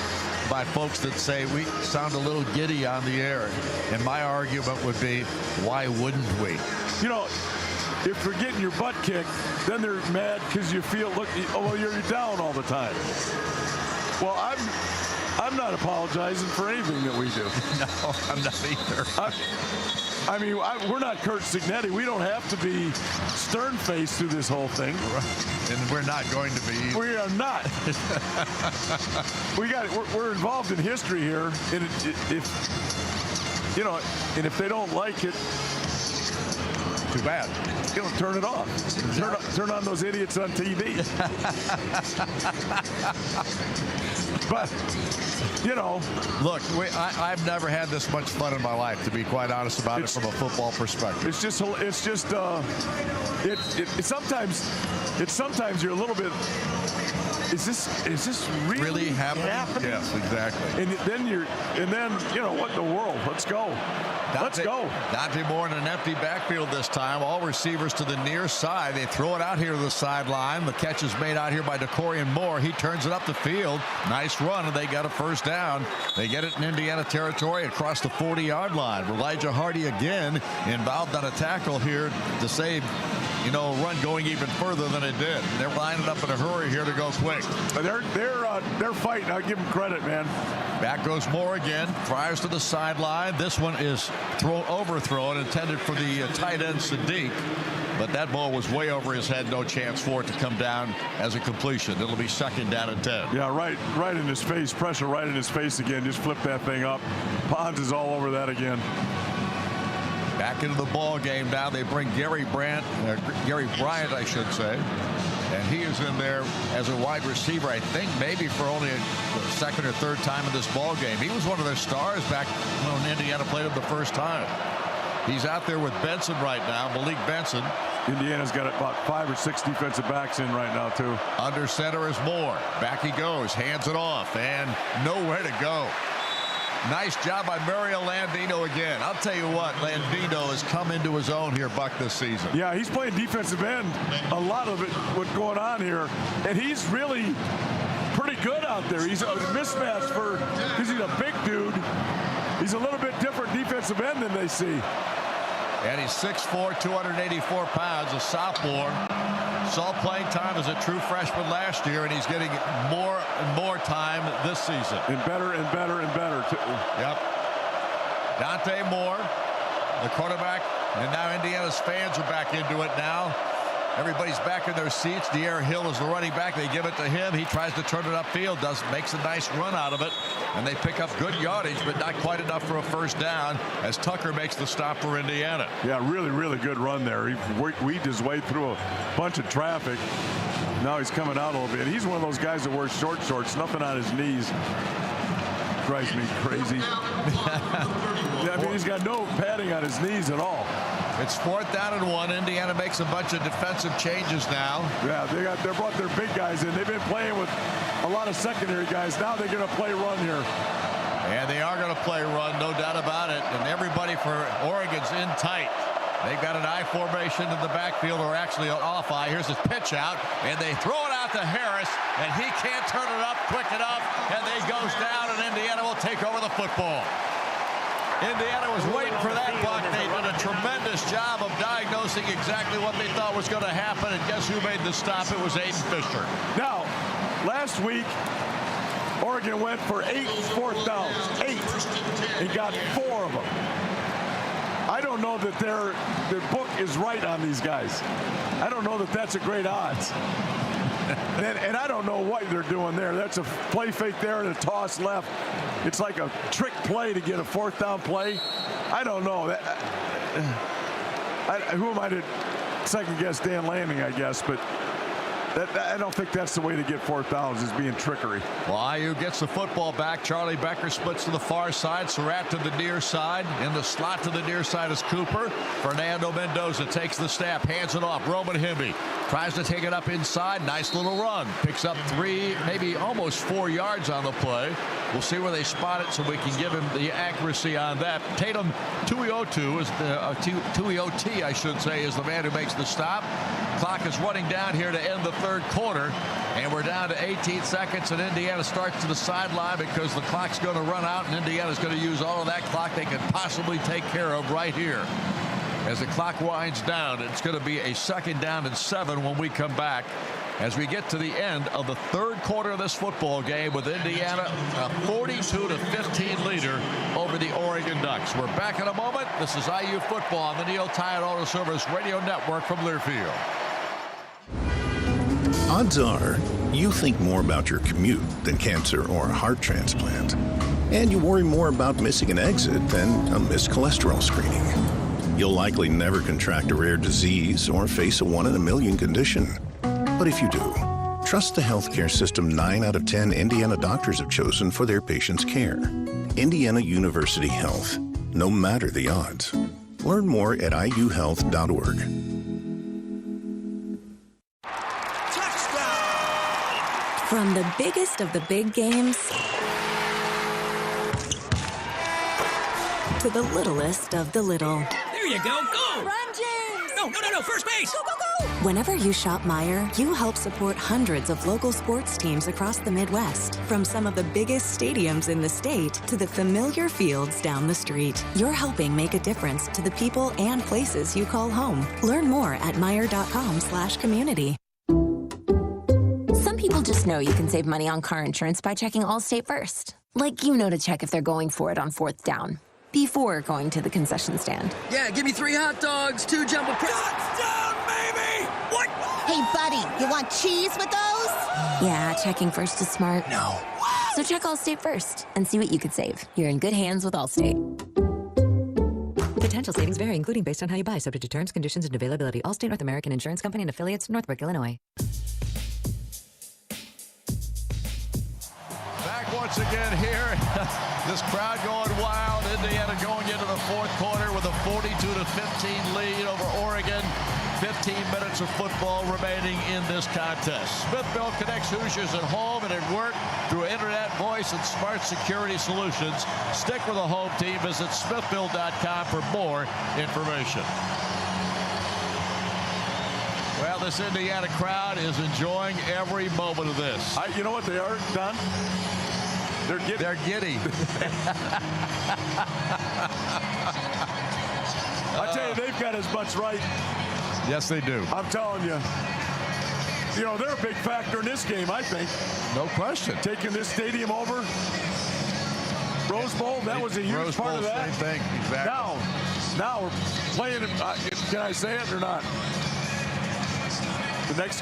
Speaker 1: by folks that say we sound a little giddy on the air. And my argument would be, why wouldn't we?
Speaker 4: If you're getting your butt kicked, then they're mad because you feel, you're down all the time. Well, I'm not apologizing for anything that we do.
Speaker 1: No, I'm not either.
Speaker 4: I mean, we're not Curt Cignetti. We don't have to be stern-faced through this whole thing.
Speaker 1: Right. And we're not going to be.
Speaker 4: We are not. We're involved in history here. And if they don't like it,
Speaker 1: too bad.
Speaker 4: Turn it off. Turn on those idiots on TV. But,
Speaker 1: Look, I've never had this much fun in my life, to be quite honest about it, from a football perspective.
Speaker 4: It's sometimes you're a little bit, is this really happening?
Speaker 1: Yes, exactly.
Speaker 4: And then what in the world? Let's go. Let's go.
Speaker 1: Dante Moore in an empty backfield this time. All receivers to the near side. They throw it out here to the sideline. The catch is made out here by Decorian Moore. He turns it up the field. Nice run, and they got a first down. They get it in Indiana territory across the 40-yard line. Elijah Hardy again involved on a tackle here to save, a run going even further than it did. They're lining up in a hurry here to go quick.
Speaker 4: They're fighting. I give them credit, man.
Speaker 1: Back goes Moore again. Fires to the sideline. This one is overthrown, intended for the tight end Sadiq. But that ball was way over his head. No chance for it to come down as a completion. It'll be second down and 10.
Speaker 4: Yeah, right in his face. Pressure right in his face again. Just flip that thing up. Pons is all over that again.
Speaker 1: Back into the ball game now. They bring Gary Bryant, I should say. And he is in there as a wide receiver, I think, maybe for only a second or third time in this ball game. He was one of their stars back when Indiana played him the first time. He's out there with Benson right now, Malik Benson.
Speaker 4: Indiana's got about 5 or 6 defensive backs in right now, too.
Speaker 1: Under center is Moore. Back he goes, hands it off, and nowhere to go. Nice job by Mario Landino again. I'll tell you what, Landino has come into his own here, Buck, this season.
Speaker 4: Yeah, he's playing defensive end. A lot of it, what's going on here. And he's really pretty good out there. He's a mismatch because he's a big dude. He's a little bit different defensive end than they see.
Speaker 1: And he's 6'4", 284 pounds, a sophomore. Saw playing time as a true freshman last year, and he's getting more and more time this season.
Speaker 4: And better and better and better, too.
Speaker 1: Yep. Dante Moore, the quarterback, and now Indiana's fans are back into it now. Everybody's back in their seats. De'Aaron Hill is the running back. They give it to him. He tries to turn it upfield, makes a nice run out of it, and they pick up good yardage, but not quite enough for a first down as Tucker makes the stop for Indiana.
Speaker 4: Yeah, really, really good run there. He weaved his way through a bunch of traffic. Now he's coming out a little bit. He's one of those guys that wears short shorts, nothing on his knees. drives me crazy. I mean, he's got no padding on his knees at all.
Speaker 1: It's 4th down and 1. Indiana makes a bunch of defensive changes now.
Speaker 4: Yeah, they brought their big guys in. They've been playing with a lot of secondary guys. Now they're going to play run here.
Speaker 1: And they are going to play run, no doubt about it. And everybody for Oregon's in tight. They've got an I formation in the backfield, or actually an off I. Here's his pitch out, and they throw it out to Harris, and he can't turn it up quick enough, and he goes down, and Indiana will take over the football. Indiana was waiting for that puck. They did a tremendous job of diagnosing exactly what they thought was going to happen, and guess who made the stop? It was Aiden Fisher.
Speaker 4: Now, last week, Oregon went for 8 4th downs. 8. He got 4 of them. I don't know that their book is right on these guys. I don't know that that's a great odds. And I don't know what they're doing there. That's a play fake there and a toss left. It's like a trick play to get a 4th down play. I don't know. Who am I to second guess Dan Lanning, I guess, but I don't think that's the way to get 4th downs, is being trickery.
Speaker 1: Well, IU gets the football back. Charlie Becker splits to the far side. Surratt to the near side. In the slot to the near side is Cooper. Fernando Mendoza takes the snap, hands it off. Roman Himby tries to take it up inside. Nice little run. Picks up 3, maybe almost 4 yards on the play. We'll see where they spot it so we can give him the accuracy on that. Tatum Tuioti is Tuioti, I should say, is the man who makes the stop. Clock is running down here to end the 3rd quarter, and we're down to 18 seconds, and Indiana starts to the sideline because the clock's going to run out, and Indiana's going to use all of that clock they can possibly take care of right here. As the clock winds down, it's going to be a 2nd down and 7 when we come back, as we get to the end of the 3rd quarter of this football game with Indiana a 42-15 leader over the Oregon Ducks. We're back in a moment. This is IU football on the Neil Tide Auto Service Radio Network from Learfield.
Speaker 9: Odds are you think more about your commute than cancer or a heart transplant. And you worry more about missing an exit than a missed cholesterol screening. You'll likely never contract a rare disease or face a 1 in a million condition. But if you do, trust the healthcare system 9 out of 10 Indiana doctors have chosen for their patients' care. Indiana University Health. No matter the odds. Learn more at iuhealth.org.
Speaker 22: From the biggest of the big games to the littlest of the little.
Speaker 18: There you go. Go!
Speaker 22: Run, James!
Speaker 18: No. First base!
Speaker 22: Go, go, go! Whenever you shop Meijer, you help support hundreds of local sports teams across the Midwest. From some of the biggest stadiums in the state to the familiar fields down the street. You're helping make a difference to the people and places you call home. Learn more at Meijer.com/community.
Speaker 19: Some people just know you can save money on car insurance by checking Allstate first. Like you know to check if they're going for it on 4th down before going to the concession stand.
Speaker 18: Yeah, give me 3 hot dogs, 2 jumbo touchdown, baby! What?
Speaker 23: Hey, buddy, you want cheese with those?
Speaker 19: Yeah, checking first is smart.
Speaker 18: No.
Speaker 19: So check Allstate first and see what you could save. You're in good hands with Allstate.
Speaker 13: Potential savings vary, including based on how you buy, subject to terms, conditions, and availability. Allstate North American Insurance Company and affiliates, Northbrook, Illinois.
Speaker 1: Back once again here. This crowd going wild. Indiana going into the 4th quarter with a 42-15 lead over Oregon. 15 minutes of football remaining in this contest. Smithville connects Hoosiers at home and at work through internet, voice, and smart security solutions. Stick with the home team. Visit smithville.com for more information. Well, this Indiana crowd is enjoying every moment of this.
Speaker 4: You know what they are, Don? They're giddy.
Speaker 1: They're giddy.
Speaker 4: I tell you, they've got as much right.
Speaker 1: Yes, they do.
Speaker 4: I'm telling you. You know, they're a big factor in this game, I think.
Speaker 1: No question.
Speaker 4: Taking this stadium over. Rose Bowl, that was a huge part of that.
Speaker 1: Same thing, exactly.
Speaker 4: Now we're playing, can I say it or not? The next.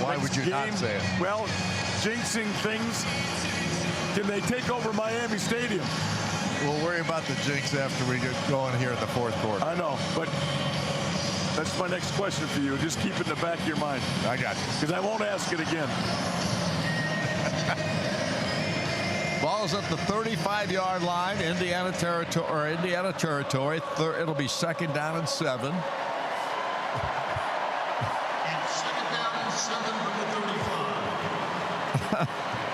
Speaker 1: Why would you not say it?
Speaker 4: Well, jinxing things. Can they take over Miami Stadium?
Speaker 1: We'll worry about the jinx after we get going here in the 4th quarter.
Speaker 4: I know, but that's my next question for you. Just keep it in the back of your mind.
Speaker 1: I got you.
Speaker 4: Because I won't ask it again.
Speaker 1: ball's at the 35-yard line, Indiana territory. It'll be 2nd down and 7.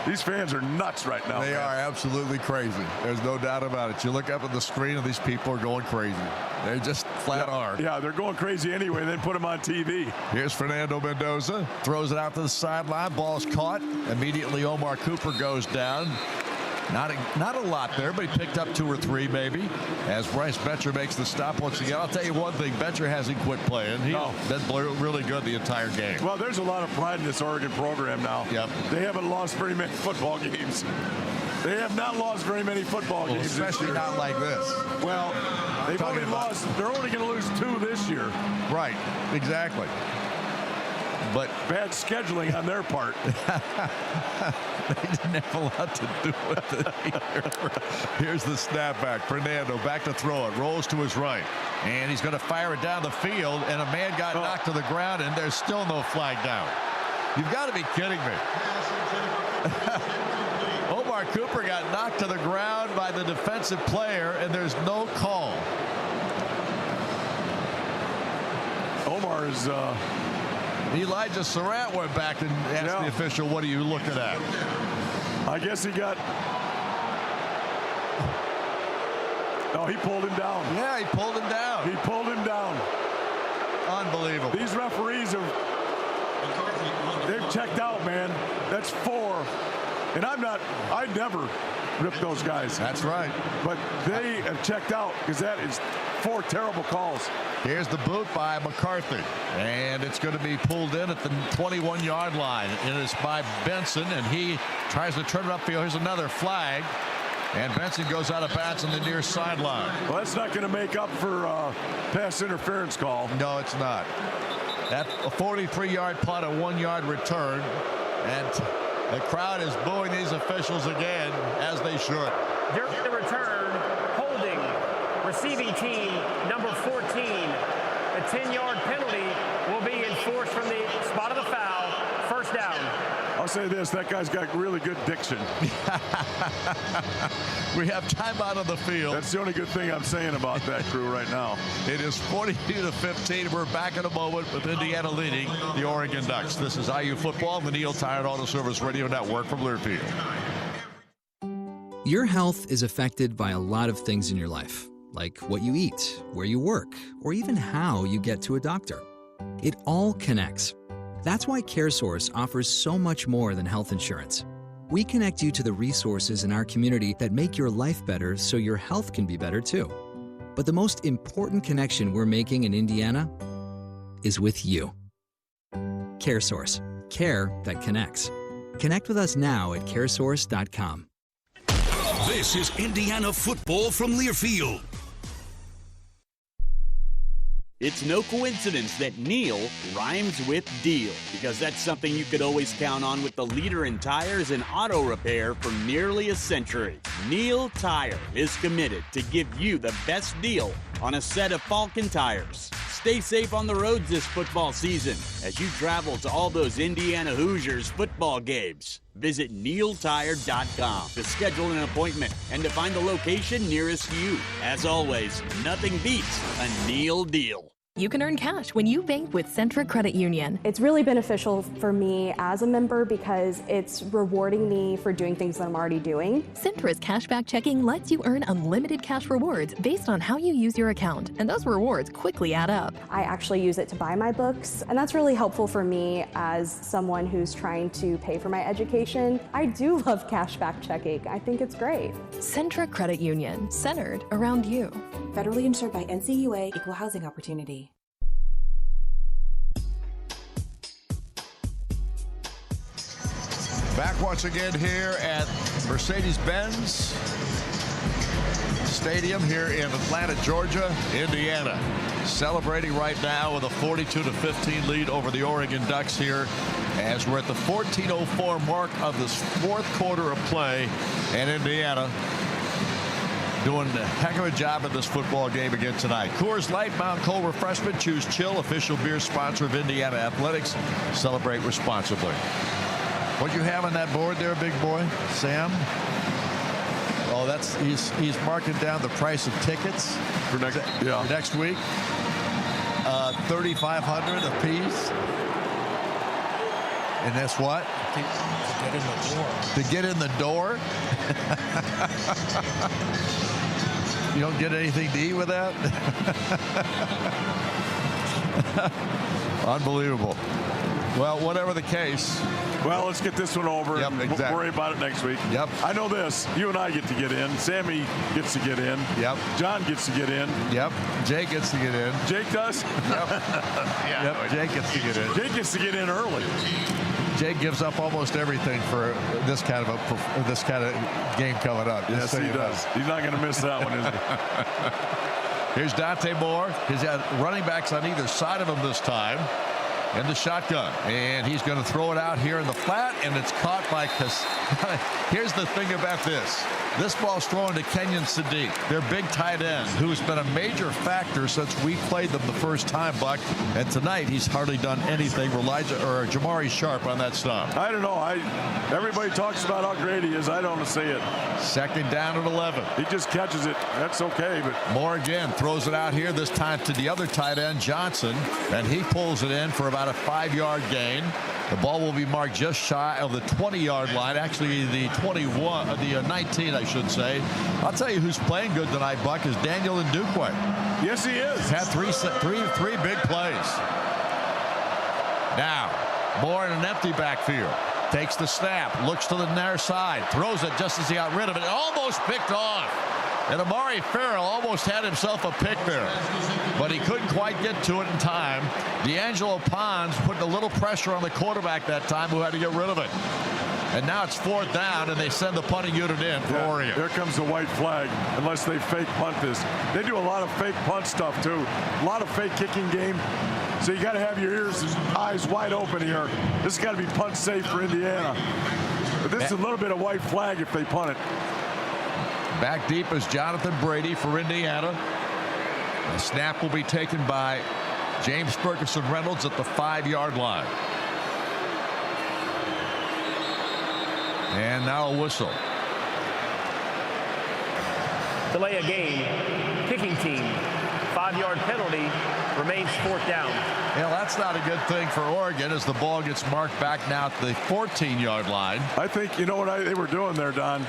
Speaker 4: These fans are nuts right now.
Speaker 1: They are absolutely crazy. There's no doubt about it. You look up at the screen and these people are going crazy. They're just flat are.
Speaker 4: Yeah, they're going crazy anyway. Then put them on TV.
Speaker 1: Here's Fernando Mendoza. Throws it out to the sideline. Ball's caught. Immediately Omar Cooper goes down. Not a lot there, but he picked up 2 or 3 maybe. As Bryce Betcher makes the stop once again. I'll tell you one thing. Betcher hasn't quit playing. He's been really good the entire game.
Speaker 4: Well, there's a lot of pride in this Oregon program now.
Speaker 1: Yep.
Speaker 4: They haven't lost very many football games. They have not lost very many football games.
Speaker 1: Especially not like this.
Speaker 4: Well, they've only lost. They're only going to lose 2 this year.
Speaker 1: Right. Exactly. But
Speaker 4: bad scheduling on their part.
Speaker 1: They didn't have a lot to do with it here. Here's the snapback. Fernando back to throw it. Rolls to his right. And he's going to fire it down the field. And a man got knocked to the ground, and there's still no flag down. You've got to be kidding me. Omar Cooper got knocked to the ground by the defensive player, and there's no call.
Speaker 4: Omar is...
Speaker 1: Elijah Surratt went back and asked the official, what are you looking at?
Speaker 4: I guess he got... No, he pulled him down.
Speaker 1: Yeah, he pulled him down.
Speaker 4: He pulled him down.
Speaker 1: Unbelievable.
Speaker 4: These referees they've checked out, man. That's 4. And I'd never rip those guys.
Speaker 1: That's right.
Speaker 4: But they have checked out because that is 4 terrible calls.
Speaker 1: Here's the boot by McCarthy. And it's going to be pulled in at the 21-yard line. And it's by Benson, and he tries to turn it upfield. Here's another flag. And Benson goes out of bounds on the near sideline.
Speaker 4: Well, that's not going to make up for pass interference call.
Speaker 1: No, it's not. That's a 43-yard punt, a 1-yard return. And the crowd is booing these officials again, as they should.
Speaker 3: During the return, holding receiving team number 14. A 10-yard penalty will be enforced from the spot of the foul. First down.
Speaker 4: I'll say this, that guy's got really good diction.
Speaker 1: We have timeout on the field.
Speaker 4: That's the only good thing I'm saying about that crew right now.
Speaker 1: It is 42-15. We're back in a moment with Indiana leading the Oregon Ducks. This is IU Football, the Neil Tired Auto Service Radio Network from Learfield.
Speaker 7: Your health is affected by a lot of things in your life, like what you eat, where you work, or even how you get to a doctor. It all connects. That's why CareSource offers so much more than health insurance. We connect you to the resources in our community that make your life better so your health can be better too. But the most important connection we're making in Indiana is with you. CareSource. Care that connects. Connect with us now at caresource.com.
Speaker 6: This is Indiana football from Learfield.
Speaker 5: It's no coincidence that Neil rhymes with deal, because that's something you could always count on with the leader in tires and auto repair for nearly a century. Neil Tire is committed to give you the best deal on a set of Falcon tires. Stay safe on the roads this football season as you travel to all those Indiana Hoosiers football games. Visit neiltire.com to schedule an appointment and to find the location nearest you. As always, nothing beats a Neil deal.
Speaker 11: You can earn cash when you bank with Centra Credit Union.
Speaker 20: It's really beneficial for me as a member because it's rewarding me for doing things that I'm already doing.
Speaker 11: Centra's cashback checking lets you earn unlimited cash rewards based on how you use your account, and those rewards quickly add up.
Speaker 20: I actually use it to buy my books, and that's really helpful for me as someone who's trying to pay for my education. I do love cashback checking. I think it's great.
Speaker 11: Centra Credit Union, centered around you.
Speaker 21: Federally insured by NCAAF, Equal Housing Opportunity.
Speaker 1: Back once again here at Mercedes-Benz Stadium here in Atlanta, Georgia, Indiana. Celebrating right now with a 42-15 lead over the Oregon Ducks here as we're at the 14:04 mark of this fourth quarter of play, and Indiana doing a heck of a job in this football game again tonight. Coors Light, Mountain Cold Refreshment, choose chill, official beer sponsor of Indiana Athletics. Celebrate responsibly. What you have on that board there, big boy, Sam? Oh, he's marking down the price of tickets
Speaker 4: for
Speaker 1: next week. 3,500 a piece. And that's what? To get in the door. You don't get anything to eat with that? Unbelievable. Well, whatever the case.
Speaker 4: Well, let's get this one over.
Speaker 1: Yep,
Speaker 4: and
Speaker 1: exactly.
Speaker 4: We'll worry about it next week.
Speaker 1: Yep.
Speaker 4: I know this. You and I get to get in. Sammy gets to get in.
Speaker 1: Yep.
Speaker 4: John gets to get in.
Speaker 1: Yep. Jake gets to get in.
Speaker 4: Jake does?
Speaker 1: Yep. Yep. Jake gets to get in.
Speaker 4: Jake gets to get in early.
Speaker 1: Jake gives up almost everything for this kind of game coming up.
Speaker 4: Yes, he does. He's not going to miss that one, is he?
Speaker 1: Here's Dante Moore. He's got running backs on either side of him this time. In the shotgun, and he's going to throw it out here in the flat, and it's caught by Here's the thing about this. This ball's thrown to Kenyon Sadiq, their big tight end, who's been a major factor since we played them the first time, Buck. And tonight, he's hardly done anything. Jamari Sharp on that stop.
Speaker 4: I don't know. Everybody talks about how great he is. I don't see it.
Speaker 1: Second down at 11.
Speaker 4: He just catches it. That's okay. But
Speaker 1: Moore again throws it out here, this time to the other tight end, Johnson, and he pulls it in for about a 5-yard gain. The ball will be marked just shy of the 20-yard line. Actually, the 19, I should say. I'll tell you who's playing good tonight, Buck, is Daniel Ndukwe.
Speaker 4: Yes, he is.
Speaker 1: He's had three big plays. Now, Moore in an empty backfield. Takes the snap, looks to the near side, throws it just as he got rid of it. Almost picked off. And Amari Farrell almost had himself a pick there, but he couldn't quite get to it in time. D'Angelo Pons putting a little pressure on the quarterback that time, who had to get rid of it. And now it's 4th down, and they send the punting unit in for Oregon.
Speaker 4: Here comes the white flag, unless they fake punt this. They do a lot of fake punt stuff, too. A lot of fake kicking game. So you got to have your ears and eyes wide open here. This has got to be punt safe for Indiana. But this is a little bit of white flag if they punt it.
Speaker 1: Back deep is Jonathan Brady for Indiana. The snap will be taken by James Ferguson Reynolds at the 5-yard line. And now a whistle.
Speaker 3: Delay a game. Kicking team. 5-yard penalty. Remains 4th down.
Speaker 1: Yeah, that's not a good thing for Oregon as the ball gets marked back now at the 14-yard line.
Speaker 4: I think, you know what they were doing there, Don?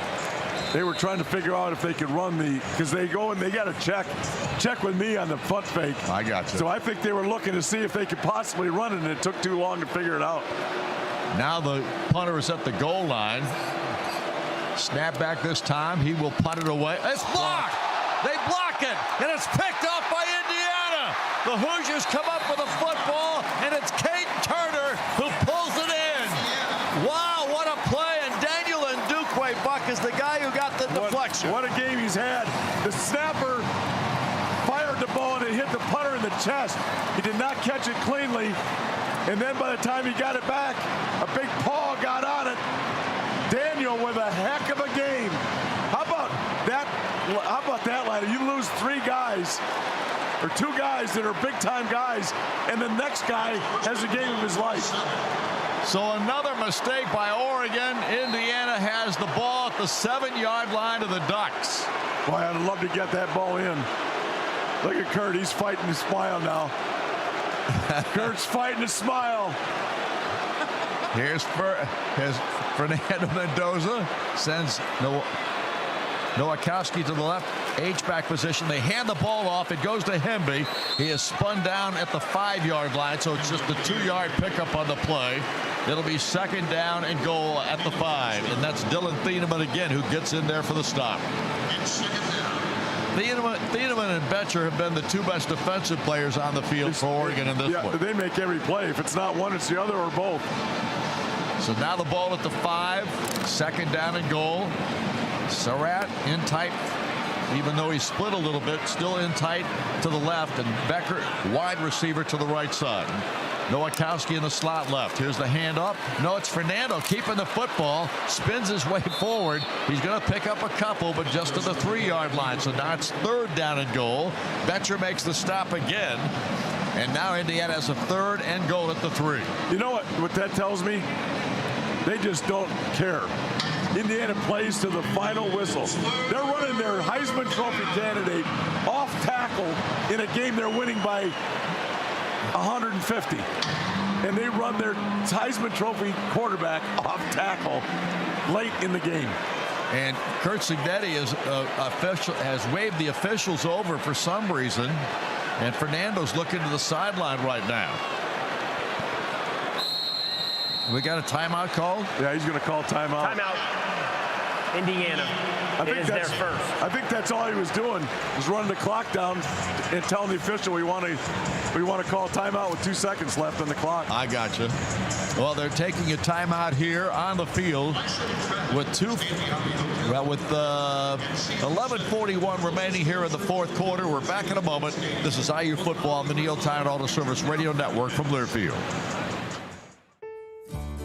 Speaker 4: They were trying to figure out if they could run because they go and they got to check with me on the punt fake.
Speaker 1: I got you.
Speaker 4: So I think they were looking to see if they could possibly run it, and it took too long to figure it out.
Speaker 1: Now the punter is at the goal line. Snap back this time. He will punt it away. It's blocked. They block it, and it's picked off by Indiana. The Hoosiers come up with a football, and it's Caden Turner who pulls it in. Wow, what a play. And Daniel Ndukwe, Buck, is the guy who got the deflection.
Speaker 4: What a game he's had. The snapper fired the ball, and it hit the punter in the chest. He did not catch it cleanly. And then by the time he got it back, a big paw got on it. Daniel with a heck of a game. How about that, Lana? You lose 3 guys, or 2 guys that are big-time guys, and the next guy has a game of his life.
Speaker 1: So another mistake by Oregon. Indiana has the ball at the 7-yard line of the Ducks.
Speaker 4: Boy, I'd love to get that ball in. Look at Kurt. He's fighting to smile now. Kurt's fighting to smile.
Speaker 1: Here's Fernando Mendoza. Sends Nowakowski to the left. H-back position. They hand the ball off. It goes to Hemby. He is spun down at the 5-yard line, so it's just a 2-yard pickup on the play. It'll be 2nd down and goal at the 5. And that's Dylan Thieneman again who gets in there for the stop. Thieneman and Betcher have been the 2 best defensive players on the field for Oregon in this one.
Speaker 4: They make every play. If it's not one, it's the other or both.
Speaker 1: So now the ball at the 5. 2nd down and goal. Surratt in tight, even though he split a little bit, still in tight to the left, and Becker wide receiver to the right side. Nowakowski in the slot left. Here's the hand up. No, it's Fernando keeping the football, spins his way forward. He's going to pick up a couple, but just to the 3-yard line. So now it's 3rd down and goal. Betcher makes the stop again. And now Indiana has a 3rd and goal at the 3.
Speaker 4: You know what that tells me? They just don't care. Indiana plays to the final whistle. They're running their Heisman Trophy candidate off tackle in a game they're winning by 150. And they run their Heisman Trophy quarterback off tackle late in the game.
Speaker 1: And Kurt Cignetti has waved the officials over for some reason. And Fernando's looking to the sideline right now. We got a timeout call?
Speaker 4: Yeah, he's going to call timeout.
Speaker 3: Timeout. Indiana. It is their first.
Speaker 4: I think that's all he was doing, was running the clock down and telling the official we want to call timeout with 2 seconds left on the clock.
Speaker 1: I gotcha. Well, they're taking a timeout here on the field with 11:41 remaining here in the fourth quarter. We're back in a moment. This is IU Football on the Neil Tire Auto Service Radio Network from Learfield.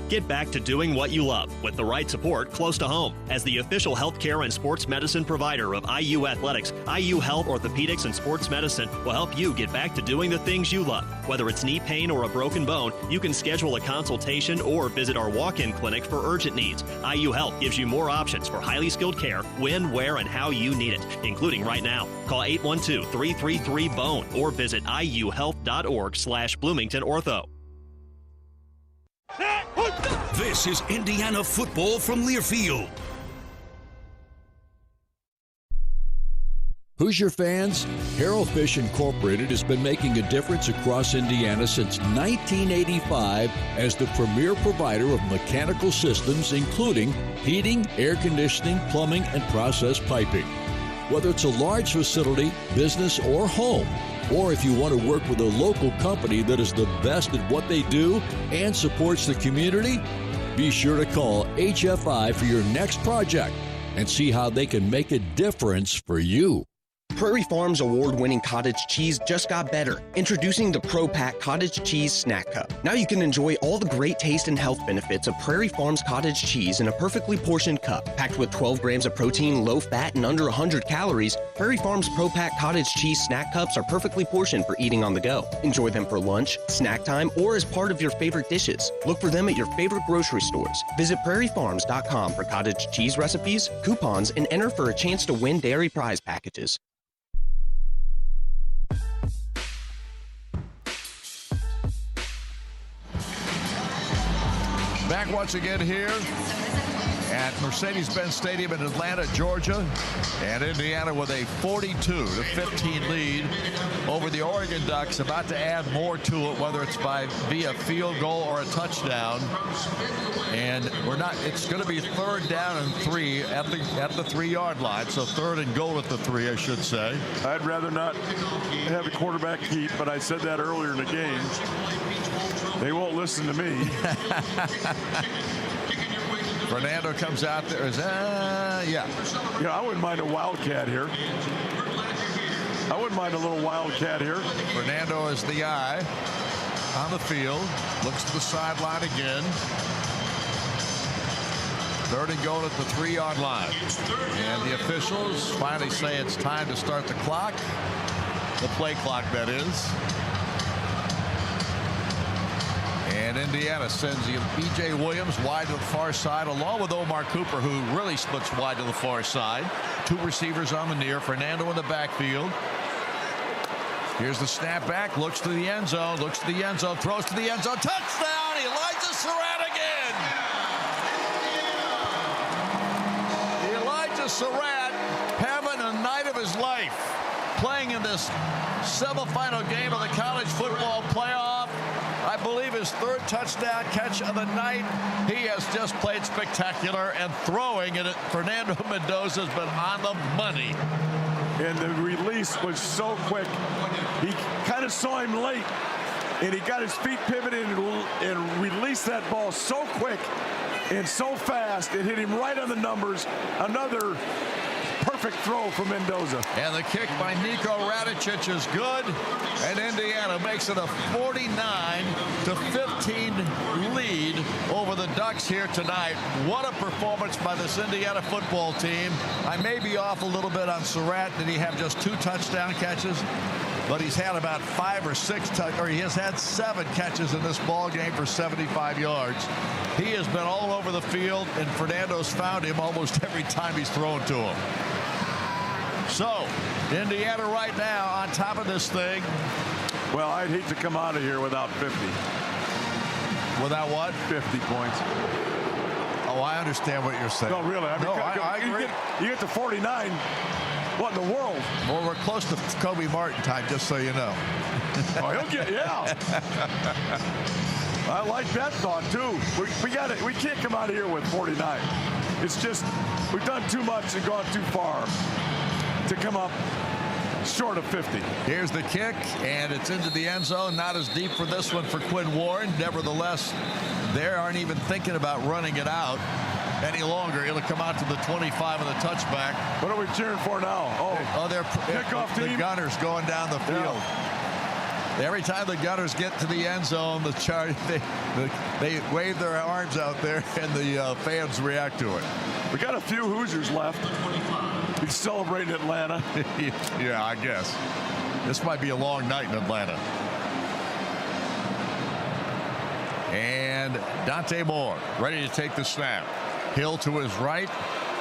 Speaker 8: Get back to doing what you love with the right support close to home. As the official healthcare and sports medicine provider of IU Athletics, IU Health Orthopedics and Sports Medicine will help you get back to doing the things you love. Whether it's knee pain or a broken bone, you can schedule a consultation or visit our walk-in clinic for urgent needs. IU Health gives you more options for highly skilled care when, where, and how you need it, including right now. Call 812-333-BONE or visit iuhealth.org/Bloomington Ortho.
Speaker 6: This is Indiana football from Learfield.
Speaker 24: Hoosier fans, Harold Fish Incorporated has been making a difference across Indiana since 1985 as the premier provider of mechanical systems, including heating, air conditioning, plumbing, and process piping. Whether it's a large facility, business, or home, or if you want to work with a local company that is the best at what they do and supports the community, be sure to call HFI for your next project and see how they can make a difference for you.
Speaker 2: Prairie Farms award-winning cottage cheese just got better. Introducing the Pro Pack Cottage Cheese Snack Cup. Now you can enjoy all the great taste and health benefits of Prairie Farms cottage cheese in a perfectly portioned cup. Packed with 12 grams of protein, low fat, and under 100 calories, Prairie Farms Pro Pack Cottage Cheese Snack Cups are perfectly portioned for eating on the go. Enjoy them for lunch, snack time, or as part of your favorite dishes. Look for them at your favorite grocery stores. Visit prairiefarms.com for cottage cheese recipes, coupons, and enter for a chance to win dairy prize packages.
Speaker 1: Back once again here at Mercedes-Benz Stadium in Atlanta, Georgia, and Indiana with a 42-15 lead over the Oregon Ducks, about to add more to it, whether it's via field goal or a touchdown. And it's going to be 3rd down and 3 at the 3-yard line, so 3rd and goal at the 3, I should say.
Speaker 4: I'd rather not have a quarterback keep, but I said that earlier in the game. They won't listen to me.
Speaker 1: Fernando comes out there. Yeah,
Speaker 4: I wouldn't mind a wildcat here. I wouldn't mind a little wildcat here.
Speaker 1: Fernando is the eye on the field. Looks to the sideline again. 3rd and goal at the 3-yard line. And the officials finally say it's time to start the clock. The play clock, that is. And Indiana sends B.J. Williams wide to the far side, along with Omar Cooper, who really splits wide to the far side. 2 receivers on the near. Fernando in the backfield. Here's the snap back. Looks to the end zone. Looks to the end zone. Throws to the end zone. Touchdown! Elijah Surratt again! Elijah Surratt having a night of his life, playing in this semifinal game of the college football playoff. I believe his 3rd touchdown catch of the night. He has just played spectacular, and throwing it at Fernando Mendoza has been on the money.
Speaker 4: And the release was so quick. He kind of saw him late, and he got his feet pivoted and released that ball so quick and so fast. It hit him right on the numbers. Another perfect throw for Mendoza.
Speaker 1: And the kick by Niko Radicic is good, and Indiana makes it a 49-15 lead over the Ducks here tonight. What a performance by this Indiana football team. I may be off a little bit on Surratt. Did he have just 2 touchdown catches? but he's had about 5 or 6 he has had 7 catches in this ball game for 75 yards. He has been all over the field, and Fernando's found him almost every time he's thrown to him. So, Indiana right now on top of this thing.
Speaker 4: Well, I'd hate to come out of here without 50.
Speaker 1: Without what?
Speaker 4: 50 points.
Speaker 1: Oh, I understand what you're saying.
Speaker 4: No, really. I mean,
Speaker 1: I agree.
Speaker 4: You get to 49. What in the world?
Speaker 1: Well, we're close to Kobe Martin time, just so you know.
Speaker 4: Oh, he'll get, yeah. I like that thought, too. We got it. We can't come out of here with 49. It's just, we've done too much and gone too far to come up short of 50.
Speaker 1: Here's the kick, and it's into the end zone. Not as deep for this one for Quinn Warren. Nevertheless, they aren't even thinking about running it out any longer. It'll come out to the 25 of the touchback.
Speaker 4: What are we cheering for now?
Speaker 1: Oh, they're
Speaker 4: kickoff team.
Speaker 1: The Gunners going down the field. Yeah. Every time the Gunners get to the end zone, they wave their arms out there, and the fans react to it.
Speaker 4: We got a few Hoosiers left. He's celebrating Atlanta.
Speaker 1: Yeah, I guess. This might be a long night in Atlanta. And Dante Moore ready to take the snap. Hill to his right.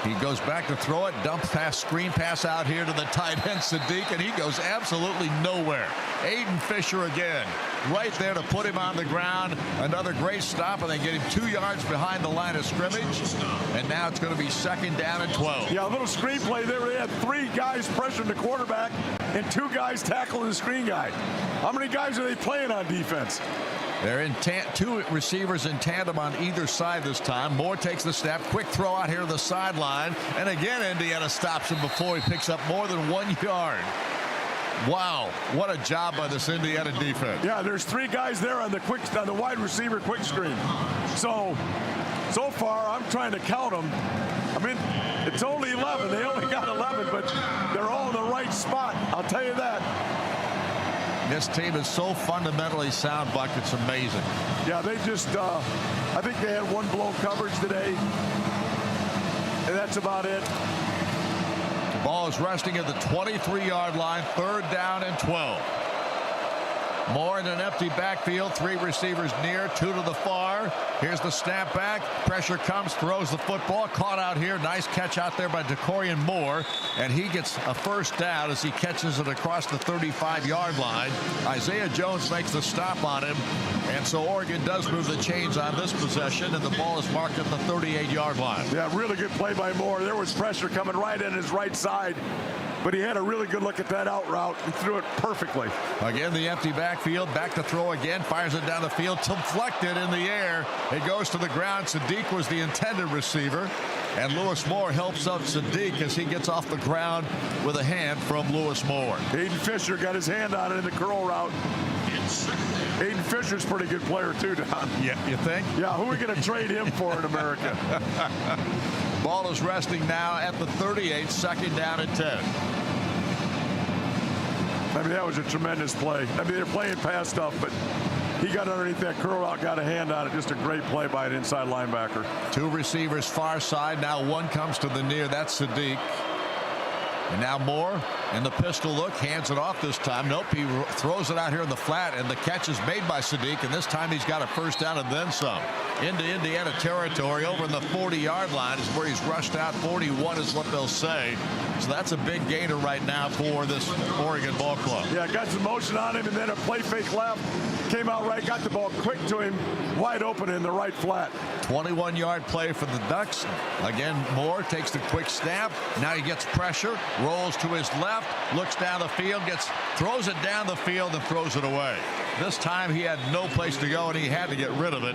Speaker 1: He goes back to throw it. Dump pass, screen pass out here to the tight end, Sadiq, and he goes absolutely nowhere. Aiden Fisher again, right there to put him on the ground. Another great stop, and they get him 2 yards behind the line of scrimmage. And now it's going to be 2nd down and 12.
Speaker 4: Yeah, a little screenplay there. They had 3 guys pressuring the quarterback and 2 guys tackling the screen guy. How many guys are they playing on defense?
Speaker 1: They're in 2 receivers in tandem on either side this time. Moore takes the snap. Quick throw out here to the sideline. And again, Indiana stops him before he picks up more than 1 yard. Wow, what a job by this Indiana defense.
Speaker 4: Yeah, there's 3 guys there on the wide receiver quick screen. So far, I'm trying to count them. I mean, it's only 11. They only got 11, but they're all in the right spot. I'll tell you that.
Speaker 1: This team is so fundamentally sound, Buck. It's amazing.
Speaker 4: Yeah, they just, I think they had 1 blown coverage today. And that's about it.
Speaker 1: The ball is resting at the 23-yard line, 3rd down and 12. Moore in an empty backfield, 3 receivers near, 2 to the far. Here's the snap back. Pressure comes, throws the football. Caught out here. Nice catch out there by DeCorian Moore. And he gets a 1st down as he catches it across the 35-yard line. Isaiah Jones makes the stop on him. And so Oregon does move the chains on this possession, and the ball is marked at the 38-yard line.
Speaker 4: Yeah, really good play by Moore. There was pressure coming right in his right side. But he had a really good look at that out route and threw it perfectly.
Speaker 1: Again, the empty backfield. Back to throw again. Fires it down the field. Deflected in the air. It goes to the ground. Sadiq was the intended receiver. And Lewis Moore helps out Sadiq as he gets off the ground with a hand from Lewis Moore.
Speaker 4: Aiden Fisher got his hand on it in the curl route. Aiden Fisher's a pretty good player too, Don.
Speaker 1: Yeah, you think?
Speaker 4: Yeah, who are we going to trade him for in America?
Speaker 1: Ball is resting now at the 38, 2nd down and 10.
Speaker 4: I mean, that was a tremendous play. I mean, they're playing past stuff, but he got underneath that curl out, got a hand on it. Just a great play by an inside linebacker.
Speaker 1: 2 receivers far side. Now 1 comes to the near. That's Sadiq. And now Moore in the pistol look, hands it off this time. Nope, he throws it out here in the flat, and the catch is made by Sadiq, and this time he's got a 1st down and then some. Into Indiana territory, over in the 40-yard line is where he's rushed out. 41 is what they'll say. So that's a big gainer right now for this Oregon ball club.
Speaker 4: Yeah, got some motion on him, and then a play fake left. Came out right, got the ball quick to him, wide open in the right flat.
Speaker 1: 21-yard play for the Ducks. Again, Moore takes the quick snap. Now he gets pressure, rolls to his left, looks down the field, throws it down the field and throws it away. This time he had no place to go, and he had to get rid of it.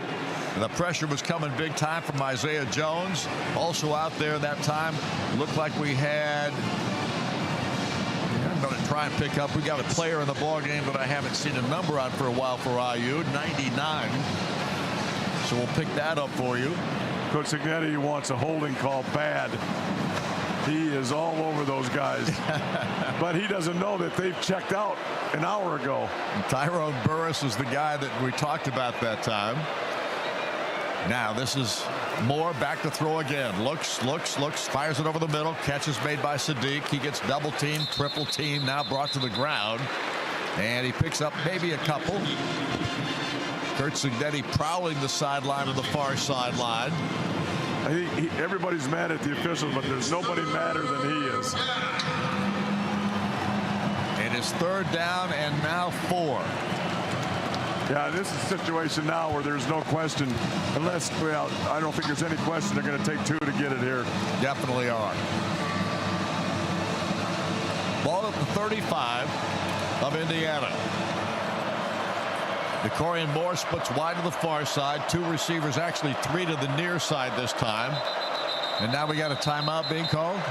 Speaker 1: And the pressure was coming big time from Isaiah Jones. Also out there that time, looked like we had... I'm going to try and pick up. We got a player in the ball game that I haven't seen a number on for a while for IU, 99. So we'll pick that up for you.
Speaker 4: Coach Signetti wants a holding call bad. He is all over those guys. But he doesn't know that they've checked out an hour ago.
Speaker 1: Tyrone Burris is the guy that we talked about that time. Now this is Moore back to throw again. Looks, fires it over the middle. Catch is made by Sadiq. He gets double teamed, triple teamed, now brought to the ground. And he picks up maybe a couple. Kurt Cignetti prowling the sideline of the far sideline.
Speaker 4: I think everybody's mad at the officials, but there's nobody madder than he is.
Speaker 1: It is 3rd down and now 4.
Speaker 4: Yeah, this is a situation now where there's no question, unless, well, I don't think there's any question they're going to take 2 to get it here.
Speaker 1: Definitely are. Ball at the 35 of Indiana. Decorian Moore splits wide to the far side. 2 receivers, actually 3 to the near side this time. And now we got a timeout being called.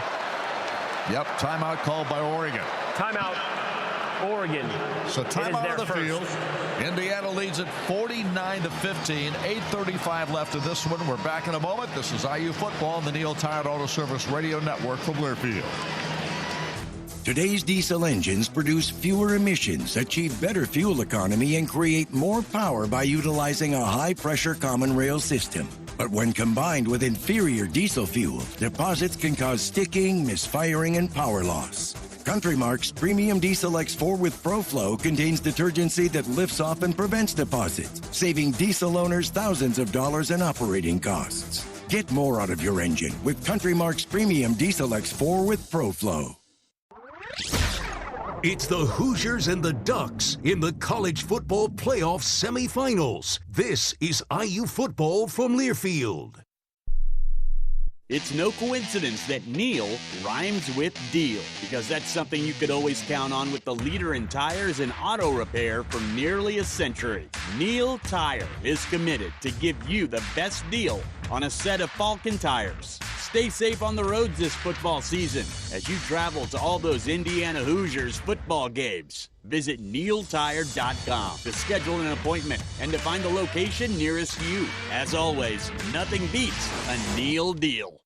Speaker 1: Yep, timeout called by Oregon.
Speaker 3: Timeout, Oregon.
Speaker 1: So timeout of the field. Indiana leads it 49-15. 8:35 left in this one. We're back in a moment. This is IU football on the Neil Tire Auto Service Radio Network from Learfield.
Speaker 10: Today's diesel engines produce fewer emissions, achieve better fuel economy, and create more power by utilizing a high-pressure common rail system. But when combined with inferior diesel fuel, deposits can cause sticking, misfiring, and power loss. Country Mark's Premium Diesel X4 with ProFlow contains detergency that lifts off and prevents deposits, saving diesel owners thousands of dollars in operating costs. Get more out of your engine with Country Mark's Premium Diesel X4 with ProFlow.
Speaker 6: It's the Hoosiers and the Ducks in the college football playoff semifinals. This is IU football from Learfield.
Speaker 5: It's no coincidence that Neil rhymes with deal, because that's something you could always count on with the leader in tires and auto repair for nearly a century. Neil Tire is committed to give you the best deal on a set of Falcon tires. Stay safe on the roads this football season as you travel to all those Indiana Hoosiers football games. Visit neiltire.com to schedule an appointment and to find the location nearest you. As always, nothing beats a Neil deal.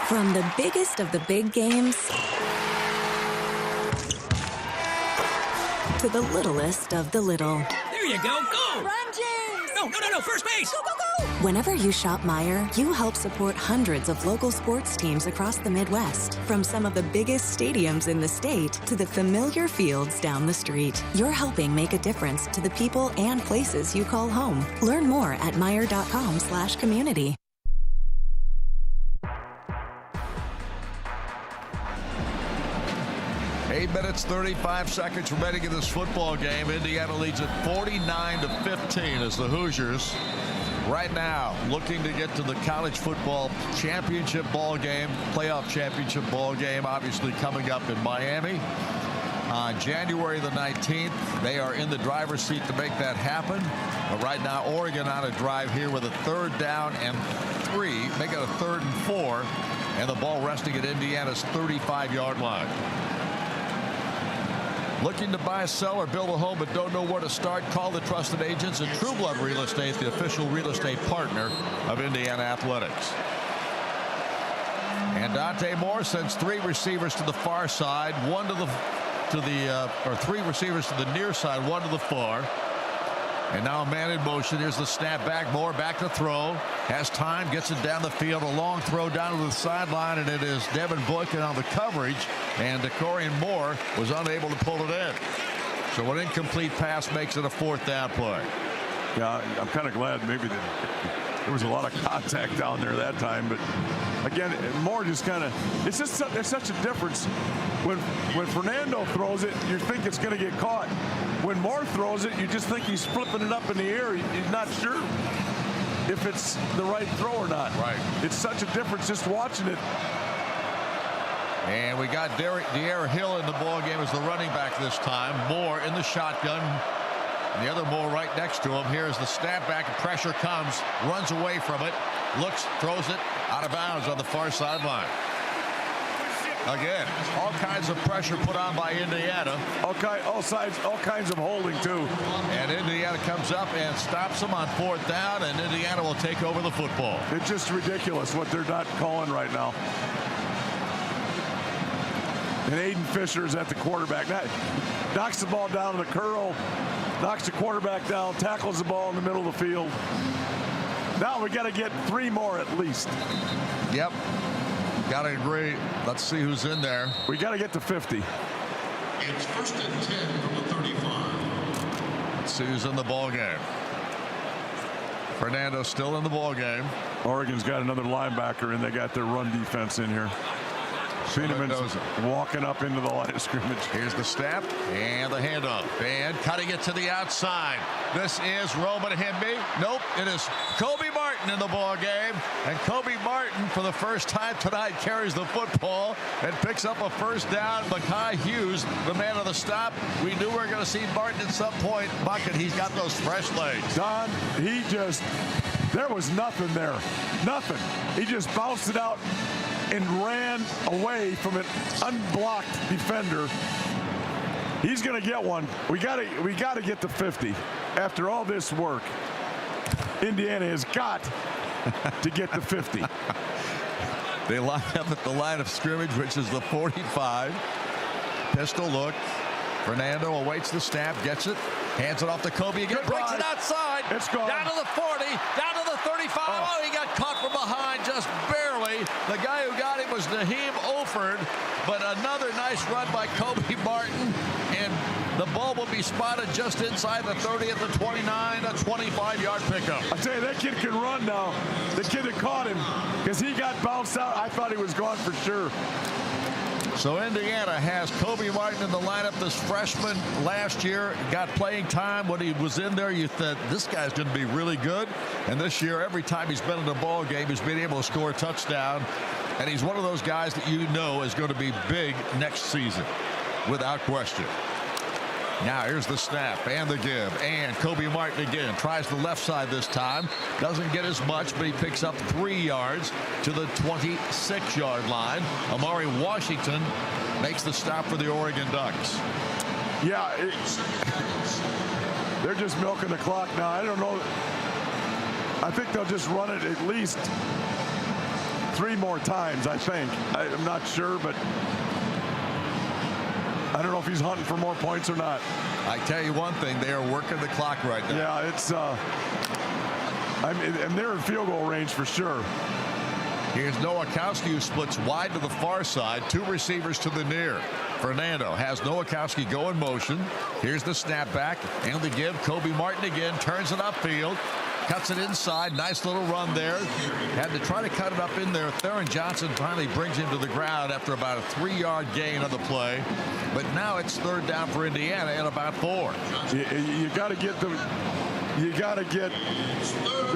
Speaker 22: From the biggest of the big games to the littlest of the little.
Speaker 18: There you go. Go!
Speaker 23: Run, James!
Speaker 18: No. First base!
Speaker 23: Go, go, go!
Speaker 22: Whenever you shop Meijer, you help support hundreds of local sports teams across the Midwest. From some of the biggest stadiums in the state to the familiar fields down the street. You're helping make a difference to the people and places you call home. Learn more at Meijer.com/community.
Speaker 1: 8 minutes, 35 seconds remaining in this football game. Indiana leads it 49-15 as the Hoosiers right now looking to get to the college football championship ball game, playoff championship ball game, obviously coming up in Miami on January the 19th. They are in the driver's seat to make that happen. But right now, Oregon on a drive here with a 3rd down and 3, make it a 3rd and 4, and the ball resting at Indiana's 35-yard line. Looking to buy, sell, or build a home but don't know where to start? Call the trusted agents at True Blood Real Estate, the official real estate partner of Indiana Athletics. And Dante Moore sends 3 receivers to the far side, 3 receivers to the near side, 1 to the far. And now a man in motion. Here's the snap back. Moore back to throw. Has time. Gets it down the field. A long throw down to the sideline. And it is Devin Boykin on the coverage. And Decorian Moore was unable to pull it in. So an incomplete pass makes it a 4th down play.
Speaker 4: Yeah, I'm kind of glad maybe that there was a lot of contact down there that time. But again, Moore just kind of, it's such a difference. When Fernando throws it, you think it's going to get caught. When Moore throws it, you just think he's flipping it up in the air. He's not sure if it's the right throw or not.
Speaker 1: Right.
Speaker 4: It's such a difference just watching it.
Speaker 1: And we got De'Ara Hill in the ball game as the running back this time. Moore in the shotgun. And the other Moore right next to him. Here's the snap back. Pressure comes. Runs away from it. Looks. Throws it out of bounds on the far sideline. Again, all kinds of pressure put on by Indiana.
Speaker 4: All kinds of holding, too.
Speaker 1: And Indiana comes up and stops them on 4th down, and Indiana will take over the football.
Speaker 4: It's just ridiculous what they're not calling right now. And Aiden Fisher is at the quarterback. Knocks the ball down to the curl, knocks the quarterback down, tackles the ball in the middle of the field. Now we got to get 3 more at least.
Speaker 1: Yep. Got to agree. Let's see who's in there.
Speaker 4: We got to get to 50.
Speaker 12: It's 1st and 10 from the 35.
Speaker 1: Sue's in the ball game. Fernando still in the ball game.
Speaker 4: Oregon's got another linebacker, and they got their run defense in here. Schieneman's walking up into the line of scrimmage.
Speaker 1: Here's the snap and the handoff. And cutting it to the outside. This is Roman Hemby. Nope, it is Kobe Martin in the ball game. And Kobe Martin, for the first time tonight, carries the football and picks up a first down. Mekhi Hughes, the man of the stop. We knew we were going to see Martin at some point. Bucket, he's got those fresh legs.
Speaker 4: Don, there was nothing there. Nothing. He just bounced it out and ran away from an unblocked defender. He's going to get one. We got to get to 50. After all this work, Indiana has got to get to 50.
Speaker 1: They line up at the line of scrimmage, which is the 45. Pistol look. Fernando awaits the snap, gets it, hands it off to Kobe again, breaks it outside.
Speaker 4: It's gone.
Speaker 1: Down to the 40, down to the 35. Oh, he got caught from behind just barely. The guy who got him was Naheem Oford, but another nice run by Kobe Martin, and the ball will be spotted just inside the 30 at the 29, a 25-yard pickup.
Speaker 4: I tell you, that kid can run now. The kid that caught him, because he got bounced out. I thought he was gone for sure.
Speaker 1: So Indiana has Kobe Martin in the lineup. This freshman last year got playing time. When he was in there, you thought this guy's going to be really good. And this year, every time he's been in a ball game, he's been able to score a touchdown. And he's one of those guys that you know is going to be big next season, without question. Now here's the snap and the give, and Kobe Martin again tries the left side this time. Doesn't get as much, but he picks up 3 yards to the 26-yard line. Amari Washington makes the stop for the Oregon Ducks.
Speaker 4: Yeah, they're just milking the clock now. I don't know. I think they'll just run it at least 3 more times, I think. I'm not sure, but I don't know if he's hunting for more points or not.
Speaker 1: I tell you one thing, they are working the clock right now.
Speaker 4: Yeah, it's and they're in field goal range for sure.
Speaker 1: Here's Nowakowski, who splits wide to the far side, 2 receivers to the near. Fernando has Nowakowski go in motion. Here's the snap back and the give. Kobe Martin again turns it upfield. Cuts it inside. Nice little run there. Had to try to cut it up in there. Theron Johnson finally brings him to the ground after about a 3-yard gain on the play. But now it's 3rd down for Indiana at about 4.
Speaker 4: You got to get the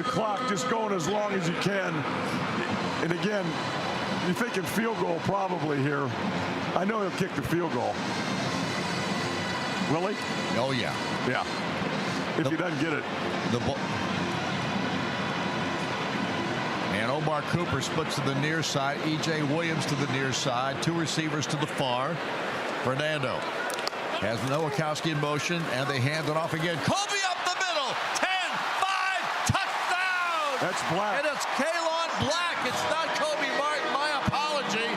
Speaker 4: clock just going as long as you can. And again, you're thinking field goal probably here. I know he'll kick the field goal. Will he?
Speaker 1: Oh, yeah.
Speaker 4: Yeah. If he doesn't get it.
Speaker 1: And Omar Cooper splits to the near side. E.J. Williams to the near side. 2 receivers to the far. Fernando has Nowakowski in motion, and they hand it off again. Kobe up the middle. 10-5, touchdown.
Speaker 4: That's Black.
Speaker 1: And it's Kaylon Black. It's not Kobe Martin. My apology.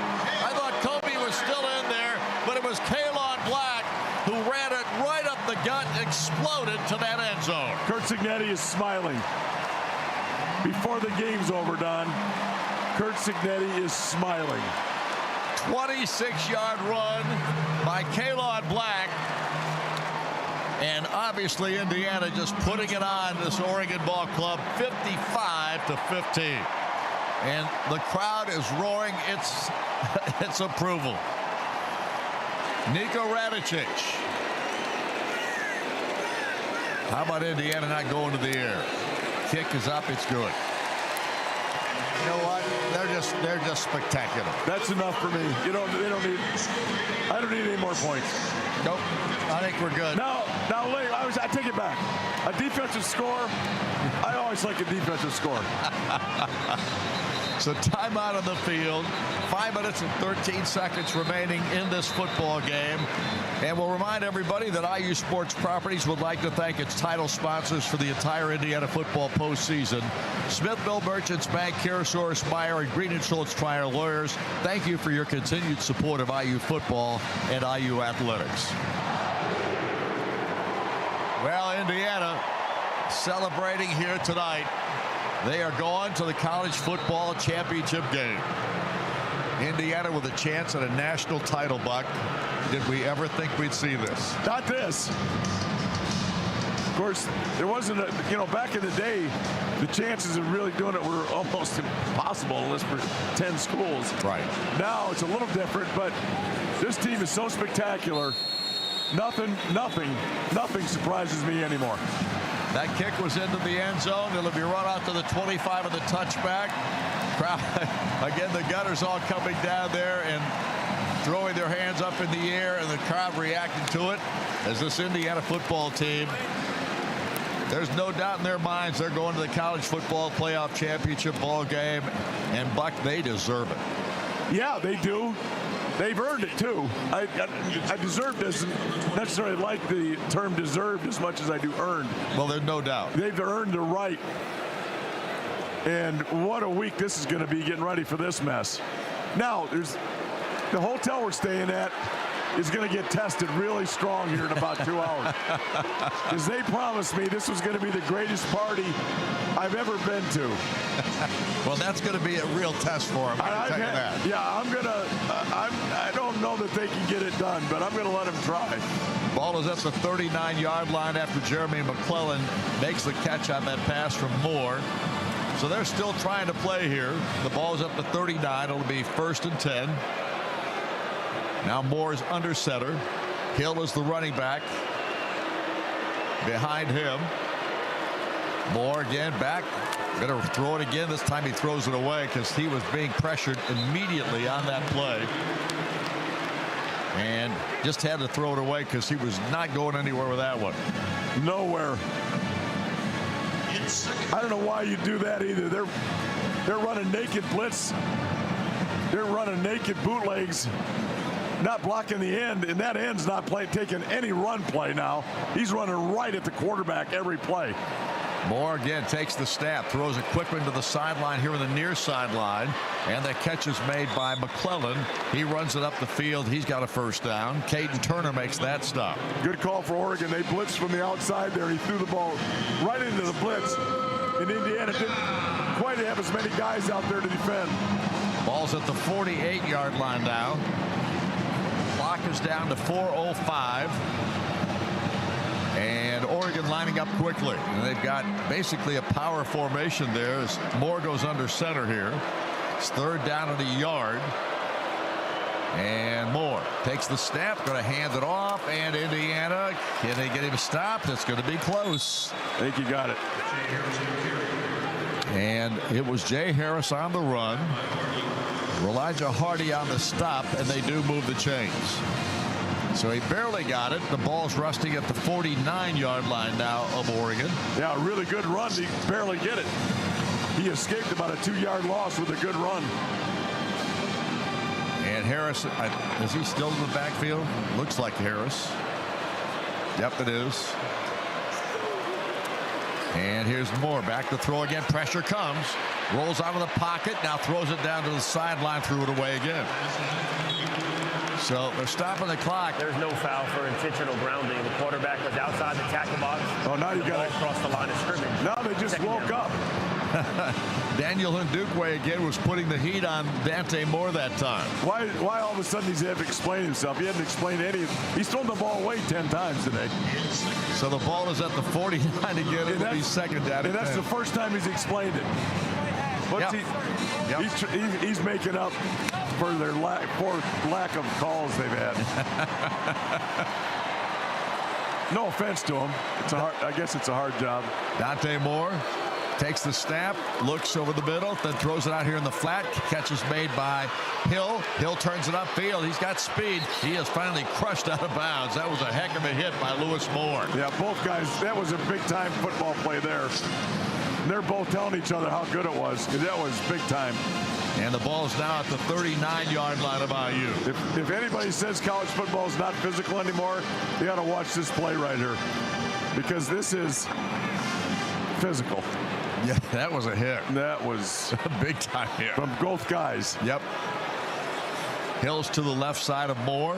Speaker 1: I thought Kobe was still in there, but it was Kaylon Black who ran it right up the gut, exploded to that end zone.
Speaker 4: Curt Cignetti is smiling. Before the game's over, Don, Curt Cignetti is smiling.
Speaker 1: 26-yard run by Kaylon Black. And obviously Indiana just putting it on this Oregon ball club, 55-15. And the crowd is roaring its approval. Niko Radicic. How about Indiana not going to the air? Kick is up, it's good. You know what? They're just spectacular.
Speaker 4: That's enough for me. I don't need any more points.
Speaker 1: Nope. I think we're good.
Speaker 4: Now, I take it back. A defensive score. I always like a defensive score.
Speaker 1: So timeout on the field. 5 minutes and 13 seconds remaining in this football game. And we'll remind everybody that IU Sports Properties would like to thank its title sponsors for the entire Indiana football postseason. Smithville Merchants Bank, CareSource, Meyer, and Green & Schultz Trier Lawyers. Thank you for your continued support of IU football and IU athletics. Well, Indiana celebrating here tonight. They are going to the college football championship game. Indiana with a chance at a national title, Buck. Did we ever think we'd see this?
Speaker 4: Not this. Of course, there wasn't a, back in the day, the chances of really doing it were almost impossible unless for 10 schools.
Speaker 1: Right.
Speaker 4: Now it's a little different, but this team is so spectacular. Nothing surprises me anymore.
Speaker 1: That kick was into the end zone. It'll be run out to the 25 of the touchback. Crowd, again, the Gunners all coming down there and throwing their hands up in the air, and the crowd reacting to it as this Indiana football team, there's no doubt in their minds they're going to the college football playoff championship ball game, and Buck, they deserve it.
Speaker 4: Yeah, they do. They've earned it too. I deserve doesn't necessarily like the term deserved as much as I do earned.
Speaker 1: Well, there's no doubt.
Speaker 4: They've earned the right. And what a week this is going to be getting ready for this mess. Now, there's the hotel we're staying at is going to get tested really strong here in about 2 hours. Because they promised me this was going to be the greatest party I've ever been to.
Speaker 1: Well, that's going to be a real test for them. I
Speaker 4: don't know that they can get it done, but I'm going to let them try.
Speaker 1: Ball is at the 39-yard line after Jeremy McClellan makes the catch on that pass from Moore. So they're still trying to play here. The ball is at the 39. It'll be 1st and 10. Now Moore's under center. Hill is the running back. Behind him. Moore again back. Going to throw it again. This time he throws it away because he was being pressured immediately on that play. And just had to throw it away because he was not going anywhere with that one.
Speaker 4: Nowhere. I don't know why you do that either. They're running naked blitz. They're running naked bootlegs, not blocking the end, and that end's not taking any run play now. He's running right at the quarterback every play.
Speaker 1: Moore again takes the snap, throws it quick into the sideline here in the near sideline, and the catch is made by McClellan. He runs it up the field. He's got a first down. Caden Turner makes that stop.
Speaker 4: Good call for Oregon. They blitzed from the outside there. He threw the ball right into the blitz, and Indiana didn't quite have as many guys out there to defend.
Speaker 1: Ball's at the 48-yard line now. Clock is down to 4:05. And Oregon lining up quickly. And they've got basically a power formation there as Moore goes under center here. It's 3rd down at a yard. And Moore takes the snap, going to hand it off. And Indiana, can they get him stopped? It's going to be close.
Speaker 4: I think you got it.
Speaker 1: And it was Jay Harris on the run. Elijah Hardy on the stop, and they do move the chains. So he barely got it. The ball's resting at the 49-yard line now of Oregon.
Speaker 4: Yeah, a really good run. He barely get it. He escaped about a 2-yard loss with a good run.
Speaker 1: And Harris, is he still in the backfield? Looks like Harris. Yep, it is. And here's Moore back to throw again. Pressure comes. Rolls out of the pocket. Now throws it down to the sideline. Threw it away again. So they're stopping the clock.
Speaker 3: There's no foul for intentional grounding. The quarterback was outside the tackle box.
Speaker 4: Oh, now you got
Speaker 3: to cross the line of scrimmage.
Speaker 4: Now they just woke up.
Speaker 1: Daniel Ndukwe again was putting the heat on Dante Moore that time.
Speaker 4: Why all of a sudden does he have to explain himself? He hadn't explained any. He's thrown the ball away 10 times today.
Speaker 1: So the ball is at the 49 again. It'll be 2nd down.
Speaker 4: And that's the first time he's explained it. He's making up for their lack of calls they've had. No offense to him. I guess it's a hard job.
Speaker 1: Dante Moore takes the snap, looks over the middle, then throws it out here in the flat. Catch is made by Hill. Hill turns it upfield. He's got speed. He is finally crushed out of bounds. That was a heck of a hit by Lewis Moore.
Speaker 4: Yeah, both guys. That was a big-time football play there. And they're both telling each other how good it was, because that was big time.
Speaker 1: And the ball is now at the 39-yard line of IU.
Speaker 4: If anybody says college football is not physical anymore, they ought to watch this play right here, because this is physical.
Speaker 1: Yeah, that was a hit.
Speaker 4: That was
Speaker 1: a big-time hit.
Speaker 4: From both guys.
Speaker 1: Yep. Hill's to the left side of Moore.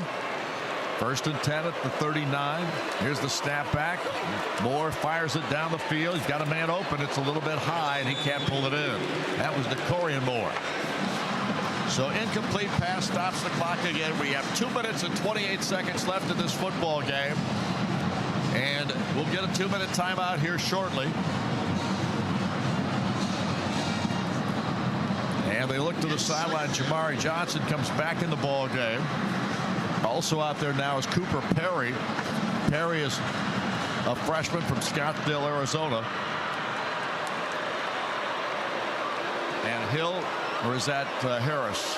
Speaker 1: 1st and 10 at the 39. Here's the snap back. Moore fires it down the field. He's got a man open. It's a little bit high, and he can't pull it in. That was Decorian Moore. So incomplete pass stops the clock again. We have 2 minutes and 28 seconds left in this football game. And we'll get a 2-minute timeout here shortly. And they look to the sideline. Jamari Johnson comes back in the ball game. Also out there now is Cooper Perry. Perry is a freshman from Scottsdale, Arizona. And Hill, or is that Harris?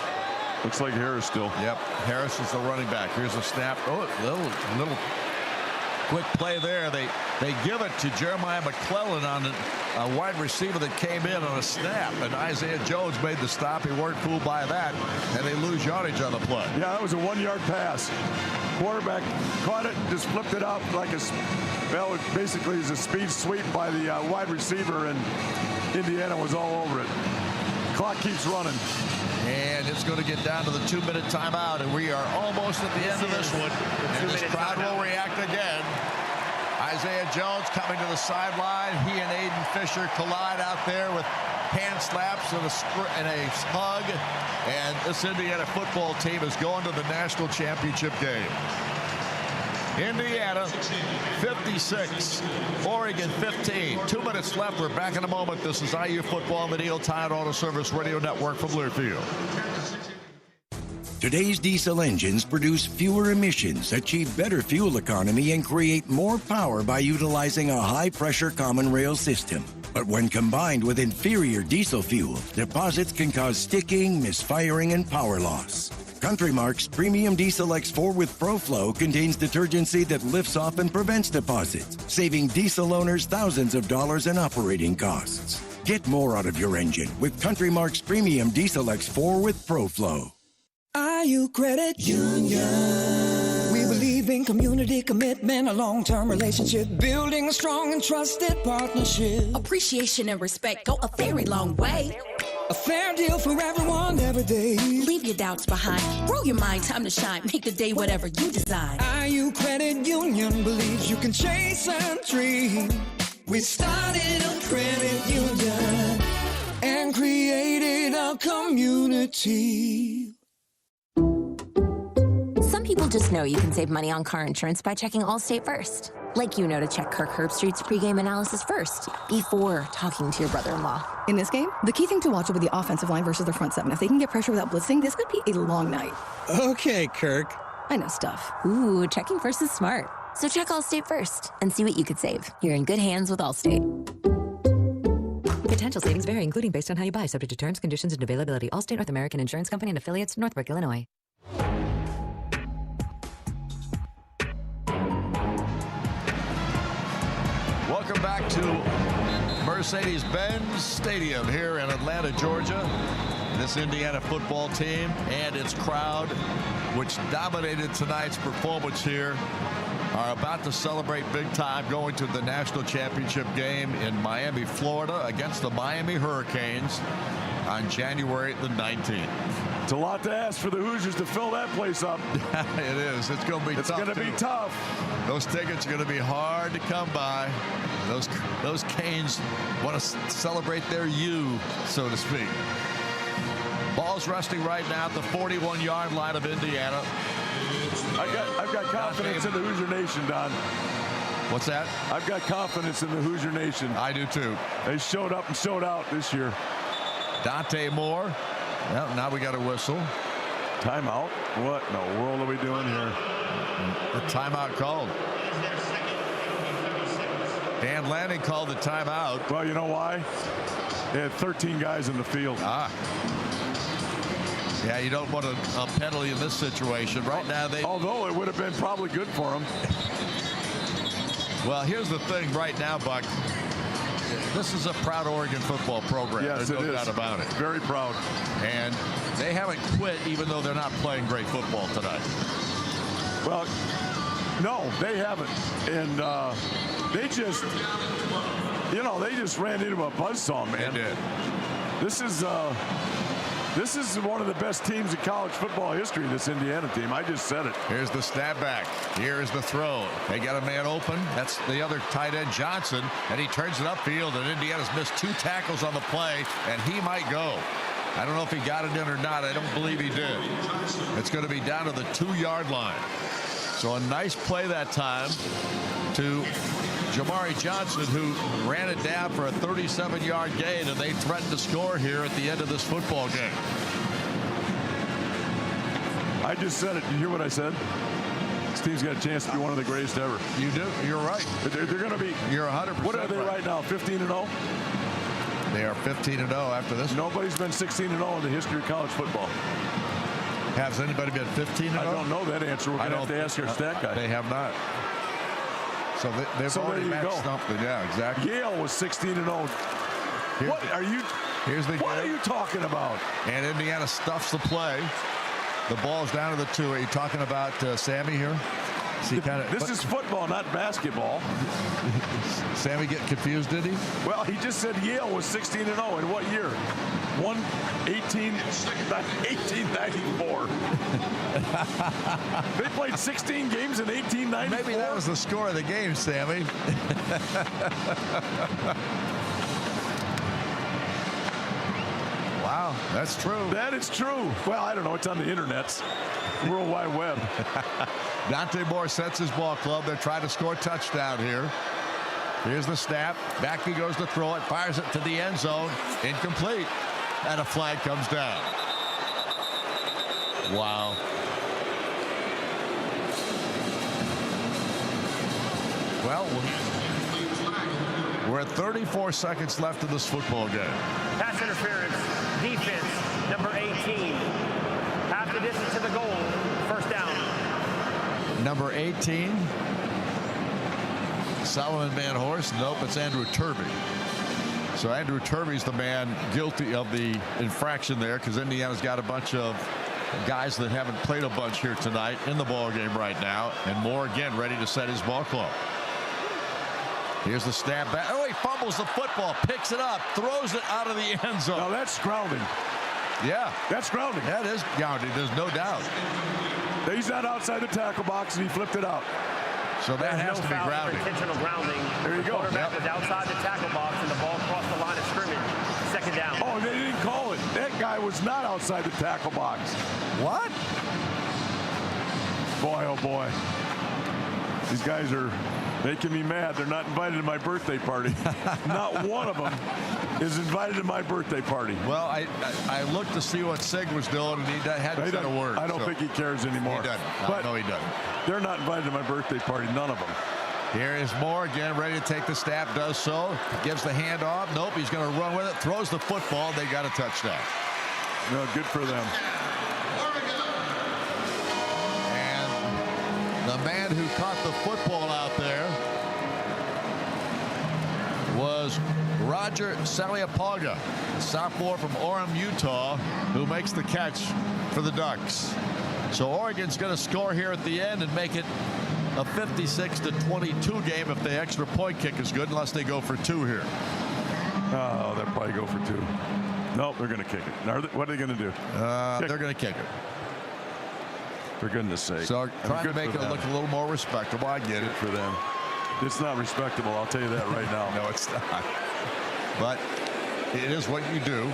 Speaker 4: Looks like Harris still.
Speaker 1: Yep, Harris is the running back. Here's a snap. Oh, little quick play there. They give it to Jeremiah McClellan on a wide receiver that came in on a snap, and Isaiah Jones made the stop. He weren't fooled by that, and they lose yardage on the play.
Speaker 4: Yeah, that was a 1-yard pass. Quarterback caught it, just flipped it out like it basically is a speed sweep by the wide receiver, and Indiana was all over it. Clock keeps running.
Speaker 1: And it's going to get down to the 2-minute timeout, and we are almost at the end of this one. And this crowd will react again. Isaiah Jones coming to the sideline. He and Aiden Fisher collide out there with hand slaps and a hug. And this Indiana football team is going to the national championship game. Indiana 56, Oregon 15. 2 minutes left. We're back in a moment. This is IU football on the Neil Tide Auto Service Radio Network from Learfield.
Speaker 10: Today's diesel engines produce fewer emissions, achieve better fuel economy, and create more power by utilizing a high-pressure common rail system. But when combined with inferior diesel fuel, deposits can cause sticking, misfiring, and power loss. Country Mark's Premium Diesel X4 with ProFlow contains detergency that lifts off and prevents deposits, saving diesel owners thousands of dollars in operating costs. Get more out of your engine with Country Mark's Premium Diesel X4 with ProFlow.
Speaker 18: IU Credit Union. We believe in community commitment, a long-term relationship, building a strong and trusted partnership.
Speaker 14: Appreciation and respect go a very long way.
Speaker 18: A fair deal for everyone every day.
Speaker 14: Leave your doubts behind. Grow your mind, time to shine. Make the day whatever you design.
Speaker 18: IU Credit Union believes you can chase a dream. We started a credit union and created a community.
Speaker 19: Some people just know you can save money on car insurance by checking Allstate first. Like you know to check Kirk Herbstreit's pregame analysis first, before talking to your brother-in-law.
Speaker 22: In this game, the key thing to watch will be the offensive line versus the front seven. If they can get pressure without blitzing, this could be a long night.
Speaker 15: Okay, Kirk.
Speaker 22: I know stuff.
Speaker 19: Ooh, checking first is smart. So check Allstate first and see what you could save. You're in good hands with Allstate.
Speaker 13: Potential savings vary, including based on how you buy, subject to terms, conditions, and availability. Allstate North American Insurance Company and affiliates, Northbrook, Illinois.
Speaker 1: Welcome back to Mercedes-Benz Stadium here in Atlanta, Georgia. This Indiana football team and its crowd, which dominated tonight's performance here, are about to celebrate big time, going to the national championship game in Miami, Florida against the Miami Hurricanes on January the 19th.
Speaker 4: It's a lot to ask for the Hoosiers to fill that place up.
Speaker 1: It is. It's going to be tough.
Speaker 4: It's going to be tough.
Speaker 1: Those tickets are going to be hard to come by. Those Canes want to celebrate their U, so to speak. Ball's resting right now at the 41-yard line of Indiana.
Speaker 4: I've got confidence in the Hoosier Nation, Don.
Speaker 1: What's that?
Speaker 4: I've got confidence in the Hoosier Nation.
Speaker 1: I do too.
Speaker 4: They showed up and showed out this year.
Speaker 1: Dante Moore. Well, now we got a whistle.
Speaker 4: Timeout? What in the world are we doing here?
Speaker 1: The timeout called. Dan Lanning called the timeout.
Speaker 4: Well, you know why? They had 13 guys in the field.
Speaker 1: Yeah, you don't want a penalty in this situation. Right now,
Speaker 4: although it would have been probably good for them.
Speaker 1: Well, here's the thing right now, Buck. This is a proud Oregon football program.
Speaker 4: Yes,
Speaker 1: There's no doubt about it.
Speaker 4: Very proud.
Speaker 1: And they haven't quit, even though they're not playing great football tonight.
Speaker 4: Well, no, they haven't. And they just, they just ran into a buzzsaw, man.
Speaker 1: They did.
Speaker 4: This is one of the best teams in college football history, this Indiana team. I just said it.
Speaker 1: Here's the snap back. Here's the throw. They got a man open. That's the other tight end, Johnson, and he turns it upfield, and Indiana's missed 2 tackles on the play, and he might go. I don't know if he got it in or not. I don't believe he did. It's going to be down to the 2-yard line. So a nice play that time to Jamari Johnson, who ran it down for a 37-yard gain, and they threatened to score here at the end of this football game.
Speaker 4: I just said it. Did you hear what I said? This team's got a chance to be one of the greatest ever.
Speaker 1: You do. You're right.
Speaker 4: They're going to be.
Speaker 1: You're 100%.
Speaker 4: What are they right now? 15-0.
Speaker 1: They are 15-0 after this.
Speaker 4: Nobody's been 16-0 in the history of college football.
Speaker 1: Has anybody been 15-0?
Speaker 4: I don't know that answer. We're going to have to ask our stat guy.
Speaker 1: They have not. So they've already matched something. Yeah, exactly.
Speaker 4: Yale was 16-0. What are you? What are you talking about?
Speaker 1: And Indiana stuffs the play. The ball's down to the 2. Are you talking about Sammy here?
Speaker 4: This is football, not basketball.
Speaker 1: Sammy get confused, did he?
Speaker 4: Well, he just said Yale was 16-0. In what year? 1894. They played 16 games in 1894.
Speaker 1: Maybe that was the score of the game, Sammy. Wow, that's true.
Speaker 4: That is true. Well, I don't know. It's on the internet. World Wide Web.
Speaker 1: Dante Moore sets his ball club. They're trying to score a touchdown here. Here's the snap. Back he goes to throw it. Fires it to the end zone. Incomplete. And a flag comes down. Wow. Well, we're at 34 seconds left in this football game.
Speaker 3: Pass interference. Defense, number 18. Half the distance to the goal. First down.
Speaker 1: Number 18. Solomon Van Horst. Nope, it's Andrew Turvey. So Andrew Turvey's the man guilty of the infraction there, because Indiana's got a bunch of guys that haven't played a bunch here tonight in the ball game right now. And Moore again ready to set his ball club. Here's the snap back. Oh, he fumbles the football, picks it up, throws it out of the end zone.
Speaker 4: Now that's grounding.
Speaker 1: Yeah.
Speaker 4: That's grounding.
Speaker 1: That is grounding. There's no doubt.
Speaker 4: He's not outside the tackle box, and he flipped it out.
Speaker 1: So that has to be grounding.
Speaker 3: Intentional grounding.
Speaker 4: There you go.
Speaker 3: The quarterback was outside the tackle box, and the ball crossed the line of scrimmage. Second down.
Speaker 4: Oh, they didn't call it. That guy was not outside the tackle box.
Speaker 1: What?
Speaker 4: Boy, oh boy. These guys are making me mad. They're not invited to my birthday party. Not one of them is invited to my birthday party.
Speaker 1: Well, I looked to see what Sig was doing, and he hadn't said a word.
Speaker 4: I don't think he cares anymore.
Speaker 1: He doesn't. No, he doesn't.
Speaker 4: They're not invited to my birthday party. None of them.
Speaker 1: Here is Moore again, ready to take the snap. Does so. Gives the handoff. Nope, he's going to run with it. Throws the football. They got a touchdown.
Speaker 4: No, good for them.
Speaker 1: And the man who caught the football out there was Roger Saliapaga, sophomore from Orem, Utah, who makes the catch for the Ducks. So Oregon's going to score here at the end and make it a 56-22 game if the extra point kick is good, unless they go for 2 here.
Speaker 4: Oh, they'll probably go for 2. Nope, they're going to kick it. What are they going to do?
Speaker 1: They're going to kick it.
Speaker 4: For goodness sake.
Speaker 1: So trying to make it look a little more respectable. I get it.
Speaker 4: For them. It's not respectable, I'll tell you that right now.
Speaker 1: No, it's not. But it is what you do.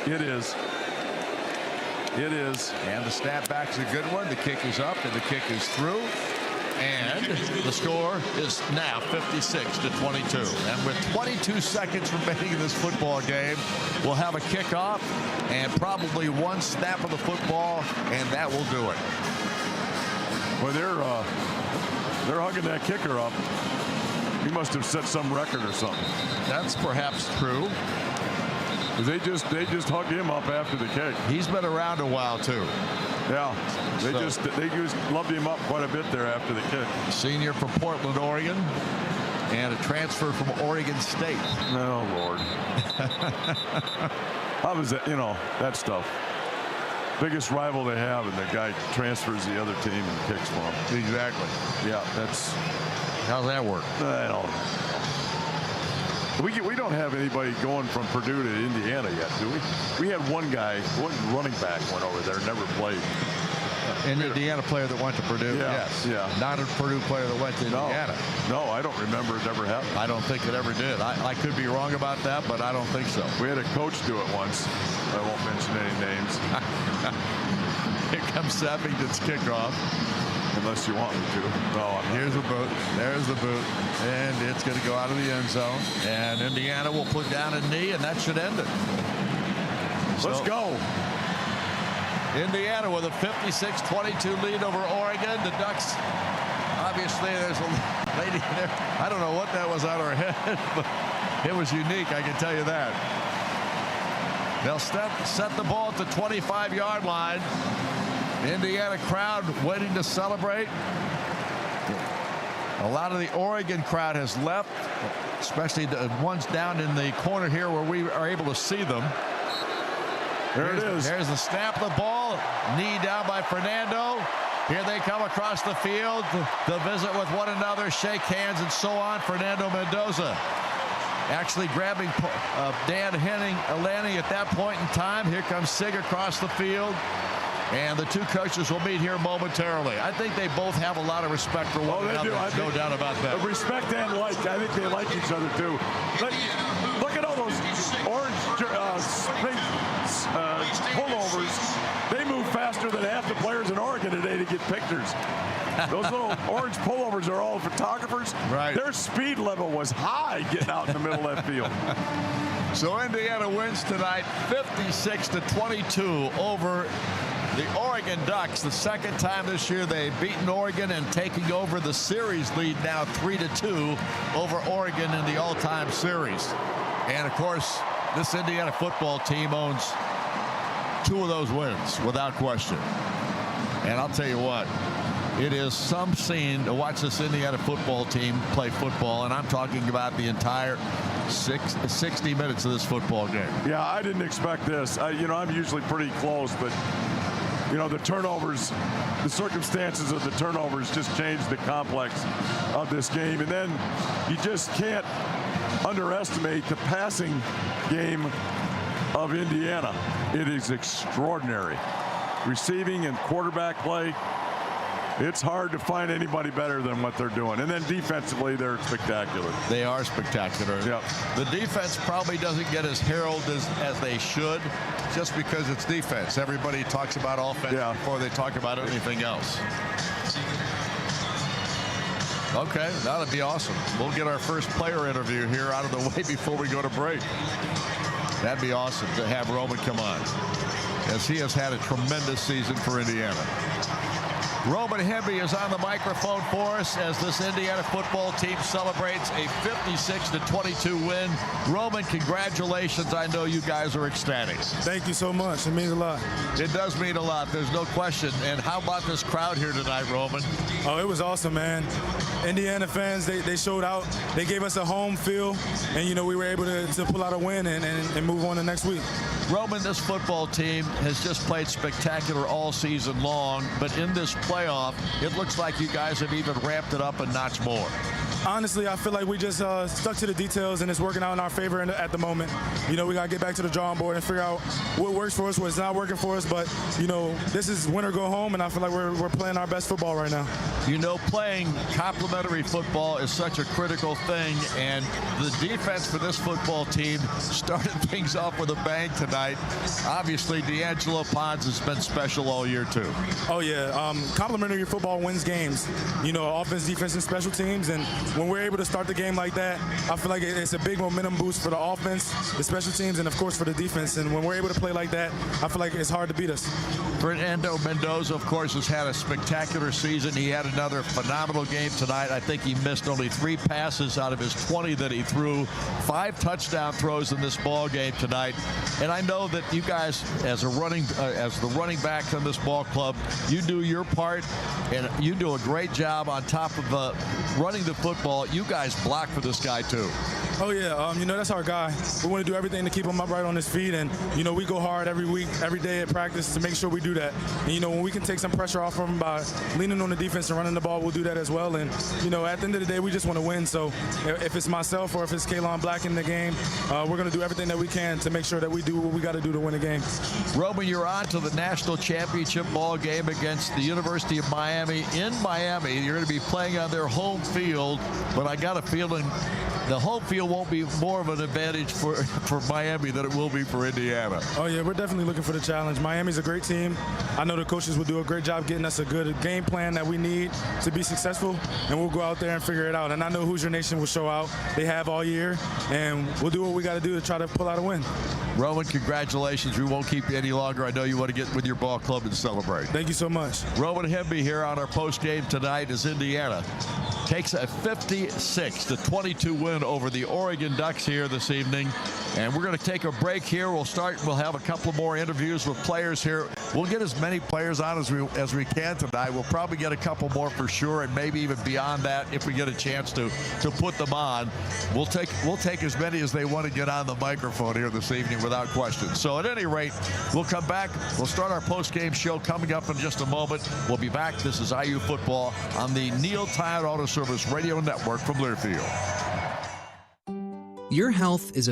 Speaker 4: It is. It is.
Speaker 1: And the snap back's a good one. The kick is up and the kick is through. And the score is now 56-22. And with 22 seconds remaining in this football game, we'll have a kickoff and probably one snap of the football, and that will do it.
Speaker 4: Well, they're hugging that kicker up. He must have set some record or something.
Speaker 1: That's perhaps true.
Speaker 4: They just hugged him up after the kick.
Speaker 1: He's been around a while too.
Speaker 4: Yeah, they just loved him up quite a bit there after the kick.
Speaker 1: Senior from Portland, Oregon, and a transfer from Oregon State.
Speaker 4: Oh Lord. How was that? You know, that stuff. Biggest rival they have, and the guy transfers the other team and kicks for them.
Speaker 1: Exactly.
Speaker 4: Yeah, that's.
Speaker 1: How's that work?
Speaker 4: I don't know. We don't have anybody going from Purdue to Indiana yet, do we? We had one guy, one running back went over there, never played.
Speaker 1: An Indiana player that went to Purdue, yes.
Speaker 4: Yeah.
Speaker 1: Not a Purdue player that went to Indiana.
Speaker 4: No, I don't remember it ever happened.
Speaker 1: I don't think it ever did. I could be wrong about that, but I don't think so.
Speaker 4: We had a coach do it once. I won't mention any names.
Speaker 1: Here comes Sappington's kickoff.
Speaker 4: Unless you want me to. No,
Speaker 1: here's the boot. There's the boot. And it's going to go out of the end zone. And Indiana will put down a knee, and that should end it.
Speaker 4: Let's go.
Speaker 1: Indiana with a 56-22 lead over Oregon. The Ducks, obviously, there's a lady there. I don't know what that was on her head, but it was unique, I can tell you that. They'll set the ball at the 25-yard line. The Indiana crowd waiting to celebrate. A lot of the Oregon crowd has left, especially the ones down in the corner here where we are able to see them.
Speaker 4: There it is.
Speaker 1: There's the snap of the ball. Knee down by Fernando. Here they come across the field to visit with one another, shake hands, and so on. Fernando Mendoza actually grabbing Dan Lanning at that point in time. Here comes Sig across the field. And the two coaches will meet here momentarily. I think they both have a lot of respect for one another. No doubt about that.
Speaker 4: Respect and like. I think they like each other, too. Look at all those orange pullovers. They move faster than half the players in Oregon today to get pictures. Those little orange pullovers are all photographers.
Speaker 1: Right.
Speaker 4: Their speed level was high getting out in the middle of that field.
Speaker 1: So Indiana wins tonight 56-22 over the Oregon Ducks. The second time this year they've beaten Oregon and taking over the series lead now 3-2 over Oregon in the all-time series. And of course, this Indiana football team owns two of those wins without question. And I'll tell you what, it is some scene to watch this Indiana football team play football, and I'm talking about the entire 60 minutes of this football game.
Speaker 4: Yeah, I didn't expect this. I'm usually pretty close, but the turnovers, the circumstances of the turnovers just changed the complex of this game. And then you just can't underestimate the passing game of Indiana. It is extraordinary. Receiving and quarterback play, it's hard to find anybody better than what they're doing. And then defensively, they're spectacular.
Speaker 1: They are spectacular.
Speaker 4: Yep.
Speaker 1: The defense probably doesn't get as heralded as they should just because it's defense. Everybody talks about offense before they talk about anything else. Okay, that'd be awesome. We'll get our first player interview here out of the way before we go to break. That'd be awesome to have Roman come on, as he has had a tremendous season for Indiana. Roman Hemby is on the microphone for us as this Indiana football team celebrates a 56-22 win. Roman, congratulations. I know you guys are ecstatic.
Speaker 9: Thank you so much. It means a lot.
Speaker 1: It does mean a lot. There's no question. And how about this crowd here tonight, Roman?
Speaker 9: Oh, it was awesome, man. Indiana fans, they showed out. They gave us a home feel. And, we were able to pull out a win and move on to next week.
Speaker 1: Roman, this football team has just played spectacular all season long. But in this playoff, it looks like you guys have even ramped it up a notch more.
Speaker 9: Honestly, I feel like we just stuck to the details, and it's working out in our favor at the moment. We got to get back to the drawing board and figure out what works for us, what's not working for us. But, this is win or go home, and I feel like we're playing our best football right now.
Speaker 1: Playing complementary football is such a critical thing, and the defense for this football team started things off with a bang tonight. Obviously, D'Angelo Pons has been special all year, too.
Speaker 9: Oh, yeah. Complementary football wins games. Offense, defense, and special teams, and when we're able to start the game like that, I feel like it's a big momentum boost for the offense, the special teams, and, of course, for the defense. And when we're able to play like that, I feel like it's hard to beat us.
Speaker 1: Fernando Mendoza, of course, has had a spectacular season. He had another phenomenal game tonight. I think he missed only 3 passes out of his 20 that he threw. 5 touchdown throws in this ball game tonight. And I know that you guys, as the running backs on this ball club, you do your part, and you do a great job on top of running the football. You guys block for this guy, too.
Speaker 9: Oh, yeah. That's our guy. We want to do everything to keep him upright on his feet. And, we go hard every week, every day at practice to make sure we do that. And, when we can take some pressure off him by leaning on the defense and running the ball, we'll do that as well. And, at the end of the day, we just want to win. So if it's myself or if it's Kaylon Black in the game, we're going to do everything that we can to make sure that we do what we got to do to win the game.
Speaker 1: Roman, you're on to the national championship ball game against the University of Miami in Miami. You're going to be playing on their home field, but I got a feeling the home field won't be more of an advantage for Miami than it will be for Indiana.
Speaker 9: Oh, yeah, we're definitely looking for the challenge. Miami's a great team. I know the coaches will do a great job getting us a good game plan that we need to be successful, and we'll go out there and figure it out. And I know Hoosier Nation will show out. They have all year, and we'll do what we got to do to try to pull out a win.
Speaker 1: Roman, congratulations. We won't keep you any longer. I know you want to get with your ball club and celebrate.
Speaker 9: Thank you so much.
Speaker 1: Roman Hemby here on our post game tonight as Indiana takes a 56-22 win over the Oregon Ducks here this evening. And we're going to take a break here. We'll have a couple more interviews with players here. We'll get as many players on as we can tonight. We'll probably get a couple more for sure, and maybe even beyond that if we get a chance to put them on. We'll take as many as they want to get on the microphone here this evening without question. So at any rate, we'll come back. We'll start our post-game show coming up in just a moment. We'll be back. This is IU Football on the Neil Tide Auto Service Radio Network from Learfield.
Speaker 7: Your health is a